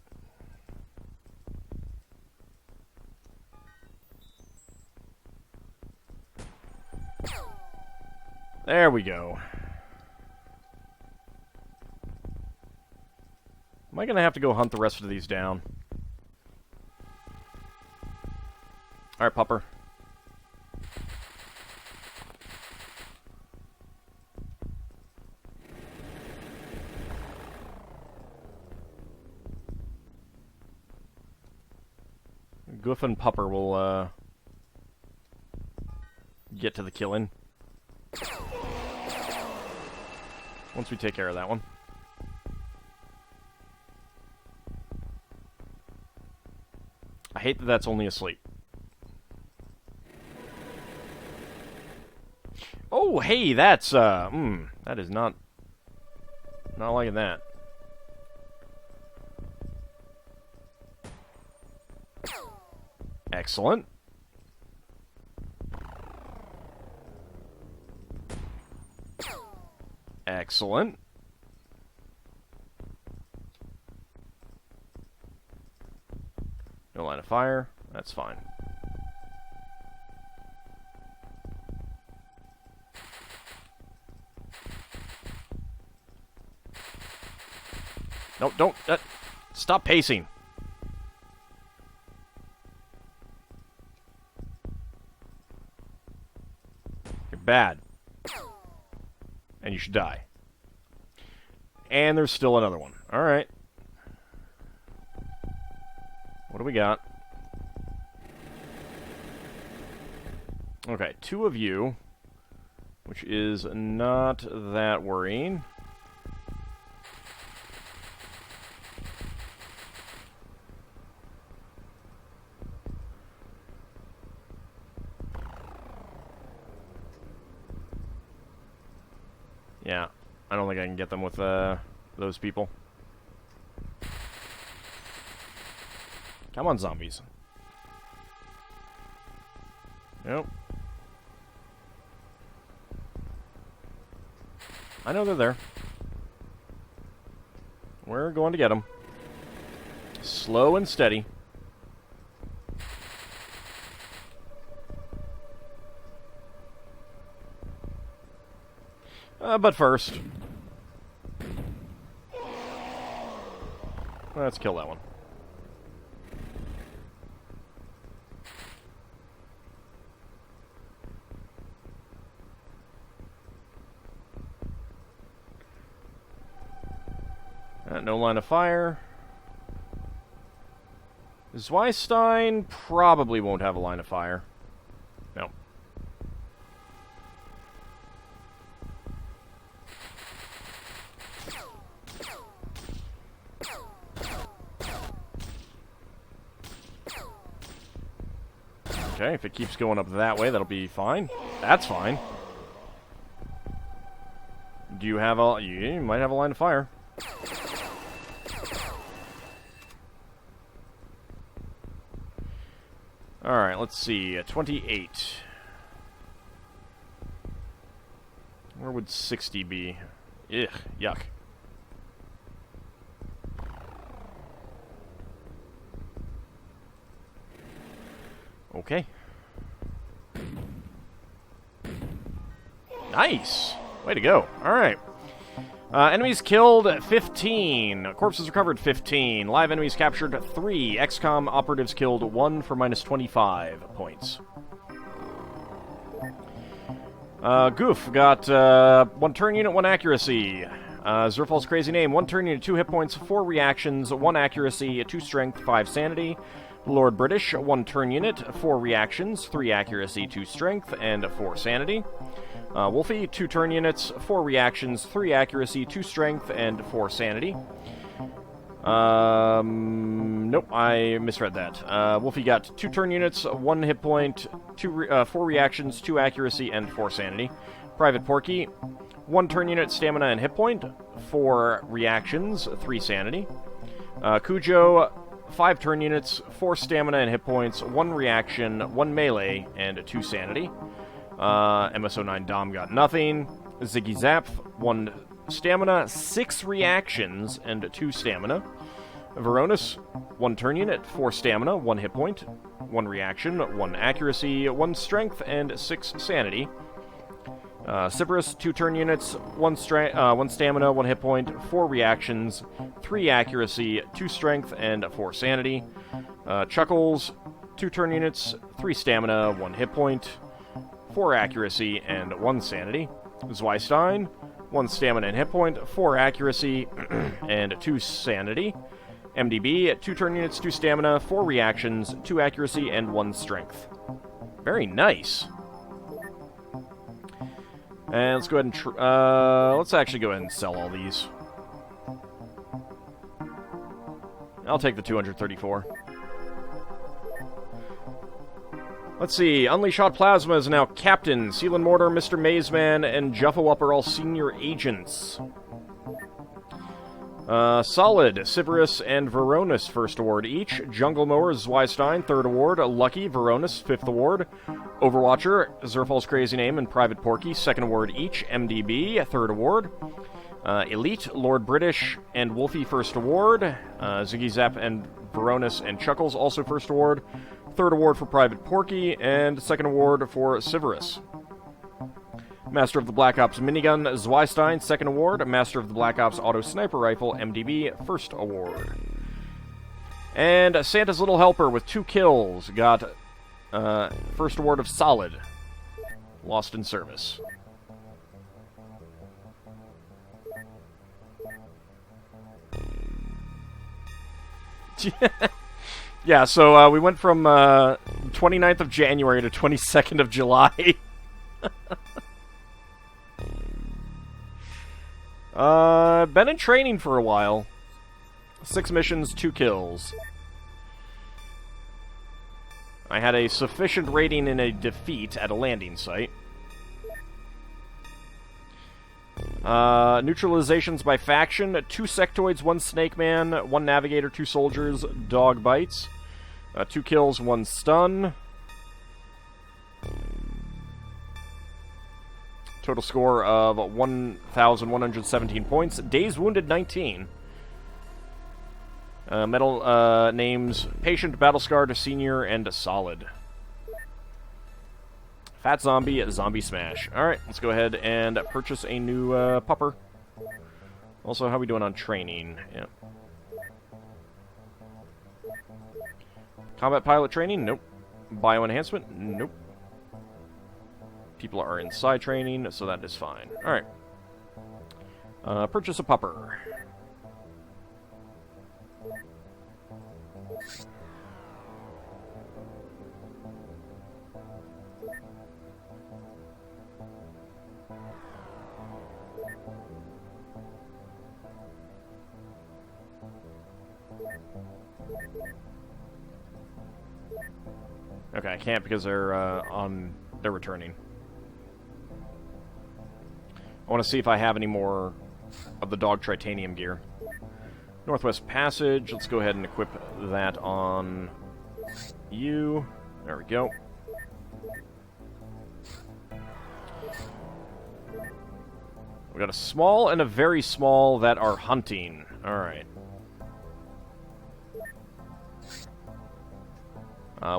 There we go. Am I going to have to go hunt the rest of these down? Alright, pupper. Goof and Pupper will, get to the killing. Once we take care of that one. I hate that that's only asleep. Oh, hey, that's, that is not liking that. Excellent. Excellent. No line of fire. That's fine. No, don't. Stop pacing. You're bad. And you should die. And there's still another one. Alright. What do we got? Okay, 2 of you, which is not that worrying. Yeah, I don't think I can get them with those people. Come on, zombies. Nope. I know they're there. We're going to get them. Slow and steady. But first, let's kill that one. No line of fire. Zweistein probably won't have a line of fire. No. Okay, if it keeps going up that way, that'll be fine. That's fine. Do you have a... You might have a line of fire. Alright, let's see. 28. Where would 60 be? Ugh, yuck. Okay. Nice! Way to go. Alright. Enemies killed 15. Corpses recovered 15. Live enemies captured 3. XCOM operatives killed 1 for minus 25 points. Goof got 1 turn unit, 1 accuracy. Zerfal's crazy name. 1 turn unit, 2 hit points, 4 reactions, 1 accuracy, 2 strength, 5 sanity. Lord British, 1 turn unit, 4 reactions, 3 accuracy, 2 strength, and 4 sanity. Wolfie, 2 turn units, 4 reactions, 3 accuracy, 2 strength, and 4 sanity. Nope, I misread that. Wolfie got 2 turn units, 1 hit point, 4 reactions, 2 accuracy, and 4 sanity. Private Porky, 1 turn unit, stamina, and hit point, 4 reactions, 3 sanity. Cujo, 5 turn units, 4 stamina and hit points, 1 reaction, 1 melee, and 2 sanity. MS09 Dom got nothing. Ziggy Zap, 1 stamina, 6 reactions, and 2 stamina. Veronis, 1 turn unit, 4 stamina, 1 hit point, 1 reaction, 1 accuracy, 1 strength, and 6 sanity. Sybaris, 2 turn units, 1 stamina, 1 hit point, 4 reactions, 3 accuracy, 2 strength, and 4 sanity. Chuckles, 2 turn units, 3 stamina, 1 hit point, 4 accuracy, and 1 sanity. Zweistein, 1 stamina and hit point, 4 accuracy, and 2 sanity. MDB, 2 turn units, 2 stamina, 4 reactions, 2 accuracy, and 1 strength. Very nice. And let's go ahead and let's actually go ahead and sell all these. I'll take the 234. Let's see. Unleash Hot Plasma is now Captain. Seal and Mortar, Mr. Mazeman, and Juffo Up are all senior agents. Solid, Sybaris, and Veronis, first award each. Jungle Mower, Zweistein, third award. Lucky, Veronis, fifth award. Overwatcher, Zerfal's crazy name, and Private Porky, second award each. MDB, third award. Elite, Lord British, and Wolfie, first award. Ziggy Zap and Veronis and Chuckles, also first award. Third award for Private Porky, and second award for Sybaris. Master of the Black Ops Minigun, Zweistein, second award. Master of the Black Ops Auto Sniper Rifle, MDB, first award. And Santa's Little Helper with 2 kills got first award of Solid. Lost in service. Yeah, so we went from 29th of January to 22nd of July. Been in training for a while. 6 missions, 2 kills. I had a sufficient rating in a defeat at a landing site. Neutralizations by faction, 2 sectoids, 1 snake man, 1 navigator, 2 soldiers, dog bites. 2 kills, 1 stun. Total score of 1,117 points. Days wounded, 19. Medal names Patient, Battle-Scarred, Senior, and Solid. Fat Zombie, Zombie Smash. Alright, let's go ahead and purchase a new pupper. Also, how are we doing on training? Yeah. Combat pilot training? Nope. Bio enhancement? Nope. People are inside training, so that is fine. Alright. Purchase a pupper. Okay, I can't because they're returning. I want to see if I have any more of the dog tritanium gear. Northwest Passage, let's go ahead and equip that on you. There we go. We got a small and a very small that are hunting. Alright.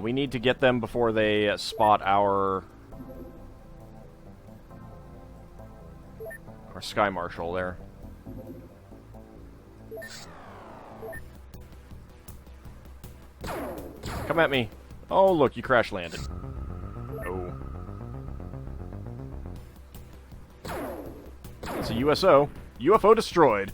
We need to get them before they spot our Sky Marshal there. Come at me. Oh, look, you crash landed. Oh. It's a USO. UFO destroyed.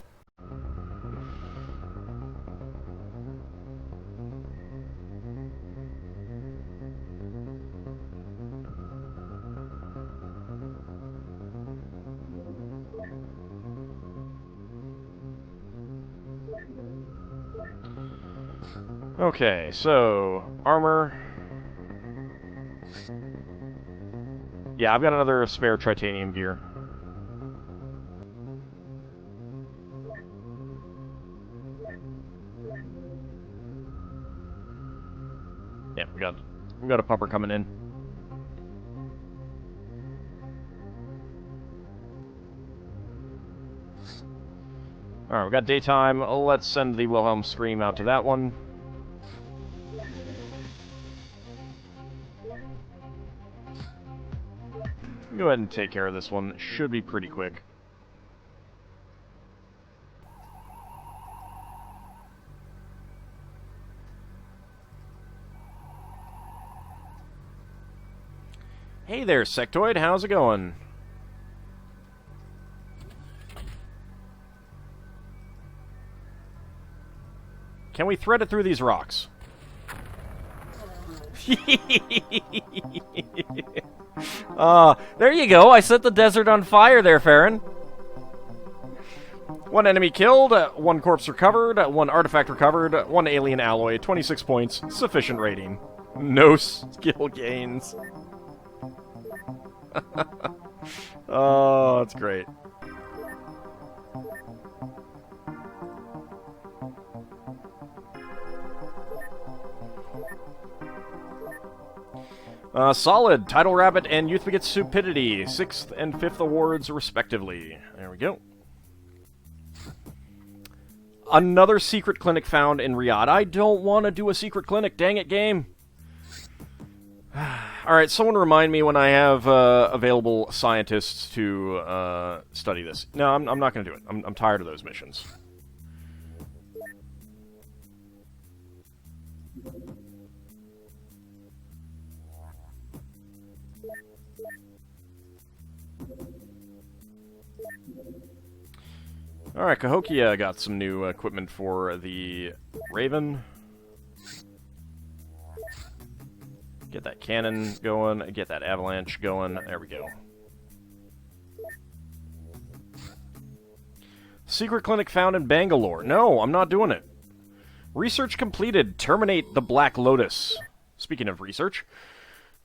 Okay, so armor. Yeah, I've got another spare tritanium gear. Yeah, we got a pupper coming in. Alright, we got daytime. Let's send the Wilhelm Scream out to that one. Go ahead and take care of this one. It should be pretty quick. Hey there, Sectoid. How's it going? Can we thread it through these rocks? There you go. I set the desert on fire there, Farron. One enemy killed, one corpse recovered, one artifact recovered, one alien alloy, 26 points, sufficient rating. No skill gains. Oh, that's great. Solid. Title Rabbit and Youth Begets Stupidity. 6th and 5th awards, respectively. There we go. Another secret clinic found in Riyadh. I don't want to do a secret clinic. Dang it, game. Alright, someone remind me when I have available scientists to study this. No, I'm not going to do it. I'm tired of those missions. Alright, Cahokia got some new equipment for the Raven. Get that cannon going, get that avalanche going. There we go. Secret clinic found in Bangalore. No, I'm not doing it. Research completed. Terminate the Black Lotus. Speaking of research,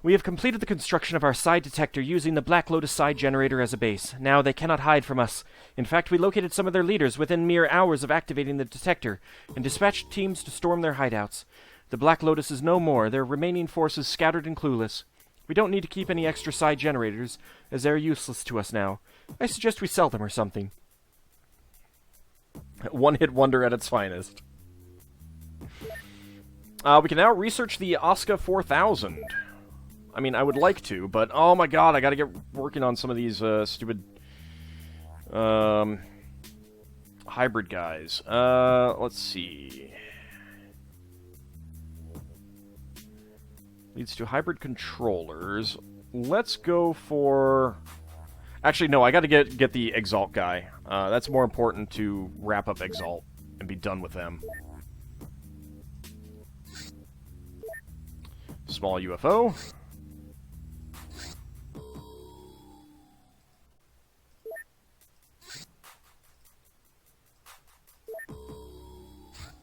we have completed the construction of our psi detector using the Black Lotus psi generator as a base. Now they cannot hide from us. In fact, we located some of their leaders within mere hours of activating the detector, and dispatched teams to storm their hideouts. The Black Lotus is no more, their remaining forces scattered and clueless. We don't need to keep any extra psi generators, as they are useless to us now. I suggest we sell them or something. One-hit wonder at its finest. We can now research the Oscar 4000. I mean, I would like to, but oh my god, I gotta get working on some of these stupid hybrid guys. Let's see. Leads to hybrid controllers. Let's go for... Actually, no, I gotta get the Exalt guy. That's more important to wrap up Exalt and be done with them. Small UFO.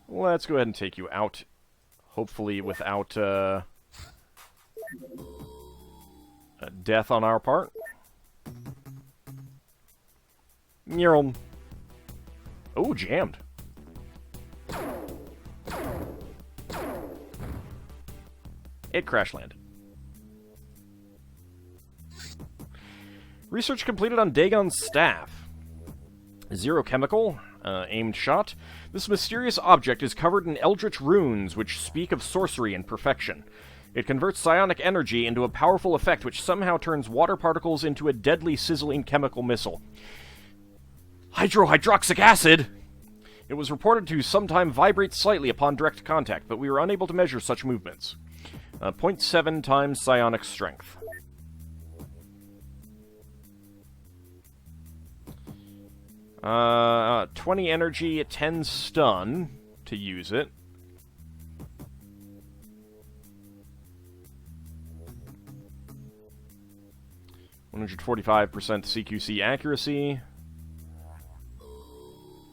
Let's go ahead and take you out. Hopefully without a death on our part. Oh, jammed. It crash landed. Research completed on Dagon's staff. Zero chemical, aimed shot. This mysterious object is covered in eldritch runes which speak of sorcery and perfection. It converts psionic energy into a powerful effect which somehow turns water particles into a deadly, sizzling chemical missile. Hydroxyc acid! It was reported to sometime vibrate slightly upon direct contact, but we were unable to measure such movements. 0.7 times psionic strength. Uh, 20 energy, 10 stun to use it. (145% CQC accuracy).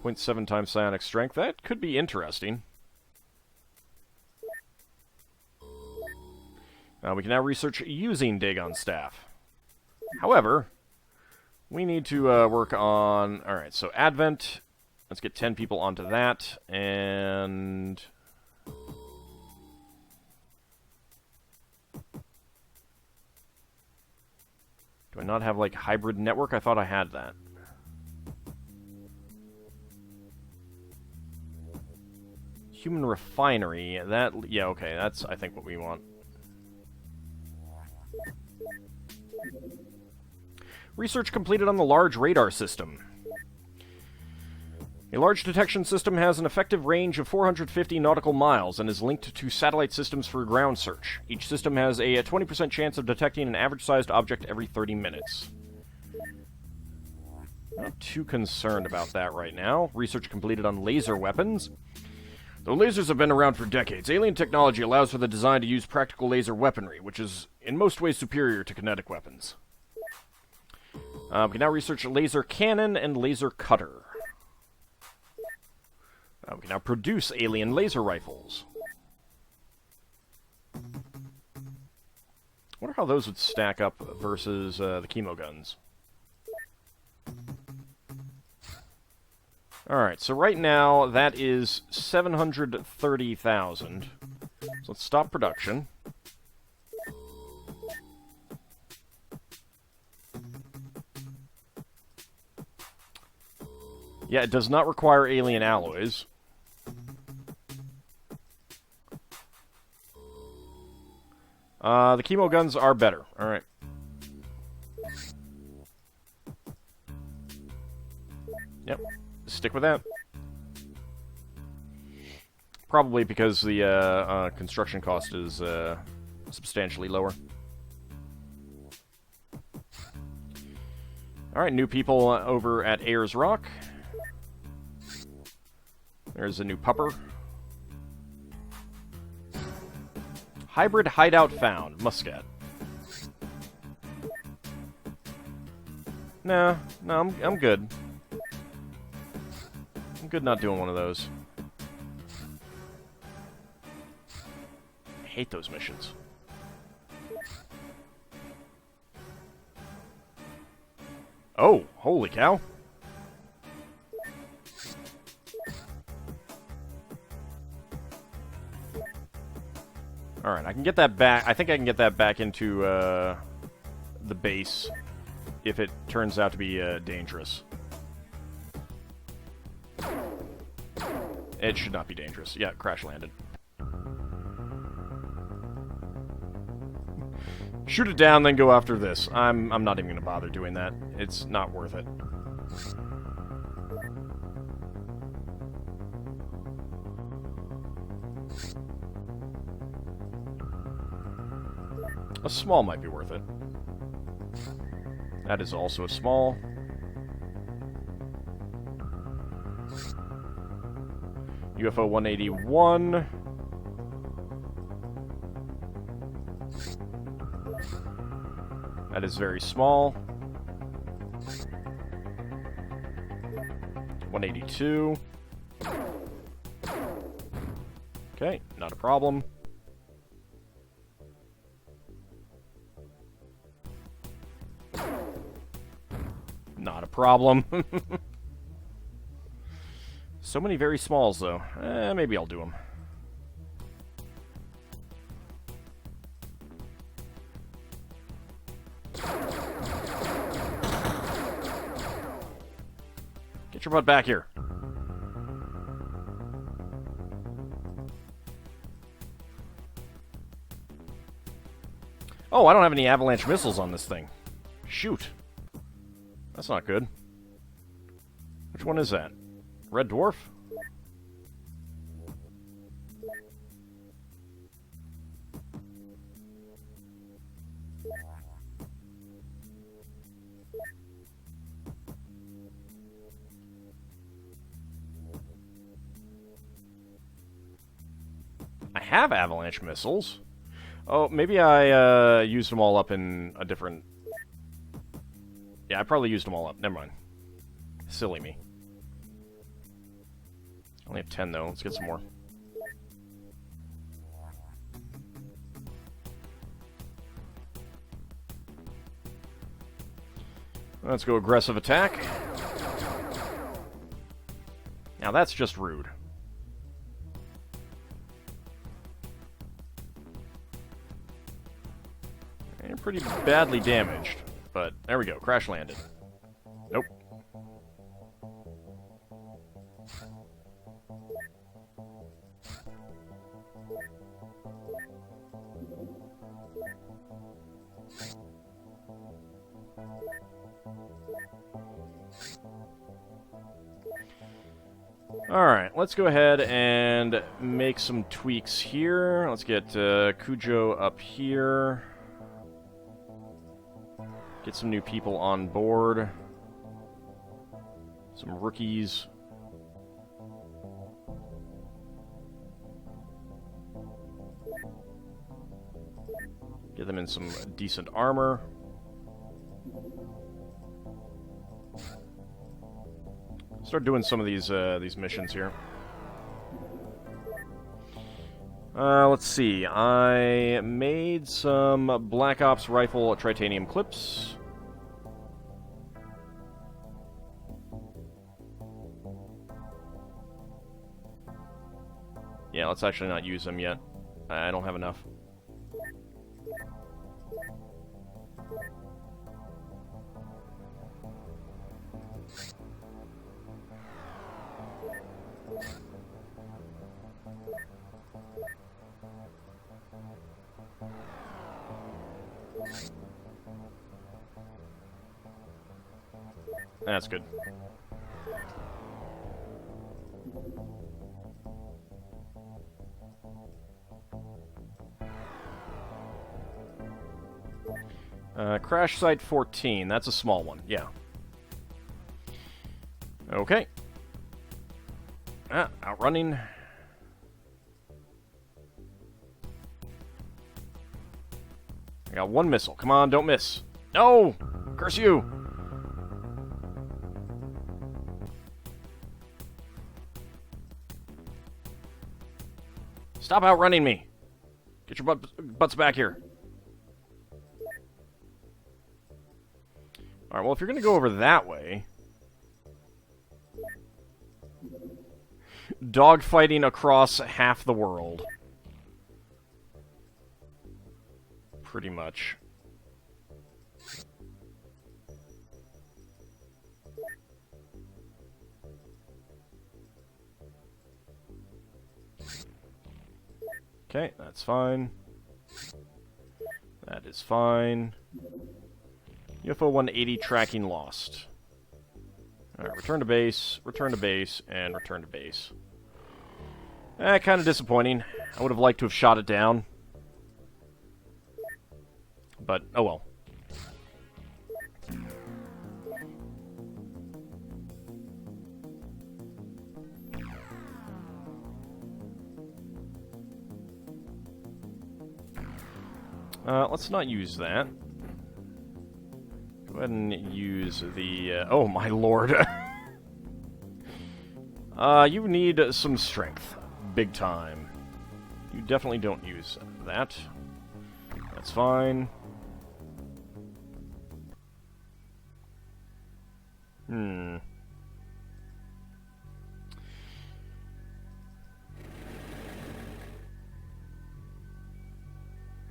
0.7 times psionic strength. That could be interesting. We can now research using Dagon's staff. However, we need to work on... Alright, so Advent. Let's get 10 people onto that. And... do I not have, like, hybrid network? I thought I had that. Human refinery. That... yeah, okay. That's, I think, what we want. Research completed on the Large Radar System. A large detection system has an effective range of 450 nautical miles and is linked to satellite systems for ground search. Each system has a 20% chance of detecting an average-sized object every 30 minutes. Not too concerned about that right now. Research completed on laser weapons. Though lasers have been around for decades, alien technology allows for the design to use practical laser weaponry, which is in most ways superior to kinetic weapons. We can now research a laser cannon and laser cutter. We can now produce alien laser rifles. Wonder how those would stack up versus the chemo guns. Alright, so right now that is 730,000. So let's stop production. Yeah, it does not require alien alloys. The chemo guns are better. Alright. Yep. Stick with that. Probably because the construction cost is substantially lower. Alright, new people over at Ayers Rock. There's a new pupper. Hybrid hideout found. Muscat. No, I'm good. I'm good not doing one of those. I hate those missions. Oh, holy cow. Alright, I can get that back. I think I can get that back into the base if it turns out to be dangerous. It should not be dangerous. Yeah, crash landed. Shoot it down, then go after this. I'm not even going to bother doing that. It's not worth it. A small might be worth it. That is also a small. UFO 181. That is very small. 182. Okay, not a problem. Not a problem. So many very smalls, though. Maybe I'll do them. Get your butt back here. Oh, I don't have any avalanche missiles on this thing. Shoot. That's not good. Which one is that? Red Dwarf? I have avalanche missiles. Oh, maybe I used them all up in a different... Yeah, I probably used them all up. Never mind. Silly me. I only have 10, though. Let's get some more. Let's go aggressive attack. Now that's just rude. You're pretty badly damaged, but there we go. Crash landed. Nope. Alright, let's go ahead and make some tweaks here. Let's get Cujo up here. Get some new people on board. Some rookies. Get them in some decent armor. Start doing some of these missions here. Let's see. I made some Black Ops rifle titanium clips. Yeah, let's actually not use them yet. I don't have enough. That's good. Crash Site 14. That's a small one. Yeah. Okay. Outrunning. I got one missile. Come on, don't miss. No! Curse you! Stop outrunning me! Get your butts back here. Alright, well, if you're going to go over that way... Dogfighting across half the world. Pretty much. Okay, that's fine. That is fine. UFO 180 tracking lost. Alright, return to base, and return to base. Kind of disappointing. I would have liked to have shot it down. But, oh well. Let's not use that. Go ahead and use the... oh, my lord. You need some strength. Big time. You definitely don't use that. That's fine.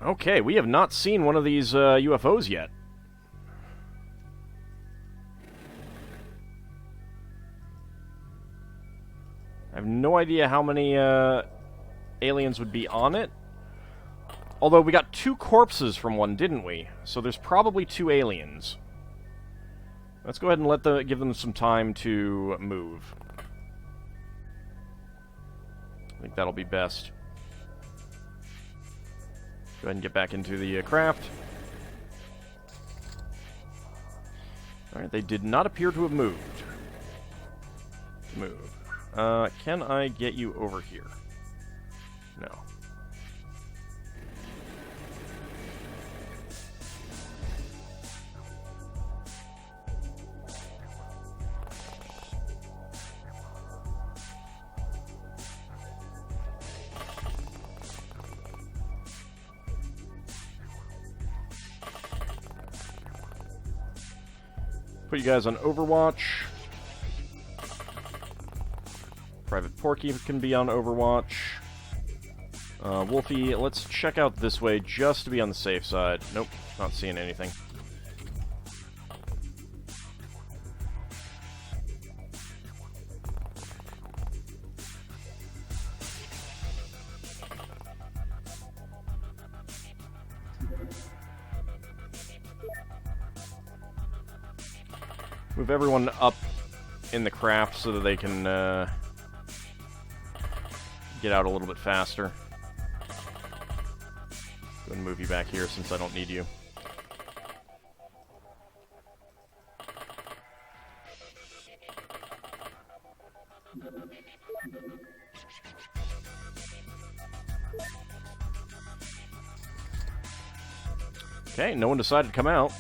Okay, we have not seen one of these UFOs yet. I have no idea how many aliens would be on it. Although we got 2 corpses from one, didn't we? So there's probably 2 aliens. Let's go ahead and give them some time to move. I think that'll be best. Go ahead and get back into the craft. Alright, they did not appear to have moved. Move. Can I get you over here? No. Put you guys on Overwatch. Private Porky can be on Overwatch. Wolfie, let's check out this way just to be on the safe side. Nope, not seeing anything. Move everyone up in the craft so that they can get out a little bit faster. Go and move you back here since I don't need you. Okay, no one decided to come out.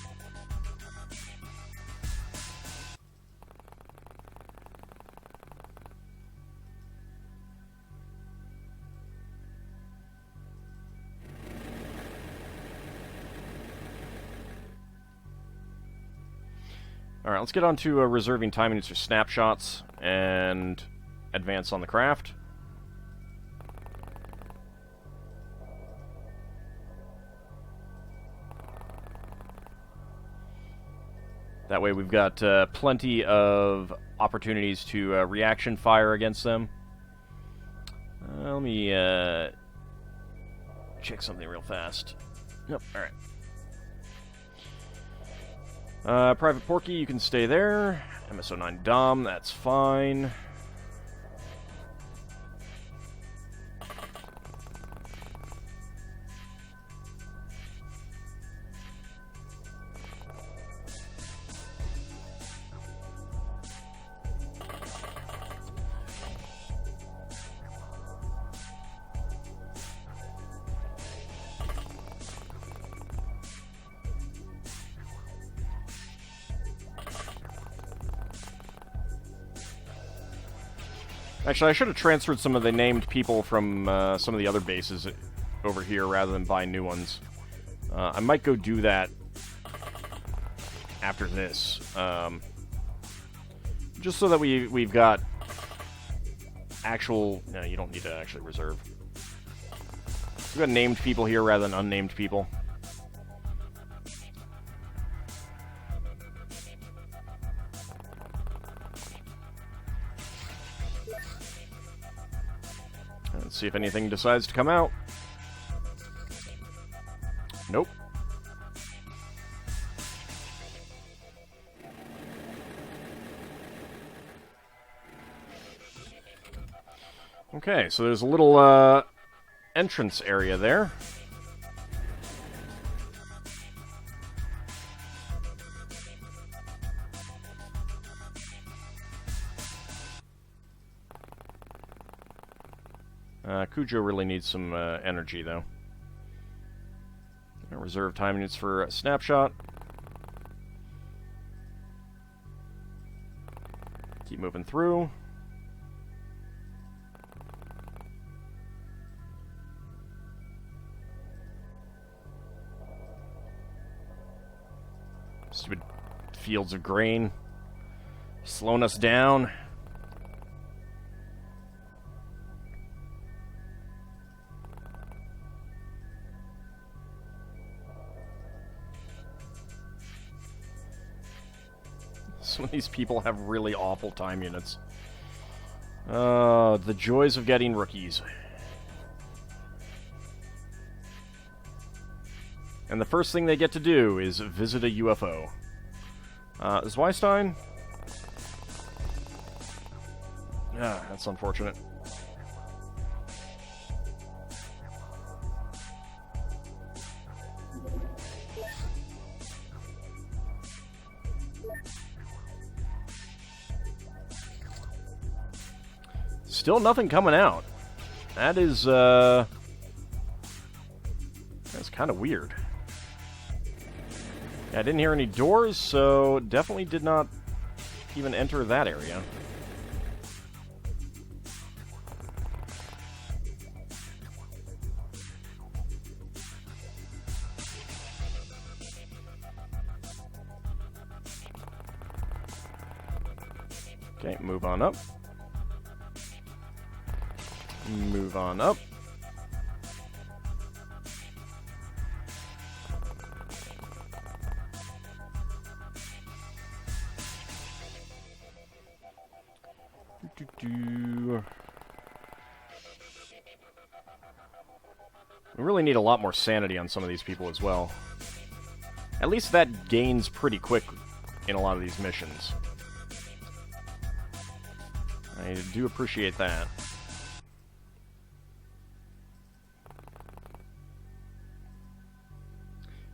Alright, let's get on to reserving time units for snapshots and advance on the craft. That way we've got plenty of opportunities to reaction fire against them. Let me check something real fast. Nope, alright. Private Porky, you can stay there. MSO9 Dom, that's fine. Actually, I should have transferred some of the named people from some of the other bases over here rather than buy new ones. I might go do that after this. Just so that we've got actual... No, you don't need to actually reserve. We've got named people here rather than unnamed people. Let's see if anything decides to come out. Nope. Okay, so there's a little entrance area there. Cujo really needs some energy, though. Reserve time units for a snapshot. Keep moving through. Stupid fields of grain. Slowing us down. Some of these people have really awful time units. The joys of getting rookies. And the first thing they get to do is visit a UFO. Zweistein? Yeah, that's unfortunate. Still nothing coming out. That is, that's kind of weird. Yeah, I didn't hear any doors, so definitely did not even enter that area. Okay, move on up. Move on up. We really need a lot more sanity on some of these people as well. At least that gains pretty quick in a lot of these missions. I do appreciate that.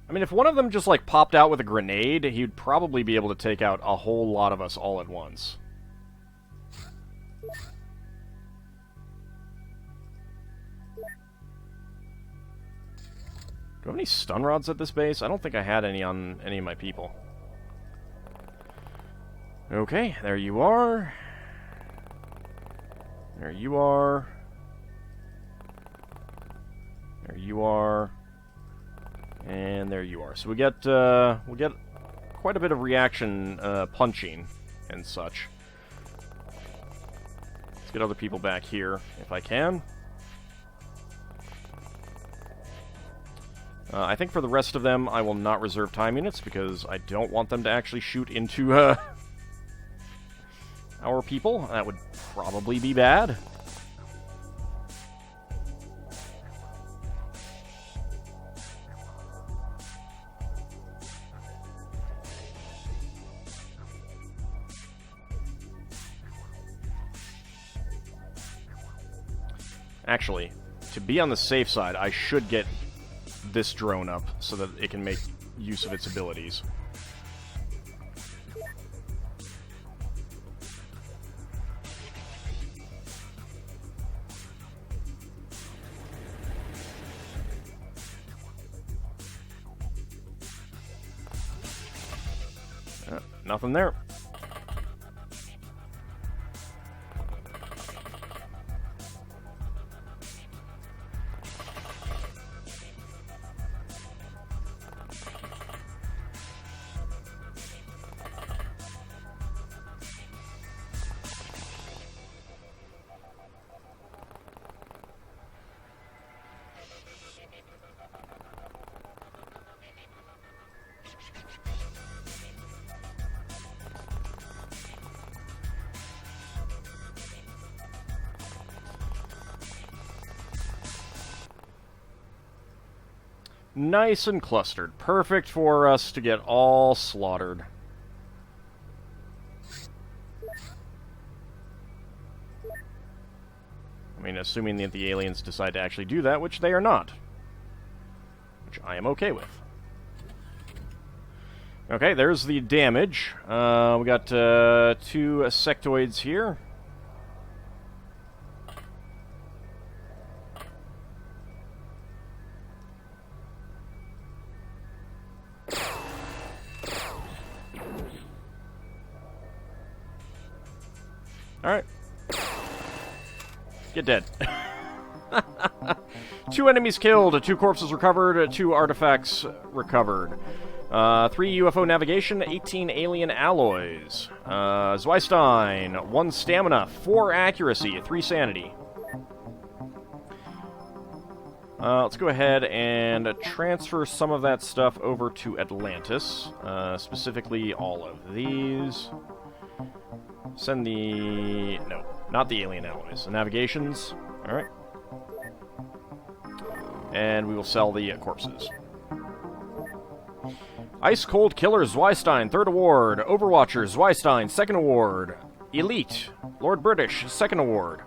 I mean, if one of them just, like, popped out with a grenade, he'd probably be able to take out a whole lot of us all at once. Do I have any stun rods at this base? I don't think I had any on any of my people. Okay, there you are. There you are. There you are. And there you are. So we get we'll get quite a bit of reaction punching and such. Let's get other people back here if I can. I think for the rest of them, I will not reserve time units because I don't want them to actually shoot into our people. That would probably be bad. Actually, to be on the safe side, I should get this drone up so that it can make use of its abilities. Nothing there. Nice and clustered. Perfect for us to get all slaughtered. I mean, assuming that the aliens decide to actually do that, which they are not. Which I am okay with. Okay, there's the damage. We got 2 sectoids here. Alright. Get dead. 2 enemies killed, 2 corpses recovered, 2 artifacts recovered. 3 UFO navigation, 18 alien alloys. Zweistein, 1 stamina, 4 accuracy, 3 sanity. Let's go ahead and transfer some of that stuff over to Atlantis. Specifically all of these. Send the... no, not the alien alloys. The navigations. Alright. And we will sell the corpses. Ice Cold Killer Zweistein, 3rd award. Overwatcher Zweistein, 2nd award. Elite, Lord British, 2nd award.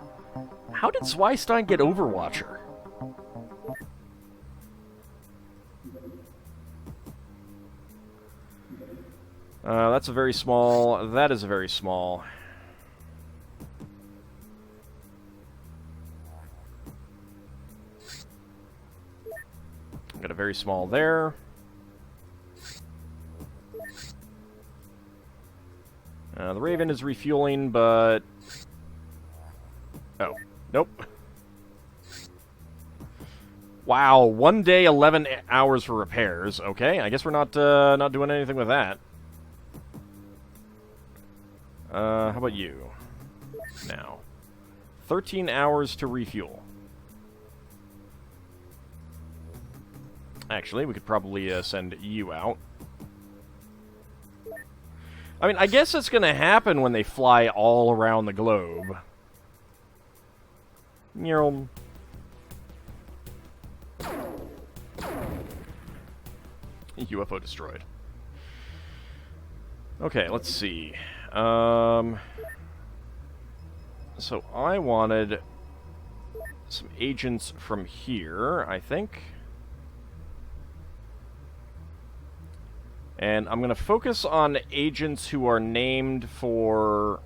How did Zweistein get Overwatcher? That's a very small. That is a very small. Got a very small there. The Raven is refueling, but... oh, nope. Wow, 1 day, 11 hours for repairs. Okay, I guess we're not doing anything with that. How about you? Now. 13 hours to refuel. Actually, we could probably send you out. I mean, I guess it's going to happen when they fly all around the globe. UFO destroyed. Okay, let's see. So I wanted some agents from here, I think. And I'm going to focus on agents who are named for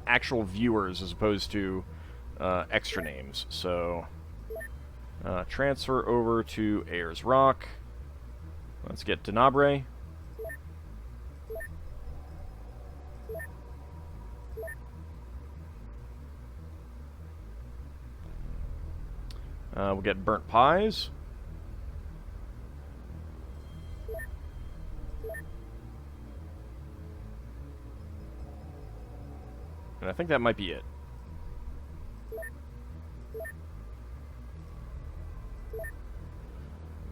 actual viewers as opposed to extra names. So, transfer over to Ayers Rock. Let's get Denabre. We'll get Burnt Pies. And I think that might be it.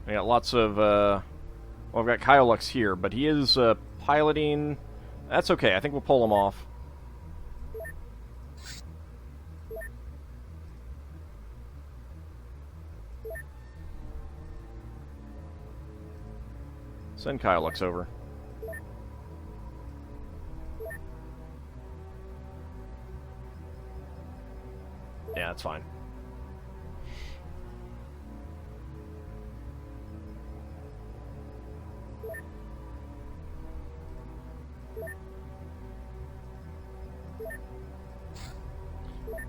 I got lots of, well, I've got Kyolux here, but he is piloting. That's okay, I think we'll pull him off. Send Kyolux over. Yeah, that's fine.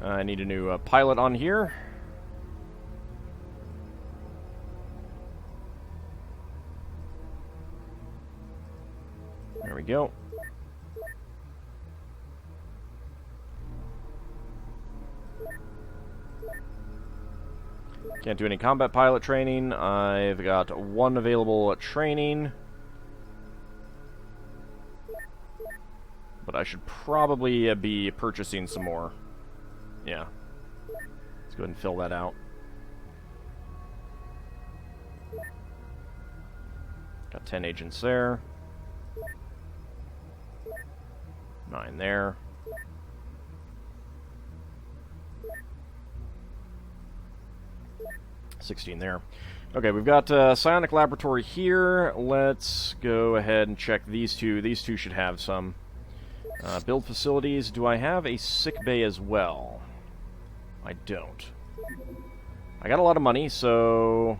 I need a new pilot on here. There we go. Can't do any combat pilot training. I've got one available training. But I should probably be purchasing some more. Yeah. Let's go ahead and fill that out. Got 10 agents there. 9 there. $16 there. Okay, we've got Psionic Laboratory here. Let's go ahead and check these two. These two should have some. Build facilities. Do I have a sick bay as well? I don't. I got a lot of money, so...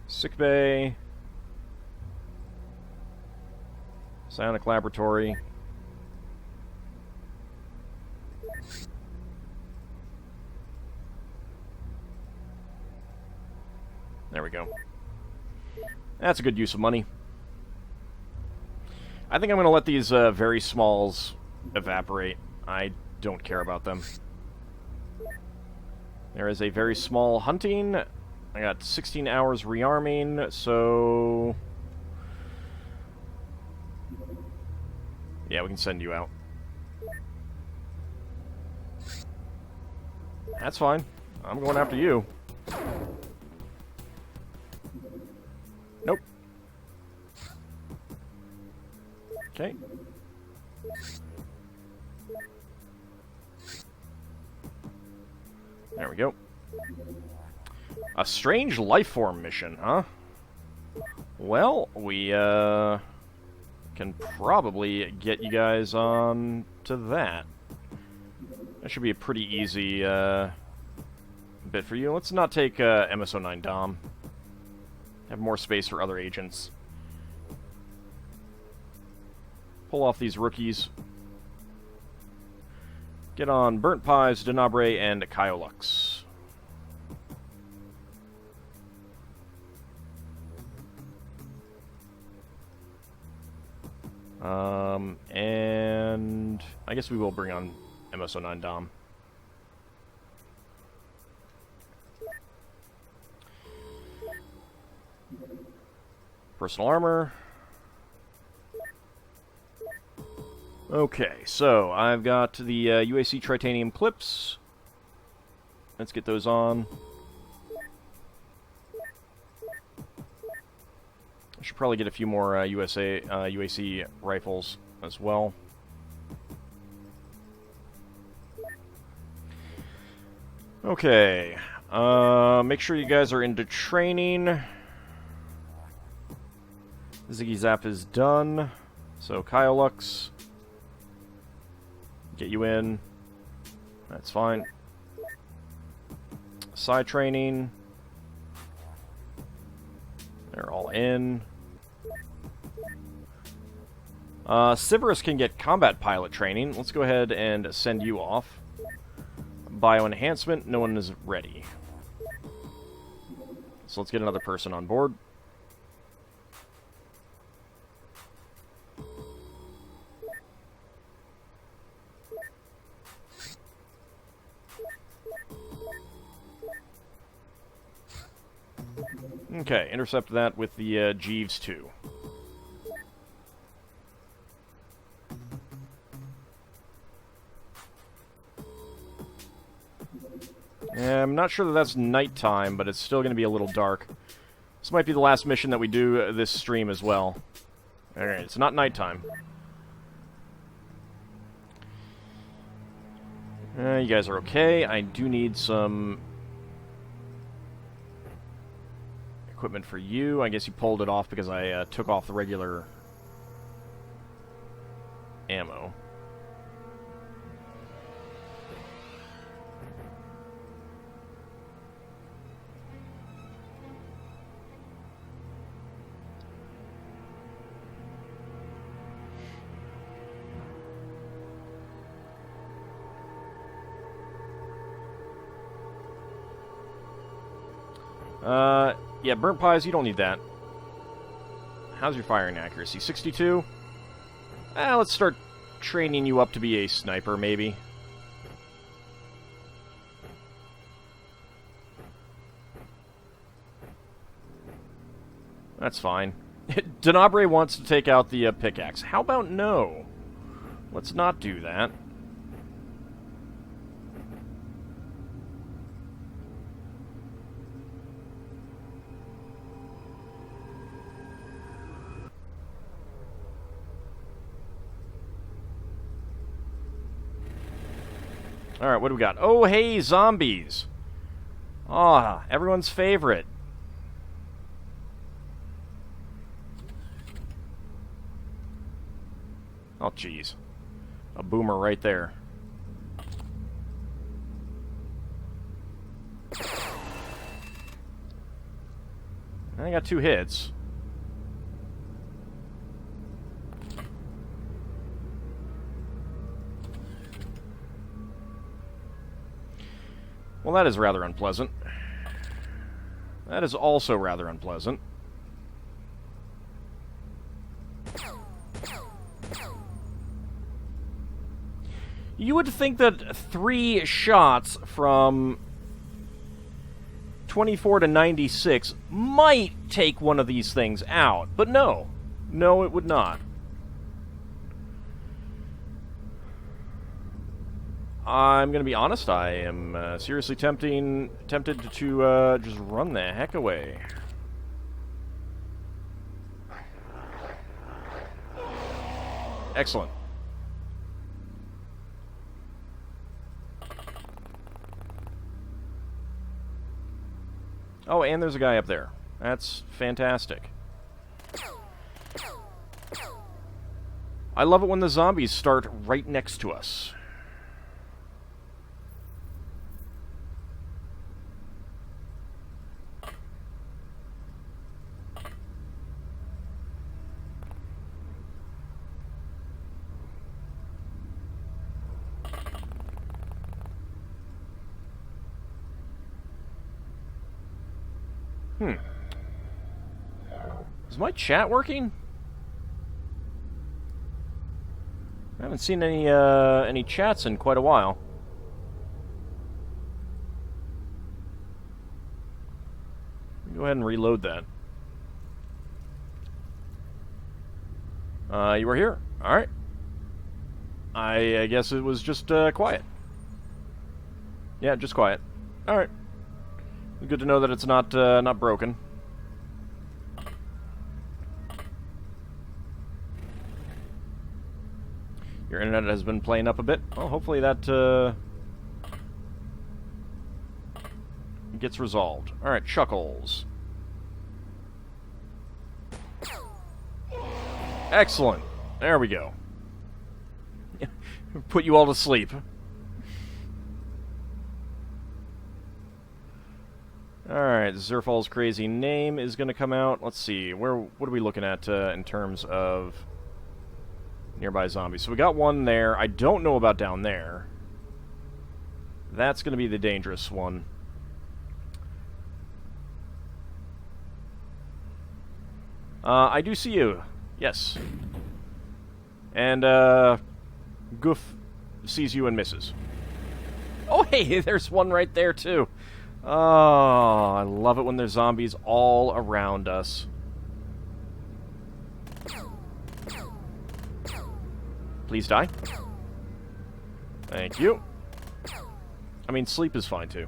Sick bay. Psionic Laboratory. There we go. That's a good use of money. I think I'm going to let these very smalls evaporate. I don't care about them. There is a very small hunting. I got 16 hours rearming, so... yeah, we can send you out. That's fine. I'm going after you. Nope. Okay. There we go. A strange life form mission, huh? Well, we can probably get you guys on to that. That should be a pretty easy bit for you. Let's not take MSO9 Dom. Have more space for other agents. Pull off these rookies. Get on Burnt Pies, Denabre, and Kyolux. And I guess we will bring on MSO9 Dom. Personal armor. Okay, so I've got the UAC Tritanium clips. Let's get those on. I should probably get a few more UAC rifles as well. Okay, make sure you guys are into training. Ziggy Zap is done. So Kyolux, Get you in. That's fine. Side training. They're all in. Sybaris can get combat pilot training. Let's go ahead and send you off. Bio enhancement. No one is ready. So let's get another person on board. Okay, intercept that with the Jeeves 2. I'm not sure that that's nighttime, but it's still going to be a little dark. This might be the last mission that we do this stream as well. Alright, it's not nighttime. You guys are okay. I do need some equipment for you. I guess you pulled it off because I took off the regular ammo. Yeah, burnt pies, you don't need that. How's your firing accuracy? 62? Let's start training you up to be a sniper, maybe. That's fine. Denabre wants to take out the pickaxe. How about no? Let's not do that. Alright, what do we got? Oh, hey, zombies! Ah, everyone's favorite. Oh, jeez. A boomer right there. I got 2 hits. Well, that is rather unpleasant. That is also rather unpleasant. You would think that 3 shots from 24 to 96 might take one of these things out, but no. No, it would not. I'm going to be honest, I am seriously tempted to just run the heck away. Excellent. Oh, and there's a guy up there. That's fantastic. I love it when the zombies start right next to us. Is my chat working? I haven't seen any chats in quite a while. Go ahead and reload that. You were here? Alright. I guess it was just quiet. Yeah, just quiet. Alright. Good to know that it's not broken. Your internet has been playing up a bit. Well, hopefully that gets resolved. Alright, Chuckles. Excellent. There we go. Put you all to sleep. Alright, Zerfall's crazy name is going to come out. Let's see, what are we looking at in terms of nearby zombies? So we got one there. I don't know about down there. That's going to be the dangerous one. I do see you. Yes. And, Goof sees you and misses. Oh, hey, there's one right there, too. Oh, I love it when there's zombies all around us. Please die. Thank you. I mean, sleep is fine, too.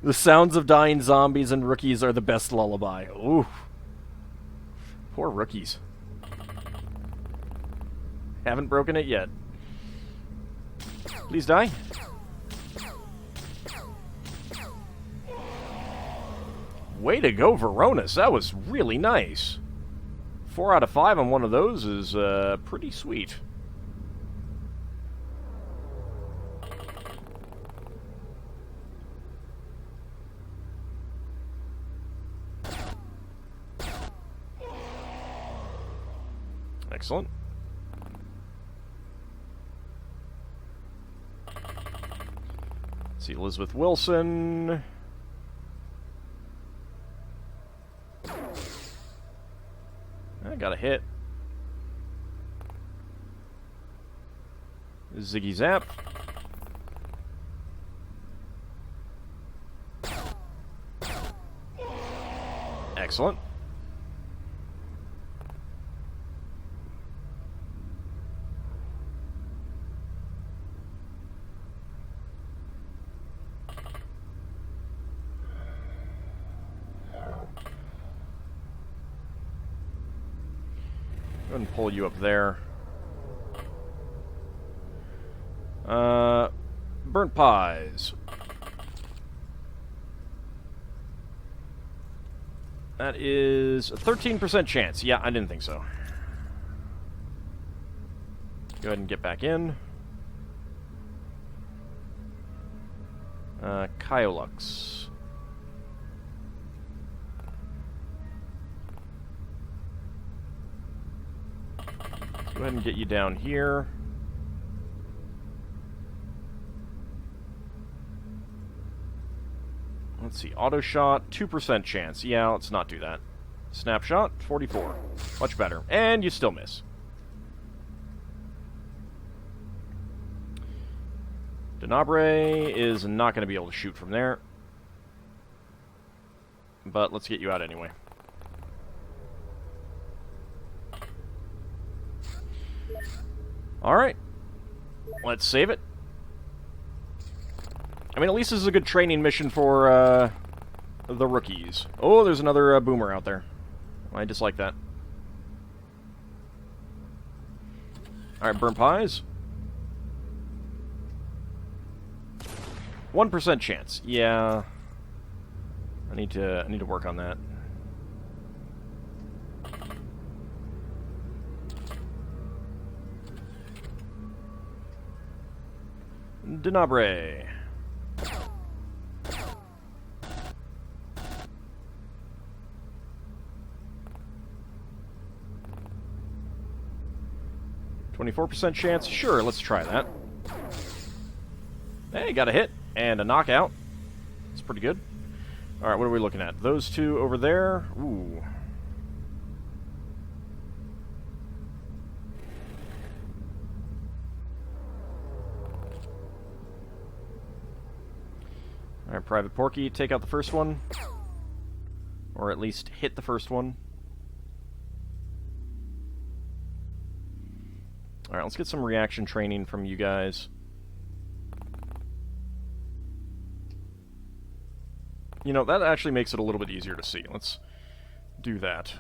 The sounds of dying zombies and rookies are the best lullaby. Ooh. Poor rookies. Haven't broken it yet. Please die. Way to go, Veronis. That was really nice. 4 out of 5 on one of those is pretty sweet. Excellent. Let's see, Elizabeth Wilson. I got a hit. Ziggy Zap. Excellent. Go ahead and pull you up there. Burnt pies. That is a 13% chance. Yeah, I didn't think so. Go ahead and get back in. Kyolux. Go ahead and get you down here. Let's see, auto shot, 2% chance. Yeah, let's not do that. Snapshot, 44. Much better. And you still miss. Denabre is not going to be able to shoot from there. But let's get you out anyway. Alright. Let's save it. I mean, at least this is a good training mission for, the rookies. Oh, there's another boomer out there. I dislike that. Alright, burnt pies. 1% chance. Yeah. I need to work on that. Denabre. %24 chance? Sure, let's try that. Hey, got a hit and a knockout. That's pretty good. Alright, what are we looking at? Those two over there. Ooh. Alright, Private Porky, take out the first one. Or at least hit the first one. Alright, let's get some reaction training from you guys. You know, that actually makes it a little bit easier to see. Let's do that.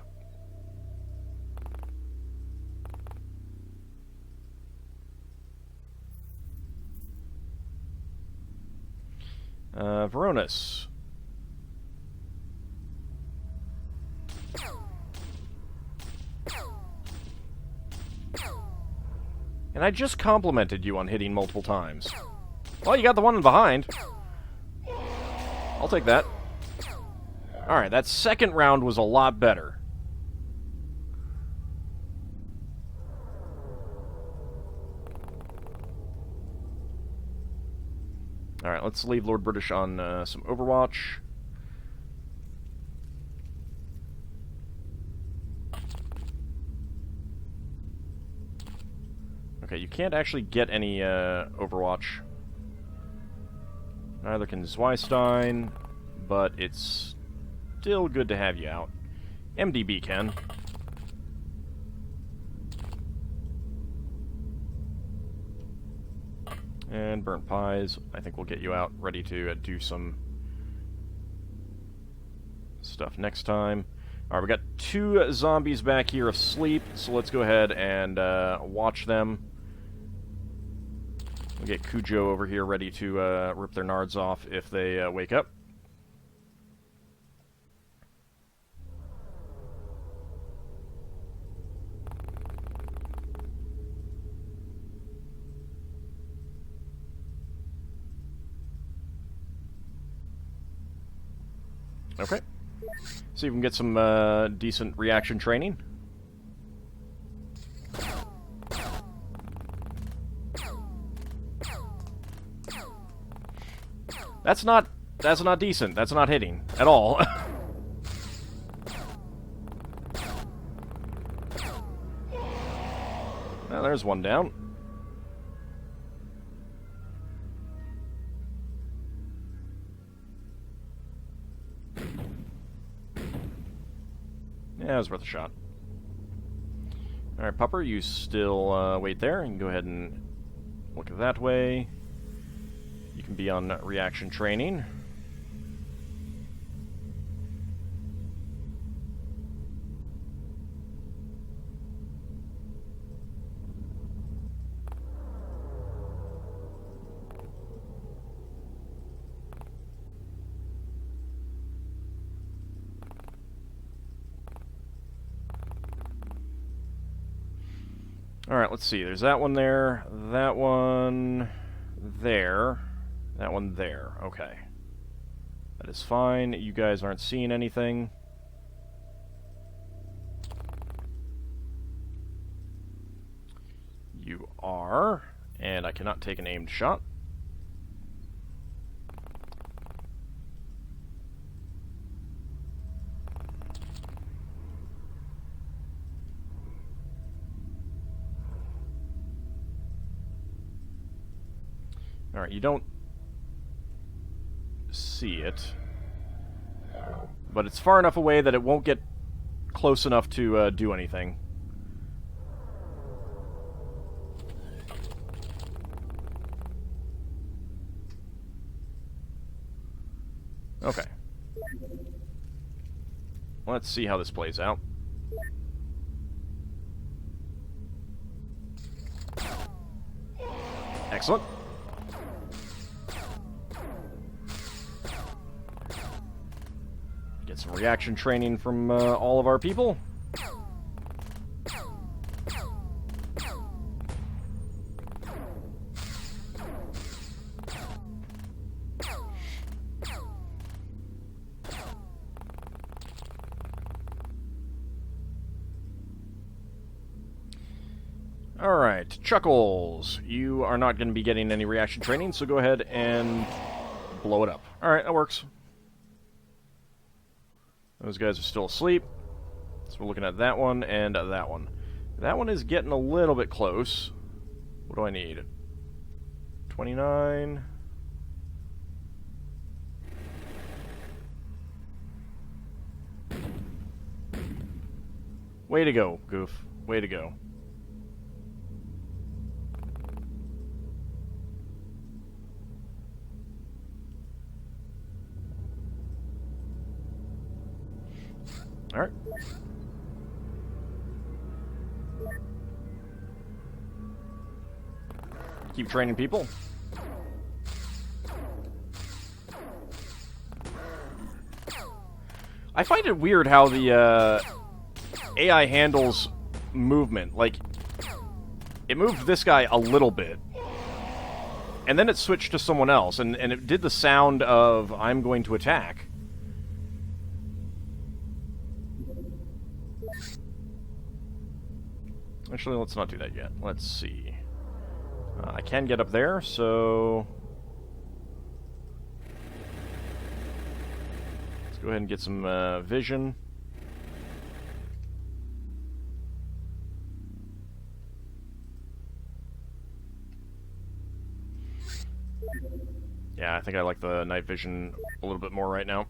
Veronis. And I just complimented you on hitting multiple times. Well, you got the one behind. I'll take that. Alright, that second round was a lot better. Alright, let's leave Lord British on some Overwatch. Okay, you can't actually get any Overwatch. Neither can Zweistein, but it's still good to have you out. MDB can. And Burnt Pies, I think we'll get you out ready to do some stuff next time. Alright, we got 2 zombies back here asleep, so let's go ahead and watch them. We'll get Cujo over here ready to rip their nards off if they wake up. Okay. See if we can get some decent reaction training. That's not decent. That's not hitting at all. Well, there's one down. Yeah, it was worth a shot. Alright, Pupper, you still wait there. You can go ahead and look that way. You can be on reaction training. Alright, let's see. There's that one there, that one there, that one there. Okay. That is fine. You guys aren't seeing anything. You are, and I cannot take an aimed shot. Alright, you don't see it, but it's far enough away that it won't get close enough to do anything. Okay. Let's see how this plays out. Excellent. Get some reaction training from all of our people. Alright, Chuckles. You are not going to be getting any reaction training, so go ahead and blow it up. Alright, that works. Those guys are still asleep. So we're looking at that one and that one. That one is getting a little bit close. What do I need? 29. Way to go, Goof. Way to go. Alright. Keep training people. I find it weird how the AI handles movement. Like, it moved this guy a little bit. And then it switched to someone else, and it did the sound of, I'm going to attack. Actually, let's not do that yet. Let's see. I can get up there, so... let's go ahead and get some vision. Yeah, I think I like the night vision a little bit more right now.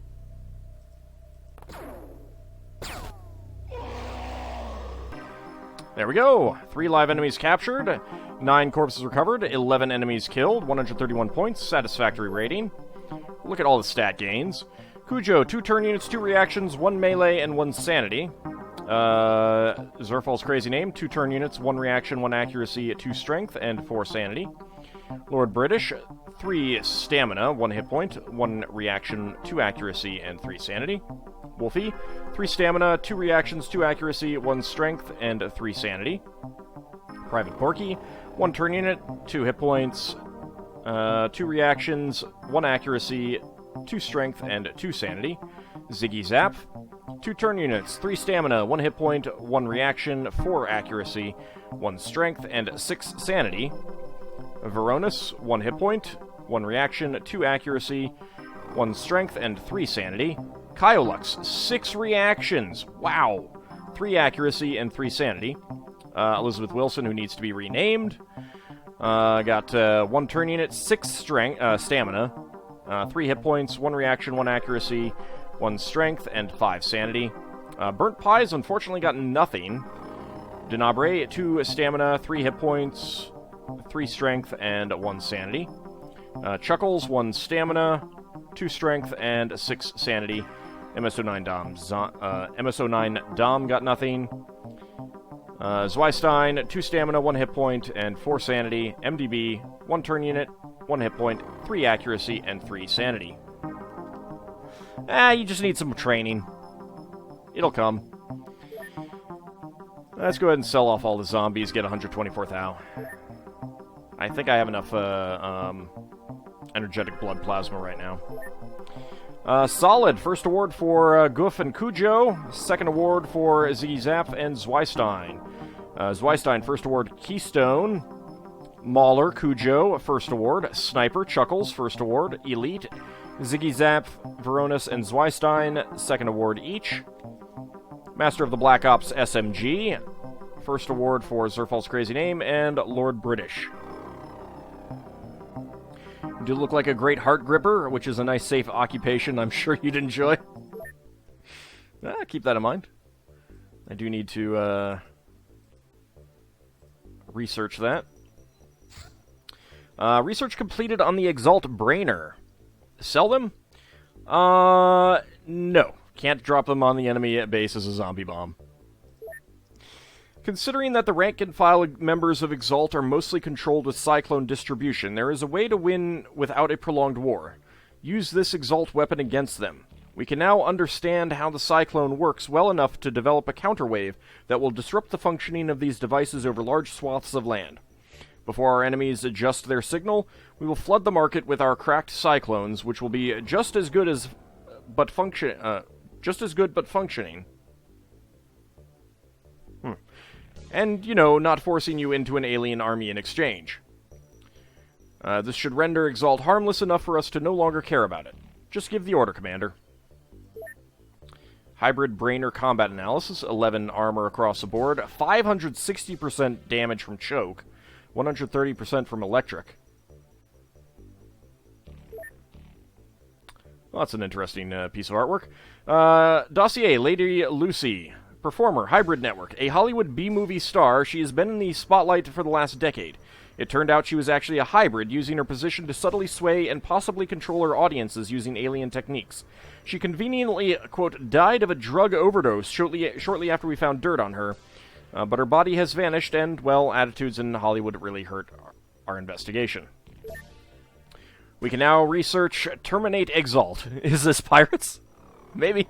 There we go! 3 live enemies captured, 9 corpses recovered, 11 enemies killed, 131 points, satisfactory rating. Look at all the stat gains. Cujo, 2 turn units, 2 reactions, 1 melee, and 1 sanity. Zerfal's crazy name, 2 turn units, 1 reaction, 1 accuracy, 2 strength, and 4 sanity. Lord British, 3 stamina, 1 hit point, 1 reaction, 2 accuracy, and 3 sanity. Wolfie, 3 stamina, 2 reactions, 2 accuracy, 1 strength, and 3 sanity. Private Porky, 1 turn unit, 2 hit points, 2 reactions, 1 accuracy, 2 strength, and 2 sanity. Ziggy Zap, 2 turn units, 3 stamina, 1 hit point, 1 reaction, 4 accuracy, 1 strength, and 6 sanity. Veronis, 1 hit point, 1 reaction, 2 accuracy, 1 strength, and 3 sanity. Kyolux, 6 reactions. Wow. 3 accuracy and 3 sanity. Elizabeth Wilson, who needs to be renamed. Got 1 turn unit, 6 strength, stamina, 3 hit points, 1 reaction, 1 accuracy, 1 strength, and 5 sanity. Burnt Pies, unfortunately, got nothing. Denabre, 2 stamina, 3 hit points, 3 strength, and 1 sanity. Chuckles, 1 stamina, 2 strength, and 6 sanity. MS09 Dom. MS09 Dom got nothing. Zweistein, 2 stamina, 1 hit point, and 4 sanity. MDB, 1 turn unit, 1 hit point, 3 accuracy, and 3 sanity. You just need some training. It'll come. Let's go ahead and sell off all the zombies, get 124 thou. I think I have enough energetic blood plasma right now. Solid. First award for Goof and Cujo. Second award for Ziggy Zap and Zweistein. Zweistein, first award Keystone. Mauler, Cujo, first award. Sniper, Chuckles, first award. Elite, Ziggy Zap, Veronis, and Zweistein, second award each. Master of the Black Ops SMG, first award for Zerfal's crazy name, and Lord British. Do look like a great heart gripper, which is a nice safe occupation I'm sure you'd enjoy. Keep that in mind. I do need to research that. Research completed on the Exalt Brainer. Sell them? No. Can't drop them on the enemy base as a zombie bomb. Considering that the rank-and-file members of Exalt are mostly controlled with Cyclone distribution, there is a way to win without a prolonged war. Use this Exalt weapon against them. We can now understand how the Cyclone works well enough to develop a counterwave that will disrupt the functioning of these devices over large swaths of land. Before our enemies adjust their signal, we will flood the market with our cracked Cyclones, which will be just as good but functioning. And, not forcing you into an alien army in exchange. This should render Exalt harmless enough for us to no longer care about it. Just give the order, Commander. Hybrid Brainer Combat Analysis, 11 armor across the board, 560% damage from choke, 130% from electric. Well, that's an interesting piece of artwork. Dossier, Lady Lucy. Performer, Hybrid Network. A Hollywood B-movie star, she has been in the spotlight for the last decade. It turned out she was actually a hybrid, using her position to subtly sway and possibly control her audiences using alien techniques. She conveniently, quote, died of a drug overdose shortly after we found dirt on her. But her body has vanished, and, well, attitudes in Hollywood really hurt our investigation. We can now research Terminate Exalt. Is this pirates? Maybe.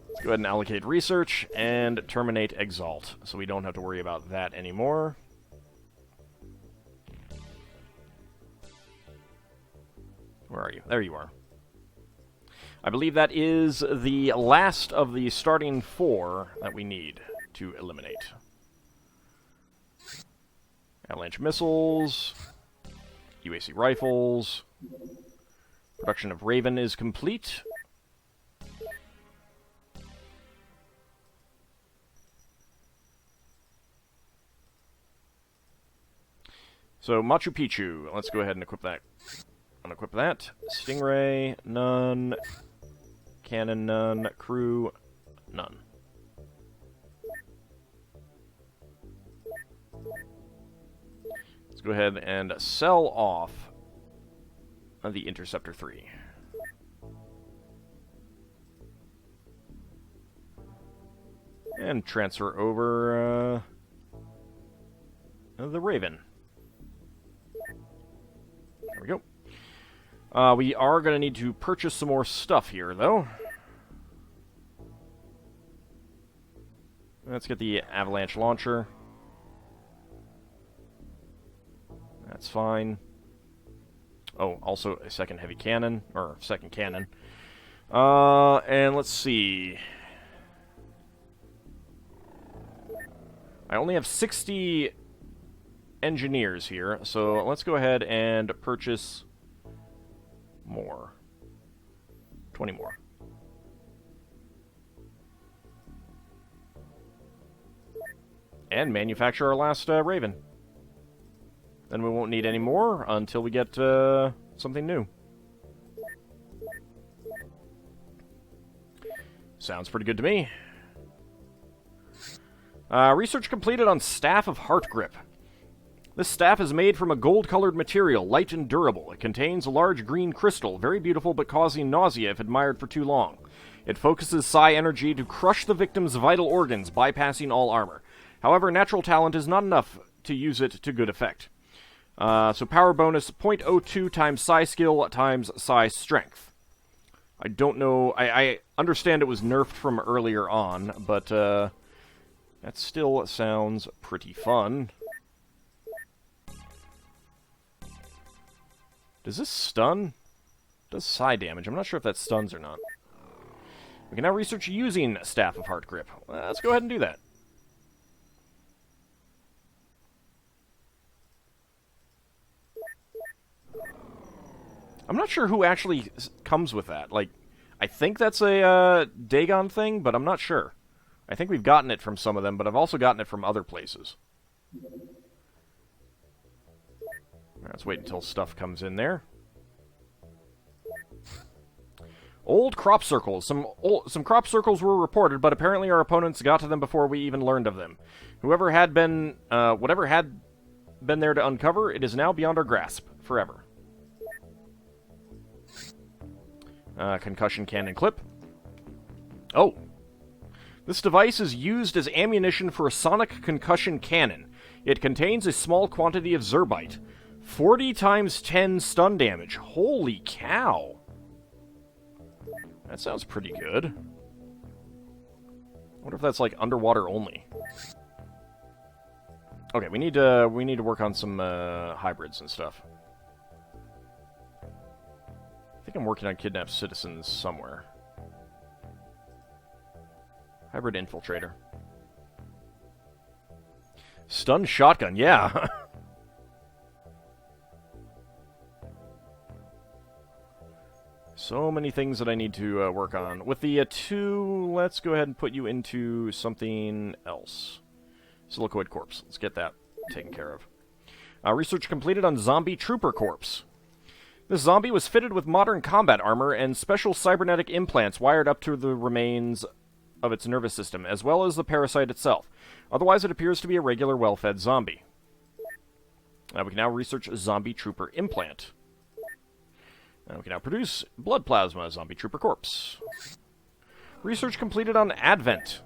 Let's go ahead and allocate research and terminate Exalt, so we don't have to worry about that anymore. Where are you? There you are. I believe that is the last of the starting 4 that we need to eliminate. Avalanche missiles, UAC rifles, production of Raven is complete. So, Machu Picchu, let's go ahead and equip that. Unequip that. Stingray, none. Cannon, none. Crew, none. Let's go ahead and sell off the Interceptor 3. And transfer over the Raven. There we go. We are going to need to purchase some more stuff here, though. Let's get the Avalanche Launcher. That's fine. Oh, also a second heavy cannon, or second cannon. And let's see. I only have 60 engineers here, so let's go ahead and purchase more. 20 more. And manufacture our last Raven. Then we won't need any more until we get something new. Sounds pretty good to me. Research completed on Staff of Heart Grip. This staff is made from a gold-colored material, light and durable. It contains a large green crystal, very beautiful but causing nausea if admired for too long. It focuses psi energy to crush the victim's vital organs, bypassing all armor. However, natural talent is not enough to use it to good effect. So power bonus 0.02 times psi skill times psi strength. I don't know. I understand it was nerfed from earlier on, but that still sounds pretty fun. Does this stun? It does psi damage. I'm not sure if that stuns or not. We can now research using Staff of Heart Grip. Let's go ahead and do that. I'm not sure who actually comes with that. Like, I think that's a Dagon thing, but I'm not sure. I think we've gotten it from some of them, but I've also gotten it from other places. Let's wait until stuff comes in there. Old crop circles. Some crop circles were reported, but apparently our opponents got to them before we even learned of them. Whatever had been there to uncover, it is now beyond our grasp forever. Concussion cannon clip. Oh. This device is used as ammunition for a sonic concussion cannon. It contains a small quantity of zerbite. 40 times 10 stun damage. Holy cow. That sounds pretty good. I wonder if that's like underwater only. Okay, we need to work on some hybrids and stuff. I think I'm working on kidnapped citizens somewhere. Hybrid infiltrator. Stun shotgun, yeah. So many things that I need to work on. With the 2, let's go ahead and put you into something else. Silicoid corpse. Let's get that taken care of. Research completed on zombie trooper corpse. This zombie was fitted with modern combat armor and special cybernetic implants wired up to the remains of its nervous system, as well as the parasite itself. Otherwise, it appears to be a regular, well-fed zombie. We can now research zombie trooper implant. We can now produce blood plasma zombie trooper corpse. Research completed on Advent.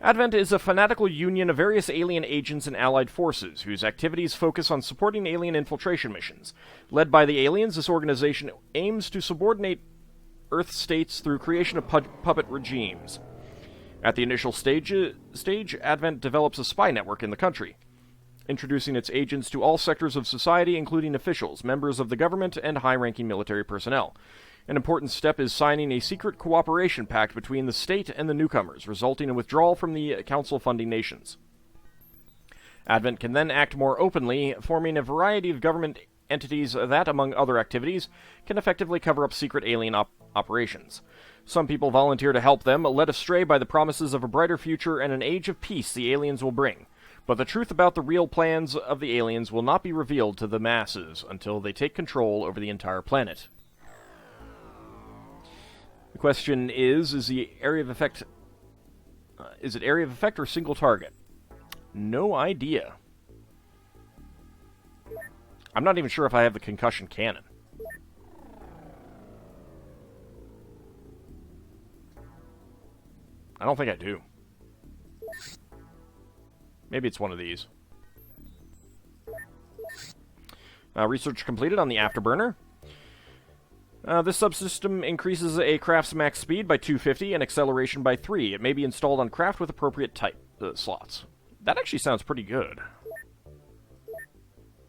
Advent is a fanatical union of various alien agents and allied forces, whose activities focus on supporting alien infiltration missions. Led by the aliens, this organization aims to subordinate Earth states through creation of puppet regimes. At the initial stage, Advent develops a spy network in the country. introducing its agents to all sectors of society, including officials, members of the government, and high-ranking military personnel. An important step is signing a secret cooperation pact between the state and the newcomers, resulting in withdrawal from the Council funding nations. Advent can then act more openly, forming a variety of government entities that, among other activities, can effectively cover up secret alien operations. Some people volunteer to help them, led astray by the promises of a brighter future and an age of peace the aliens will bring. But the truth about the real plans of the aliens will not be revealed to the masses until they take control over the entire planet. The question is the area of effect... is it area of effect or single target? No idea. I'm not even sure if I have the concussion cannon. I don't think I do. Maybe it's one of these. Research completed on the Afterburner. This subsystem increases a craft's max speed by 250 and acceleration by 3. It may be installed on craft with appropriate type slots. That actually sounds pretty good.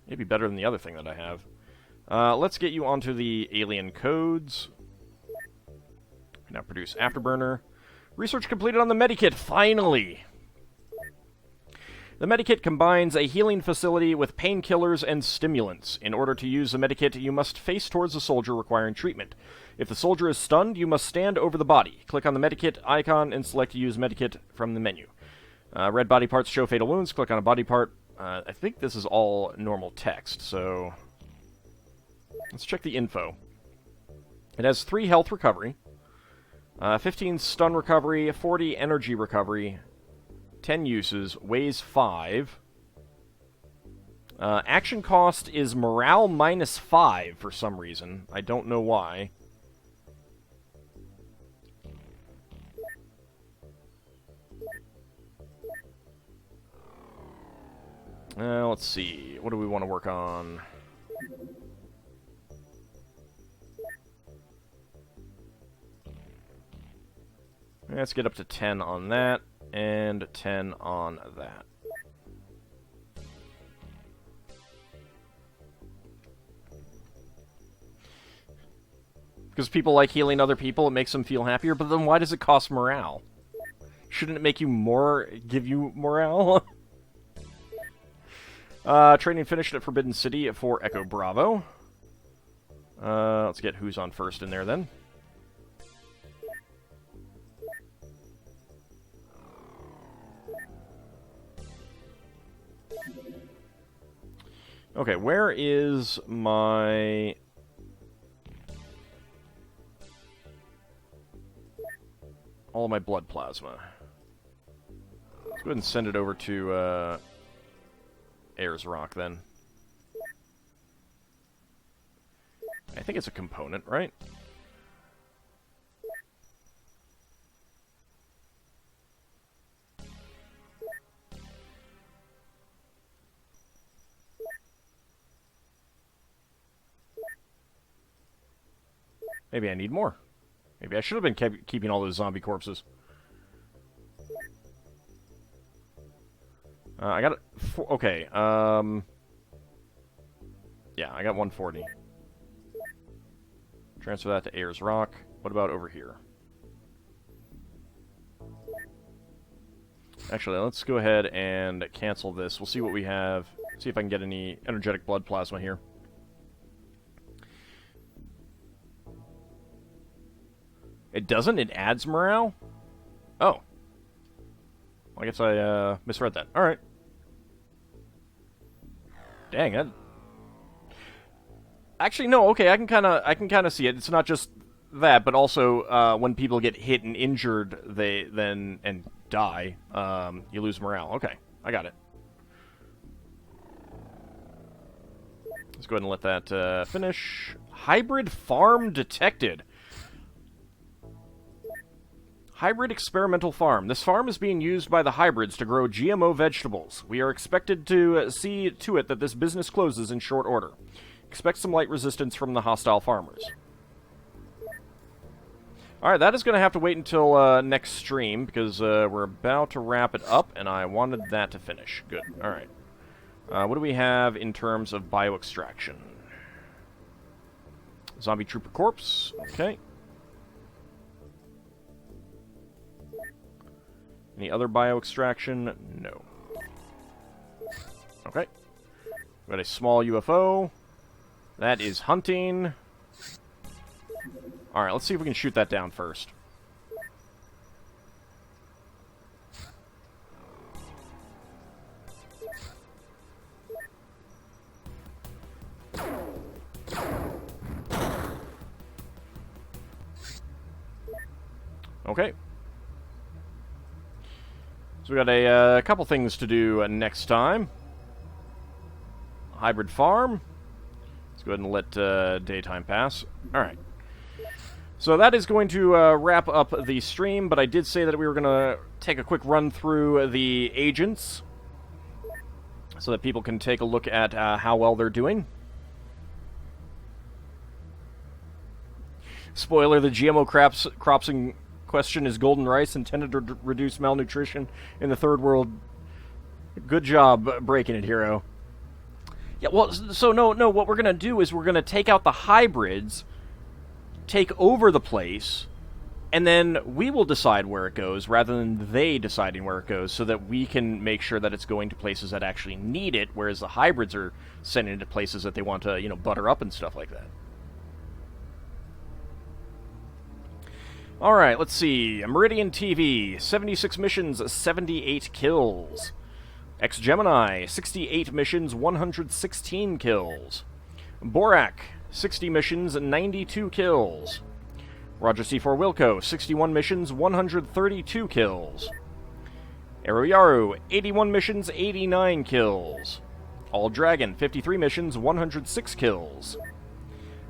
Maybe better than the other thing that I have. Let's get you onto the alien codes. Now produce Afterburner. Research completed on the Medikit, finally! The Medikit combines a healing facility with painkillers and stimulants. In order to use the Medikit, you must face towards the soldier requiring treatment. If the soldier is stunned, you must stand over the body. Click on the Medikit icon and select Use Medikit from the menu. Red body parts show fatal wounds. Click on a body part. I think this is all normal text, so... let's check the info. It has 3 health recovery, 15 stun recovery, 40 energy recovery, 10 uses, weighs 5. Action cost is morale minus 5 for some reason. I don't know why. Let's see. What do we want to work on? Let's get up to 10 on that, and 10 on that. Because people like healing other people, it makes them feel happier, but then why does it cost morale? Shouldn't it make you more... give you morale? Training finished at Forbidden City for Echo Bravo. Let's get who's on first in there then. Okay, where is my... all of my blood plasma? Let's go ahead and send it over to, Ayers Rock, then. I think it's a component, right? Maybe I need more. Maybe I should have been keeping all those zombie corpses. I got it. Okay. Yeah, I got 140. Transfer that to Ayers Rock. What about over here? Actually, let's go ahead and cancel this. We'll see what we have. See if I can get any energetic blood plasma here. It doesn't? It adds morale? Oh. Well, I guess I misread that. Alright. Dang, that... Actually, no, okay, I can kinda see it. It's not just that, but also when people get hit and injured, they then and die, you lose morale. Okay, I got it. Let's go ahead and let that finish. Hybrid farm detected. Hybrid experimental farm. This farm is being used by the hybrids to grow GMO vegetables. We are expected to see to it that this business closes in short order. Expect some light resistance from the hostile farmers. Alright, that is going to have to wait until next stream, because we're about to wrap it up, and I wanted that to finish. Good. Alright. What do we have in terms of bio-extraction? Zombie Trooper Corpse. Okay. Any other bio-extraction? No. Okay. We got a small UFO. That is hunting. Alright, let's see if we can shoot that down first. Okay. So we got a couple things to do next time. Hybrid farm. Let's go ahead and let daytime pass. Alright. So that is going to wrap up the stream, but I did say that we were going to take a quick run through the agents so that people can take a look at how well they're doing. Spoiler, the GMO crops in question is golden rice intended to reduce malnutrition in the third world. Good job breaking it, Hero. Yeah, well, so no, what we're going to do is we're going to take out the hybrids, take over the place, and then we will decide where it goes rather than they deciding where it goes, so that we can make sure that it's going to places that actually need it, whereas the hybrids are sending it to places that they want to, butter up and stuff like that. Alright, let's see. Meridian TV, 76 missions, 78 kills. X-Gemini, 68 missions, 116 kills. Borak, 60 missions, 92 kills. Roger C4 Wilco, 61 missions, 132 kills. Aeroyaru, 81 missions, 89 kills. AuldDragon, 53 missions, 106 kills.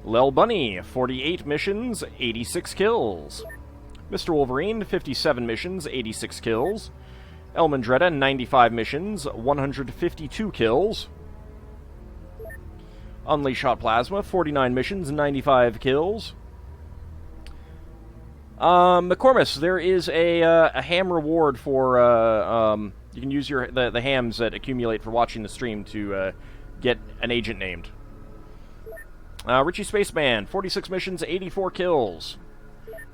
Lel Bunny, 48 missions, 86 kills. Mr. Wolverine, 57 missions, 86 kills. Elmandretta, 95 missions, 152 kills. Unleash Hot Plasma, 49 missions, 95 kills. McCormiss, there is a ham reward for, you can use the hams that accumulate for watching the stream to get an agent named. Richie Spaceman, 46 missions, 84 kills.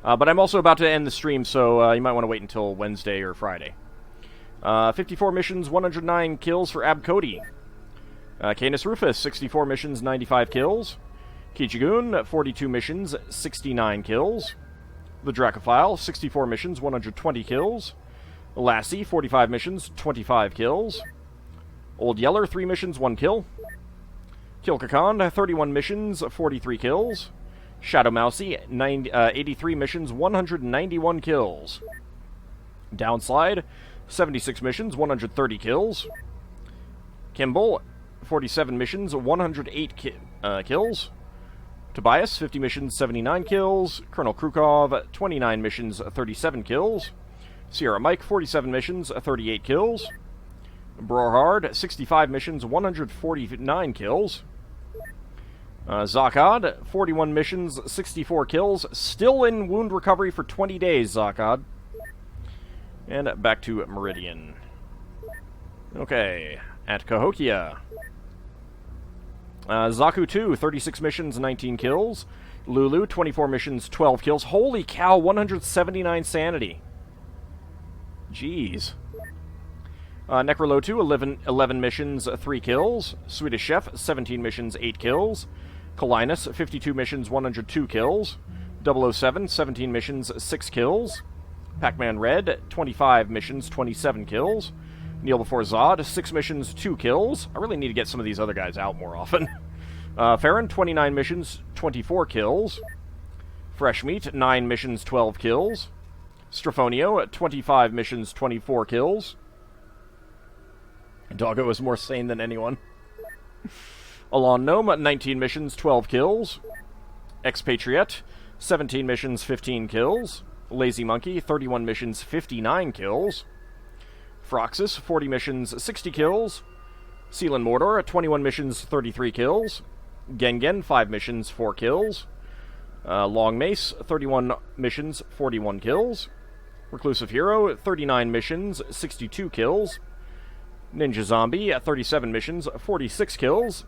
But I'm also about to end the stream, so you might want to wait until Wednesday or Friday. 54 missions, 109 kills for Ab Cody. Canis Rufus, 64 missions, 95 kills. Kichigoon, 42 missions, 69 kills. The Dracophile, 64 missions, 120 kills. Lassie, 45 missions, 25 kills. Old Yeller, 3 missions, 1 kill. Kilkakan, 31 missions, 43 kills. Shadow Mousy, 83 missions, 191 kills. Downslide, 76 missions, 130 kills. Kimball, 47 missions, 108 kills. Tobias, 50 missions, 79 kills. Colonel Krukov, 29 missions, 37 kills. Sierra Mike, 47 missions, 38 kills. Brohard, 65 missions, 149 kills. Zakad, 41 missions, 64 kills. Still in wound recovery for 20 days, Zakad. And back to Meridian. Okay, at Cahokia. Zaku 2, 36 missions, 19 kills. Lulu, 24 missions, 12 kills. Holy cow, 179 sanity. Jeez. Necrolo 2, 11 missions, 3 kills. Swedish Chef, 17 missions, 8 kills. Colinus, 52 missions, 102 kills. 007, 17 missions, 6 kills. Pac-Man Red, 25 missions, 27 kills. Kneel Before Zod, 6 missions, 2 kills. I really need to get some of these other guys out more often. Farron, 29 missions, 24 kills. Fresh Meat, 9 missions, 12 kills. Strafonio, 25 missions, 24 kills. Doggo is more sane than anyone. Alon Gnome, 19 missions, 12 kills. Expatriate, 17 missions, 15 kills. Lazy Monkey, 31 missions, 59 kills. Froxus, 40 missions, 60 kills. Sealan Mordor, 21 missions, 33 kills. Gengen, 5 missions, 4 kills. Long Mace, 31 missions, 41 kills. Reclusive Hero, 39 missions, 62 kills. Ninja Zombie, 37 missions, 46 kills.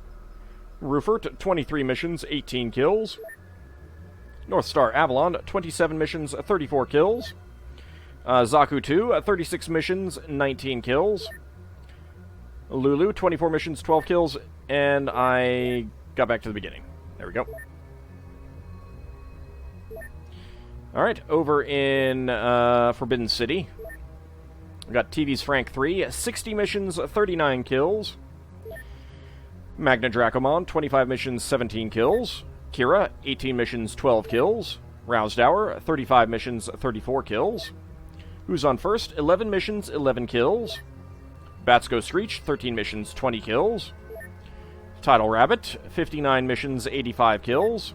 Rufert, 23 missions, 18 kills. North Star Avalon, 27 missions, 34 kills. Zaku 2, 36 missions, 19 kills. Lulu, 24 missions, 12 kills. And I got back to the beginning. There we go. Alright, over in Forbidden City. We got TV's Frank 3, 60 missions, 39 kills. Magna Dracomon, 25 missions, 17 kills. Kira, 18 missions, 12 kills. Rousdower, 35 missions, 34 kills. Who's on First, 11 missions, 11 kills. Batsko Screech, 13 missions, 20 kills. Tidal Rabbit, 59 missions, 85 kills.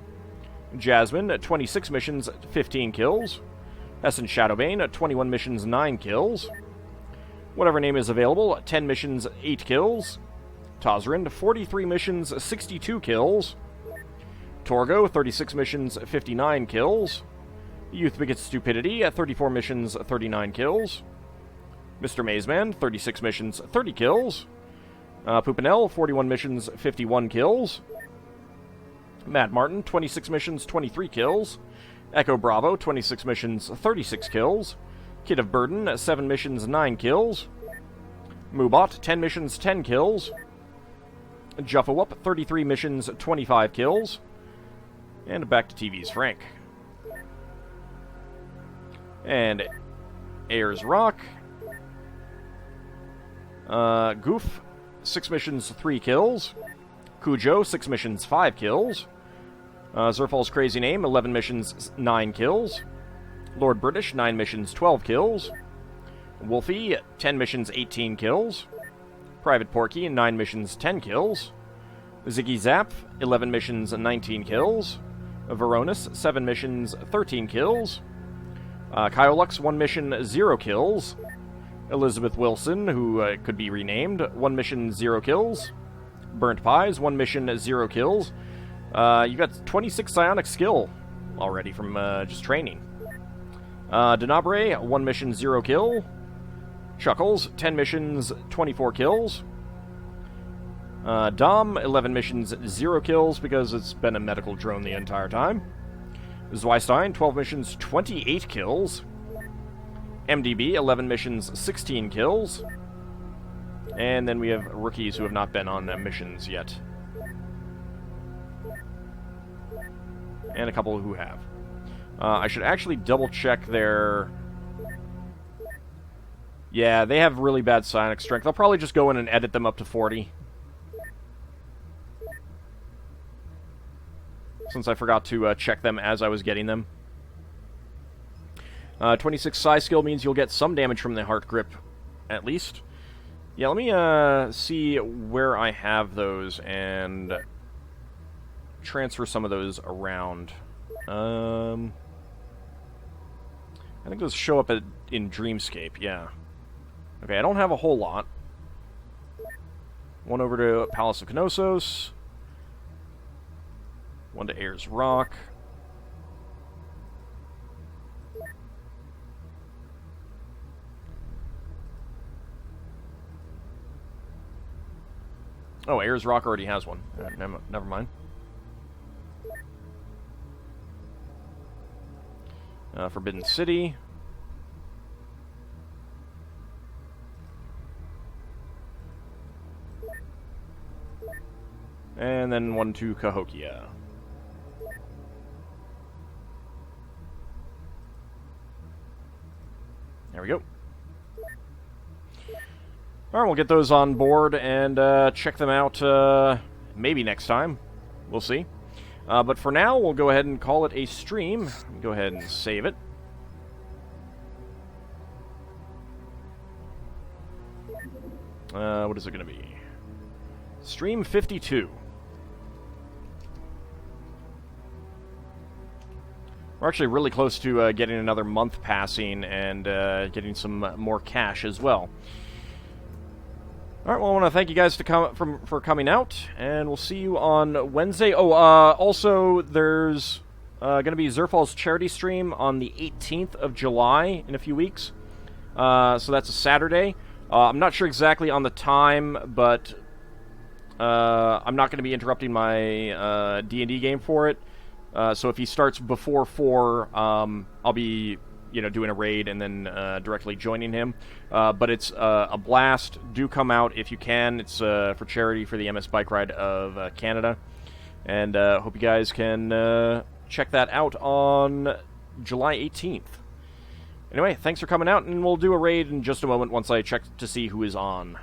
Jasmine, 26 missions, 15 kills. Essen Shadowbane, 21 missions, 9 kills. Whatever name is available, 10 missions, 8 kills. Tozrin, 43 missions, 62 kills. Torgo, 36 missions, 59 kills. Youth Begets Stupidity, 34 missions, 39 kills. Mr. Mazeman, 36 missions, 30 kills. Poopinel, 41 missions, 51 kills. Matt Martin, 26 missions, 23 kills. Echo Bravo, 26 missions, 36 kills. Kid of Burden, 7 missions, 9 kills. Moobot, 10 missions, 10 kills. Juffawup, 33 missions, 25 kills. And back to TV's Frank. And Ayers Rock. Goof, 6 missions, 3 kills. Cujo, 6 missions, 5 kills. Zerfal's Crazy Name, 11 missions, 9 kills. Lord British, 9 missions, 12 kills. Wolfie, 10 missions, 18 kills. Private Porky, 9 missions, 10 kills. Ziggy Zap, 11 missions, 19 kills. Veronis, 7 missions, 13 kills. Kyolux, 1 mission, 0 kills. Elizabeth Wilson, who could be renamed, 1 mission, 0 kills. Burnt Pies, 1 mission, 0 kills. You got 26 psionic skill already from just training. Denabre, 1 mission, 0 kill. Chuckles, 10 missions, 24 kills. Dom, 11 missions, 0 kills because it's been a medical drone the entire time. Zweistein, 12 missions, 28 kills. MDB, 11 missions, 16 kills. And then we have rookies who have not been on missions yet. And a couple who have. I should actually double-check their... Yeah, they have really bad psionic strength. I'll probably just go in and edit them up to 40. Since I forgot to check them as I was getting them. 26 psi skill means you'll get some damage from the heart grip, at least. Yeah, let me see where I have those and transfer some of those around. I think those show up in Dreamscape, yeah. Okay, I don't have a whole lot. One over to Palace of Knossos. One to Ayers Rock. Oh, Ayers Rock already has one. Never mind. Forbidden City. And then one to Cahokia. There we go. Alright, we'll get those on board and check them out maybe next time. We'll see. But for now, we'll go ahead and call it a stream. Go ahead and save it. What is it going to be? Stream 52. We're actually really close to getting another month passing and getting some more cash as well. Alright, well, I want to thank you guys for coming out, and we'll see you on Wednesday. Oh, also, there's going to be Zerfal's charity stream on the 18th of July in a few weeks. So that's a Saturday. I'm not sure exactly on the time, but I'm not going to be interrupting my D&D game for it. So if he starts before 4, I'll be, doing a raid and then directly joining him. But it's a blast. Do come out if you can. It's for charity for the MS Bike Ride of Canada. And hope you guys can check that out on July 18th. Anyway, thanks for coming out, and we'll do a raid in just a moment once I check to see who is on.